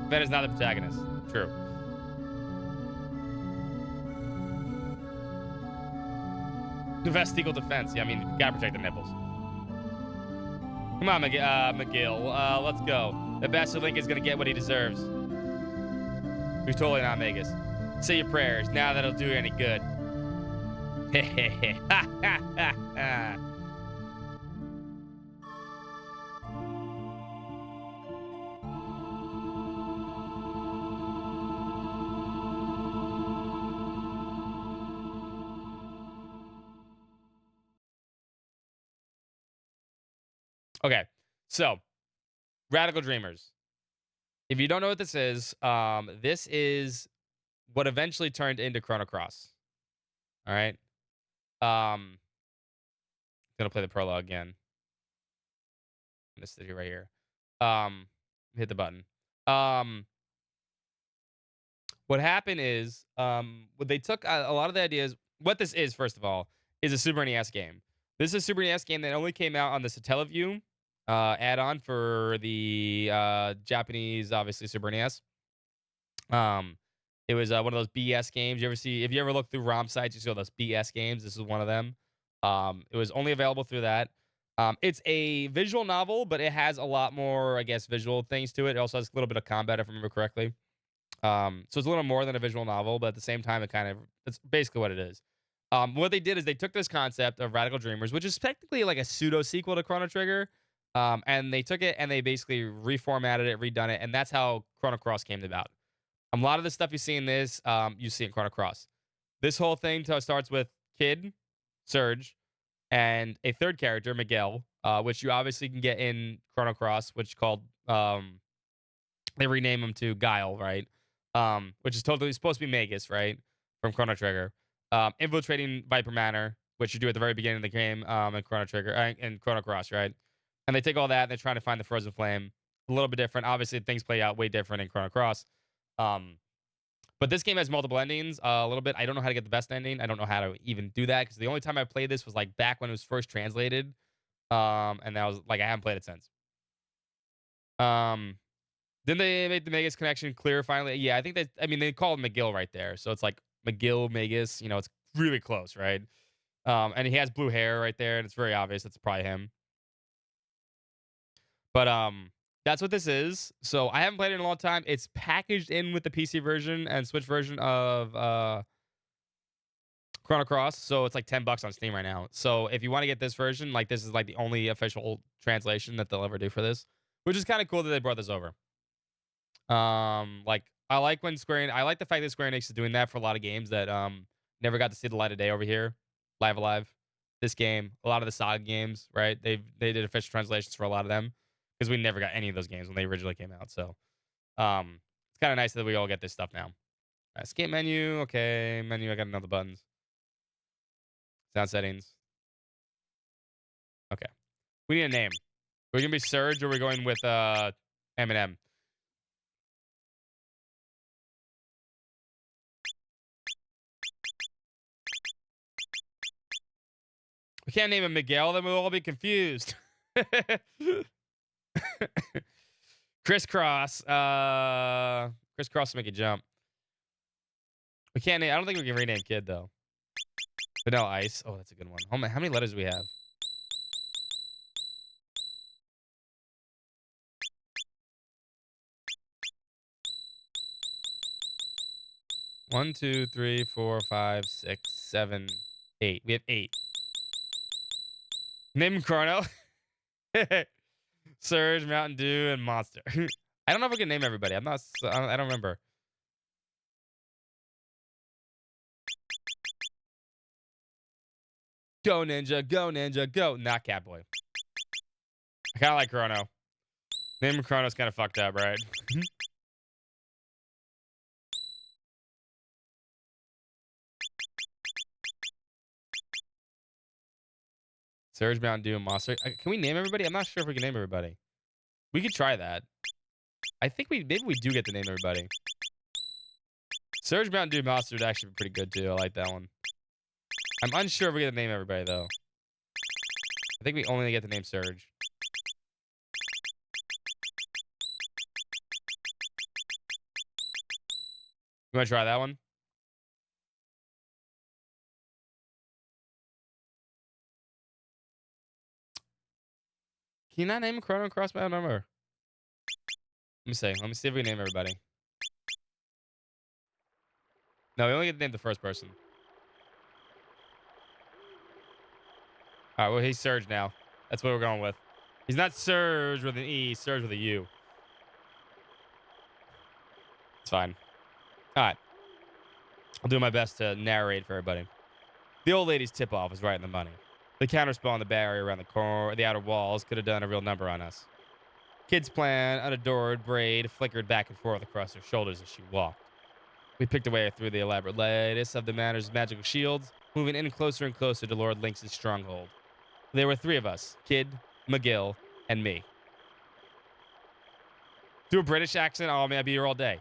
Ben is not the protagonist. True. The vest equal defense. Yeah, I mean, gotta protect the nipples. Come on, McGill. Let's go. The bastard Link is gonna get what he deserves. You're totally not Magus. Say your prayers. Now that'll do you any good. Okay, so Radical Dreamers. If you don't know what this is what eventually turned into Chrono Cross. All right. Um, gonna play the prologue again. This city right here. Hit the button. Um, what happened is, what they took a lot of the ideas. What this is, first of all, is a Super NES game. This is a Super NES game that only came out on the Satellaview add-on for the Japanese, obviously Super NES. Um, it was one of those BS games. You ever see? If you ever look through ROM sites, you see all those BS games. This is one of them. It was only available through that. It's a visual novel, but it has a lot more, I guess, visual things to it. It also has a little bit of combat, if I remember correctly. So it's a little more than a visual novel, but at the same time, it's basically what it is. What they did is they took this concept of Radical Dreamers, which is technically like a pseudo sequel to Chrono Trigger, and they took it and they basically reformatted it, redone it, and that's how Chrono Cross came about. A lot of the stuff you see in this, you see in Chrono Cross. This whole thing starts with Kid, Surge, and a third character, Miguel, which you obviously can get in Chrono Cross, which called they rename him to Guile, right? Which is totally supposed to be Magus, right? From Chrono Trigger. Infiltrating Viper Manor, which you do at the very beginning of the game in Chrono Trigger and Chrono Cross, right? And they take all that and they're trying to find the Frozen Flame. A little bit different. Obviously, things play out way different in Chrono Cross. But this game has multiple endings a little bit. I don't know how to get the best ending. I don't know how to even do that because the only time I played this was like back when it was first translated. And that was like I haven't played it since. Um, then they made the Magus connection clear finally. Yeah, I think they call him McGill right there. So it's like McGill, Magus, it's really close, right? And he has blue hair right there, and it's very obvious it's probably him. But that's what this is. So I haven't played it in a long time. It's packaged in with the PC version and Switch version of Chrono Cross. So it's like $10 on Steam right now. So if you want to get this version, like this is like the only official translation that they'll ever do for this, which is kind of cool that they brought this over. Like I like I like the fact that Square Enix is doing that for a lot of games that never got to see the light of day over here, Live Alive. This game, a lot of the Saga games, right? They did official translations for a lot of them because we never got any of those games when they originally came out. So, it's kind of nice that we all get this stuff now. Escape menu, okay, menu. I got another buttons. Sound settings. Okay, we need a name. We're gonna be Surge, or we're going with Eminem. We can't name him Miguel, then we'll all be confused. Crisscross. Crisscross to make a jump. We can't name. I don't think we can rename Kid though. Vanilla Ice. Oh, that's a good one. How many letters do we have? One, two, three, four, five, six, seven, eight. We have 8. Name him Chrono. Surge, Mountain Dew, and Monster. I don't know if we can name everybody. I don't remember. Go Ninja, go Ninja, go. Not Catboy. I kind of like Chrono. Name him Chrono's kind of fucked up, right? Surge, Mountain Dew, and Monster. Can we name everybody? I'm not sure if we can name everybody. We could try that. I think maybe we do get to name everybody. Surge, Mountain Dew, Monster would actually be pretty good too. I like that one. I'm unsure if we get to name everybody though. I think we only get to name Surge. You want to try that one? Can you not name Chrono Cross by number? Let me see. Let me see if we can name everybody. No, we only get to name the first person. All right, well, he's Surge now. That's what we're going with. He's not Surge with an E, he's Surge with a U. It's fine. All right. I'll do my best to narrate for everybody. The old lady's tip-off was right in the money. The counterspell on the barrier around the corner, the outer walls could have done a real number on us. Kid's plan, unadored braid, flickered back and forth across her shoulders as she walked. We picked away through the elaborate lattice of the manor's magical shields, moving in closer and closer to Lord Lynx's stronghold. There were 3 of us, Kid, McGill, and me. Do a British accent? Oh man, I'd be here all day.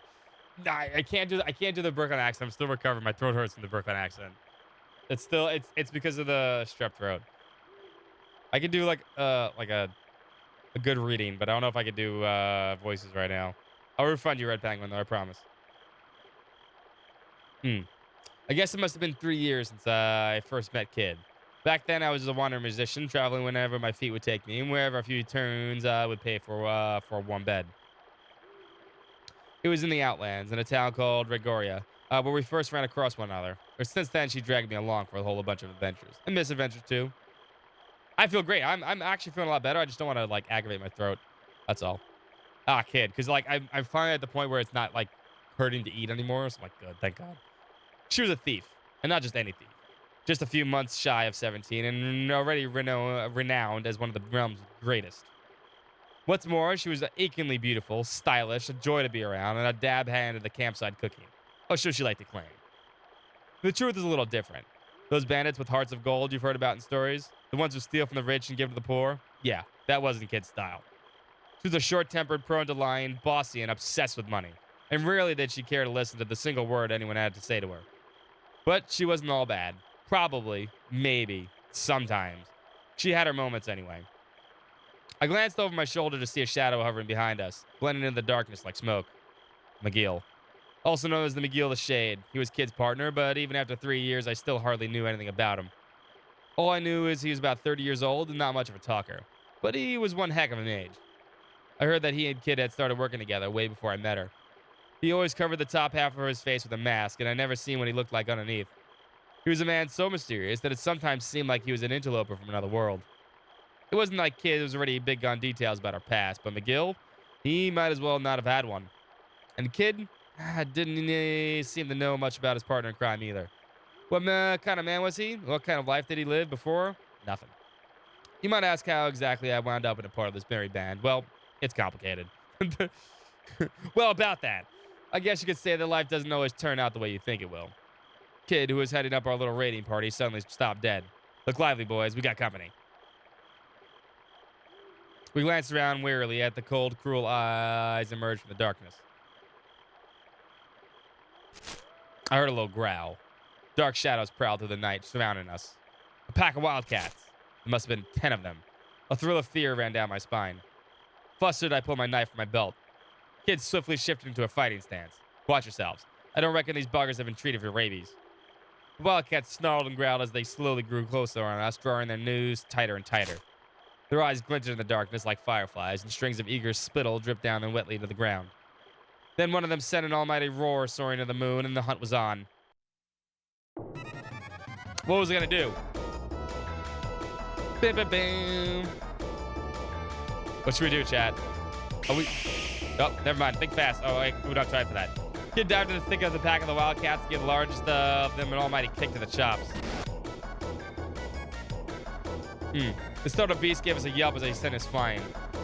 I can't do the Brooklyn accent. I'm still recovering. My throat hurts from the Brooklyn accent. It's because of the strep throat. I could do like a good reading, but I don't know if I could do voices right now. I'll refund you, Red Penguin, though, I promise. I guess it must have been 3 years since I first met Kid. Back then, I was a wandering musician, traveling whenever my feet would take me, and wherever a few turns would pay for a warm bed. It was in the Outlands, in a town called Regoria, where we first ran across one another. But since then, she dragged me along for a whole bunch of adventures, and misadventures too. I feel great. I'm actually feeling a lot better. I just don't want to like aggravate my throat. That's all. Kid, because like I'm finally at the point where it's not like hurting to eat anymore. So I'm like, good, thank God. She was a thief, and not just any thief. Just a few months shy of 17, and already renowned as one of the realm's greatest. What's more, she was achingly beautiful, stylish, a joy to be around, and a dab hand at the campsite cooking. Oh, sure she liked to claim. The truth is a little different. Those bandits with hearts of gold you've heard about in stories, the ones who steal from the rich and give to the poor, yeah, that wasn't Kid's style. She was a short-tempered, prone to lying, bossy, and obsessed with money. And rarely did she care to listen to the single word anyone had to say to her. But she wasn't all bad. Probably, maybe, sometimes. She had her moments anyway. I glanced over my shoulder to see a shadow hovering behind us, blending in the darkness like smoke. McGill. Also known as the McGill the Shade. He was Kid's partner, but even after 3 years, I still hardly knew anything about him. All I knew is he was about 30 years old and not much of a talker. But he was one heck of an age. I heard that he and Kid had started working together way before I met her. He always covered the top half of his face with a mask, and I never seen what he looked like underneath. He was a man so mysterious that it sometimes seemed like he was an interloper from another world. It wasn't like Kid was already big on details about our past, but McGill, he might as well not have had one. And Kid didn't seem to know much about his partner in crime either. What kind of man was he? What kind of life did he live before? Nothing. You might ask how exactly I wound up in a part of this merry band. Well, it's complicated. Well, about that, I guess you could say that life doesn't always turn out the way you think it will. Kid, who was heading up our little raiding party, suddenly stopped dead. Look lively, boys. We got company. We glanced around wearily at the cold, cruel eyes emerge from the darkness. I heard a little growl. Dark shadows prowled through the night, surrounding us. A pack of wildcats. There must have been 10 of them. A thrill of fear ran down my spine. Flustered, I pulled my knife from my belt. Kids swiftly shifted into a fighting stance. Watch yourselves. I don't reckon these buggers have been treated for rabies. The wildcats snarled and growled as they slowly grew closer on us, drawing their noose tighter and tighter. Their eyes glinted in the darkness like fireflies, and strings of eager spittle dripped down and wetly to the ground. Then one of them sent an almighty roar soaring to the moon, and the hunt was on. What was it gonna do? Bam, bam, bam. What should we do, chat? Oh, never mind. Think fast. Oh, wait, we don't have time for that. Kid dived in the thick of the pack of the wildcats to give the largest of them an almighty kick to the chops. The startled beast gave us a yelp as they sent us flying.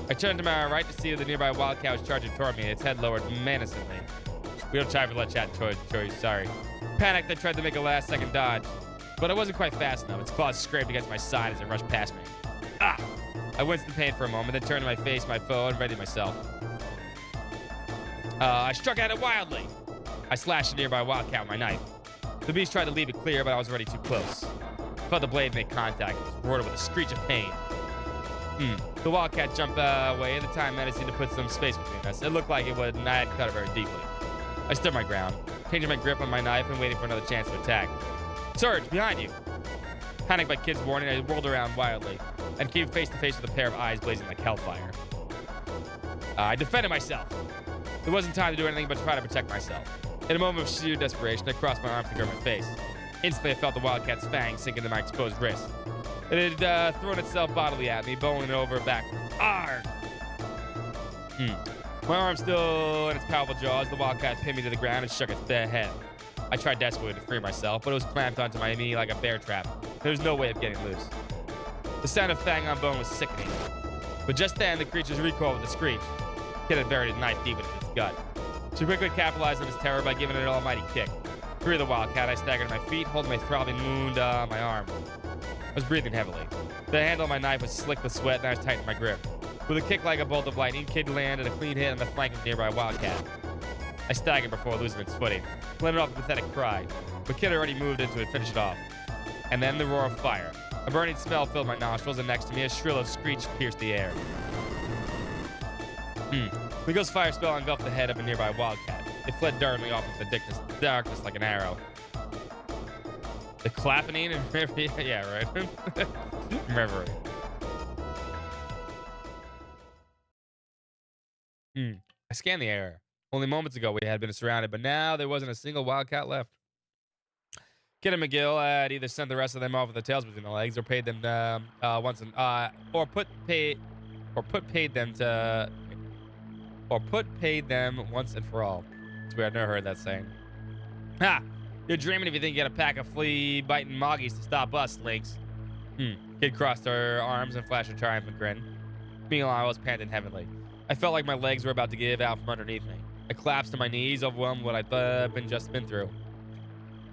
I turned to my right to see the nearby wildcat was charging toward me, its head lowered menacingly. We don't time for let chat choice, sorry. Panicked, I tried to make a last-second dodge, but I wasn't quite fast enough. Its claws scraped against my side as it rushed past me. Ah! I winced in pain for a moment, then turned to my face, my foe, and readied myself. I struck at it wildly. I slashed a nearby wildcat with my knife. The beast tried to leave it clear, but I was already too close. I felt the blade make contact. It was roared with a screech of pain. The wildcat jumped away at the time, menacing to put some space between us. It looked like it would, and I had cut it very deeply. I stood my ground, changing my grip on my knife and waiting for another chance to attack. Surge, behind you! Panicked by Kid's warning, I whirled around wildly and came face to face with a pair of eyes blazing like hellfire. I defended myself. There wasn't time to do anything but try to protect myself. In a moment of sheer desperation, I crossed my arms to guard my face. Instantly, I felt the wildcat's fangs sink into my exposed wrist. It had thrown itself bodily at me, bowling over backwards. Arrgh! My arm still in its powerful jaws, the wildcat pinned me to the ground and shook its bare head. I tried desperately to free myself, but it was clamped onto my knee like a bear trap. There was no way of getting loose. The sound of fang on bone was sickening. But just then, the creature's recoiled with a screech. Kid had buried a knife deep into its gut. She quickly capitalized on his terror by giving it an almighty kick. Through the wildcat, I staggered to my feet, holding my throbbing wound on my arm. I was breathing heavily. The handle of my knife was slick with sweat, and I was tightening my grip. With a kick like a bolt of lightning, Kid landed a clean hit on the flank of a nearby wildcat. I staggered before losing its footing, letting off a pathetic cry. But Kid already moved into it, finished it off. And then the roar of fire. A burning smell filled my nostrils, and next to me, a shrill screech pierced the air. The ghost fire spell engulfed the head of a nearby wildcat. It fled darkly off into the darkness like an arrow. The clapping and yeah, right. Reverie. I scanned the area. Only moments ago we had been surrounded, but now there wasn't a single wildcat left. Kid and McGill had either sent the rest of them off with their tails between the legs, or paid them paid them once and for all. It's weird. I've never heard that saying. Ha! You're dreaming if you think you got a pack of flea-biting moggies to stop us, Slinks. Kid crossed her arms and flashed a triumphant grin. Meanwhile, I was panting heavily. I felt like my legs were about to give out from underneath me. I collapsed to my knees, overwhelmed with what I'd just been through.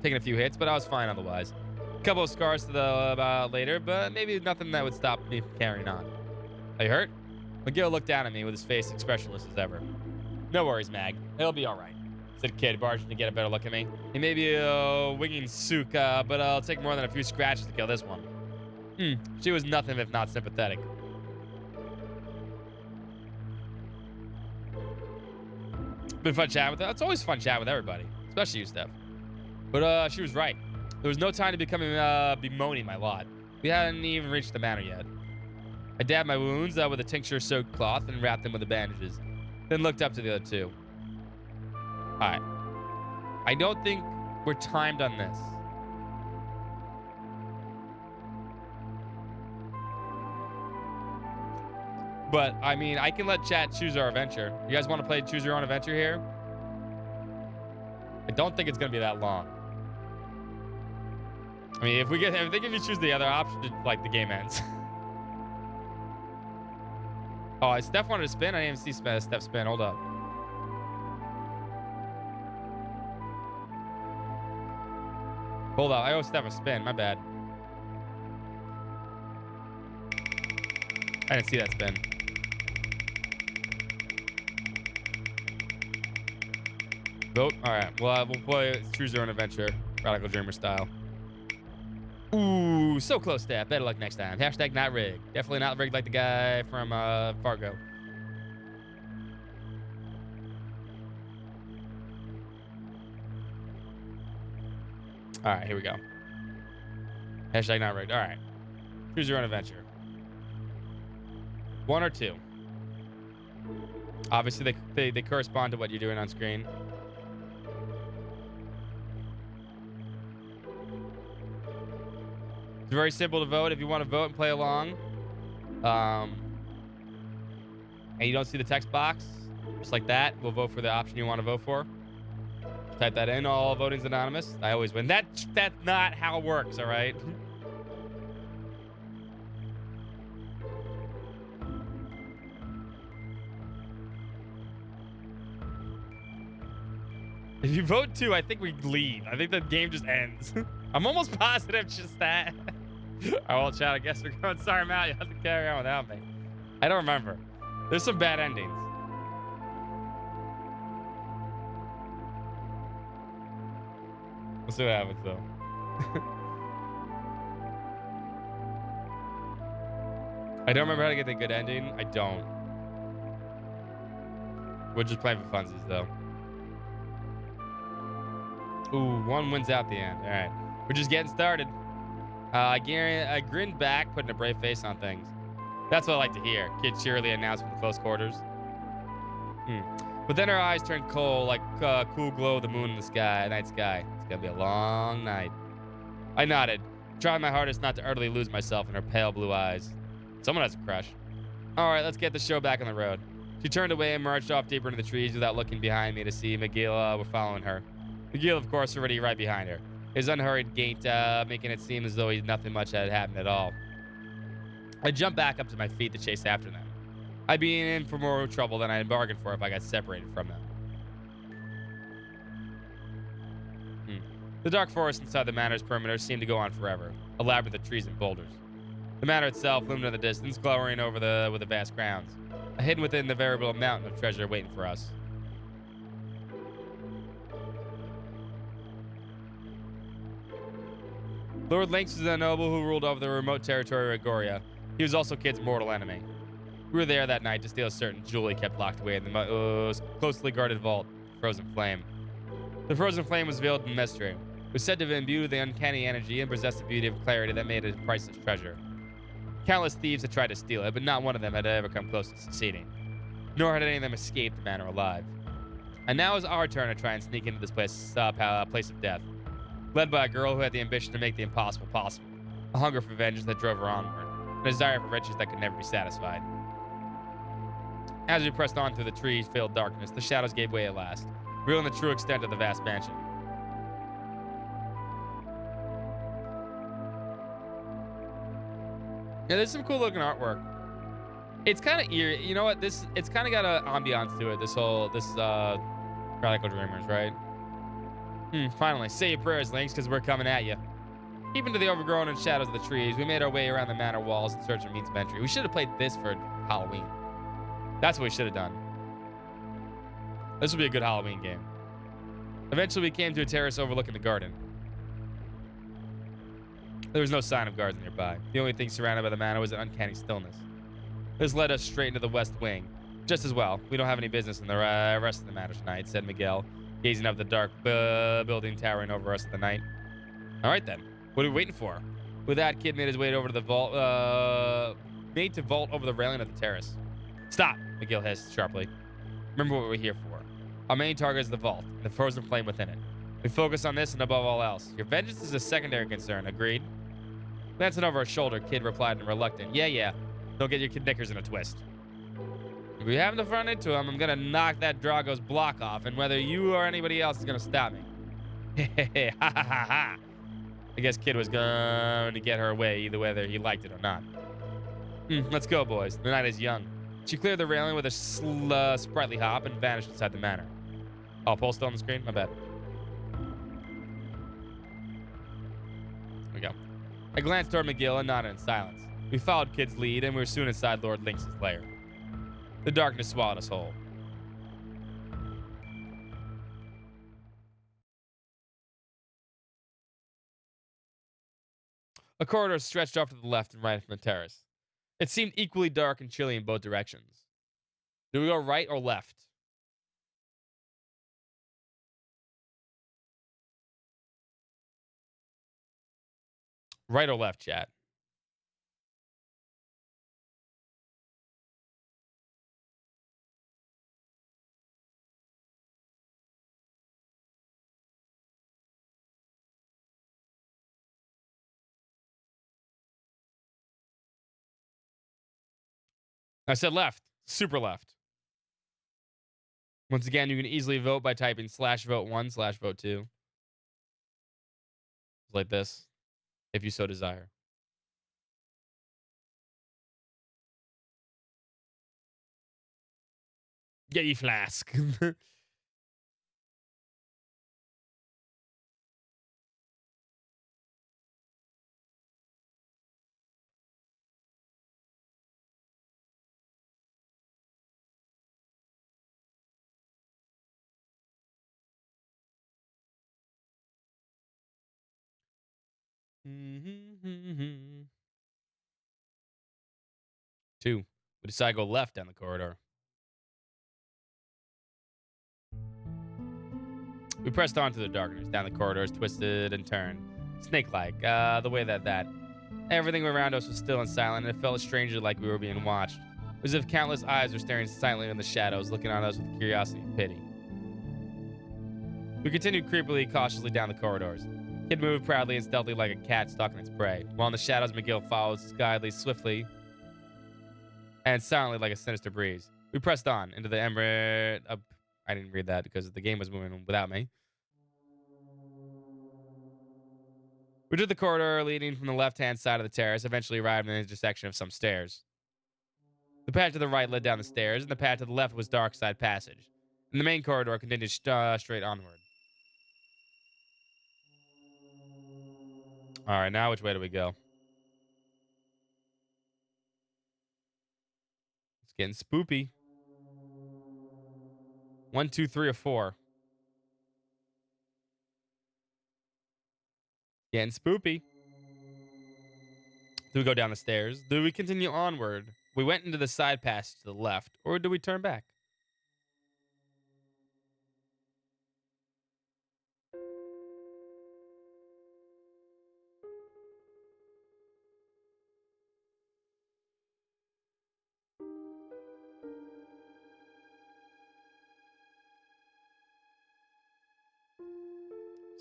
Taking a few hits, but I was fine otherwise. A couple of scars to the later, but maybe nothing that would stop me from carrying on. Are you hurt? McGill looked down at me with his face expressionless as ever. No worries, Mag. It'll be all right, said Kid, barging to get a better look at me. He may be a winging sook, but I'll take more than a few scratches to kill this one. She was nothing if not sympathetic. Been fun chatting with her. It's always fun chatting with everybody, especially you, Steph. But she was right. There was no time to bemoaning my lot. We hadn't even reached the manor yet. I dabbed my wounds with a tincture-soaked cloth and wrapped them with the bandages. Then looked up to the other two. All right. I don't think we're timed on this. But, I mean, I can let chat choose our adventure. You guys want to play choose your own adventure here? I don't think it's going to be that long. I mean, if you choose the other option, like, the game ends. Oh, Steph wanted to spin? I didn't even see Steph spin. Hold up. Hold up. I owe Steph a spin. My bad. I didn't see that spin. Vote? Alright. Well, we'll play Choose Your Own Adventure. Radical Dreamer style. Ooh, so close, Steph. Better luck next time. Hashtag not rigged. Definitely not rigged like the guy from Fargo. Alright, here we go. Hashtag not rigged. Alright. Choose your own adventure. 1 or 2. Obviously, they correspond to what you're doing on screen. It's very simple to vote if you want to vote and play along. And you don't see the text box, just like that, we'll vote for the option you want to vote for. Type that in. All voting's anonymous. I always win. That's not how it works, all right? If you vote 2, I think we leave. I think the game just ends. I'm almost positive just that. All right, well, chat, I guess we're going. Sorry, Matt. You'll have to carry on without me. I don't remember. There's some bad endings. We'll see what happens, though. I don't remember how to get the good ending. I don't. We're just playing for funsies, though. Ooh, 1 wins out the end. All right. We're just getting started. I grinned back, putting a brave face on things. That's what I like to hear. Kid cheerily announced from the close quarters. But then her eyes turned cold, like cool glow of the moon in the night sky. It's gonna be a long night. I nodded, trying my hardest not to utterly lose myself in her pale blue eyes. Someone has a crush. All right, let's get the show back on the road. She turned away and marched off deeper into the trees without looking behind me to see McGill were following her. McGill, of course, already right behind her. His unhurried gait making it seem as though nothing much had happened at all. I jumped back up to my feet to chase after them. I'd be in for more trouble than I had bargained for if I got separated from them. The dark forest inside the manor's perimeter seemed to go on forever, a labyrinth of trees and boulders. The manor itself loomed in the distance, glowering over the vast grounds, hidden within the veritable mountain of treasure waiting for us. Lord Lynx was a noble who ruled over the remote territory of Agoria. He was also Kid's mortal enemy. We were there that night to steal a certain jewel he kept locked away in the most closely guarded vault, Frozen Flame. The Frozen Flame was veiled in mystery. It was said to imbue the uncanny energy and possess the beauty of clarity that made it a priceless treasure. Countless thieves had tried to steal it, but not one of them had ever come close to succeeding. Nor had any of them escaped the manor alive. And now it was our turn to try and sneak into this place of death. Led by a girl who had the ambition to make the impossible possible, a hunger for vengeance that drove her onward, a desire for riches that could never be satisfied. As we pressed on through the tree-filled darkness, the shadows gave way at last, revealing the true extent of the vast mansion. Yeah, there's some cool looking artwork. It's kind of eerie. You know what? It's kind of got an ambiance to it. This Radical Dreamers, right? Finally, say your prayers, Lynx, because we're coming at you. Keeping to the overgrown and shadows of the trees, we made our way around the manor walls in search of means of entry. We should have played this for Halloween. That's what we should have done. This would be a good Halloween game. Eventually, we came to a terrace overlooking the garden. There was no sign of guards nearby. The only thing surrounded by the manor was an uncanny stillness. This led us straight into the west wing. Just as well. We don't have any business in the rest of the manor tonight, said Miguel, gazing up the dark building towering over us at the night. All right, then. What are we waiting for? With that, Kid made his way over to the vault, vault over the railing of the terrace. Stop, Miguel hissed sharply. Remember what we're here for. Our main target is the vault, and the frozen flame within it. We focus on this and above all else. Your vengeance is a secondary concern, agreed? Glancing over his shoulder, Kid replied in reluctant, yeah. Don't get your knickers in a twist. If we happen to run into him, I'm gonna knock that Drago's block off, and whether you or anybody else is gonna stop me. Hey, ha ha ha ha. I guess Kid was going to get her way, either whether he liked it or not. Let's go, boys. The night is young. She cleared the railing with a sprightly hop and vanished inside the manor. Oh, Pole's still on the screen? My bad. There we go. I glanced toward McGill and nodded in silence. We followed Kid's lead, and we were soon inside Lord Lynx's lair. The darkness swallowed us whole. A corridor stretched off to the left and right from the terrace. It seemed equally dark and chilly in both directions. Do we go right or left? Right or left, chat? I said left. Super left. Once again, you can easily vote by typing /vote1/vote2. Like this, if you so desire. Get ye flask. Two. We decide to go left down the corridor. We pressed on through the darkness, down the corridors, twisted and turned. Snake-like, the way that. Everything around us was still and silent, and it felt strangely like we were being watched. It was as if countless eyes were staring silently in the shadows, looking on us with curiosity and pity. We continued creepily, cautiously down the corridors. Kid moved proudly and stealthily like a cat stalking its prey, while in the shadows McGill followed skyly, swiftly, and silently like a sinister breeze. We pressed on into the emerald. I didn't read that because the game was moving without me. We did the corridor leading from the left-hand side of the terrace, eventually arrived in the intersection of some stairs. The path to the right led down the stairs, and the path to the left was dark side passage. And the main corridor continued straight onward. All right, now which way do we go? It's getting spoopy. 1, 2, 3, or 4. Getting spoopy. Do we go down the stairs? Do we continue onward? We went into the side passage to the left, or do we turn back?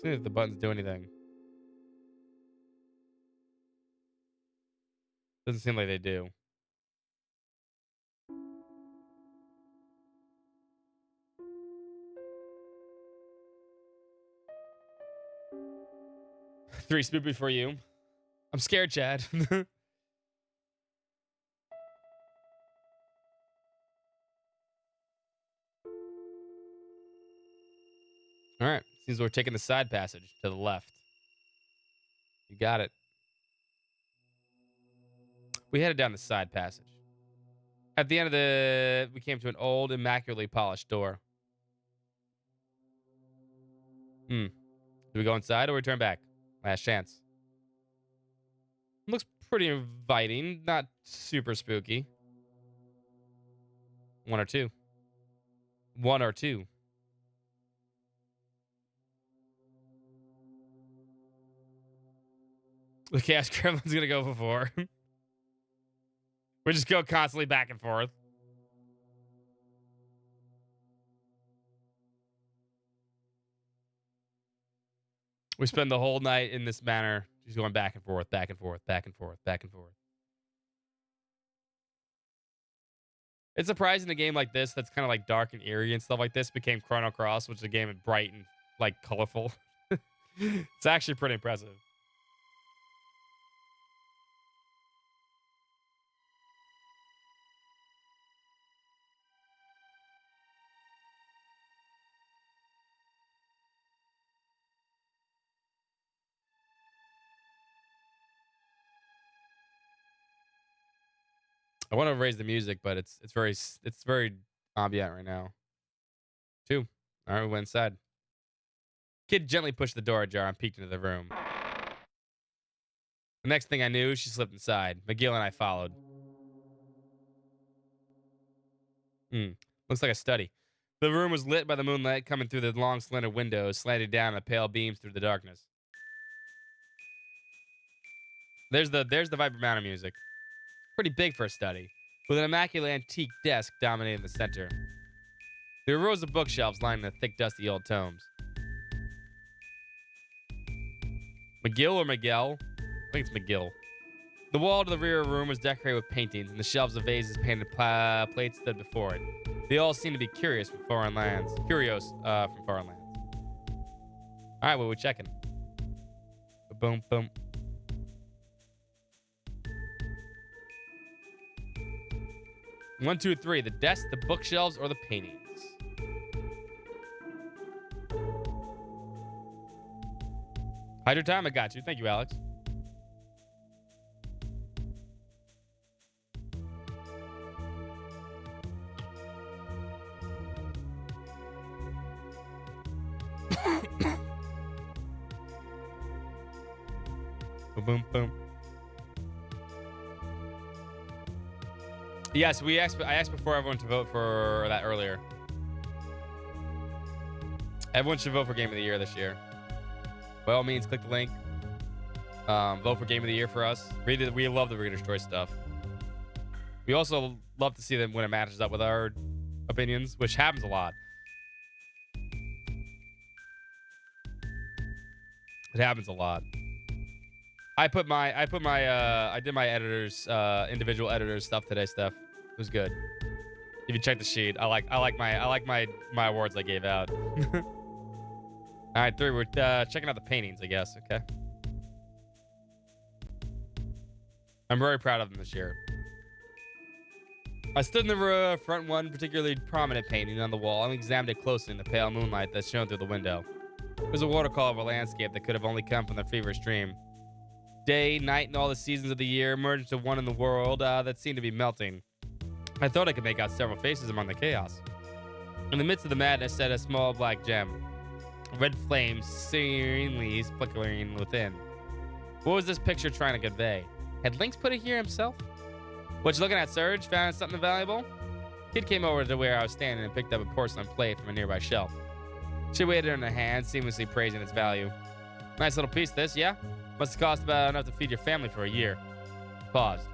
See if the buttons do anything. Doesn't seem like they do. Three spoopy for you. I'm scared, Chad. All right. Seems we're taking the side passage to the left. You got it. We headed down the side passage. At the end of we came to an old, immaculately polished door. Do we go inside or we turn back? Last chance. Looks pretty inviting. Not super spooky. 1 or 2. 1 or 2. The Chaos Gremlin's gonna go for 4. We just go constantly back and forth. We spend the whole night in this manner, just going back and forth, back and forth, back and forth, back and forth. It's surprising a game like this that's kind of like dark and eerie and stuff like this became Chrono Cross, which is a game of bright and like colorful. It's actually pretty impressive. I want to raise the music, but it's very ambient right now. 2. All right, we went inside. Kid gently pushed the door ajar and peeked into the room. The next thing I knew, she slipped inside. McGill and I followed. Looks like a study. The room was lit by the moonlight coming through the long, slender windows, slanted down the pale beams through the darkness. There's the Viper Mountain music. Pretty big for a study, with an immaculate antique desk dominating the center. There were rows of bookshelves lining the thick, dusty old tomes. McGill or Miguel? I think it's McGill. The wall to the rear of the room was decorated with paintings, and the shelves of vases painted plates stood before it. They all seemed to be curious from foreign lands. All right, what are we checking? Boom, boom. One, two, three. The desk, the bookshelves, or the paintings? Hide your time. I got you. Thank you, Alex. Boom, boom. Yes, I asked before everyone to vote for that earlier. Everyone should vote for Game of the Year this year. By all means, click the link. Vote for Game of the Year for us. We love the Reader's Choice stuff. We also love to see them when it matches up with our opinions, which happens a lot. It happens a lot. I did my editors, individual editors stuff today, Steph. It was good. If you check the sheet, I like my awards I gave out. All right, 3. We're checking out the paintings, I guess. Okay. I'm very proud of them this year. I stood in the front one particularly prominent painting on the wall and examined it closely in the pale moonlight that shone through the window. It was a watercolor of a landscape that could have only come from the feverish dream. day, night, and all the seasons of the year merged into one in the world that seemed to be melting. I thought I could make out several faces among the chaos. In the midst of the madness sat a small black gem. Red flames serenely flickering within. What was this picture trying to convey? Had Lynx put it here himself? What you looking at, Serge? Found something valuable? Kid came over to where I was standing and picked up a porcelain plate from a nearby shelf. She weighed it in her hand, seamlessly praising its value. Nice little piece, this, yeah? Must have cost about enough to feed your family for a year. Paused.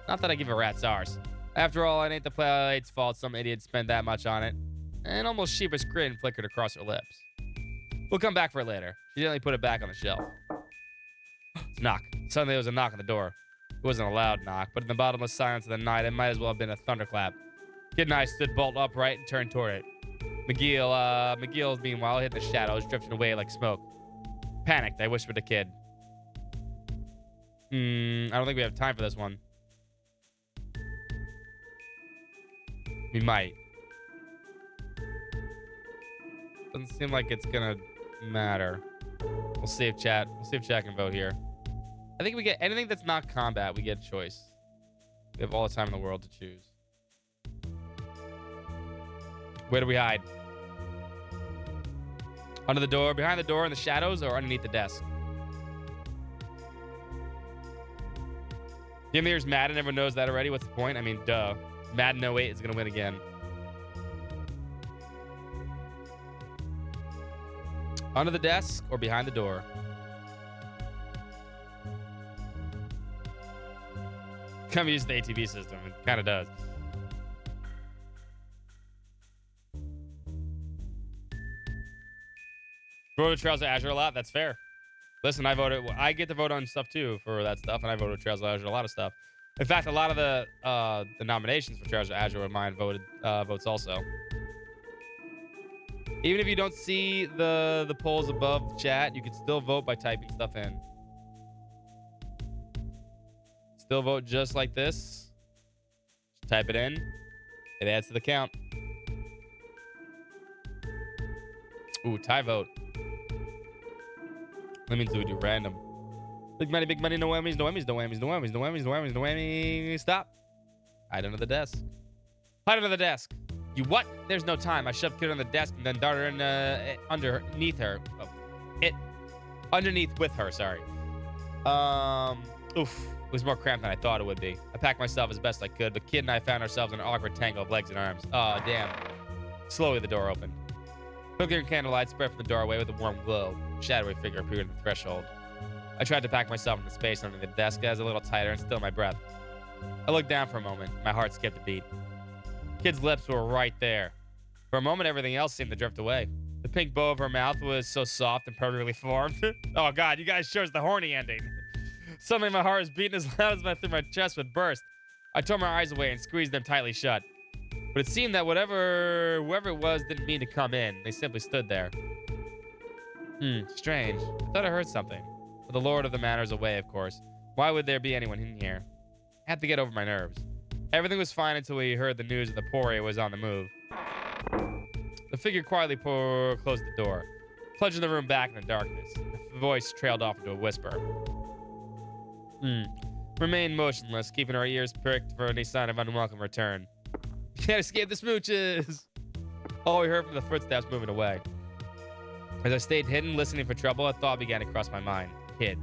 Not that I give a rat's arse. After all, it ain't the plate's fault some idiot spent that much on it. An almost sheepish grin flickered across her lips. We'll come back for it later. She gently put it back on the shelf. It's a knock. Suddenly there was a knock on the door. It wasn't a loud knock, but in the bottomless silence of the night, it might as well have been a thunderclap. Kid and I stood bolt upright and turned toward it. McGill, meanwhile, hid in the shadows, drifting away like smoke. Panicked, I whispered to Kid. I don't think we have time for this one. We might. Doesn't seem like it's gonna matter. We'll see if chat can vote here. I think we get anything that's not combat, we get a choice. We have all the time in the world to choose. Where do we hide? Under the door, behind the door, in the shadows, or underneath the desk? Ymir's mad and everyone knows that already. What's the point? I mean, duh. Madden 08 is gonna win again. Under the desk or behind the door? Kind of use the ATV system. It kind of does. Voted Trails of Azure a lot. That's fair. Listen, I get to vote on stuff too for that stuff, and I voted Trails of Azure a lot of stuff. In fact, a lot of the nominations for Trails of Azure were mine votes also. Even if you don't see the polls above the chat, you can still vote by typing stuff in. Still vote just like this. Just type it in. It adds to the count. Ooh, tie vote. That means we do random. Big money, no whammies, no whammies, no whammies, no whammies, no whammies, no whammies, no whammies. Stop. Hide under the desk. Hide under the desk. You what? There's no time. I shoved Kid on the desk and then darted in underneath her. Underneath with her, sorry. Oof. It was more cramped than I thought it would be. I packed myself as best I could, but Kid and I found ourselves in an awkward tangle of legs and arms. Oh, damn. Slowly, the door opened. Flickering candlelight spread from the doorway with a warm glow. A shadowy figure appeared at the threshold. I tried to pack myself into space under the desk as a little tighter and still my breath. I looked down for a moment. My heart skipped a beat. Kid's lips were right there. For a moment, everything else seemed to drift away. The pink bow of her mouth was so soft and perfectly formed. Oh, God, you guys chose the horny ending. Suddenly, my heart was beating as loud as my chest would burst. I tore my eyes away and squeezed them tightly shut. But it seemed that whoever it was didn't mean to come in. They simply stood there. Strange. I thought I heard something. But the Lord of the Manor is away, of course. Why would there be anyone in here? I had to get over my nerves. Everything was fine until we heard the news that the Poirier was on the move. The figure quietly closed the door, plunging the room back in the darkness. The voice trailed off into a whisper. Remained motionless, keeping our ears pricked for any sign of unwelcome return. Can't escape the smooches! All we heard from the footsteps moving away. As I stayed hidden, listening for trouble, a thought began to cross my mind. Kid.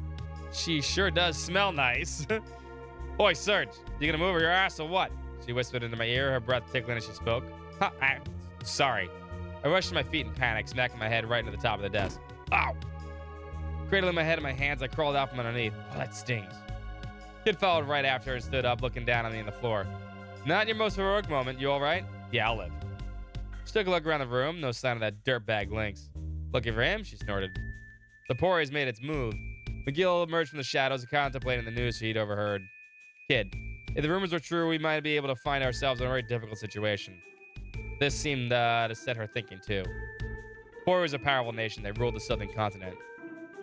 She sure does smell nice. Oi, Serge, you gonna move your ass or what? She whispered into my ear, her breath tickling as she spoke. Sorry. I rushed to my feet in panic, smacking my head right into the top of the desk. Ow! Cradling my head in my hands, I crawled out from underneath. Oh, that stings. Kid followed right after her and stood up, looking down on me on the floor. Not in your most heroic moment. You all right? Yeah, I'll live. She took a look around the room. No sign of that dirtbag Lynx. Looking for him? She snorted. The Poirier's made its move. McGill emerged from the shadows, contemplating the news he'd overheard. Kid, if the rumors were true, we might be able to find ourselves in a very difficult situation. This seemed to set her thinking, too. Poirier was a powerful nation that ruled the southern continent.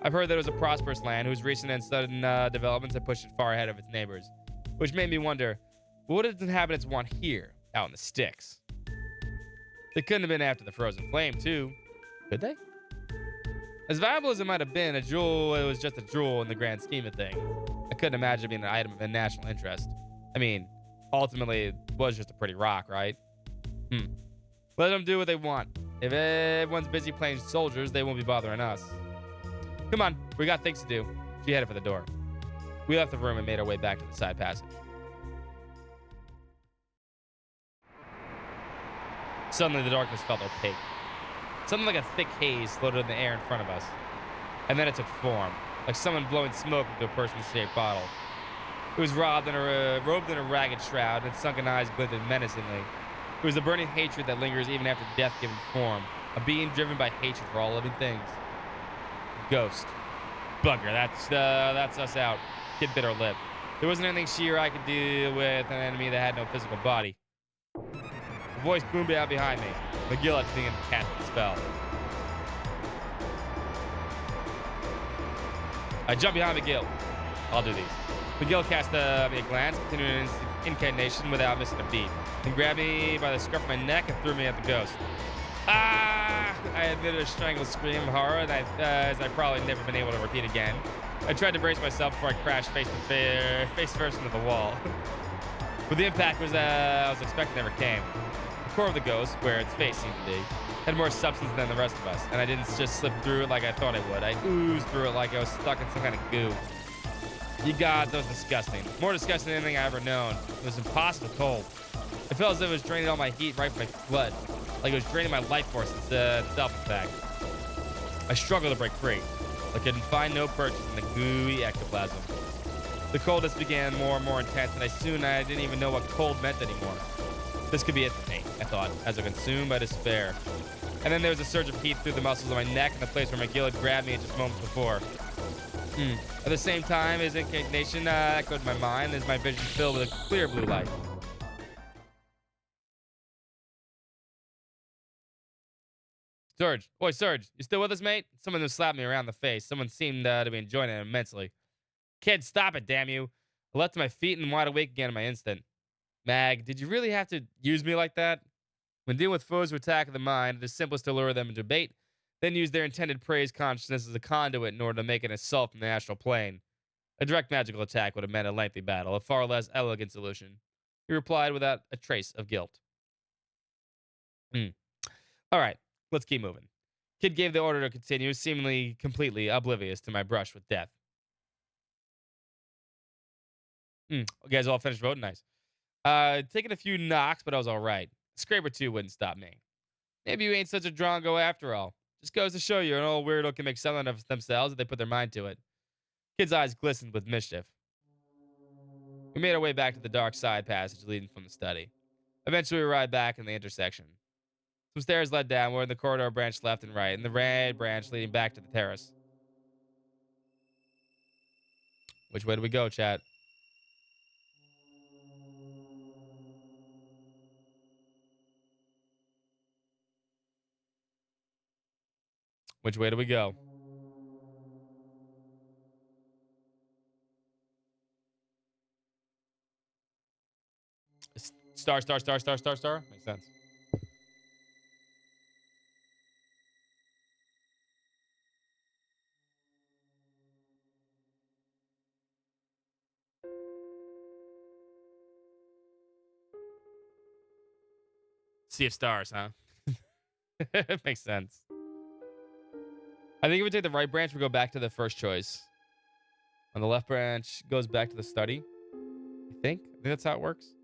I've heard that it was a prosperous land whose recent and sudden developments had pushed it far ahead of its neighbors, which made me wonder, what did its inhabitants want here, out in the sticks? They couldn't have been after the frozen flame, too. Could they? As valuable as it might have been, a jewel, it was just a jewel in the grand scheme of things. couldn't imagine it being an item of national interest. I mean, ultimately, it was just a pretty rock, right? Let them do what they want. If everyone's busy playing soldiers, they won't be bothering us. Come on, we got things to do. She headed for the door. We left the room and made our way back to the side passage. Suddenly, the darkness felt opaque. Something like a thick haze floated in the air in front of us. And then it took form, like someone blowing smoke into a person-shaped bottle. It was robed in a ragged shroud, and its sunken eyes glinted menacingly. It was the burning hatred that lingers even after death given form, a being driven by hatred for all living things. Ghost. Bugger, that's us out. Kid bit her lip. There wasn't anything she or I could deal with an enemy that had no physical body. A voice boomed out behind me. McGill had begun to cast the spell. I jumped behind McGill. I'll do these. McGill cast me a glance, continuing his incantation without missing a beat. Then grabbed me by the scruff of my neck and threw me at the ghost. Ah! I emitted a strangled scream of horror that as I probably never been able to repeat again. I tried to brace myself before I crashed face first into the wall. But the impact I was expecting never came. The core of the ghost, where its face seemed to be, had more substance than the rest of us, and I didn't just slip through it like I thought I would. I oozed through it like I was stuck in some kind of goo. You gods, that was disgusting. More disgusting than anything I ever known. It was impossible cold. It felt as if it was draining all my heat right from my blood, like it was draining my life force itself, in fact. I struggled to break free. I couldn't find no purchase in the gooey ectoplasm. The coldness began more and more intense, and I didn't even know what cold meant anymore. This could be it for me, I thought, as I consumed by despair. And then there was a surge of heat through the muscles of my neck and the place where McGill had grabbed me just moments before. At the same time, his incantation echoed my mind as my vision filled with a clear blue light. Surge. Boy, Surge, you still with us, mate? Someone just slapped me around the face. Someone seemed to be enjoying it immensely. Kid, stop it, damn you. I leapt to my feet and wide awake again in my instant. Mag, did you really have to use me like that? When dealing with foes who attack the mind, it is simplest to lure them into bait, then use their intended prey's consciousness as a conduit in order to make an assault from the astral plane. A direct magical attack would have meant a lengthy battle, a far less elegant solution. He replied without a trace of guilt. All right, let's keep moving. Kid gave the order to continue, seemingly completely oblivious to my brush with death. You guys all finished voting? Nice. Taking a few knocks, but I was all right. A scrape or two wouldn't stop me. Maybe you ain't such a drongo after all. Just goes to show you an old weirdo can make something of themselves if they put their mind to it. Kid's eyes glistened with mischief. We made our way back to the dark side passage leading from the study. Eventually, we arrived back in the intersection. Some stairs led downward, and the corridor branched left and right, and the red branch leading back to the terrace. Which way do we go, chat? Which way do we go? Star, star, star, star, star, star. Makes sense. Sea of stars, huh? Makes sense. I think if we take the right branch, we go back to the first choice. On the left branch goes back to the study. I think that's how it works.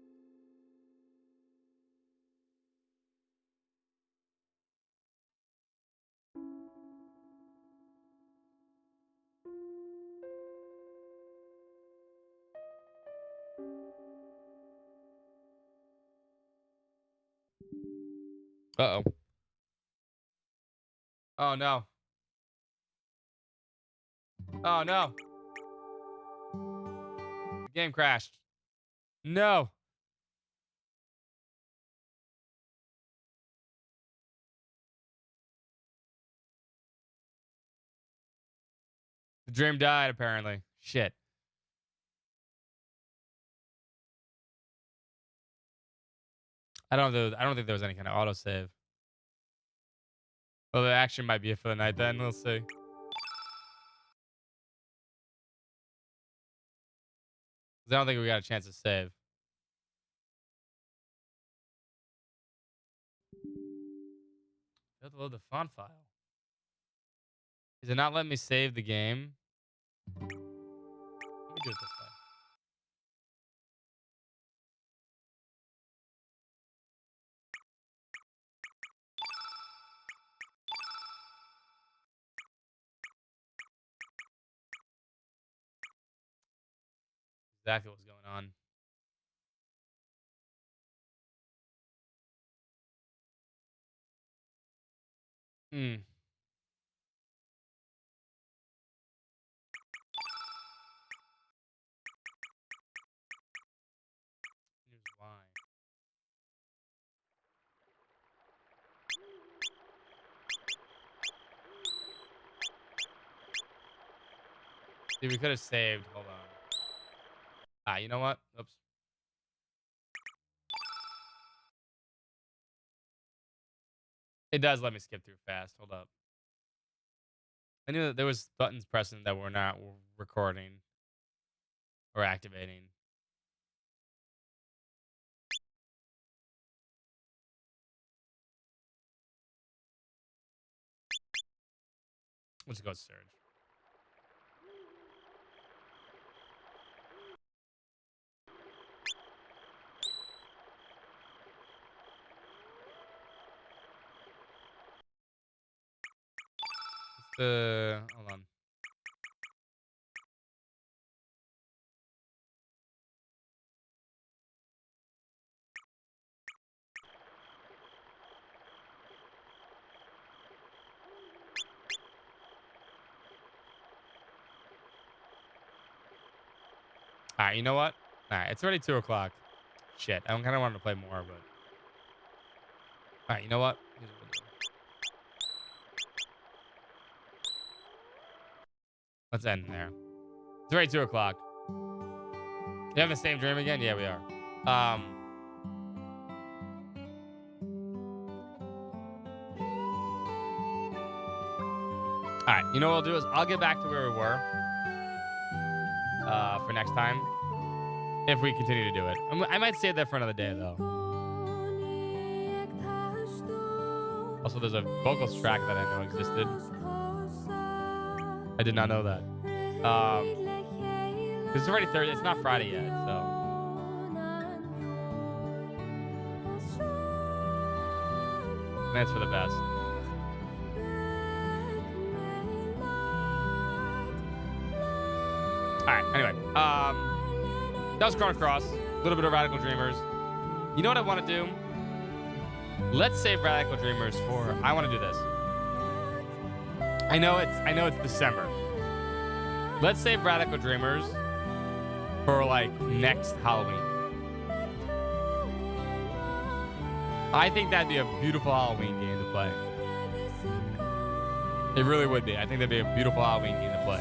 Uh-oh. Oh, no. Oh, no. The game crashed. No. The dream died, apparently. Shit. I don't think there was any kind of autosave. Well, the action might be it for the night then. We'll see. 'Cause I don't think we got a chance to save. You have to load the font file. Is it not letting me save the game? Let me do it this way. Exactly what's going on. Hmm. Here's why. See, we could have saved. Hold on. Ah, you know what? Oops. It does let me skip through fast. Hold up. I knew that there was buttons pressing that were not recording or activating. Let's go search. Hold on. All right, you know what? All right, it's already 2 o'clock. Shit, I kind of wanted to play more, but. All right, you know what? Here's what we'll do. Let's end there. It's already 2 o'clock. You having the same dream again? Yeah, we are. All right, you know what I'll do is I'll get back to where we were for next time if we continue to do it. I might save that for another day, though. Also, there's a vocals track that I know existed. I did not know that. It's already Thursday. It's not Friday yet, so. That's for the best. All right. Anyway, that was Chrono Cross. A little bit of Radical Dreamers. You know what I want to do? Let's save Radical Dreamers for. I want to do this. I know it's December. Let's save Radical Dreamers for like next Halloween. I think that'd be a beautiful Halloween game to play. It really would be. I think that'd be a beautiful Halloween game to play.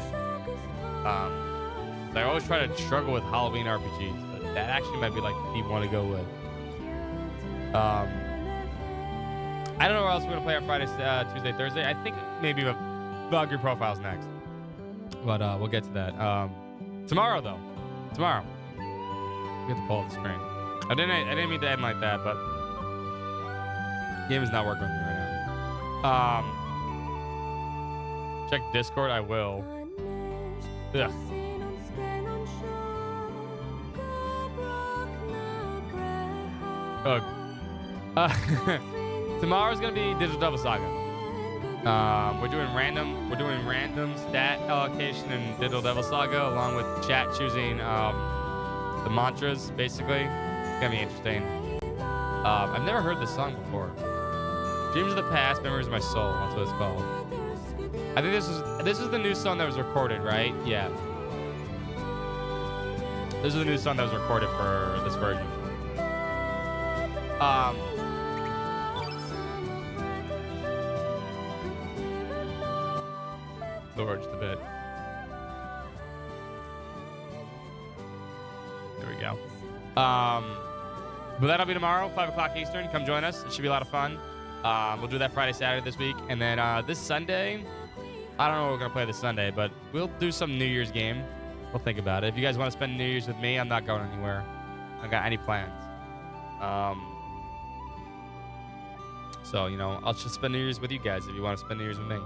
I always try to struggle with Halloween RPGs, but that actually might be like the one to go with. I don't know where else we're gonna play on Friday, Tuesday, Thursday. I think maybe Valkyrie Profiles next, but we'll get to that. Tomorrow though, we have to pull off the screen. I didn't mean to end like that, but game is not working with me right now. Check Discord. I will. Ugh. Tomorrow's gonna be Digital Devil Saga. We're doing random stat allocation in Digital Devil Saga, along with chat choosing the mantras. Basically, it's gonna be interesting. I've never heard this song before. Dreams of the Past, Memories of My Soul. That's what it's called. I think this is the new song that was recorded, right? Yeah. This is the new song that was recorded for this version. Lower just a bit. There we go. But that'll be tomorrow, 5 o'clock Eastern. Come join us. It should be a lot of fun. We'll do that Friday, Saturday this week. And then this Sunday, I don't know what we're going to play this Sunday, but we'll do some New Year's game. we'll think about it. If you guys want to spend New Year's with me, I'm not going anywhere. I don't got any plans. So, you know, I'll just spend New Year's with you guys if you want to spend New Year's with me.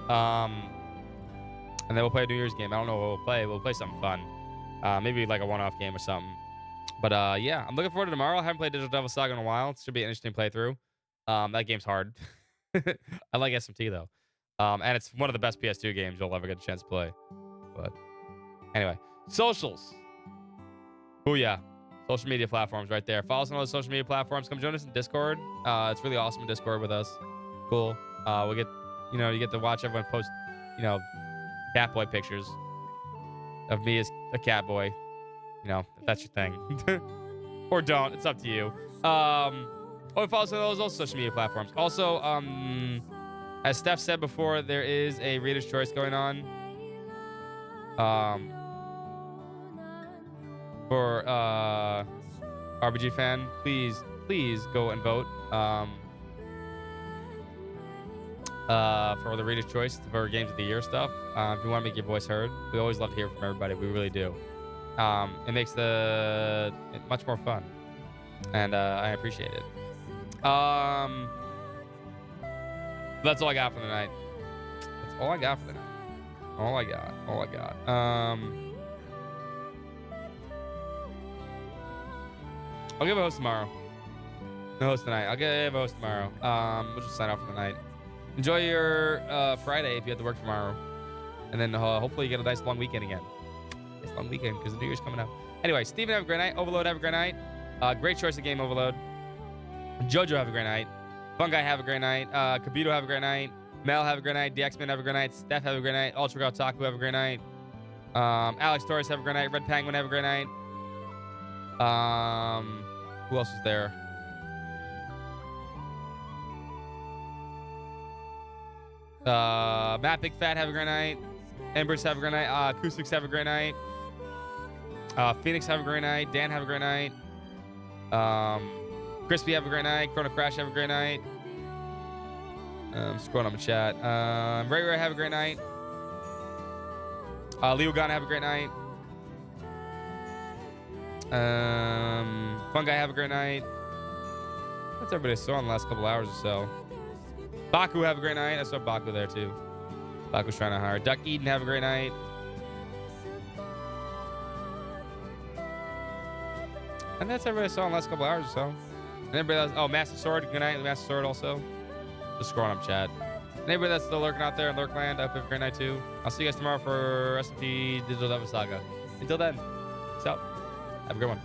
And then we'll play a New Year's game. I don't know what we'll play. We'll play something fun. Maybe like a one-off game or something. But yeah, I'm looking forward to tomorrow. I haven't played Digital Devil Saga in a while. It should be an interesting playthrough. That game's hard. I like SMT though. And it's one of the best PS2 games you'll ever get a chance to play. But anyway, socials. Oh yeah. Social media platforms right there. Follow us on all the social media platforms. Come join us in Discord. It's really awesome in Discord with us. Cool. We'll get, you know, you get to watch everyone post, you know, cat boy pictures of me as a cat boy. You know, if that's your thing. Or don't. It's up to you. Follow us on all social media platforms. Also, as Steph said before, there is a Reader's Choice going on. For RBG fan, please go and vote for the Reader's Choice for Games of the Year stuff. If you want to make your voice heard, we always love to hear from everybody. We really do. It makes it much more fun, and I appreciate it. That's all I got for the night. That's all I got for the night. All I got. I'll give a host tomorrow. No host tonight. I'll give a host tomorrow. We'll just sign off for the night. Enjoy your Friday if you have to work tomorrow. And then hopefully you get a nice long weekend again. Nice long weekend because the New Year's coming up. Anyway, Steven, have a great night. Overload, have a great night. Great choice of game, Overload. Jojo, have a great night. Fun Guy, have a great night. Kabito, have a great night. Mel, have a great night. DXman, have a great night. Steph, have a great night. Ultra Girl Taku, have a great night. Alex Torres, have a great night. Red Penguin, have a great night. Who else is there? Matt Big Fat, have a great night. Embers, have a great night. Acoustics, have a great night. Phoenix, have a great night. Dan, have a great night. Crispy, have a great night. Chrono Crash, have a great night. Scrolling on the chat. Ray Ray, have a great night. Leo Ghana, have a great night. Fun Guy, have a great night. That's everybody I saw in the last couple hours or so. Baku, have a great night. I saw Baku there too. Baku's trying to hire. Duck Eden, have a great night. And that's everybody I saw in the last couple hours or so. And everybody else, oh, Master Sword, good night. Master Sword also. Just scrolling up chat. And everybody that's still lurking out there in Lurkland, I hope you have a great night too. I'll see you guys tomorrow for SMP Digital Devil Saga. Until then, peace out. Have a good one.